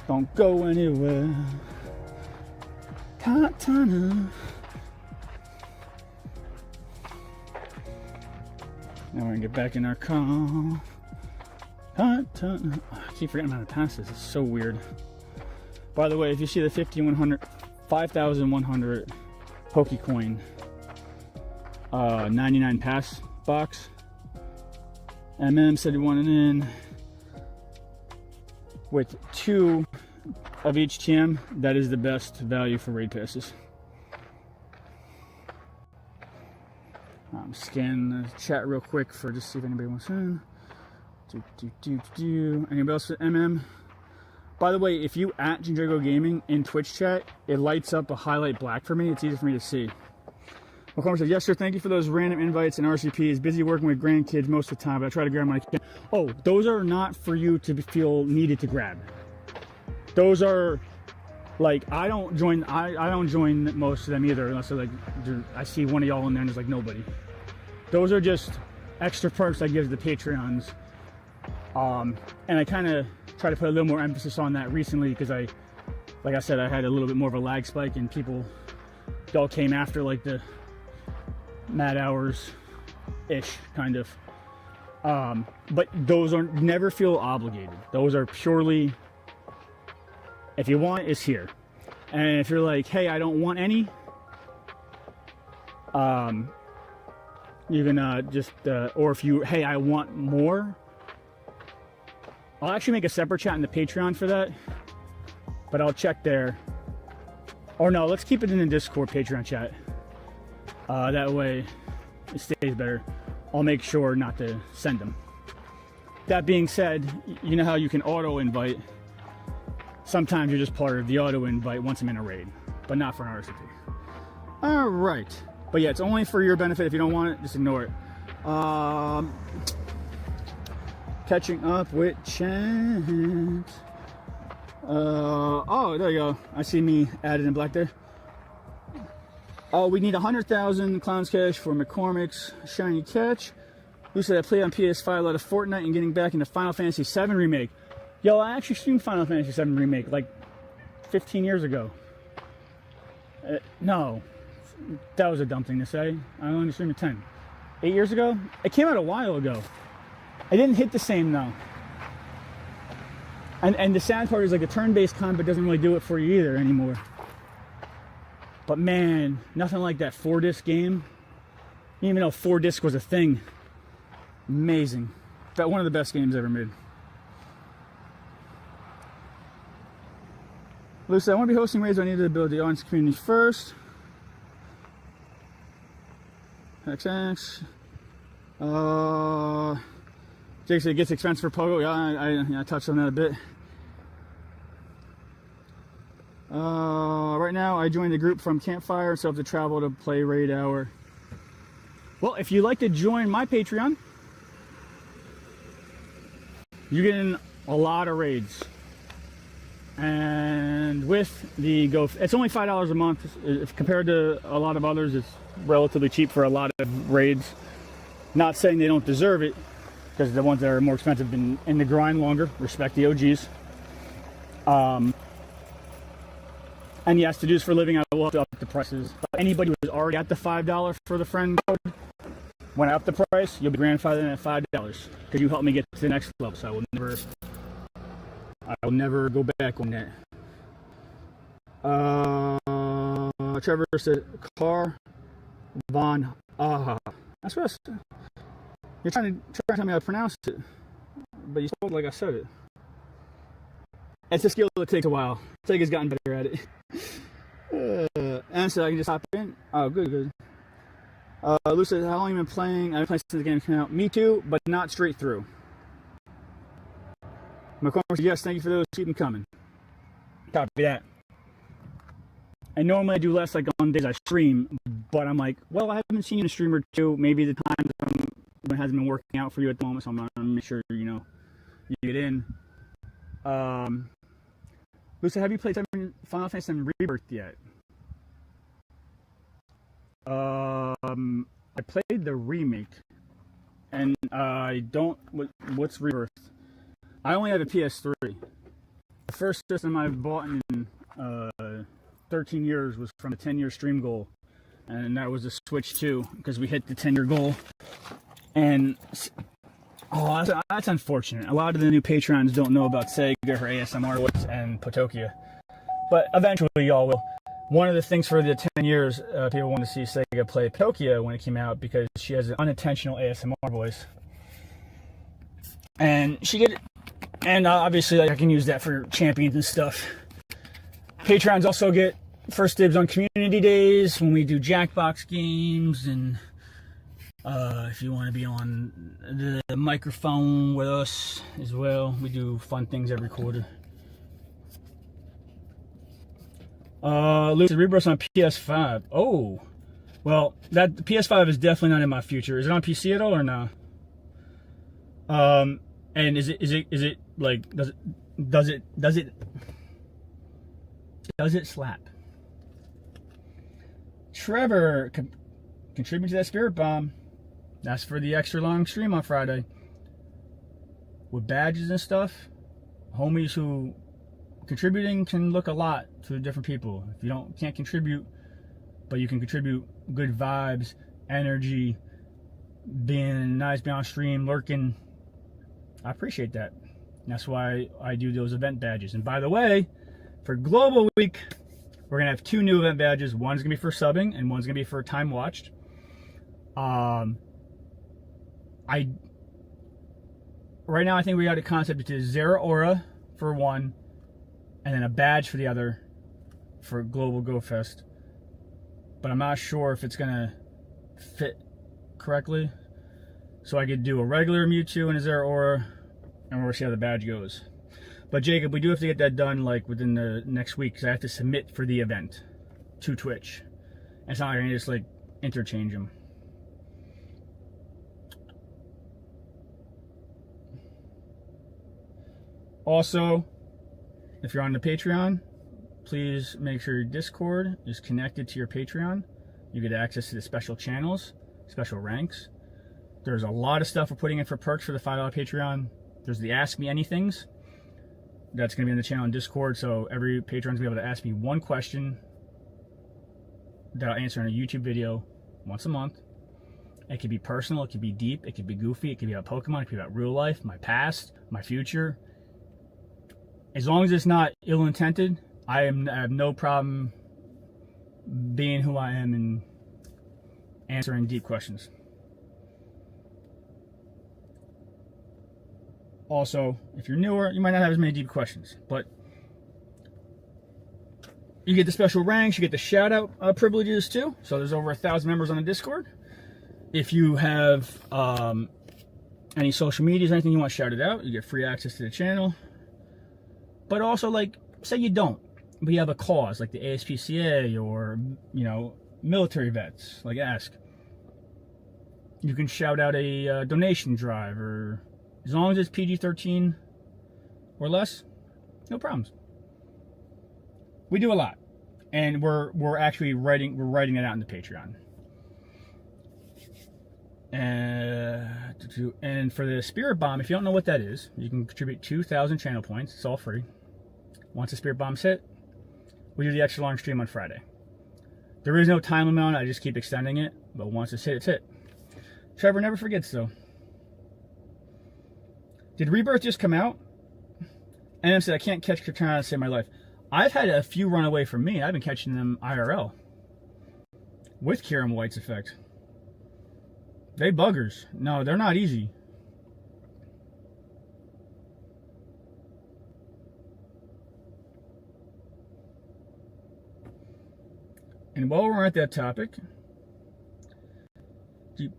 Don't go anywhere. Katana. Now we're gonna get back in our car. Katana. Oh, I keep forgetting how to pass this. It's so weird. By the way, if you see the 5,100 Pokecoin 99 pass box, MM said he wanted in with 2 of each TM. That is the best value for raid passes. I'm scanning the chat real quick for just see if anybody wants in. Anybody else with MM? By the way, if you at Gindrago Gaming in Twitch chat, it lights up a highlight black for me. It's easy for me to see. McCormick said, yes, sir, thank you for those random invites and RCPs. Busy working with grandkids most of the time, but I try to grab my kid. Oh, those are not for you to feel needed to grab. Those are, like, I don't join most of them either, unless they're like, I see one of y'all in there and there's like nobody. Those are just extra perks I give the Patreons. And I kind of try to put a little more emphasis on that recently because like I said, I had a little bit more of a lag spike and y'all came after like the mad hours ish kind of. But those are never feel obligated. Those are purely, if you want, it's here. And if you're like, hey, I don't want any, you're gonna just, or if you, hey, I want more, I'll actually make a separate chat in the Patreon for that, but I'll check there. Or no, let's keep it in the Discord Patreon chat. That way it stays better. I'll make sure not to send them. That being said, you know how you can auto invite. Sometimes you're just part of the auto invite once I'm in a raid, but not for an RCP. All right, but yeah, it's only for your benefit. If you don't want it, just ignore it. Catching up with Chant. Oh, there you go. I see me added in black there. Oh, we need 100,000 Clowns Cash for McCormick's shiny catch. Who said I played on PS5 a lot of Fortnite and getting back into Final Fantasy VII Remake. Yo, I actually streamed Final Fantasy VII Remake like 15 years ago. No, that was a dumb thing to say. I only streamed it 10. 8 years ago? It came out a while ago. I didn't hit the same though. And the sad part is like the turn-based combat doesn't really do it for you either anymore. But man, nothing like that 4-disc game. You didn't even know 4-disc was a thing. Amazing. That one of the best games ever made. Lucy, I want to be hosting raids, but I need to build the audience community first. XX. Jake said it gets expensive for Pogo. Yeah, I touched on that a bit. Right now, I joined the group from Campfire, so I have to travel to play Raid Hour. Well, if you'd like to join my Patreon, you get in a lot of raids. And with the it's only $5 a month. If compared to a lot of others, it's relatively cheap for a lot of raids. Not saying they don't deserve it, because the ones that are more expensive have been in the grind longer. Respect the OGs. And yes, to do this for a living, I will have to up the prices. But anybody who is already at the $5 for the friend code, when I up the price, you'll be grandfathered at $5 because you helped me get to the next level. So I will never go back on that. Trevor said, Car Von Aha. That's what you're trying to tell me how to pronounce it, but you spoke like I said it. It's a skill that takes a while. Sega's gotten better at it. And so I can just hop in. Oh, good. Lou says, how long have you been playing? I've been playing since the game came out. Me too, but not straight through. McCormick says, yes, thank you for those. Keep them coming. Copy that. I normally do less like on days I stream, but I'm like, well, I haven't seen you in a stream or two. Maybe the time hasn't been working out for you at the moment, so I'm going to make sure, you get in. Lucy, have you played Final Fantasy VII Rebirth yet? I played the remake, and I don't. What's Rebirth? I only have a PS3. The first system I've bought in 13 years was from a 10-year stream goal, and that was a Switch 2 because we hit the 10-year goal. And that's unfortunate. A lot of the new Patreons don't know about Sega, her ASMR and Potokia, but eventually y'all will. One of the things for the 10 years, people want to see Sega play Potokia when it came out because she has an unintentional ASMR voice, and she did. And obviously, I can use that for champions and stuff. Patrons also get first dibs on community days when we do Jackbox games, and if you want to be on the microphone with us as well, we do fun things every quarter. Lucid Rebirth on PS5. Oh, well, that PS5 is definitely not in my future. Is it on PC at all or no? And is it like does it slap? Trevor, contribute to that spirit bomb. That's for the extra long stream on Friday. With badges and stuff, homies who contributing can look a lot to different people. If you can't contribute, but you can contribute good vibes, energy, being nice, being on stream, lurking, I appreciate that. And that's why I do those event badges. And by the way, for Global Week, we're going to have 2 new event badges. One's going to be for subbing, and one's going to be for time watched. Right now, I think we got a concept to Zera Aura for one, and then a badge for the other for Global Go Fest. But I'm not sure if it's going to fit correctly. So I could do a regular Mewtwo and a Zera Aura, and we'll see how the badge goes. But Jacob, we do have to get that done like within the next week because I have to submit for the event to Twitch. And it's not like I can just like interchange them. Also, if you're on the Patreon, please make sure your Discord is connected to your Patreon. You get access to the special channels, special ranks. There's a lot of stuff we're putting in for perks for the $5 Patreon. There's the Ask Me Anythings. That's going to be in the channel in Discord, so every patron's going to be able to ask me one question that I'll answer in a YouTube video once a month. It could be personal, it could be deep, it could be goofy, it could be about Pokemon, it could be about real life, my past, my future. As long as it's not ill-intended, I have no problem being who I am and answering deep questions. Also, if you're newer, you might not have as many deep questions, but you get the special ranks, you get the shout-out privileges too. So there's over 1,000 members on the Discord. If you have any social medias, anything you want shouted out, you get free access to the channel. But also, like, say you don't, but you have a cause, like the ASPCA or, military vets, like ask. You can shout out a donation drive, or as long as it's PG-13 or less, no problems. We do a lot, and we're actually writing it out in the Patreon. And for the Spirit Bomb, if you don't know what that is, you can contribute 2,000 channel points. It's all free. Once the Spirit Bomb's hit, we do the extra long stream on Friday. There is no time limit on it. I just keep extending it, but once it's hit, it's hit. Trevor never forgets, though. Did Rebirth just come out? And said, I can't catch Katana to save my life. I've had a few run away from me. I've been catching them IRL. With Kieran White's effect. They buggers. No, they're not easy. And while we're at that topic, the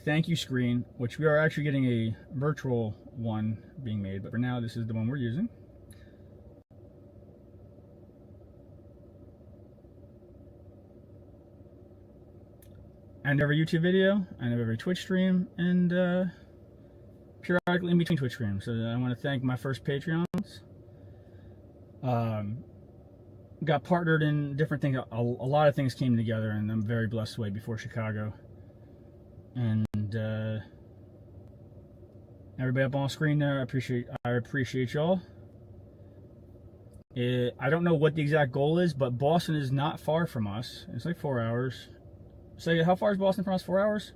thank you screen, which we are actually getting a virtual one being made, but for now this is the one we're using. End of every YouTube video, end of every Twitch stream, and periodically in between Twitch streams. So I want to thank my first Patreons. Got partnered in different things. A lot of things came together, and I'm very blessed way before Chicago. And everybody up on screen there, I appreciate y'all. I don't know what the exact goal is, but Boston is not far from us. It's like 4 hours. So how far is Boston from us? 4 hours?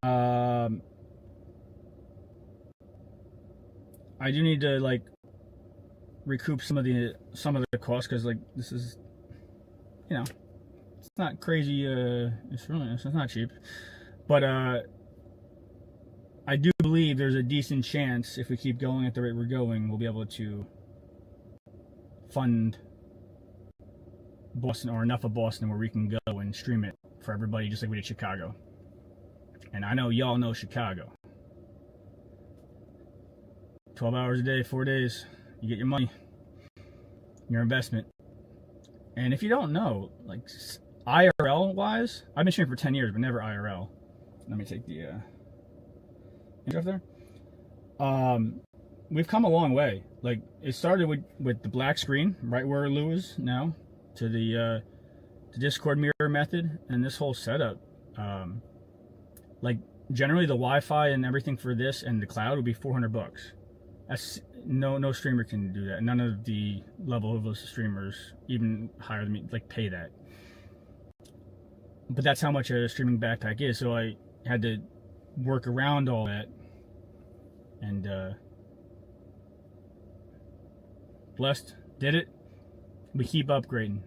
I do need to like recoup some of the costs, because like this is, you know, it's not crazy. It's not cheap, but I do believe there's a decent chance if we keep going at the rate we're going, we'll be able to fund Boston, or enough of Boston where we can go and stream it for everybody, just like we did Chicago. And I know y'all know Chicago. 12 hours a day, 4 days. You get your money, your investment. And if you don't know, like IRL wise, I've been streaming for 10 years, but never IRL. Let me take the intro there. We've come a long way. Like it started with the black screen, right where Lou is now, to the Discord mirror method, and this whole setup. Like generally the Wi-Fi and everything for this and the cloud would be $400. That's no streamer can do that. None of the level of those streamers, even higher than me, like pay that. But that's how much a streaming backpack is. So I had to work around all that, and blessed, did it. We keep upgrading.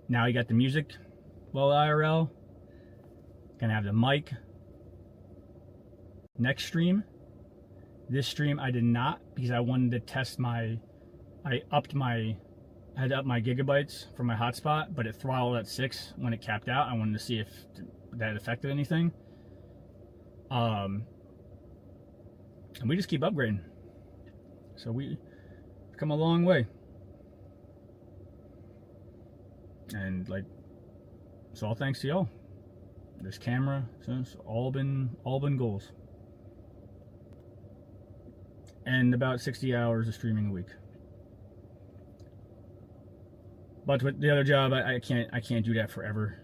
Now you got the music, well, IRL. Gonna have the mic. Next stream. This stream I did not, because I wanted to test I had to up my gigabytes for my hotspot, but it throttled at 6 when it capped out. I wanted to see if that affected anything. And we just keep upgrading. So we've come a long way. And like, it's all thanks to y'all. This camera, so it's all been goals. And about 60 hours of streaming a week. But with the other job, I can't do that forever.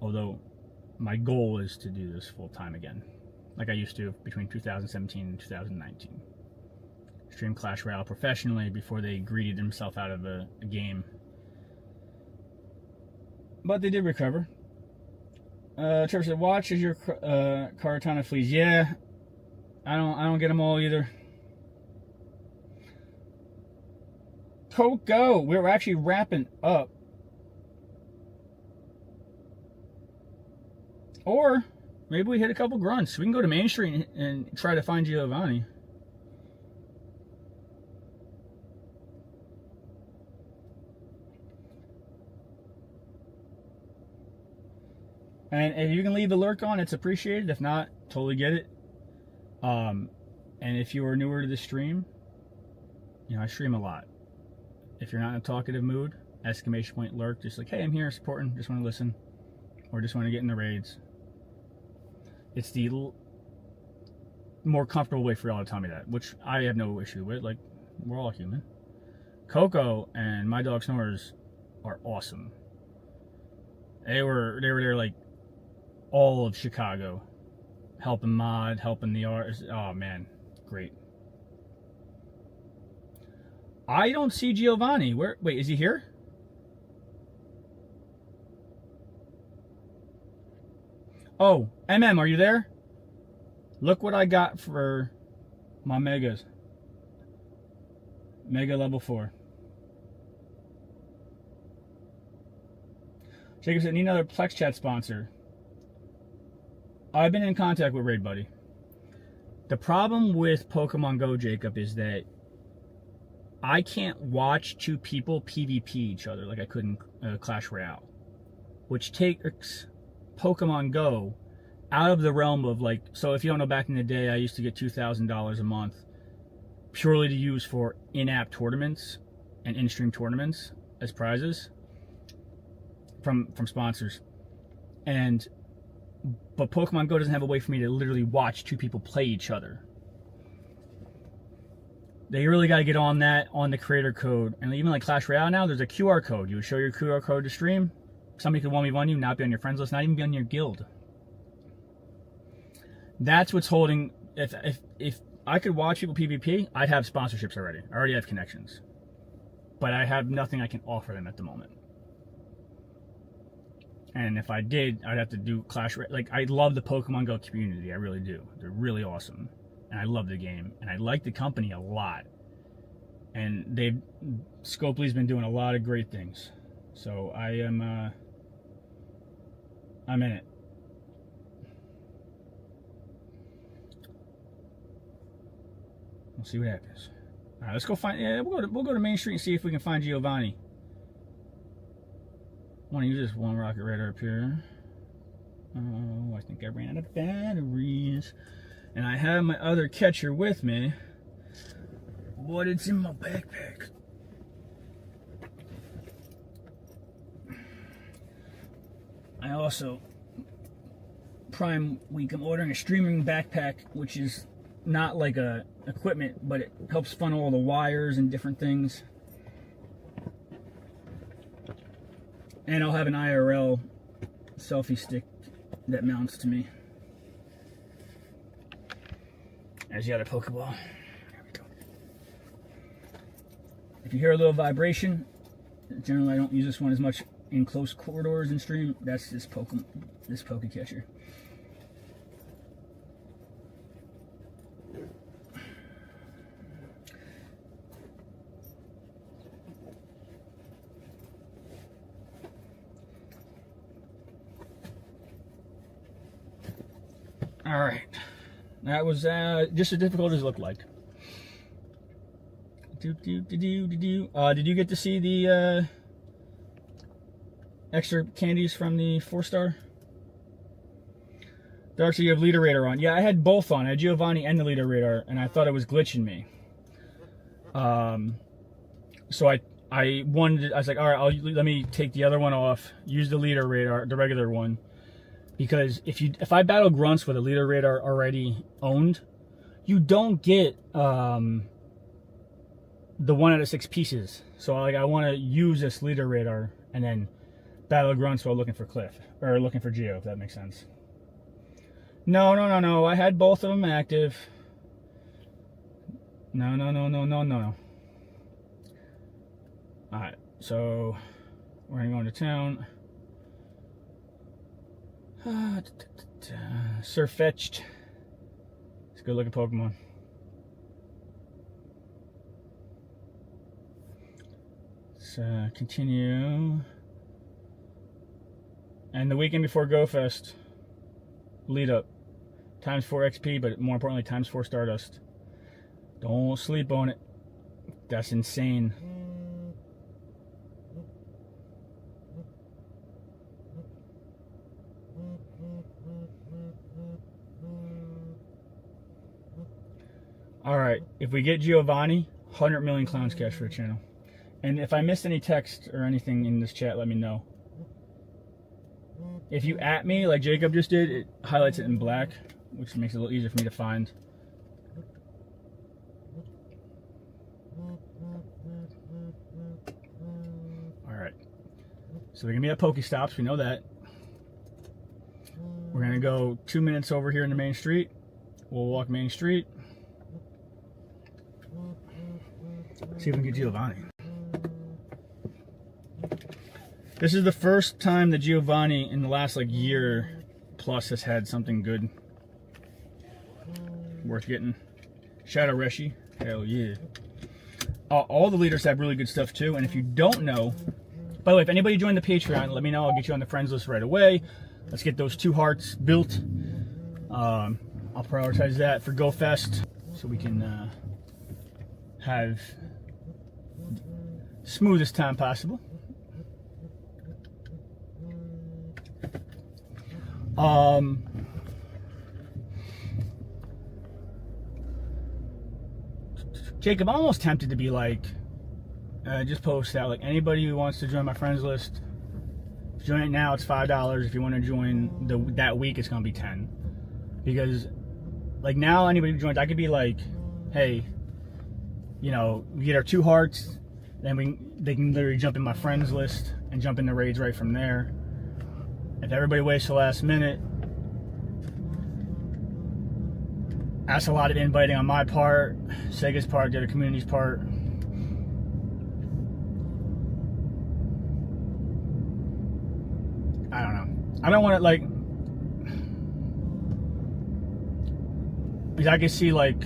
Although my goal is to do this full time again, like I used to between 2017 and 2019. Stream Clash Royale professionally before they greeted themselves out of a game. But they did recover. Trevor said, "Watch as your Karatana flees." Yeah, I don't get them all either. Coco, we're actually wrapping up. Or maybe we hit a couple grunts. We can go to Main Street and try to find Giovanni. And if you can leave the lurk on, it's appreciated. If not, totally get it. And if you are newer to the stream, you know, I stream a lot. If you're not in a talkative mood, exclamation point lurk, just like, hey, I'm here supporting, just want to listen, or just want to get in the raids. It's the more comfortable way for y'all to tell me that, which I have no issue with. Like, we're all human. Coco and My Dog Snores are awesome. They were there like all of Chicago, helping mod, helping the artists. Oh man, great. I don't see Giovanni. Wait, is he here? Oh, MM, are you there? Look what I got for my megas. Mega level 4. Jacob said, need another Plex Chat sponsor. I've been in contact with Raid Buddy. The problem with Pokemon Go, Jacob, is that I can't watch two people PvP each other like I could in Clash Royale, which takes Pokemon Go out of the realm of like, so if you don't know, back in the day, I used to get $2,000 a month purely to use for in-app tournaments and in-stream tournaments as prizes from sponsors. But Pokemon Go doesn't have a way for me to literally watch two people play each other. They really got to get on that, on the creator code. And even like Clash Royale now, there's a QR code. You would show your QR code to stream. Somebody could 1v1 you, not be on your friends list, not even be on your guild. That's what's holding. If I could watch people PvP, I'd have sponsorships already. I already have connections. But I have nothing I can offer them at the moment. And if I did, I'd have to do Clash Royale. Like, I love the Pokemon Go community. I really do. They're really awesome. And I love the game. And I like the company a lot. And Scopely's been doing a lot of great things. So I'm in it. We'll see what happens. All right, let's go find. Yeah, we'll go to Main Street and see if we can find Giovanni. I want to use this one rocket radar up here. Oh, I think I ran out of batteries, and I have my other catcher with me, but it's in my backpack. I also Prime Week, I'm ordering a streaming backpack, which is not like a equipment, but it helps funnel all the wires and different things. And I'll have an IRL selfie stick that mounts to me. There's the other Pokeball. There we go. If you hear a little vibration, generally I don't use this one as much in close corridors and stream. That's this Pokecatcher. All right, that was just as difficult as it looked like. Did you get to see the extra candies from the 4-star? Dark, so you have leader radar on. Yeah, I had both on. I had Giovanni and the leader radar, and I thought it was glitching me. So I was like, all right, let me take the other one off, use the leader radar, the regular one. Because if I battle grunts with a leader radar already owned, you don't get the 1 out of 6 pieces. So like I want to use this leader radar and then battle grunts while looking for Cliff or looking for Geo, if that makes sense. No. I had both of them active. No. All right, so we're gonna go into town. Surfetched. It's a good looking Pokemon. Let's continue. And the weekend before GoFest, lead up. Times 4 XP, but more importantly, times 4 Stardust. Don't sleep on it. That's insane. All right, if we get Giovanni, 100 million clowns cash for the channel. And if I missed any text or anything in this chat, let me know. If you at me, like Jacob just did, it highlights it in black, which makes it a little easier for me to find. All right, so they're gonna be at Pokestops, we know that. We're gonna go 2 minutes over here in the main street. We'll walk Main Street. See if we can get Giovanni. This is the first time that Giovanni in the last like year Plus has had something good worth getting. Shadow Reshi, hell yeah. All the leaders have really good stuff too. And if you don't know, by the way, if anybody joined the Patreon, let me know. I'll get you on the friends list right away. Let's get those 2 hearts built. I'll prioritize that for GoFest so we can have smoothest time possible. Jacob, I'm almost tempted to be like, just post out like anybody who wants to join my friends list. Join it now, it's $5. If you want to join that week, it's gonna be $10. Because like now, anybody who joins, I could be like, hey, you know, we get our 2 hearts, then they can literally jump in my friends list and jump in the raids right from there. If everybody waits the last minute, that's a lot of inviting on my part, Sega's part, the other community's part. I don't know. I don't want to like, because I can see like,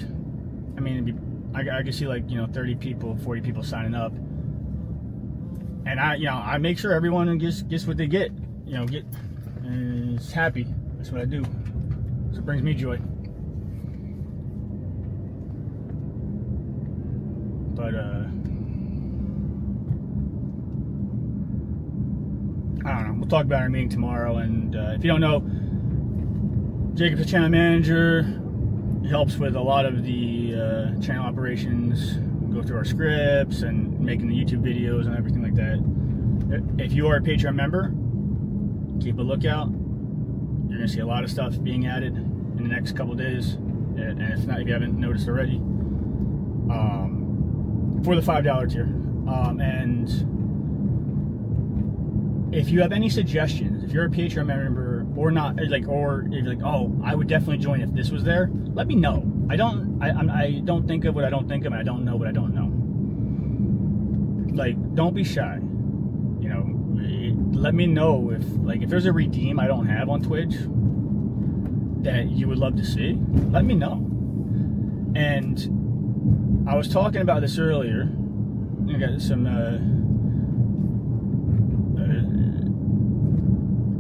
I mean, I can see like, you know, 30 people, 40 people signing up, and I make sure everyone gets what they get, you know, and is happy. That's what I do. So it brings me joy. But I don't know. We'll talk about our meeting tomorrow. And if you don't know, Jacob's the channel manager. He helps with a lot of the channel operations, go through our scripts and making the YouTube videos and everything like that. If you are a Patreon member, keep a lookout. You're gonna see a lot of stuff being added in the next couple days, and if not, if you haven't noticed already, for the $5 tier. And if you have any suggestions, if you're a Patreon member or not, like, or if you're like, oh, I would definitely join if this was there, let me know. I don't think of what I don't think of, and I don't know what I don't know. Like, don't be shy. You know, let me know if there's a redeem I don't have on Twitch that you would love to see. Let me know. And I was talking about this earlier. I got some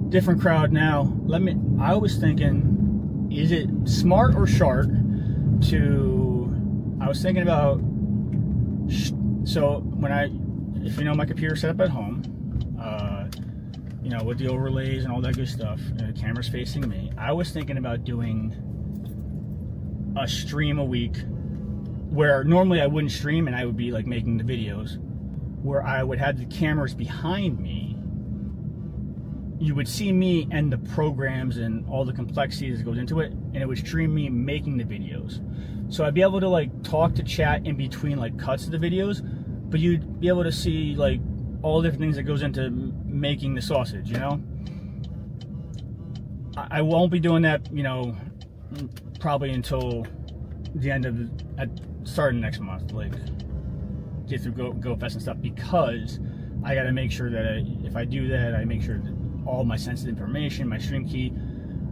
different crowd now. I was thinking, is it smart or sharp to? I was thinking about. So if you know my computer set up at home, you know, with the overlays and all that good stuff, and the camera's facing me. I was thinking about doing a stream a week, where normally I wouldn't stream and I would be like making the videos, where I would have the cameras behind me. You would see me and the programs and all the complexities that goes into it, and it would stream me making the videos. So I'd be able to like talk to chat in between like cuts of the videos, but you'd be able to see like all the different things that goes into making the sausage, you know? I won't be doing that, you know, probably until the end of starting next month, like get through GoFest and stuff, because I got to make sure that if I do that, I make sure that all my sensitive information, my stream key,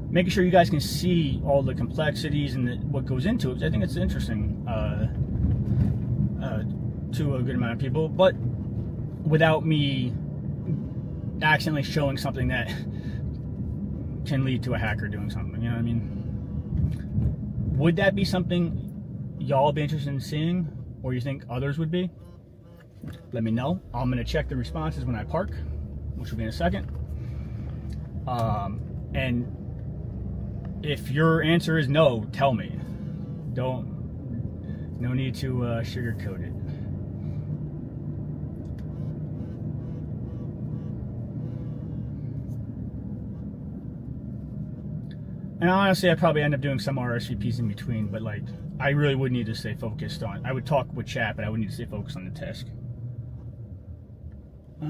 making sure you guys can see all the complexities and what goes into it. I think it's interesting to a good amount of people, but without me accidentally showing something that can lead to a hacker doing something, you know what I mean? Would that be something y'all be interested in seeing, or you think others would be? Let me know. I'm gonna check the responses when I park, which will be in a second. And if your answer is no, tell me. No need to sugarcoat it. And honestly, I'd probably end up doing some RSVPs in between, but like, I really would need to stay focused on. I would talk with chat, but I would need to stay focused on the task. I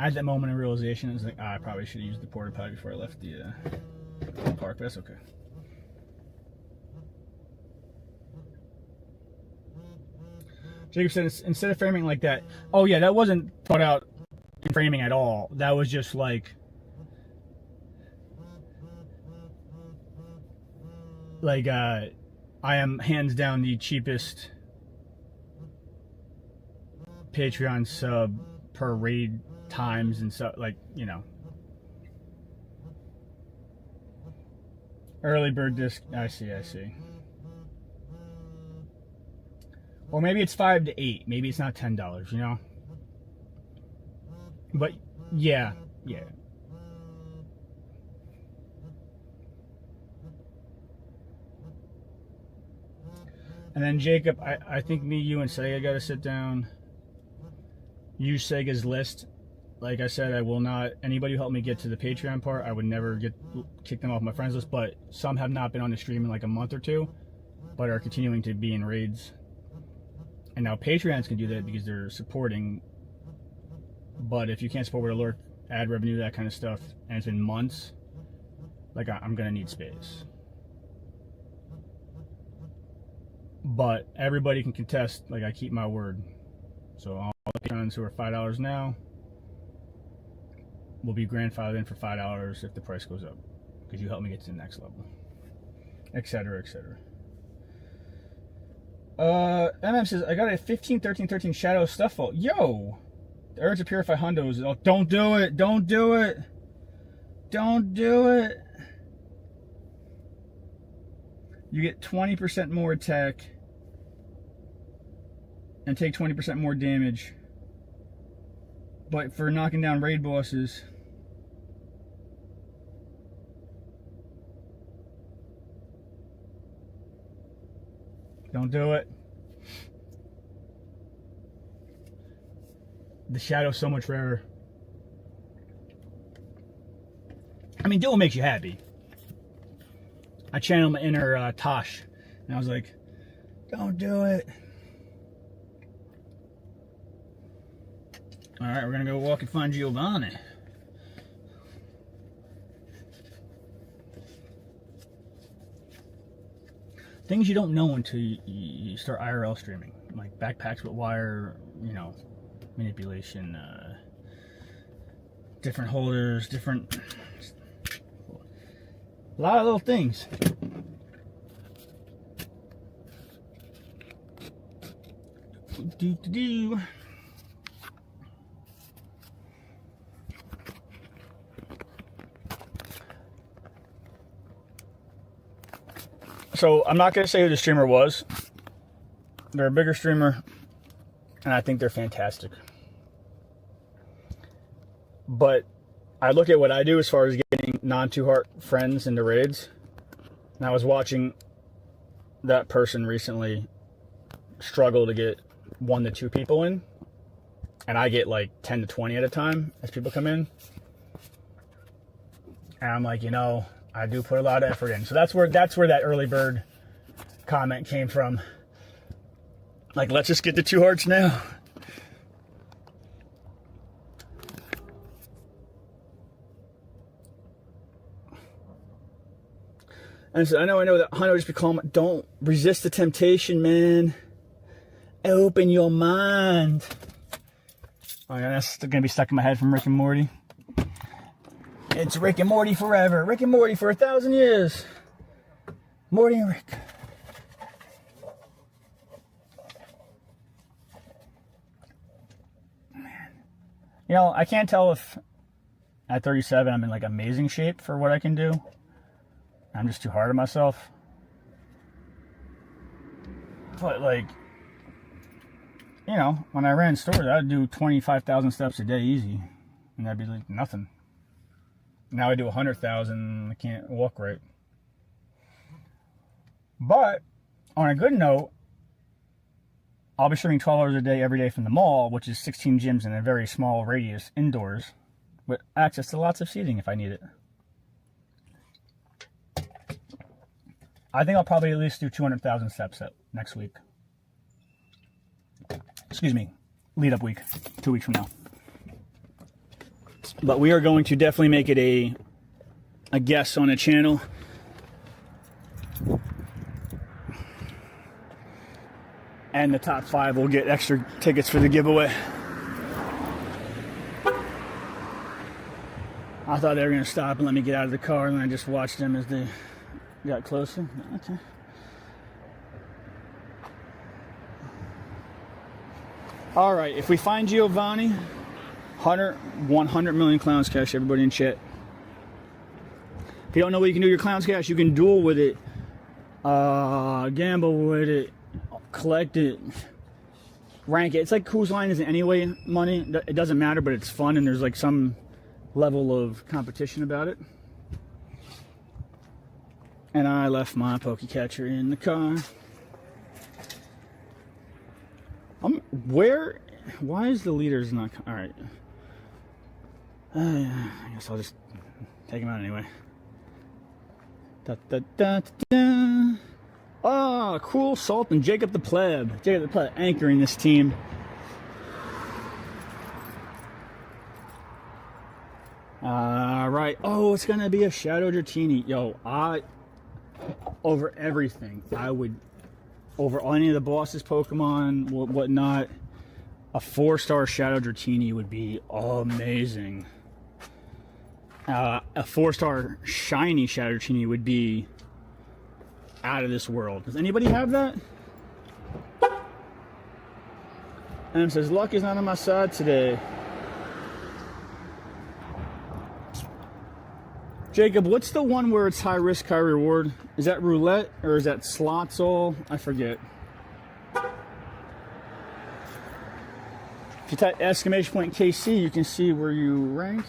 had that moment of realization. I was like, I probably should have used the porta potty before I left the park, but that's okay. Jacob said instead of framing like that. Oh yeah, that wasn't thought out in framing at all. That was just like I am hands down the cheapest Patreon sub per raid times and so, like, you know. Early bird disc. I see. Or maybe it's $5 to $8. Maybe it's not $10, you know? But yeah. And then Jacob, I think me, you, and Sega gotta sit down. Use Sega's list. Like I said, I will not. Anybody who helped me get to the Patreon part, I would never kick them off my friends list. But some have not been on the stream in like a month or two, but are continuing to be in raids. And now Patreons can do that because they're supporting. But if you can't support with alert, ad revenue, that kind of stuff, and it's been months, like I'm gonna need space. But everybody can contest. Like I keep my word. So all the patrons who are $5 now will be grandfathered in for $5 if the price goes up, because you helped me get to the next level, etc. MM says, I got a 15, 13, 13 Shadow Stuff Vault. Yo! The urge to purify hundos. Oh, don't do it! Don't do it! Don't do it! You get 20% more attack and take 20% more damage. But for knocking down raid bosses, don't do it. The Shadow's so much rarer. I mean, do what makes you happy. I channeled my inner Tosh, and I was like, don't do it. Alright, we're gonna go walk and find Giovanni. Things you don't know until you start IRL streaming, like backpacks with wire, you know, manipulation, different holders, different, a lot of little things. Do. So I'm not going to say who the streamer was. They're a bigger streamer, and I think they're fantastic. But I look at what I do as far as getting non-two-heart friends into raids. And I was watching that person recently struggle to get 1 to 2 people in. And I get like 10 to 20 at a time as people come in. And I'm like, you know, I do put a lot of effort in. So that's where that early bird comment came from. Like, let's just get the 2 hearts now. And so I know that Hunter just be calm. Don't resist the temptation, man. Open your mind. Oh yeah, that's gonna be stuck in my head from Rick and Morty. It's Rick and Morty forever. Rick and Morty for 1,000 years. Morty and Rick. Man. You know, I can't tell if at 37 I'm in like amazing shape for what I can do. I'm just too hard on myself. But like, you know, when I ran stores, I'd do 25,000 steps a day easy. And that'd be like nothing. Now I do 100,000, I can't walk right. But on a good note, I'll be streaming 12 hours a day every day from the mall, which is 16 gyms in a very small radius indoors, with access to lots of seating if I need it. I think I'll probably at least do 200,000 steps next week. Excuse me, lead up week, 2 weeks from now. But we are going to definitely make it a guest on the channel. And the top 5 will get extra tickets for the giveaway. I thought they were going to stop and let me get out of the car, and I just watched them as they got closer. Okay. All right, if we find Giovanni, 100 million clowns cash, everybody in chat. If you don't know what you can do with your clowns cash, you can duel with it, gamble with it, collect it, rank it. It's like whose line is it anyway money. It doesn't matter, but it's fun, and there's like some level of competition about it. And I left my Pokecatcher in the car. Why is the leaders not, all right. I guess I'll just take him out anyway. Da, da, da, da, da. Oh, cool. Salt and Jacob the Pleb. Jacob the Pleb anchoring this team. All right. Oh, it's going to be a Shadow Dratini. Yo, over everything, I would, over any of the boss's Pokemon, whatnot, a 4-star Shadow Dratini would be amazing. A 4-star shiny Shadow Dratini would be out of this world. Does anybody have that? And it says, luck is not on my side today. Jacob, what's the one where it's high risk, high reward? Is that roulette or is that slots all? I forget. If you type exclamation point KC, you can see where you rank.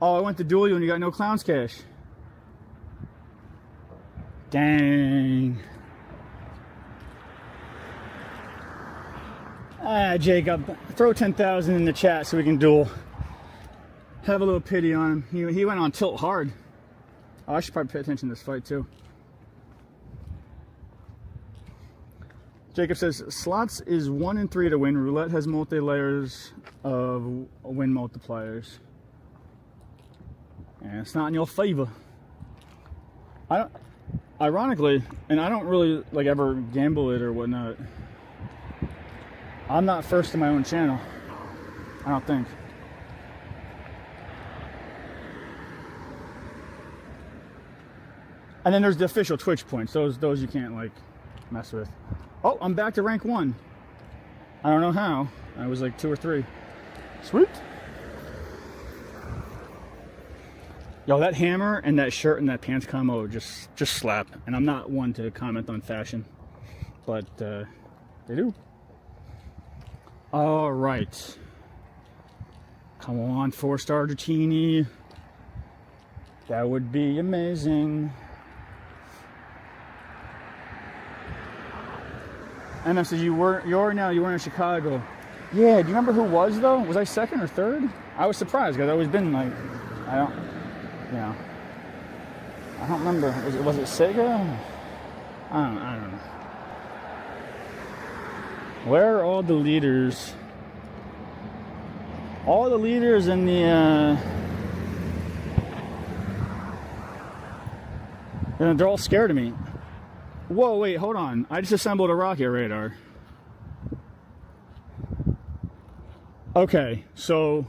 Oh, I went to duel you and you got no clowns cash. Dang. Jacob, throw 10,000 in the chat so we can duel. Have a little pity on him. He went on tilt hard. Oh, I should probably pay attention to this fight too. Jacob says, slots is 1 in 3 to win. Roulette has multi-layers of win multipliers. And it's not in your favor. Ironically, and I don't really like ever gamble it or whatnot. I'm not first in my own channel. I don't think. And then there's the official Twitch points. Those you can't like mess with. Oh, I'm back to rank 1. I don't know how. I was like 2 or 3. Sweet. Yo, that hammer and that shirt and that pants combo just slap. And I'm not one to comment on fashion, but they do. All right. Come on, 4-star Dratini. That would be amazing. And I said, you weren't in Chicago. Yeah, do you remember who was though? Was I 2nd or 3rd? I was surprised because I've always been like, I don't remember. Was it Sega? I don't know. Where are all the leaders? All the leaders in the they're all scared of me. Whoa, wait, hold on. I just assembled a rocket radar. Okay, so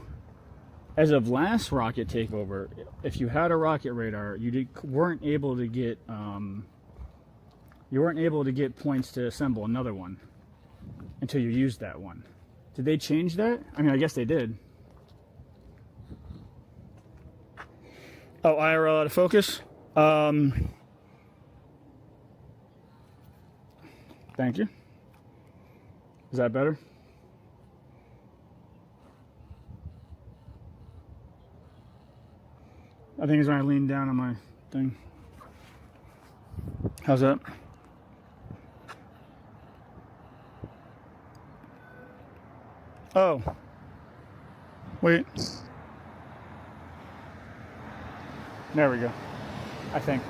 as of last rocket takeover, if you had a rocket radar, you weren't able to get points to assemble another one until you used that one. Did they change that? I mean, I guess they did. Oh, IRL out of focus. Thank you. Is that better? I think it's when I lean down on my thing. How's that? Oh. Wait. There we go. I think.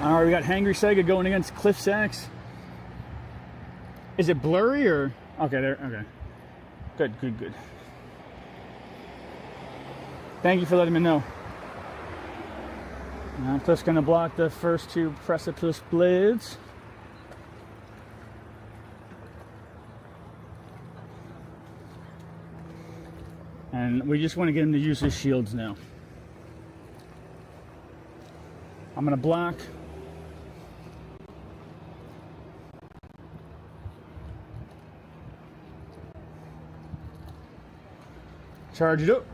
All right, we got Hangry Sega going against Cliff Sachs. Is it blurry or? Okay, there. Okay. Good. Thank you for letting me know. Now Cliff's gonna block the first two precipice blades. And we just want to get him to use his shields now. I'm gonna block. Charge it up.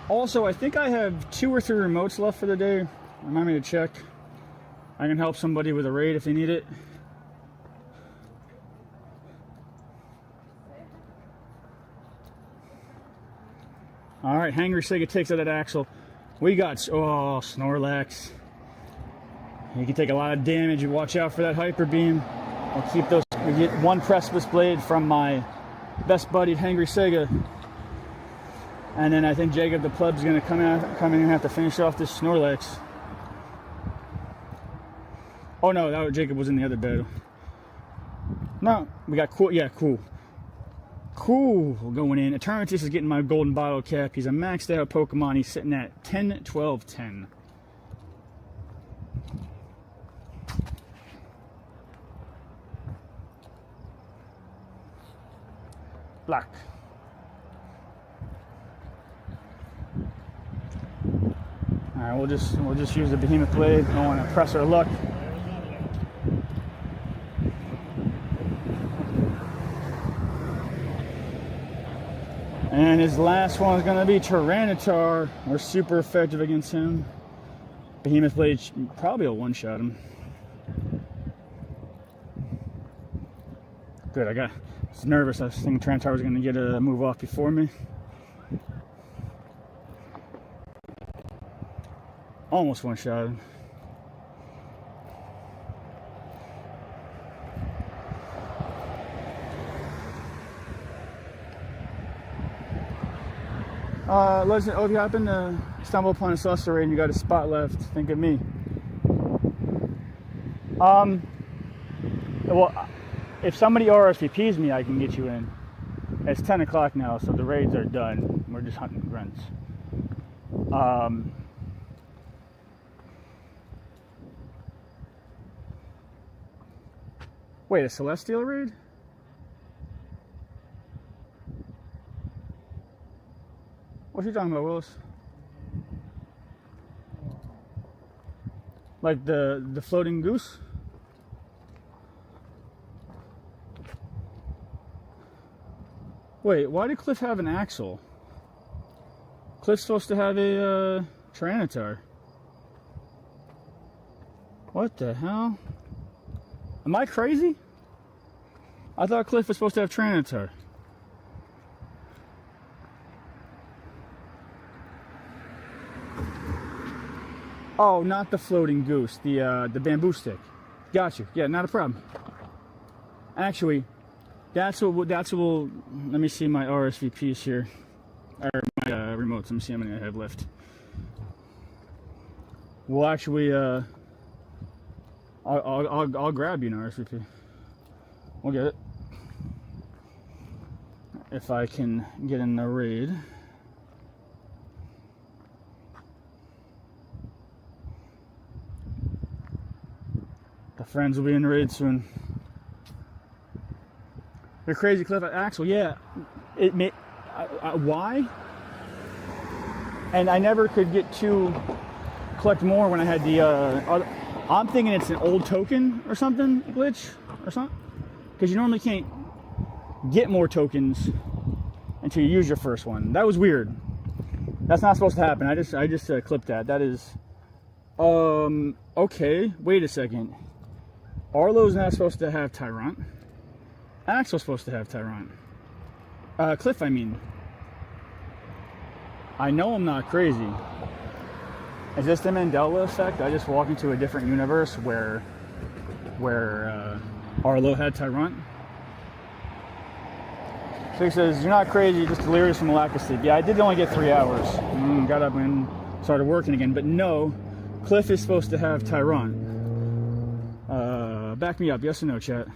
Also, I think I have 2 or 3 remotes left for the day. Remind me to check. I can help somebody with a raid if they need it. All right, Hangry Sega takes out that axle. We got, oh, Snorlax. You can take a lot of damage. You watch out for that hyper beam. I'll keep those. We get 1 precipice blade from my best buddy Hangry Sega. And then I think Jacob the Pleb's gonna come in and have to finish off this Snorlax. Oh no, Jacob was in the other battle. No, we got cool. Yeah, cool. Cool going in. Eternatus is getting my golden bottle cap. He's a maxed out Pokemon. He's sitting at 10, 12, 10. Black. All right, we'll just use the Behemoth Blade. Don't want to press our luck. And his last one is going to be Tyranitar. We're super effective against him. Behemoth Blade probably will one-shot him. Good, I was nervous. I was thinking Tyranitar was going to get a move off before me. Almost one-shot him. Listen, if you happen to stumble upon a saucer raid and you got a spot left, think of me. Well, if somebody RSVPs me, I can get you in. It's 10 o'clock now, so the raids are done. We're just hunting grunts. Wait, a Celestial raid? What are you talking about, Willis? Like the floating goose? Wait, why did Cliff have an axle? Cliff's supposed to have a Tyranitar. What the hell? Am I crazy? I thought Cliff was supposed to have Tyranitar. Oh, not the floating goose, the bamboo stick. Got you. Yeah, not a problem. Actually, that's what we'll. Let me see my RSVPs here, or my remotes. Let me see how many I have left. We'll actually. I'll grab you an RSVP. We'll get it if I can get in the raid. The friends will be in the raid soon. You're crazy, Cliff. Axel, yeah. It may. Why? And I never could get to collect more when I had the. I'm thinking it's an old token or something glitch or something, because you normally can't get more tokens until you use your first one. That was weird. That's not supposed to happen. I just clipped that. That is. Okay. Wait a second. Arlo's not supposed to have Tyrant. Axel's supposed to have Tyrant. Cliff, I mean. I know I'm not crazy. Is this the Mandela effect? I just walk into a different universe where Arlo had Tyrant? So he says, you're not crazy, you're just delirious from a lack of sleep. Yeah, I did only get 3 hours. Got up and started working again. But no, Cliff is supposed to have Tyrone. Back me up, yes or no, chat?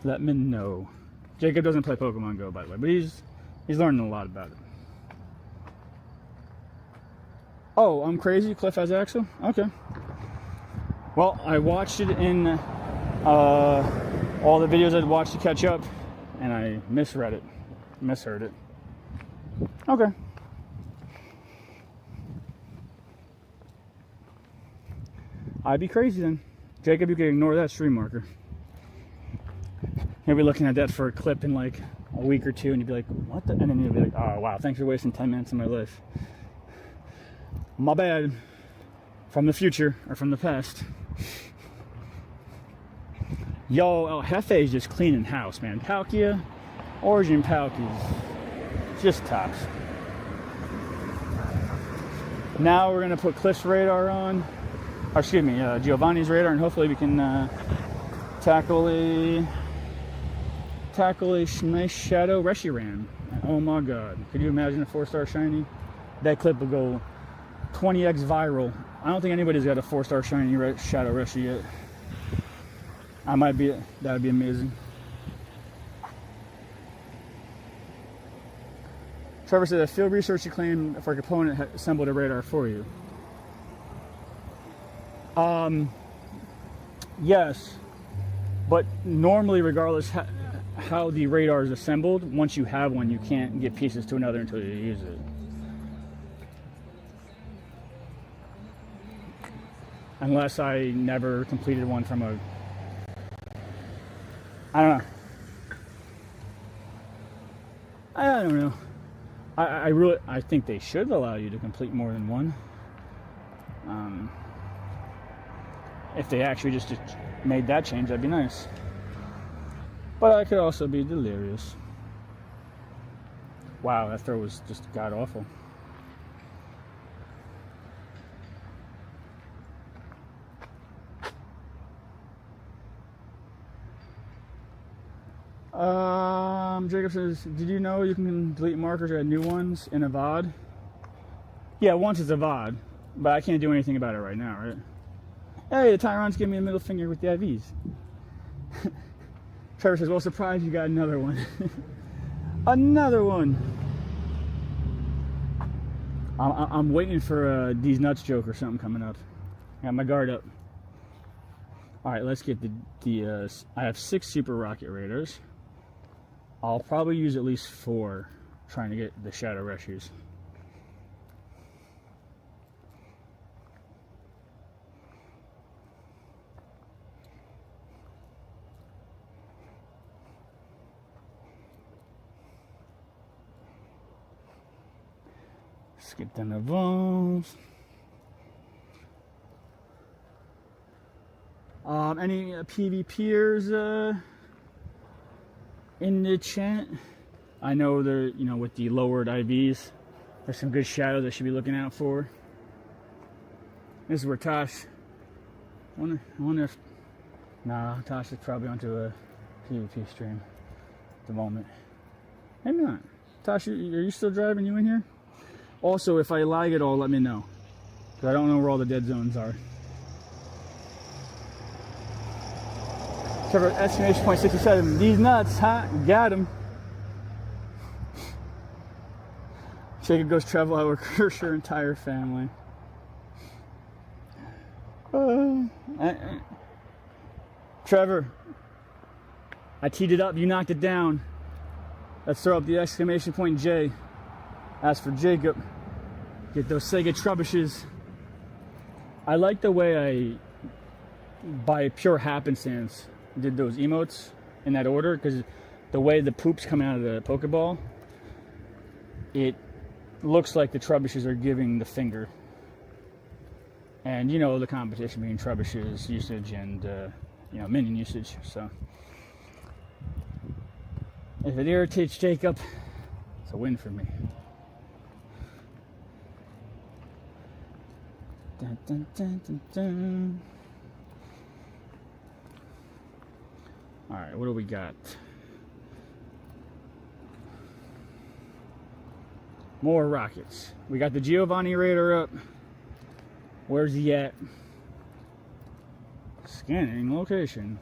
Let me know. Jacob doesn't play Pokemon Go, by the way, but he's learning a lot about it. Oh, I'm crazy? Cliff has Axel? Okay. Well, I watched it in all the videos I'd watched to catch up, and I misheard it. Okay. I'd be crazy then. Jacob, you can ignore that stream marker. You'll be looking at that for a clip in like a week or two, and you'll be like, what the? And then you'll be like, oh, wow, thanks for wasting 10 minutes of my life. My bad. From the future, or from the past. Yo, El Jefe's just cleaning house, man. Palkia, Origin Palkies. Just tops. Now we're gonna put Cliff's radar on. Or excuse me, Giovanni's radar, and hopefully we can tackle a nice Shadow Reshiram. Oh my god. Could you imagine a 4-star shiny? That clip will go 20x viral. I don't think anybody's got a 4-star shiny Shadow Reshi yet. That would be amazing. Trevor said that field research you claimed for a component had assembled a radar for you. Yes, but normally, regardless how the radar is assembled, once you have one, you can't get pieces to another until you use it. Unless I never completed one from a... I don't know. I think they should allow you to complete more than one. If they actually just made that change, that'd be nice. But I could also be delirious. Wow, that throw was just god awful. Jacob says, did you know you can delete markers or add new ones in a VOD? Yeah, once it's a VOD, but I can't do anything about it right now, right? Hey, the Tyron's giving me a middle finger with the IVs. Trevor says, well, surprised you got another one. Another one. I'm waiting for a These Nuts joke or something coming up. I got my guard up. Alright, let's get the I have 6 Super Rocket Raiders. I'll probably use at least 4 trying to get the Shadow Reshis. Skip them evolves. Any PvPers in the chat? I know they're, with the lowered IVs, there's some good shadows I should be looking out for. This is where Tosh, I wonder if, nah, Tosh is probably onto a PvP stream at the moment. Maybe not. Tosh, are you still driving? You in here? Also, if I lag at all, let me know, because I don't know where all the dead zones are. Trevor, exclamation point 67. These nuts, huh? Got him. Jacob goes travel out with her entire family. Trevor, I teed it up. You knocked it down. Let's throw up the exclamation point J. As for Jacob, get those Sega Trebushes. I like the way I, by pure happenstance, did those emotes in that order, because the way the poops come out of the Pokeball, it looks like the Trebushes are giving the finger. And the competition between Trebushes usage and minion usage. So if it irritates Jacob, it's a win for me. Dun, dun, dun, dun, dun. All right, what do we got? More rockets. We got the Giovanni radar up. Where's he at? Scanning location.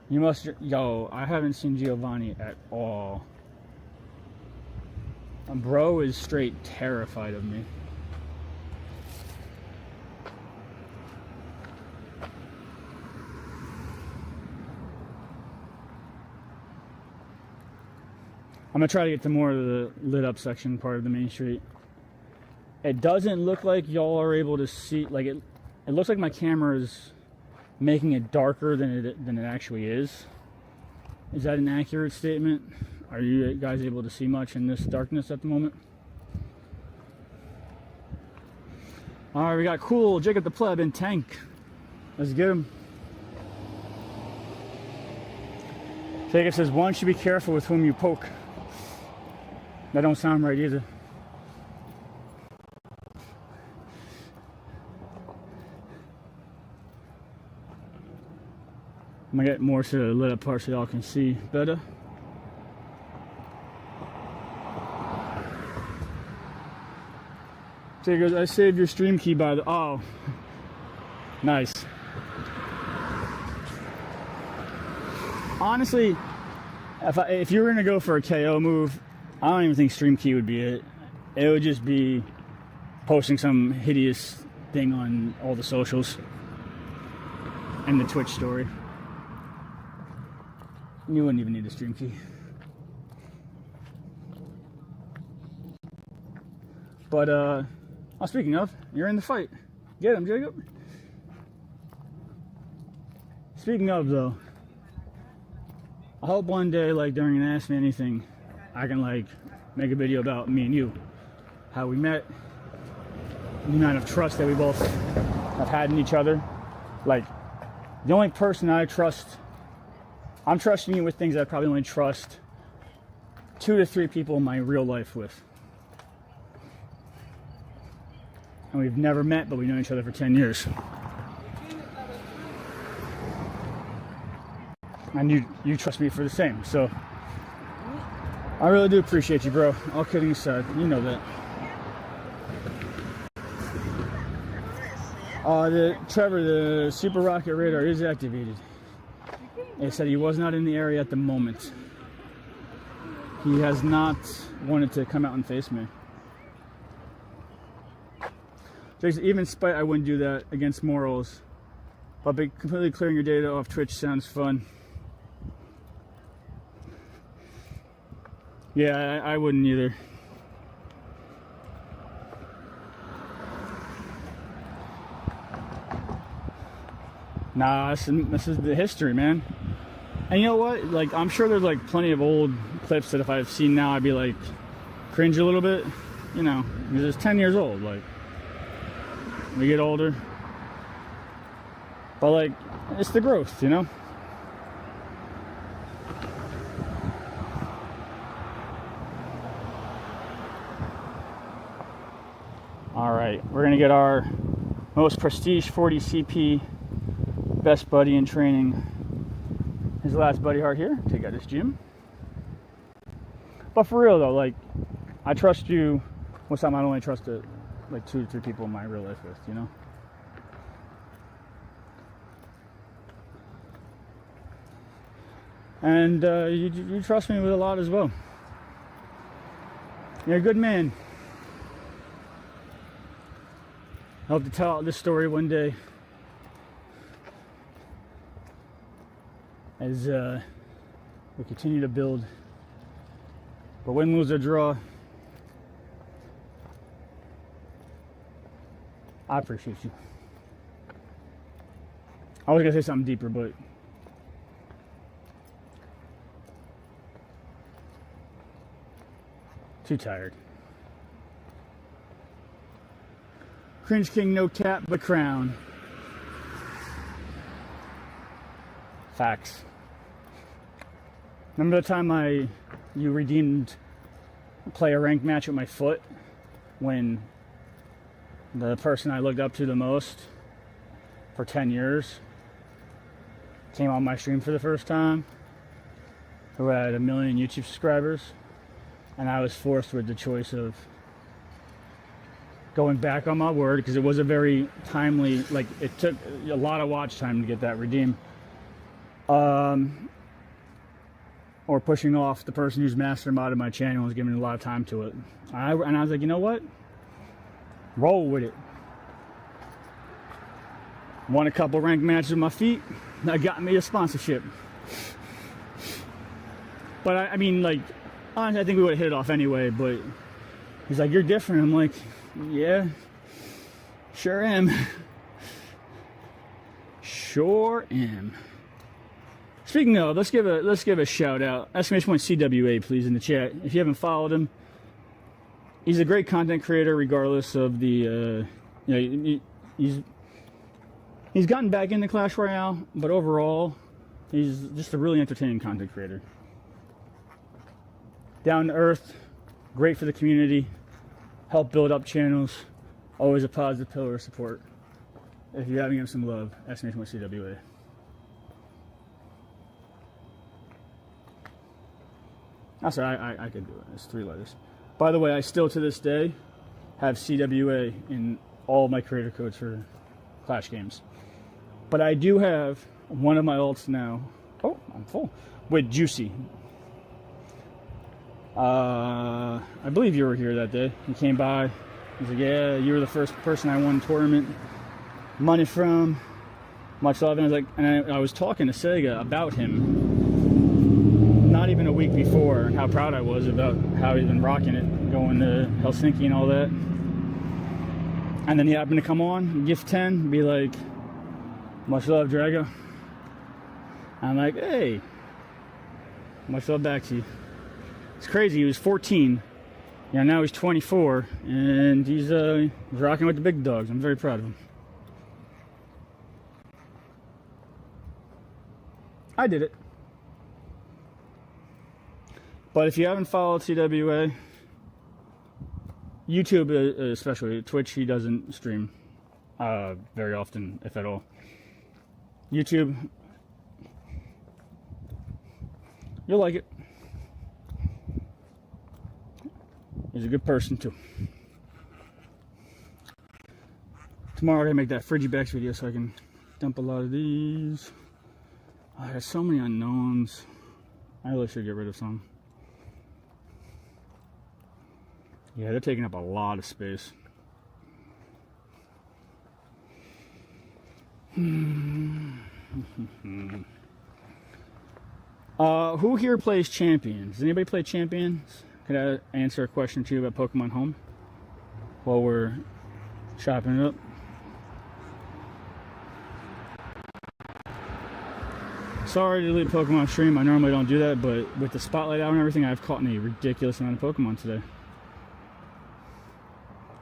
You must... Yo, I haven't seen Giovanni at all. Bro is straight terrified of me. I'm gonna try to get to more of the lit up section part of the main street. It doesn't look like y'all are able to see, like it looks like my camera is making it darker than it actually is. Is that an accurate statement? Are you guys able to see much in this darkness at the moment? All right, we got cool Jacob the Pleb in tank. Let's get him. Jacob says one should be careful with whom you poke. That don't sound right either. I'm gonna get more to the lit up part so y'all can see better. So he goes, I saved your stream key by the... Oh. Nice. Honestly, if you were gonna go for a KO move, I don't even think stream key would be it. It would just be posting some hideous thing on all the socials and the Twitch story. You wouldn't even need a stream key. But speaking of, you're in the fight. Get him, Jacob. Speaking of though, I hope one day, like during an Ask Me Anything, I can like make a video about me and you, how we met, the amount of trust that we both have had in each other. Like, the only person I trust, I'm trusting you with things I probably only trust 2 to 3 people in my real life with. And we've never met, but we've known each other for 10 years. And you trust me for the same, so I really do appreciate you, bro. All kidding aside, you know that. Trevor, the Super Rocket radar is activated. It said he was not in the area at the moment. He has not wanted to come out and face me. Even spite, I wouldn't do that against morals. But completely clearing your data off Twitch sounds fun. Yeah, I wouldn't either. Nah, this is the history, man. And you know what? Like, I'm sure there's like plenty of old clips that if I've seen now, I'd be like cringe a little bit. You know, because it's 10 years old. Like, we get older. But like, it's the growth, you know? Alright, we're gonna get our most prestige 40 CP best buddy in training. His last buddy heart here. Take out his gym. But for real though, like, I trust you with something I only trust like 2 to 3 people in my real life with, you know? And you trust me with a lot as well. You're a good man. I hope to tell this story one day as we continue to build. But win, lose, or draw, I appreciate you. I was gonna say something deeper, but too tired. Cringe King, no cap, but crown. Facts. Remember the time you redeemed play a ranked match with my foot when the person I looked up to the most for 10 years came on my stream for the first time? who had 1 million YouTube subscribers, and I was forced with the choice of going back on my word, because it was a very timely, like, it took a lot of watch time to get that redeemed, or pushing off the person who's masterminded my channel and was giving a lot of time to it. And I was like, you know what? Roll with it. Won a couple ranked matches with my feet. That got me a sponsorship. But I mean, like, honestly, I think we would have hit it off anyway, but he's like, you're different. I'm like, yeah, sure am. Sure am. Speaking of, let's give a shout out. Exclamation point CWA, please, in the chat. If you haven't followed him, he's a great content creator, regardless of the, you know, he's gotten back into Clash Royale, but overall, he's just a really entertaining content creator. Down to earth, great for the community, help build up channels, always a positive pillar of support. If you're having him some love, exclamation point CWA. Oh, sorry, I could do it. It's 3 letters. By the way, I still to this day have CWA in all of my creator codes for Clash games. But I do have one of my alts now. Oh, I'm full. With Juicy. I believe you were here that day. He came by. He's like, yeah, you were the first person I won tournament money from. Much love. And I was like, and I was talking to Sega about him not even a week before, and how proud I was about how he's been rocking it, going to Helsinki and all that. And then he happened to come on, gift 10, be like, much love, Drago. I'm like, hey, much love back to you. It's crazy. He was 14. Yeah, now he's 24, and he's rocking with the big dogs. I'm very proud of him. I did it. But if you haven't followed CWA, YouTube especially, Twitch, he doesn't stream very often, if at all. YouTube, you'll like it. He's a good person too. Tomorrow I'm gonna make that Frigibacks video so I can dump a lot of these. I have so many unknowns. I really should get rid of some. Yeah, they're taking up a lot of space. Who here plays Champions? Does anybody play Champions? Could I answer a question or two about Pokemon Home while we're chopping it up? Sorry to delete Pokemon stream. I normally don't do that, but with the spotlight out and everything, I've caught a ridiculous amount of Pokemon today.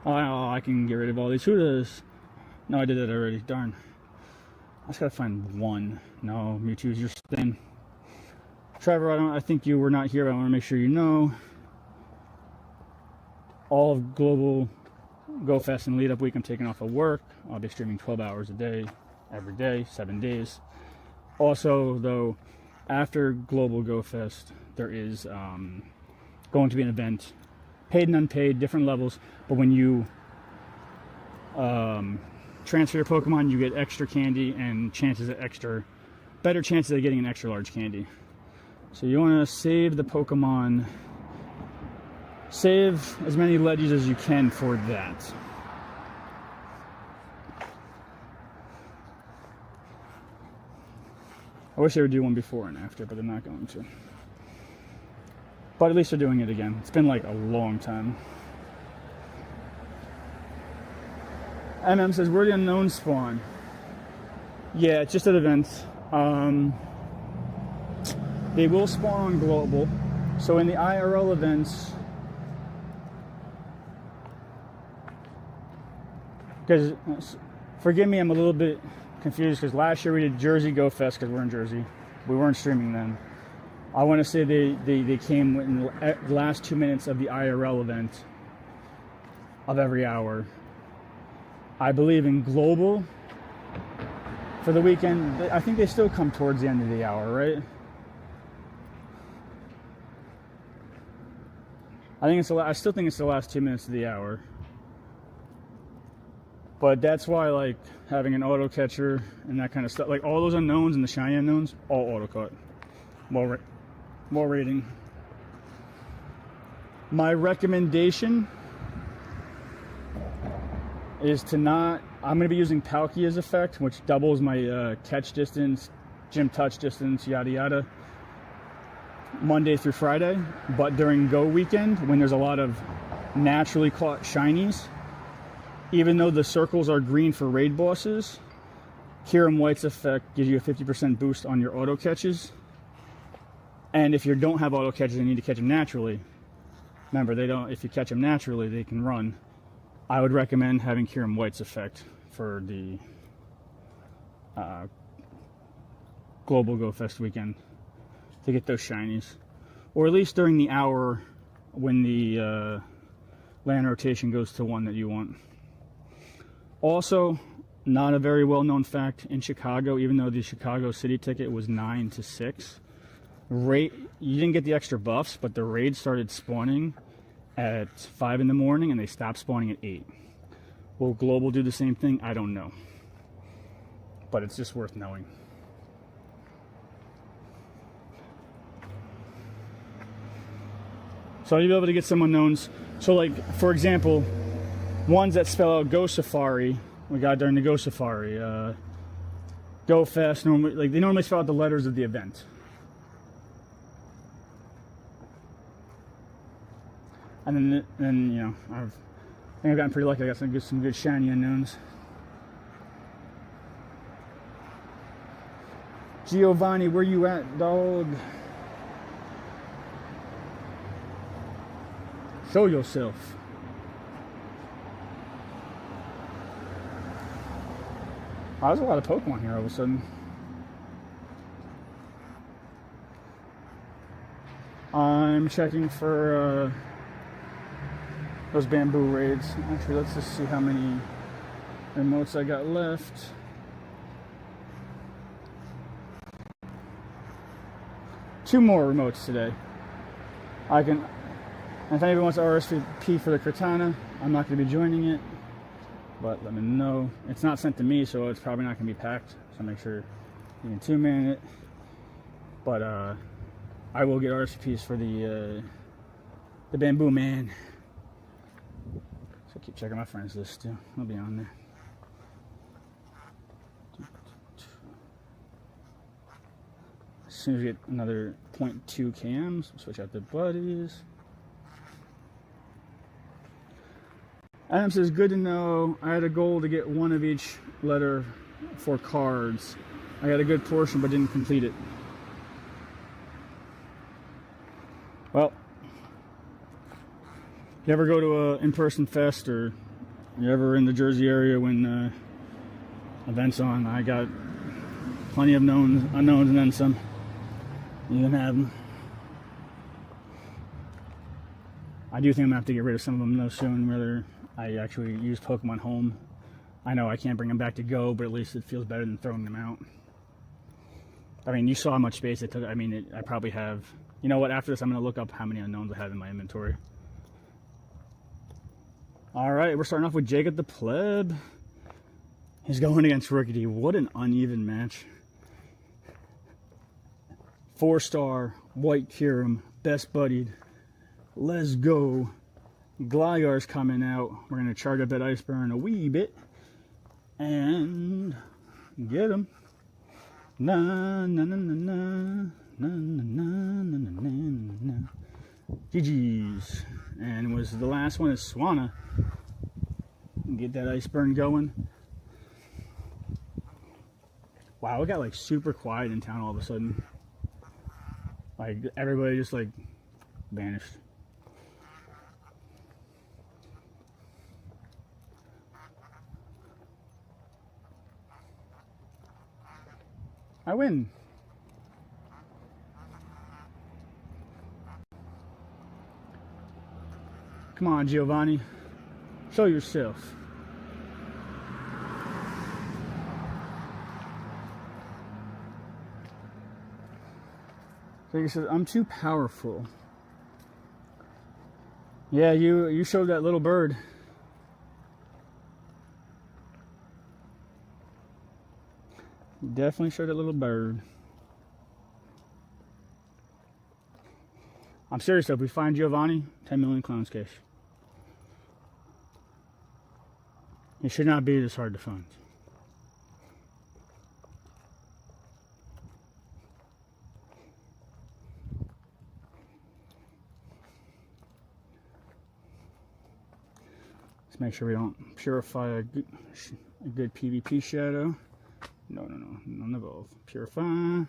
Oh, I can get rid of all these Hudas. No, I did that already. Darn. I just gotta find one. No, Mewtwo's your thing. Trevor, I think you were not here, but I want to make sure you know. All of Global Go Fest and Lead Up Week, I'm taking off of work. I'll be streaming 12 hours a day, every day, 7 days. Also, though, after Global Go Fest, there is going to be an event, paid and unpaid, different levels. But when you transfer your Pokemon, you get extra candy and better chances of getting an extra large candy. So you want to save the Pokemon, save as many Legis as you can for that. I wish they would do one before and after, but they're not going to. But at least they're doing it again. It's been like a long time. MM says, where the unknown spawn? Yeah, it's just at events. They will spawn on Global. So in the IRL events, because, forgive me, I'm a little bit confused because last year we did Jersey Go Fest because we're in Jersey. We weren't streaming then. I want to say they came in the last 2 minutes of the IRL event of every hour. I believe in Global for the weekend. I think they still come towards the end of the hour, right? I still think it's the last 2 minutes of the hour. But that's why, like, having an auto catcher and that kind of stuff, like all those unknowns and the shiny unknowns, all auto cut. More rating. My recommendation is to not. I'm going to be using Palkia's effect, which doubles my catch distance, gym touch distance, yada yada, Monday through Friday. But during go weekend, when there's a lot of naturally caught shinies, even though the circles are green for raid bosses, Kieran White's effect gives you a 50% boost on your auto catches. And if you don't have auto catches and need to catch them naturally, remember, they don't. If you catch them naturally, they can run. I would recommend having Kieran White's effect for the Global Go Fest weekend to get those shinies, or at least during the hour when the land rotation goes to one that you want. Also, not a very well-known fact in Chicago, even though the Chicago City ticket was 9 to 6. You didn't get the extra buffs, but the raids started spawning at 5 in the morning and they stopped spawning at 8. Will Global do the same thing? I don't know. But it's just worth knowing. So you'll be able to get some unknowns. So, like, for example, ones that spell out Go Safari, we got during the Go Safari, Go Fest, normally, like, they normally spell out the letters of the event. And then you know, I think I've gotten pretty lucky. I got some good shiny unknowns. Giovanni, where you at, dog? Show yourself. Oh, there's a lot of Pokemon here all of a sudden. I'm checking for those bamboo raids. Actually, let's just see how many remotes I got left. Two more remotes today. If anybody wants to RSVP for the Cortana, I'm not going to be joining it, but let me know. It's not sent to me, so it's probably not going to be packed, so make sure you can 2-man it. But I will get RSVPs for the Bamboo Man. So keep checking my friends list too. I'll be on there. As soon as we get another 0.2 cams, we'll switch out the buddies. Adam says, good to know. I had a goal to get one of each letter for cards. I got a good portion but didn't complete it. Well, if you ever go to a in-person fest or you're ever in the Jersey area when events on, I got plenty of unknowns and then some. You can have them. I do think I'm going to have to get rid of some of them though soon, whether I actually use Pokemon Home. I know I can't bring them back to Go, but at least it feels better than throwing them out. I mean, you saw how much space it took. I mean, I probably have... You know what? After this, I'm going to look up how many unknowns I have in my inventory. All right, we're starting off with Jacob the Pleb. He's going against Rookie D. What an uneven match. 4-star, White Kyurem, best buddied. Let's go. Gligar's coming out. We're going to charge up that Ice Burn a wee bit. And get him. Na na na na na. Na, na, na, na, na, na, na. GG's. And was the last one is Swanna. Get that Ice Burn going. Wow, it got like super quiet in town all of a sudden. Like everybody just like vanished. I win. Come on, Giovanni. Show yourself. So he says, I'm too powerful. Yeah, you showed that little bird. You definitely showed that little bird. I'm serious though, if we find Giovanni, 10 million clowns cash. It should not be this hard to find. Let's make sure we don't purify a good PvP shadow. No, none of both. Purify.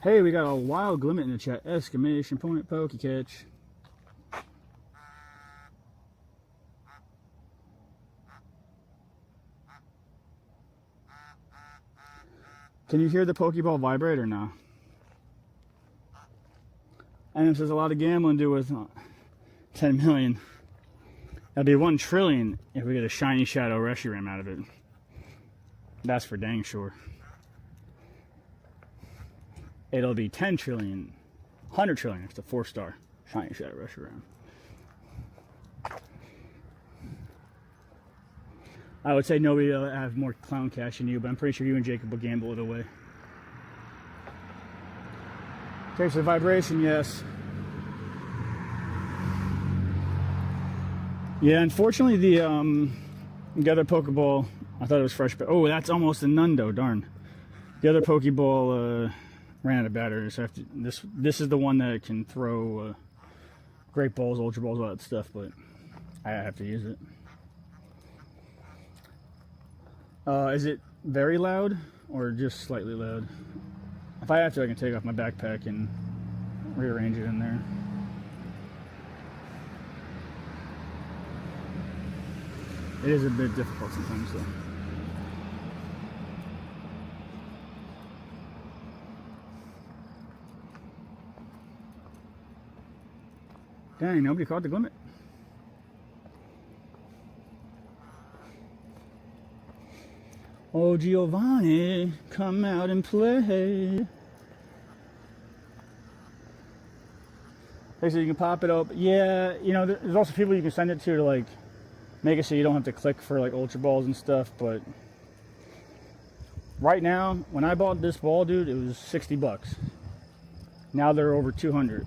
Hey, we got a wild glimmet in the chat. Exclamation point, pokey catch. Can you hear the Pokeball vibrate or no? And it says a lot of gambling to do with 10 million. That'd be 1 trillion if we get a shiny shadow Reshiram out of it. That's for dang sure. It'll be 10 trillion, 100 trillion if it's a 4-star shiny shadow Reshiram. I would say nobody will have more clown cash than you, but I'm pretty sure you and Jacob will gamble it away. Okay, so vibration, yes. Yeah, unfortunately the other Pokeball, I thought it was fresh, but oh, that's almost a Nundo, darn. The other Pokeball ran out of batteries. So this is the one that can throw Great Balls, Ultra Balls, all that stuff, but I have to use it. Is it very loud or just slightly loud? If I have to, I can take off my backpack and rearrange it in there. It is a bit difficult sometimes though. Dang, nobody caught the glimmet. Oh, Giovanni, come out and play. Okay, so you can pop it up. Yeah, you know, there's also people you can send it to like make it so you don't have to click for like Ultra Balls and stuff, but right now, when I bought this ball, dude, it was 60 bucks. Now they're over 200.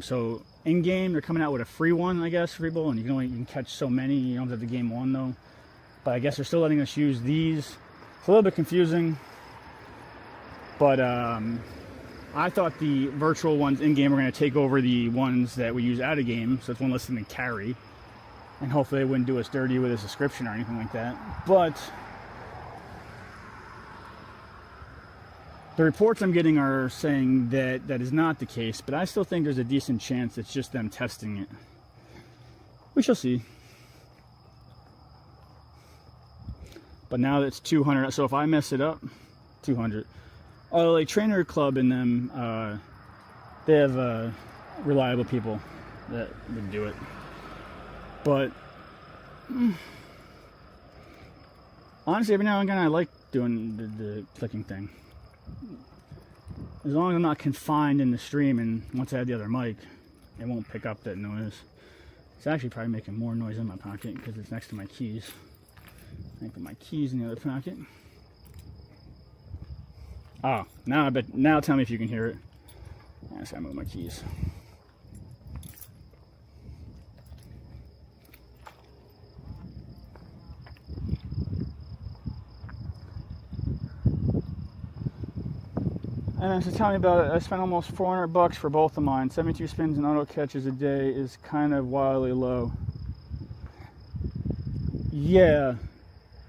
So in game, they're coming out with a free one, I guess, free ball, and you can catch so many. You don't have to game one though. But I guess they're still letting us use these. It's a little bit confusing, but I thought the virtual ones in game were going to take over the ones that we use out of game, so it's one less thing to carry, and hopefully they wouldn't do us dirty with a subscription or anything like that. But the reports I'm getting are saying that that is not the case, but I still think there's a decent chance it's just them testing it. We shall see. But now that's 200, so if I mess it up, 200. Oh, like Trainer Club and them, they have reliable people that would do it. But honestly, every now and again I like doing the clicking thing. As long as I'm not confined in the stream, and once I have the other mic, it won't pick up that noise. It's actually probably making more noise in my pocket because it's next to my keys. I put my keys in the other pocket. Oh, now tell me if you can hear it. Yes, I move my keys. And so tell me about it. I spent almost 400 bucks for both of mine. 72 spins and auto catches a day is kind of wildly low. Yeah,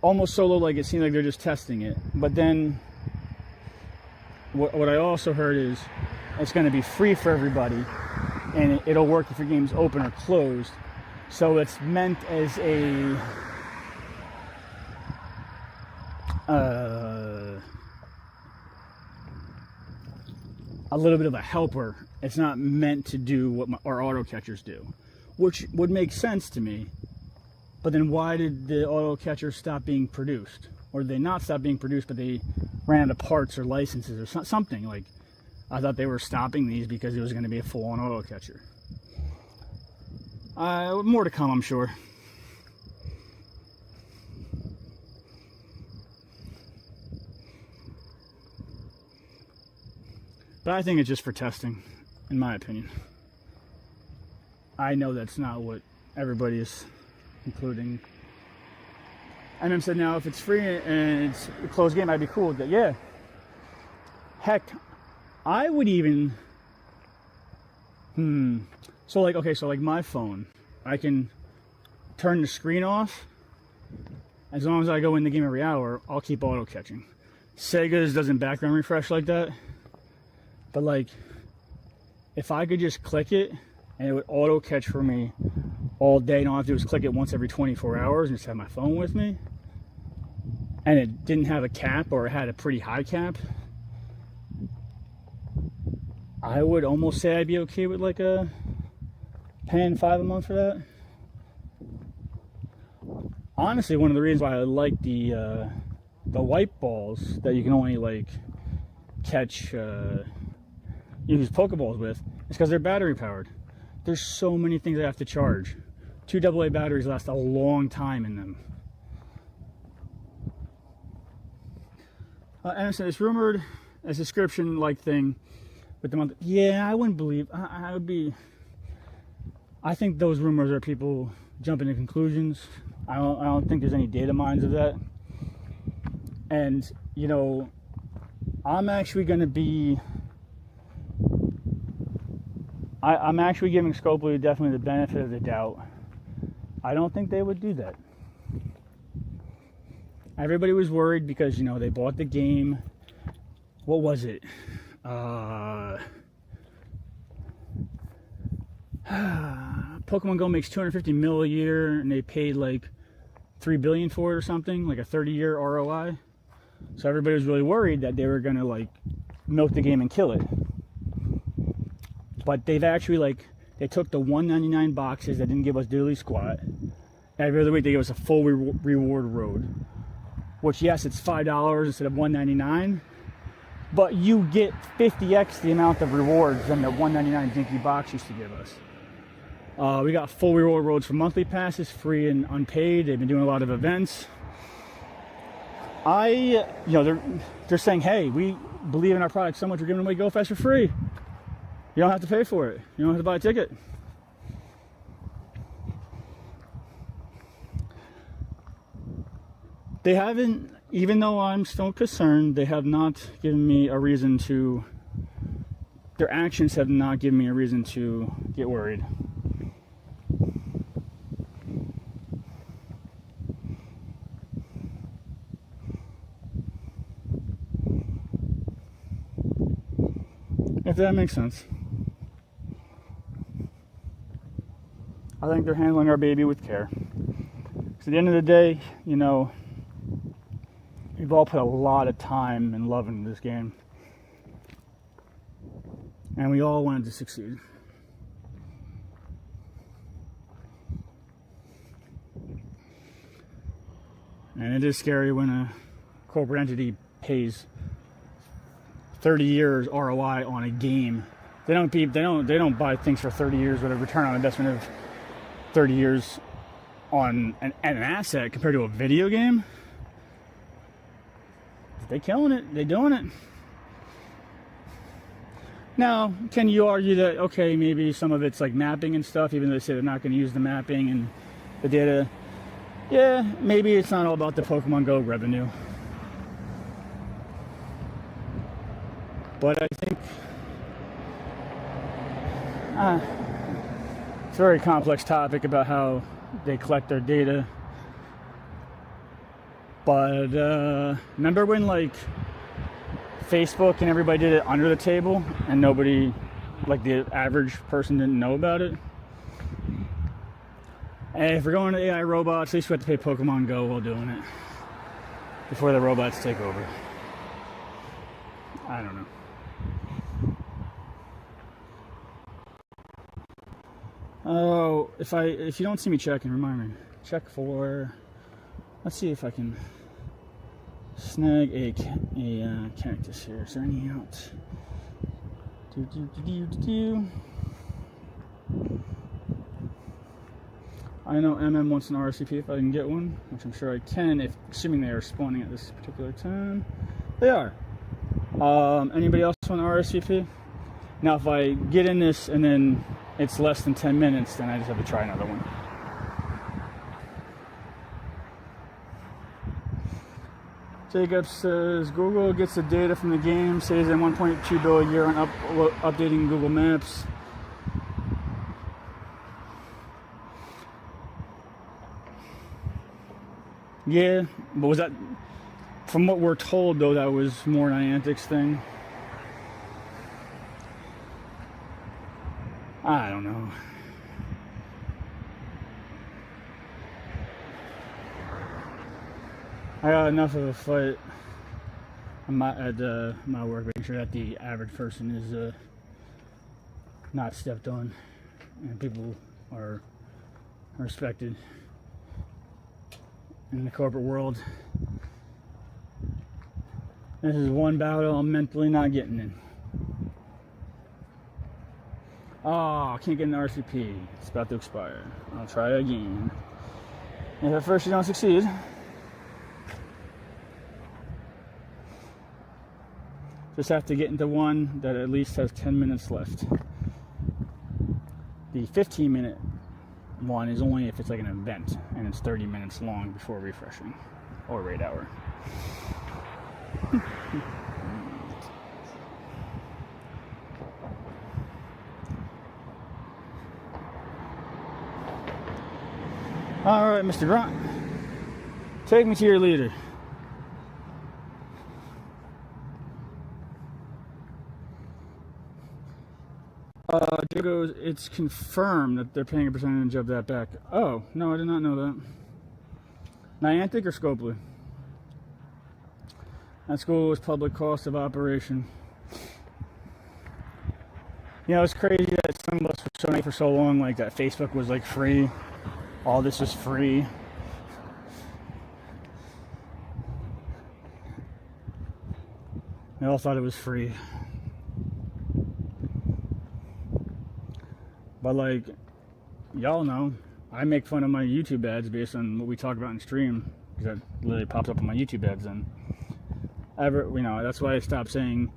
almost so low like it seems like they're just testing it. But then what I also heard is it's going to be free for everybody, and it'll work if your game's open or closed. So it's meant as a little bit of a helper. It's not meant to do what our auto catchers do, which would make sense to me. But then why did the auto catchers stop being produced? Or did they not stop being produced, but they ran out of parts or licenses or something. Like, I thought they were stopping these because it was going to be a full-on auto catcher. More to come, I'm sure. But I think it's just for testing, in my opinion. I know that's not what everybody is including. MM said, now if it's free and it's a closed game, I'd be cool with that. Yeah. Heck, I would even... So like, okay, so like my phone, I can turn the screen off. As long as I go in the game every hour, I'll keep auto catching. Sega's doesn't background refresh like that. But like, if I could just click it and it would auto catch for me all day, and all I have to do is click it once every 24 hours and just have my phone with me, and it didn't have a cap or it had a pretty high cap, I would almost say I'd be okay with like paying $5 a month for that. Honestly, one of the reasons why I like the white balls that you can only like catch use Pokeballs with is because they're battery powered. There's so many things I have to charge. 2 AA batteries last a long time in them. And so it's rumored a subscription like thing with the month. Yeah, I wouldn't believe. I would be. I think those rumors are people jumping to conclusions. I don't think there's any data mines of that. And you know, I'm actually going to be. I'm actually giving Scopely definitely the benefit of the doubt. I don't think they would do that. Everybody was worried because, you know, they bought the game. What was it? Pokemon Go makes $250 million a year, and they paid like $3 billion for it or something, like a 30-year ROI. So everybody was really worried that they were gonna like milk the game and kill it. But they've actually they took the $1.99 boxes that didn't give us diddly squat. Every other week they give us a full reward road, which yes, it's $5 instead of $1.99, but you get 50x the amount of rewards than the $1.99 dinky box used to give us. We got full reward roads for monthly passes, free and unpaid. They've been doing a lot of events. They're saying, hey, we believe in our product so much, we're giving away Go Fast for free. You don't have to pay for it. You don't have to buy a ticket. They haven't, even though I'm still concerned, they have not given me a reason to, their actions have not given me a reason to get worried. If that makes sense. I think they're handling our baby with care. Because at the end of the day, you know, we've all put a lot of time and love into this game. And we all wanted to succeed. And it is scary when a corporate entity pays 30 years ROI on a game. They don't buy things for 30 years with a return on investment of 30 years on an asset compared to a video game. They killing it. They doing it. Now, can you argue that, okay, maybe some of it's like mapping and stuff, even though they say they're not going to use the mapping and the data? Yeah, maybe it's not all about the Pokemon Go revenue. But I think it's a very complex topic about how they collect their data. But remember when like Facebook and everybody did it under the table and nobody, like the average person, didn't know about it? And if we're going to AI robots, at least we have to pay Pokemon Go while doing it before the robots take over. I don't know. Oh, if you don't see me checking, remind me. Check for. Let's see if I can snag a cactus here. Is there any out? I know MM wants an RSVP if I can get one, which I'm sure I can, if assuming they are spawning at this particular time. They are. Anybody else want an RSVP? Now, if I get in this and then it's less than 10 minutes, then I just have to try another one. Jacob says Google gets the data from the game, saves them $1.2 billion a year on updating Google Maps. Yeah, but was that, from what we're told though, that was more Niantic's thing? I don't know. I got enough of a fight at my work, making sure that the average person is not stepped on and people are respected in the corporate world. This is one battle I'm mentally not getting in. Oh, I can't get an RCP. It's about to expire. I'll try again. If at first you don't succeed, just have to get into one that at least has 10 minutes left. The 15-minute one is only if it's like an event and it's 30 minutes long before refreshing, or raid hour. All right, Mr. Grunt, take me to your leader. Joe goes, it's confirmed that they're paying a percentage of that back. Oh, no, I did not know that. Niantic or Scopely? That school was public cost of operation. You know, it's crazy that some of us were so for so long, like that Facebook was like free. All this is free. They all thought it was free. But like, y'all know, I make fun of my YouTube ads based on what we talk about in stream, because that literally pops up on my YouTube ads. And that's why I stopped saying,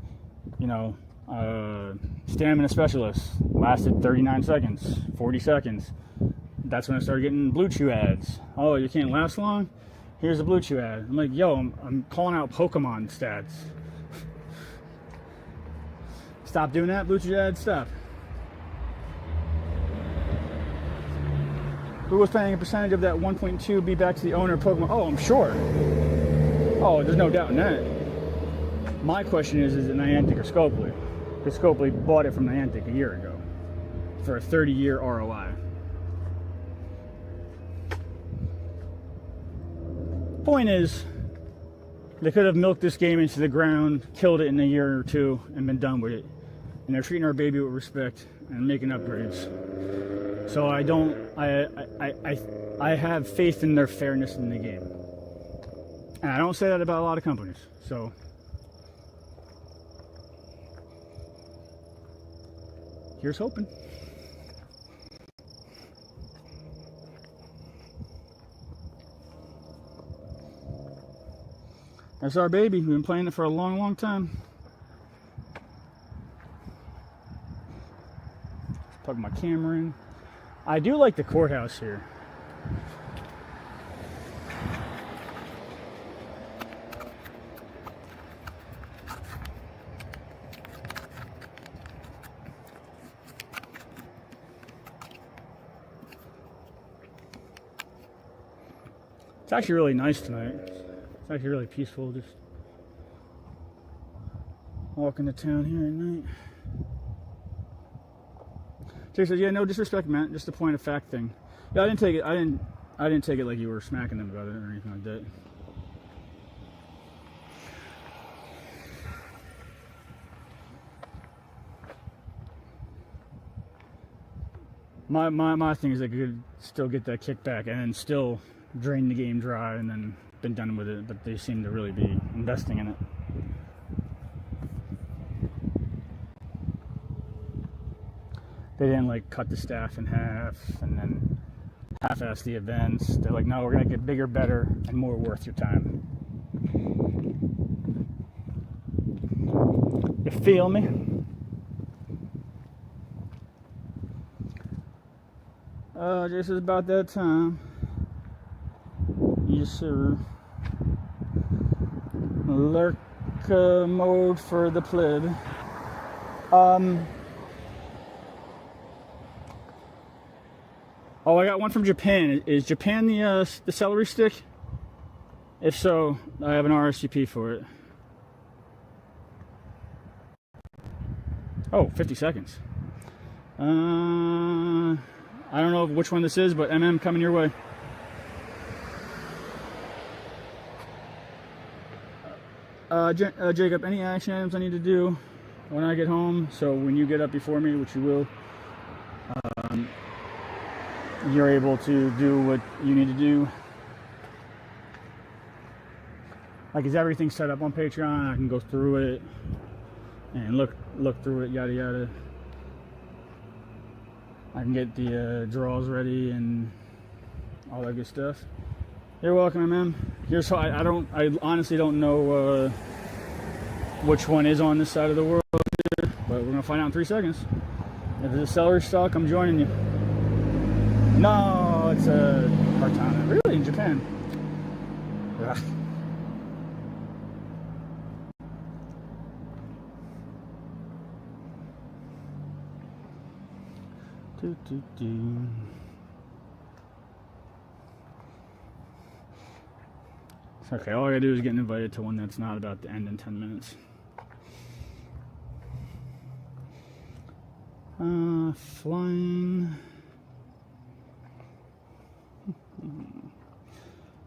stamina specialist lasted 39 seconds, 40 seconds. That's when I started getting Blue Chew ads. Oh, you can't last long? Here's a Blue Chew ad. I'm like, yo, I'm calling out Pokemon stats. Stop doing that, Blue Chew ad, stop. Who was paying a percentage of that 1.2 be back to the owner of Pokemon? Oh, I'm sure. Oh, there's no doubt in that. My question is it Niantic or Scopely? Because Scopely bought it from Niantic a year ago for a 30-year ROI. Point is, they could have milked this game into the ground, killed it in a year or two, and been done with it. And they're treating our baby with respect and making upgrades. So I have faith in their fairness in the game. And I don't say that about a lot of companies. So here's hoping. That's our baby. We've been playing it for a long, long time. Plug my camera in. I do like the courthouse here. It's actually really nice tonight. It's actually really peaceful, just walking to town here at night. Jake says, "Yeah, no disrespect, Matt. Just a point of fact thing." Yeah, I didn't take it. I didn't take it like you were smacking them about it or anything like that. My thing is I could still get that kickback and then still drain the game dry and then been done with it, but they seem to really be investing in it. They didn't like cut the staff in half and then half-ass the events. They're like, no, we're gonna get bigger, better, and more worth your time. You feel me? Just is about that time. Yes, sir. Lurk mode for the pleb. Oh, I got one from Japan. Is Japan the celery stick? If so, I have an RSVP for it. Oh, 50 seconds. I don't know which one this is, but MM coming your way. Jacob, any action items I need to do when I get home? So when you get up before me, which you will, you're able to do what you need to do. Like, is everything set up on Patreon? I can go through it and look through it, yada yada. I can get the draws ready and all that good stuff. You're welcome, man. Here's how I honestly don't know which one is on this side of the world here, but we're gonna find out in 3 seconds. If it's a celery stalk, I'm joining you. No, it's a Cartana. Really, in Japan? Ugh. Okay, all I gotta do is get invited to one that's not about to end in 10 minutes. Flying.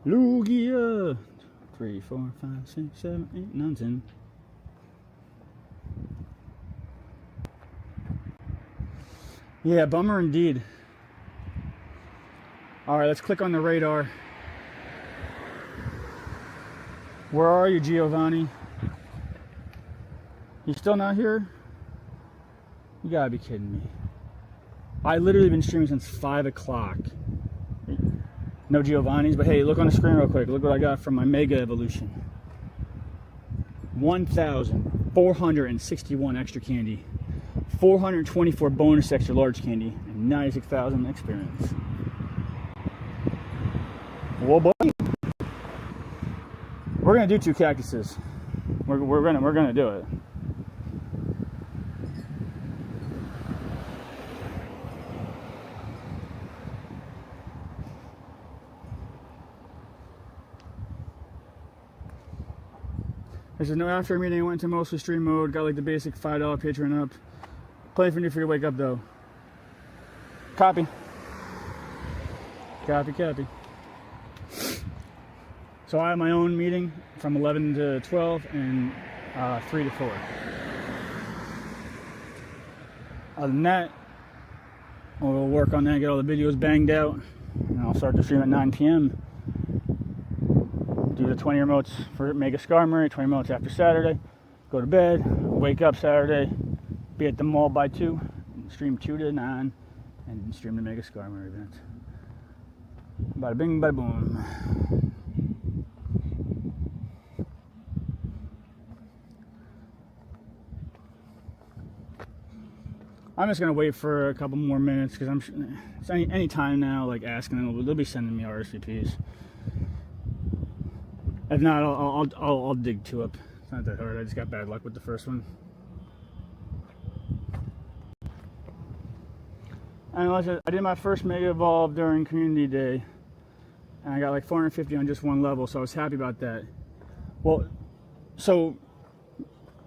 Lugia. 3, 4, 5, 6, 7, 8, 9, 10. Yeah, bummer indeed. Alright, let's click on the radar. Where are you, Giovanni? You still not here? You gotta be kidding me. I literally been streaming since 5 o'clock. No Giovanni's, but hey, look on the screen real quick. Look what I got from my Mega Evolution. 1,461 extra candy. 424 bonus extra large candy. And 96,000 experience. Whoa, boy. We're gonna do 2 cactuses. We're gonna do it. There's no after meeting. I went to mostly stream mode. Got like the basic $5 Patreon up. Play for you for your wake up though. Copy. Copy. So I have my own meeting from 11 to 12 and 3 to 4. Other than that, we'll work on that, get all the videos banged out, and I'll start the stream at 9 p.m. Do the 20 remotes for Mega Skarmory, 20 remotes after Saturday. Go to bed, wake up Saturday, be at the mall by 2, and stream 2 to 9, and stream the Mega Skarmory event. Bada bing, bada boom. I'm just gonna wait for a couple more minutes because it's any time now. Like asking them, they'll be sending me RSVPs. If not, I'll dig 2 up. It's not that hard. I just got bad luck with the first one. And I did my first Mega Evolve during Community Day, and I got like 450 on just one level, so I was happy about that. Well, so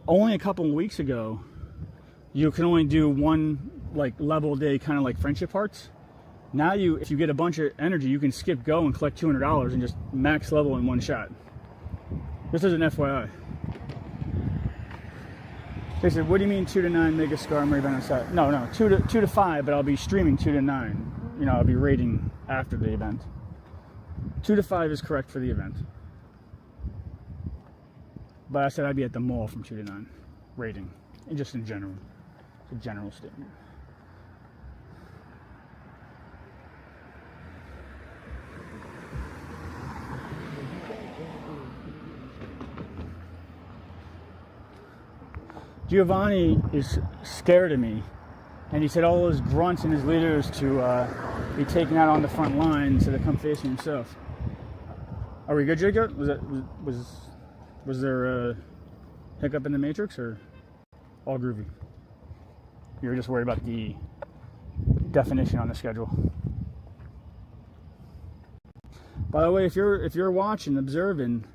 only a couple of weeks ago, you can only do one like level day, kind of like friendship hearts. Now if you get a bunch of energy, you can skip go and collect $200 and just max level in one shot. This is an FYI. They said, what do you mean 2 to 9 Mega Skarmory event on Saturday? No, 2 to 5, but I'll be streaming 2 to 9. You know, I'll be raiding after the event. 2 to 5 is correct for the event. But I said I'd be at the mall from 2 to 9 rating, and just in general. It's a general statement. Giovanni is scared of me, and he said all those grunts and his leaders to be taken out on the front line so to come facing himself. Are we good, Jacob? Was there a hiccup in the matrix, or all groovy? You were just worried about the definition on the schedule. By the way, if you're watching, observing,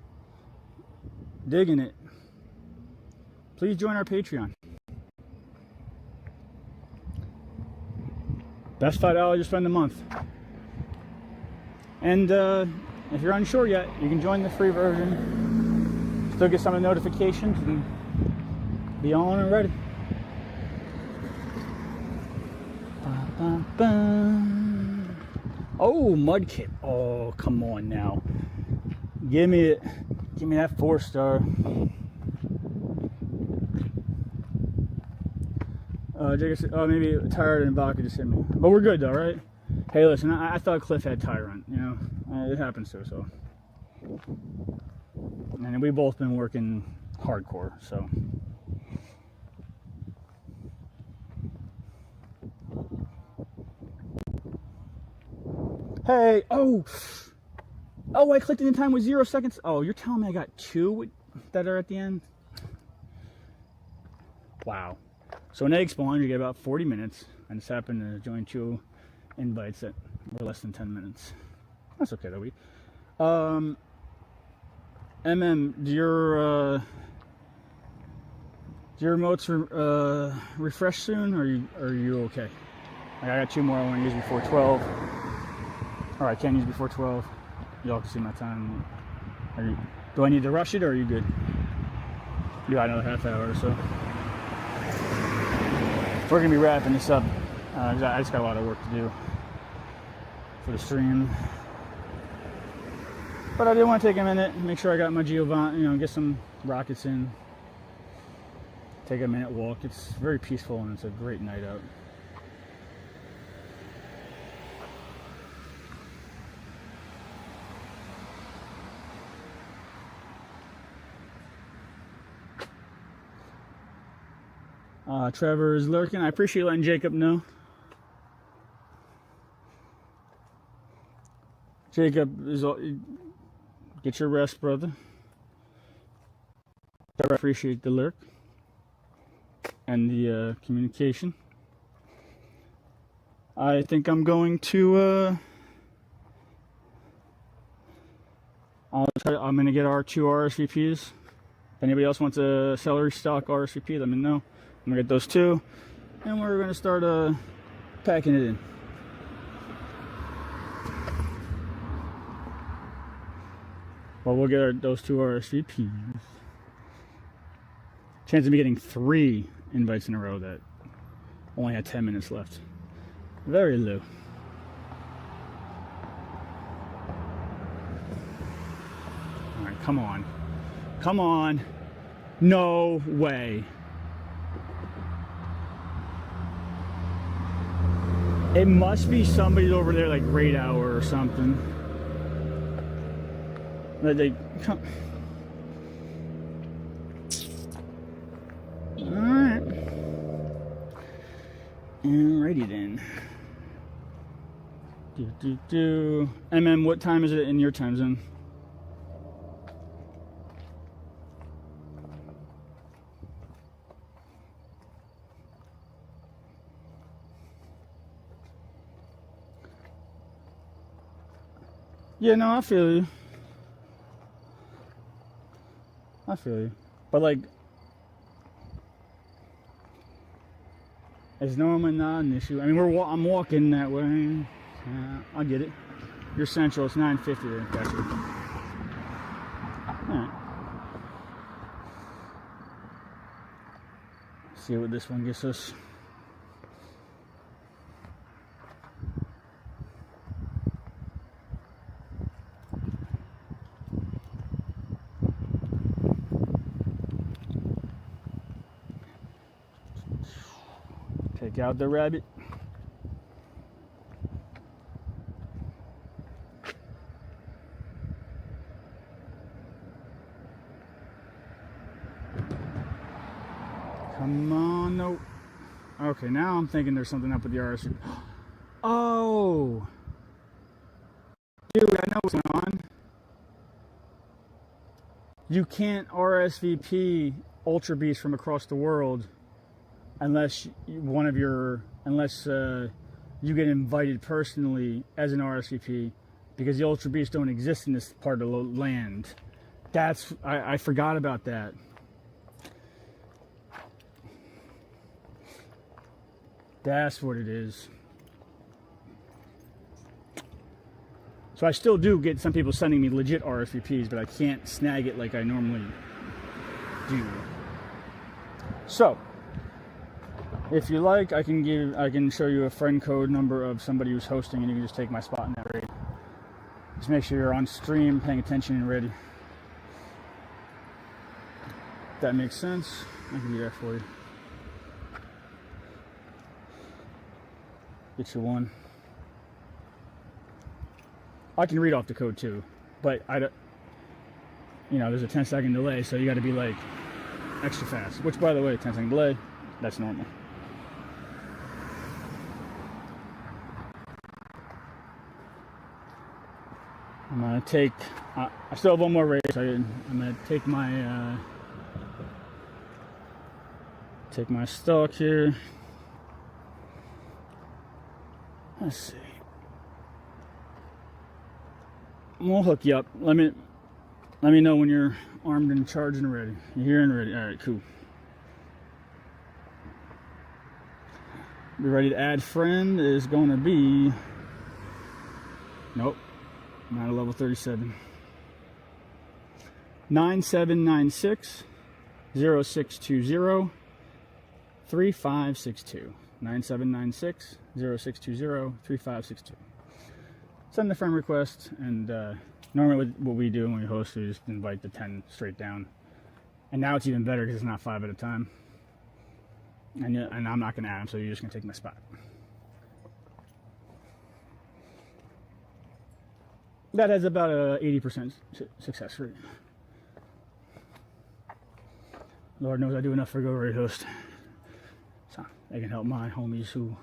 digging it, please join our Patreon. Best $5 you spend a month. And if you're unsure yet, you can join the free version. Still get some of the notifications and be on and ready. Oh, Mudkip. Oh, come on now. Give me it. Give me that 4-star. Jacob said, oh, maybe tired and vodka just hit me. But we're good though, right? Hey, listen, I thought Cliff had Tyrant, you know. It happens too, so. And we've both been working hardcore, so. Hey, oh, I clicked in time with 0 seconds. Oh, you're telling me I got 2 that are at the end? Wow. So an egg spawn, you get about 40 minutes. I just happened to join 2 invites that were less than 10 minutes. That's okay though. MM, do your remotes refresh soon, or are you okay? I got 2 more I want to use before 12. Or I can't use before 12. Y'all can see my time. Do I need to rush it, or are you good? You got another half hour or so. We're gonna be wrapping this up. I just got a lot of work to do for the stream, but I did want to take a minute, make sure I got my Giovanni, you know, get some rockets in, take a minute walk. It's very peaceful and it's a great night out. Trevor is lurking. I appreciate letting Jacob know. Jacob is get your rest, brother. I appreciate the lurk and the communication. I think I'm going to I'm going to get our 2 RSVPs. If anybody else wants a celery stock RSVP, let me know. I'm gonna get those 2, and we're gonna start packing it in. Well, we'll get those 2 RSVPs. Chance of me getting 3 invites in a row that only had 10 minutes left. Very low. All right, come on. Come on. No way. It must be somebody over there like Great Hour or something. That they come. Alright. Alrighty then. MM, what time is it in your time zone? Yeah, no, I feel you. I feel you. But like, it's normally not an issue. I mean, I'm walking that way. I get it. You're central. It's 9:50 there. Gotcha. All right. See what this one gets us. Take out the rabbit. Come on, no. Okay, now I'm thinking there's something up with the RSVP. Oh! Dude, I know what's going on. You can't RSVP Ultra Beast from across the world unless unless you get invited personally as an RSVP, because the Ultra Beasts don't exist in this part of the land. I forgot about that. That's what it is. So I still do get some people sending me legit RSVPs, but I can't snag it like I normally do. So, if you like, I can show you a friend code number of somebody who's hosting, and you can just take my spot in that raid. Just make sure you're on stream, paying attention, and ready. If that makes sense, I can do that for you. Get you one. I can read off the code too, but there's a 10-second delay, so you got to be like extra fast. Which, by the way, 10-second delay, that's normal. I'm gonna take. I still have one more race. I'm gonna take my stock here. Let's see. We'll hook you up. Let me know when you're armed and charged and ready. You're here and ready. All right, cool. Be ready to add friend is going to be. Nope, not a level 37. 9796 0620 3562. 9796 0620 3562. Send a friend request, and normally what we do when we host, we just invite the 10 straight down. And now it's even better because it's not 5 at a time. And I'm not going to add them, so you're just going to take my spot. That has about a 80% success rate. Lord knows I do enough for Go Raid Host. So I can help my homies who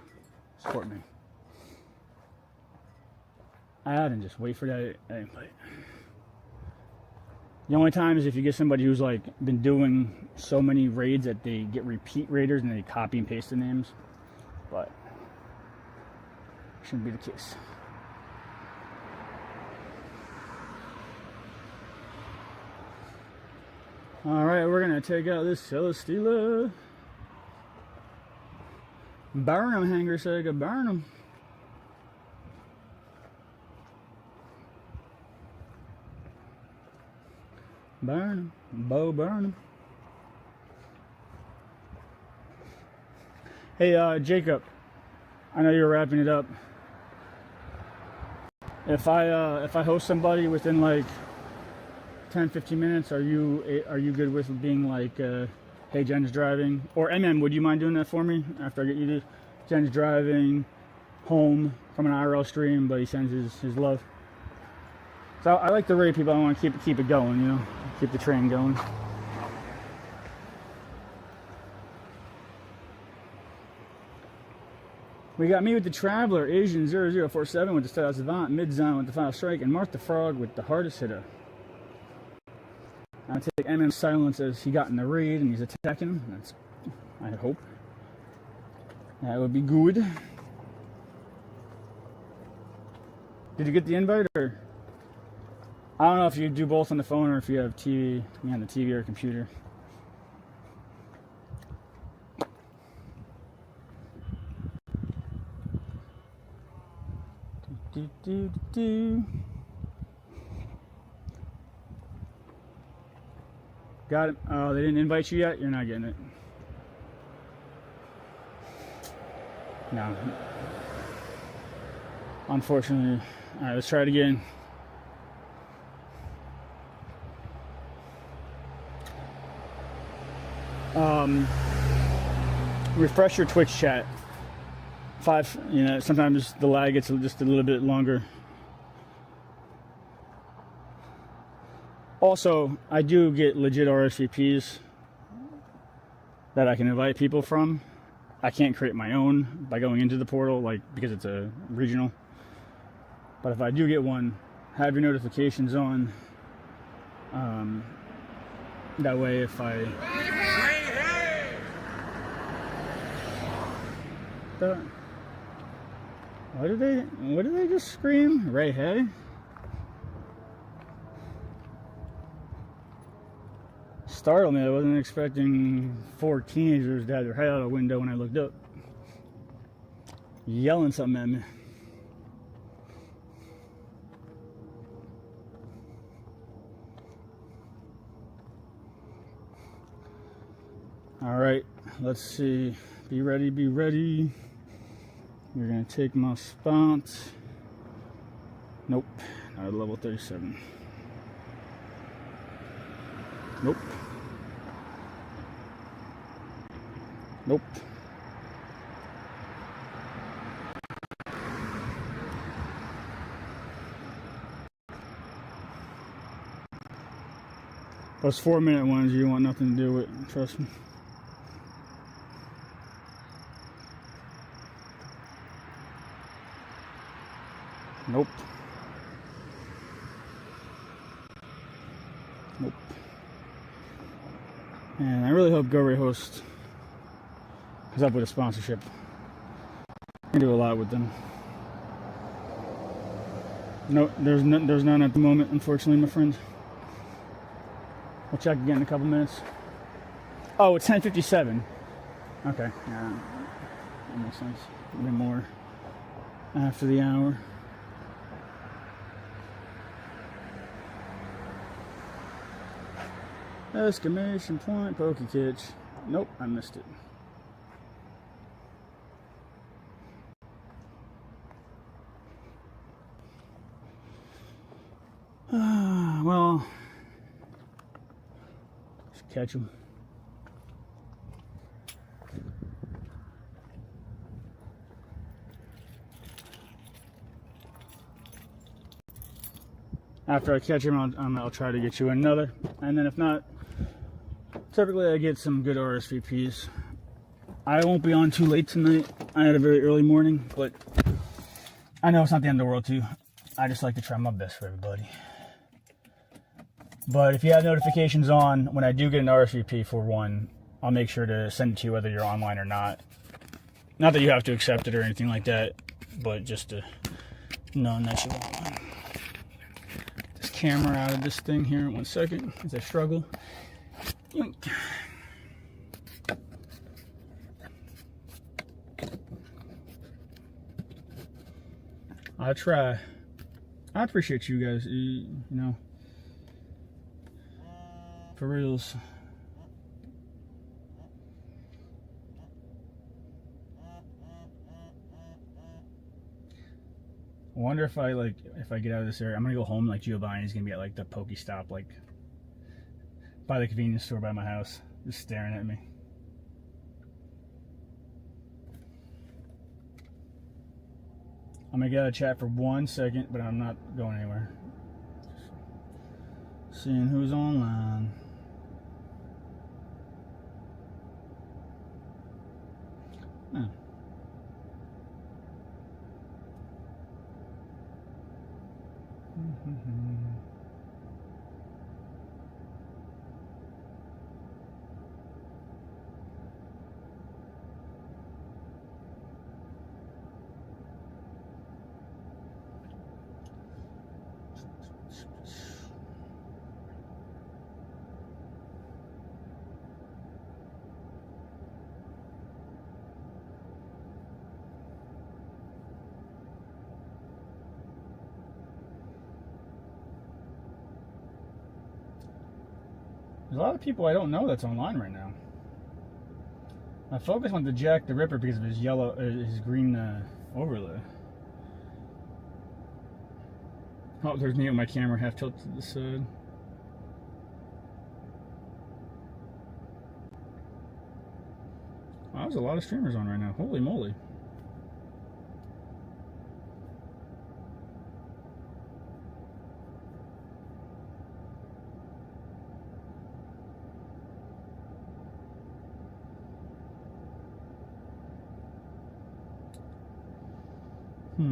support me. Add and just wait for that invite. The only time is if you get somebody who's like been doing so many raids that they get repeat raiders and they copy and paste the names, but shouldn't be the case. All right, we're gonna take out this Celesteela. Burn 'em, Hanger Sega, burn 'em. Burn 'em, Bo, burn 'em. Hey, Jacob, I know you're wrapping it up. If I host somebody within like 10-15 minutes, are you good with being like, hey, Jen's driving, or would you mind doing that for me after I get you to Jen's driving home from an IRL stream, but he sends his love. So I like to rate people. I want to keep it going, you know, keep the train going. We got me with the Traveler, Asian 0047 with the Style Savant, Mid-Zone with the Final Strike, and Mark the Frog with the Hardest Hitter. I'll take MM Silence as he got in the raid and he's attacking him. That's, I hope. That would be good. Did you get the invite, or? I don't know if you do both on the phone or if you have TV, on the TV or computer. Got it. Oh, they didn't invite you yet? You're not getting it. No. Unfortunately. Alright, let's try it again. Refresh your Twitch chat. 5, you know, sometimes the lag gets just a little bit longer. Also, I do get legit RSVPs that I can invite people from. I can't create my own by going into the portal, like, because it's a regional. But if I do get one, have your notifications on. That way, if I... What did they just scream? Ray, hey? Startled me. I wasn't expecting 4 teenagers to have their head out the window when I looked up. Yelling something at me. Alright, let's see. Be ready, be ready. You're gonna take my spot. Nope, not at level 37. Nope. Nope. Those 4-minute ones you want nothing to do with, trust me. Nope. Nope. And I really hope GoRay Host is up with a sponsorship. I do a lot with them. No, there's none at the moment, unfortunately, my friend. We'll check again in a couple minutes. Oh, it's 10:57. Okay, yeah, that makes sense. A bit more after the hour. Exclamation point, pokey catch. Nope, I missed it. Well, just catch him. After I catch him, I'll try to get you another, and then if not, typically I get some good RSVPs. I won't be on too late tonight. I had a very early morning, but I know it's not the end of the world too. I just like to try my best for everybody. But if you have notifications on, when I do get an RSVP for one, I'll make sure to send it to you whether you're online or not. Not that you have to accept it or anything like that, but just to know that you want one. Get this camera out of this thing here in 1 second as I struggle. Yoink. I try. I appreciate you guys, you know, for reals. I wonder if I get out of this area, I'm gonna go home like Giovanni's gonna be at like the Pokestop, like by the convenience store by my house, just staring at me. I'm gonna get out of chat for 1 second, but I'm not going anywhere. Just seeing who's online. Oh. There's a lot of people I don't know that's online right now. My focus went to Jack the Ripper because of his yellow, his green overlay. Oh, there's me with my camera half tilted to the side. Wow, there's a lot of streamers on right now. Holy moly. I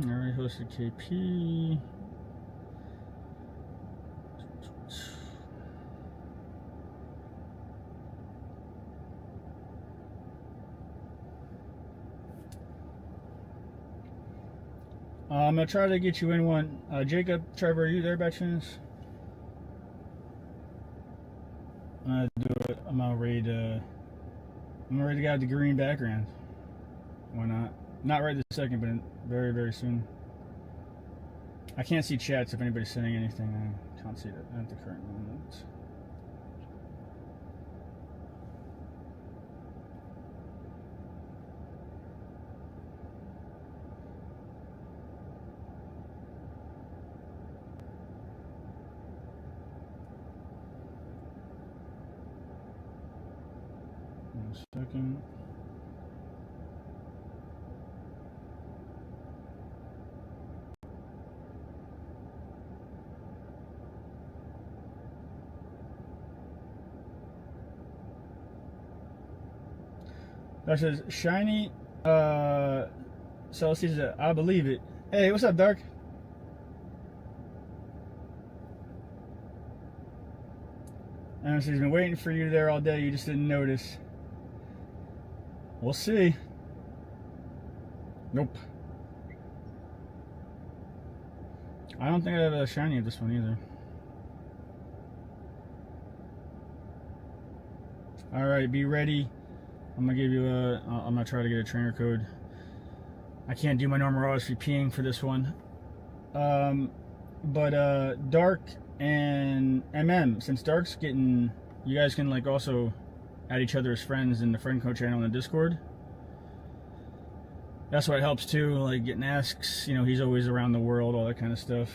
already hosted KP. I'm gonna try to get you in one. Jacob, Trevor, are you there by chance? I'm gonna do it. I'm gonna read the guy with the green background. Why not? Not right this second, but very, very soon. I can't see chats if anybody's saying anything. I can't see that at the current moment. One second. That says shiny. Celsius. I believe it. Hey, what's up, Dark? And she's been waiting for you there all day. You just didn't notice. We'll see. Nope. I don't think I have a shiny of this one either. Alright, be ready. I'm gonna give you I'm gonna try to get a trainer code. I can't do my normal RSVPing for this one. But Dark and since Dark's getting, you guys can like also add each other as friends in the friend code channel in the Discord. That's what helps too, like getting asks, you know, he's always around the world, all that kind of stuff.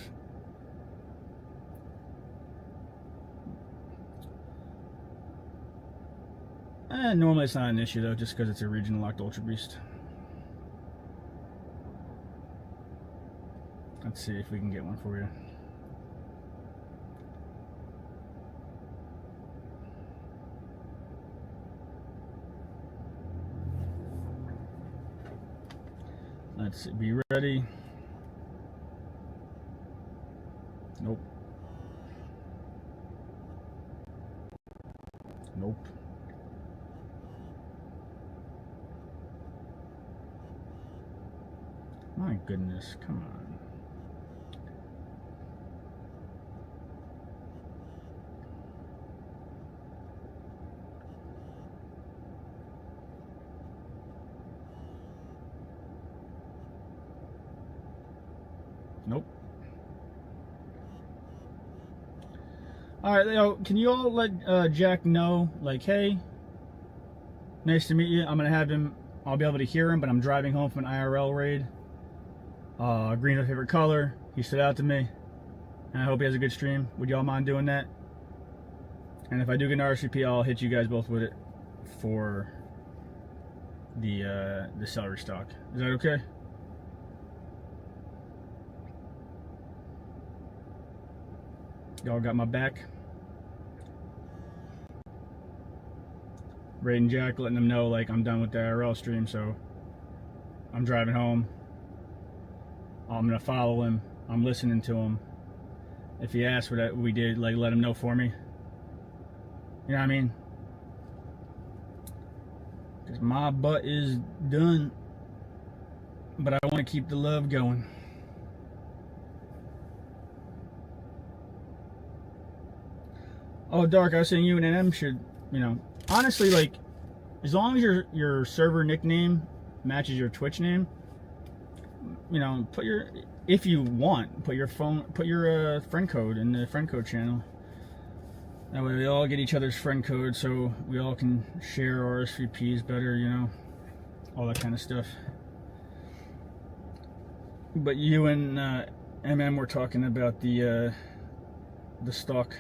Normally it's not an issue though, just because it's a regional locked Ultra Beast. Let's see if we can get one for you. Let's see, be ready. Nope. Nope. My goodness, come on. Nope. All right, Leo, can you all let Jack know, like, hey, nice to meet you. I'm gonna have him. I'll be able to hear him, but I'm driving home from an IRL raid. Green's my favorite color. He stood out to me, and I hope he has a good stream. Would y'all mind doing that? And if I do get an RSVP, I'll hit you guys both with it for the celery stock. Is that okay? Y'all got my back. Raid and Jack letting them know like I'm done with the IRL stream, so I'm driving home. I'm gonna follow him. I'm listening to him. If he asks what we did, like let him know for me. You know what I mean? Because my butt is done, but I want to keep the love going. Oh, Dark, I was saying you and M should, you know, honestly, like, as long as your server nickname matches your Twitch name, you know, put your, if you want, put your friend code in the friend code channel. That way we all get each other's friend code, so we all can share RSVPs better, you know, all that kind of stuff. But you and MM were talking about the stock,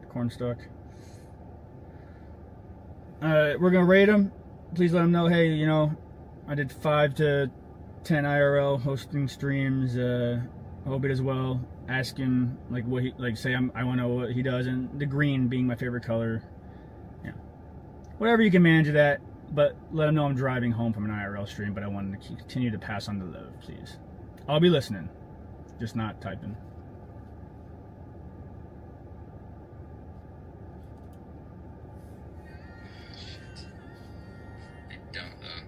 the corn stock. We're gonna rate him. Please let him know, hey, you know, I did 5 to 10 IRL hosting streams. I hope it does well. Ask him like what he like. Say I want to know what he does, and the green being my favorite color. Yeah, whatever you can manage of that. But let them know I'm driving home from an IRL stream, but I wanted to continue to pass on the love, please. I'll be listening, just not typing. I don't though.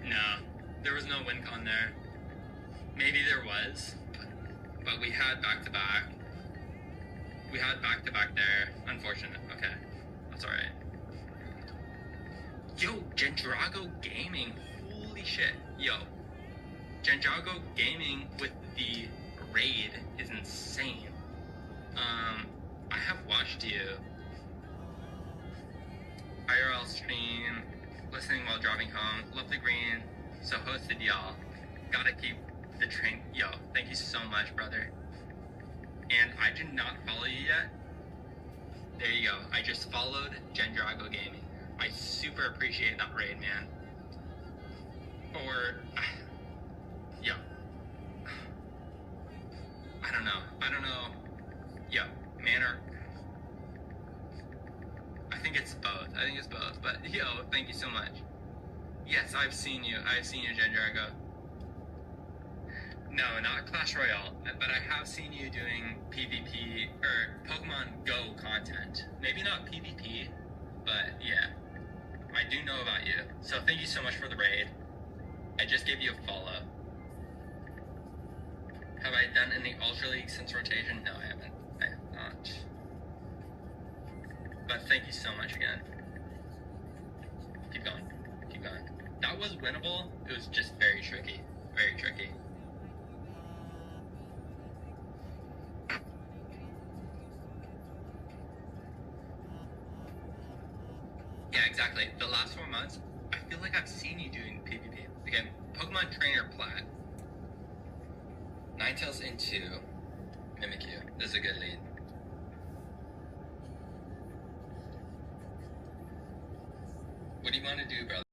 No, there was no win con there. Maybe there was, but we had back-to-back. We had back-to-back there. Unfortunate. Okay, that's all right. Yo, Gendrago Gaming. Holy shit. Yo, Gendrago Gaming with the raid is insane. I have watched you IRL stream, listening while driving home. Love the green. So hosted y'all. Gotta keep the train. Yo, thank you so much, brother. And I did not follow you yet. There you go. I just followed Gendrago Gaming. I super appreciate that raid, man. Or, yo. I don't know. Yo, manner. I think it's both. But yo, thank you so much. Yes, I've seen you, Gendrago. No, not Clash Royale, but I have seen you doing PvP, or Pokemon Go content. Maybe not PvP, but yeah. I do know about you. So thank you so much for the raid. I just gave you a follow. Have I done any Ultra League since rotation? No, I haven't. I have not. But thank you so much again. Keep going. That was winnable. It was just very tricky. Very tricky. Yeah, exactly. The last 4 months, I feel like I've seen you doing PvP. Again, Pokemon Trainer Plat. Ninetales into Mimikyu. This is a good lead. What do you want to do, brother?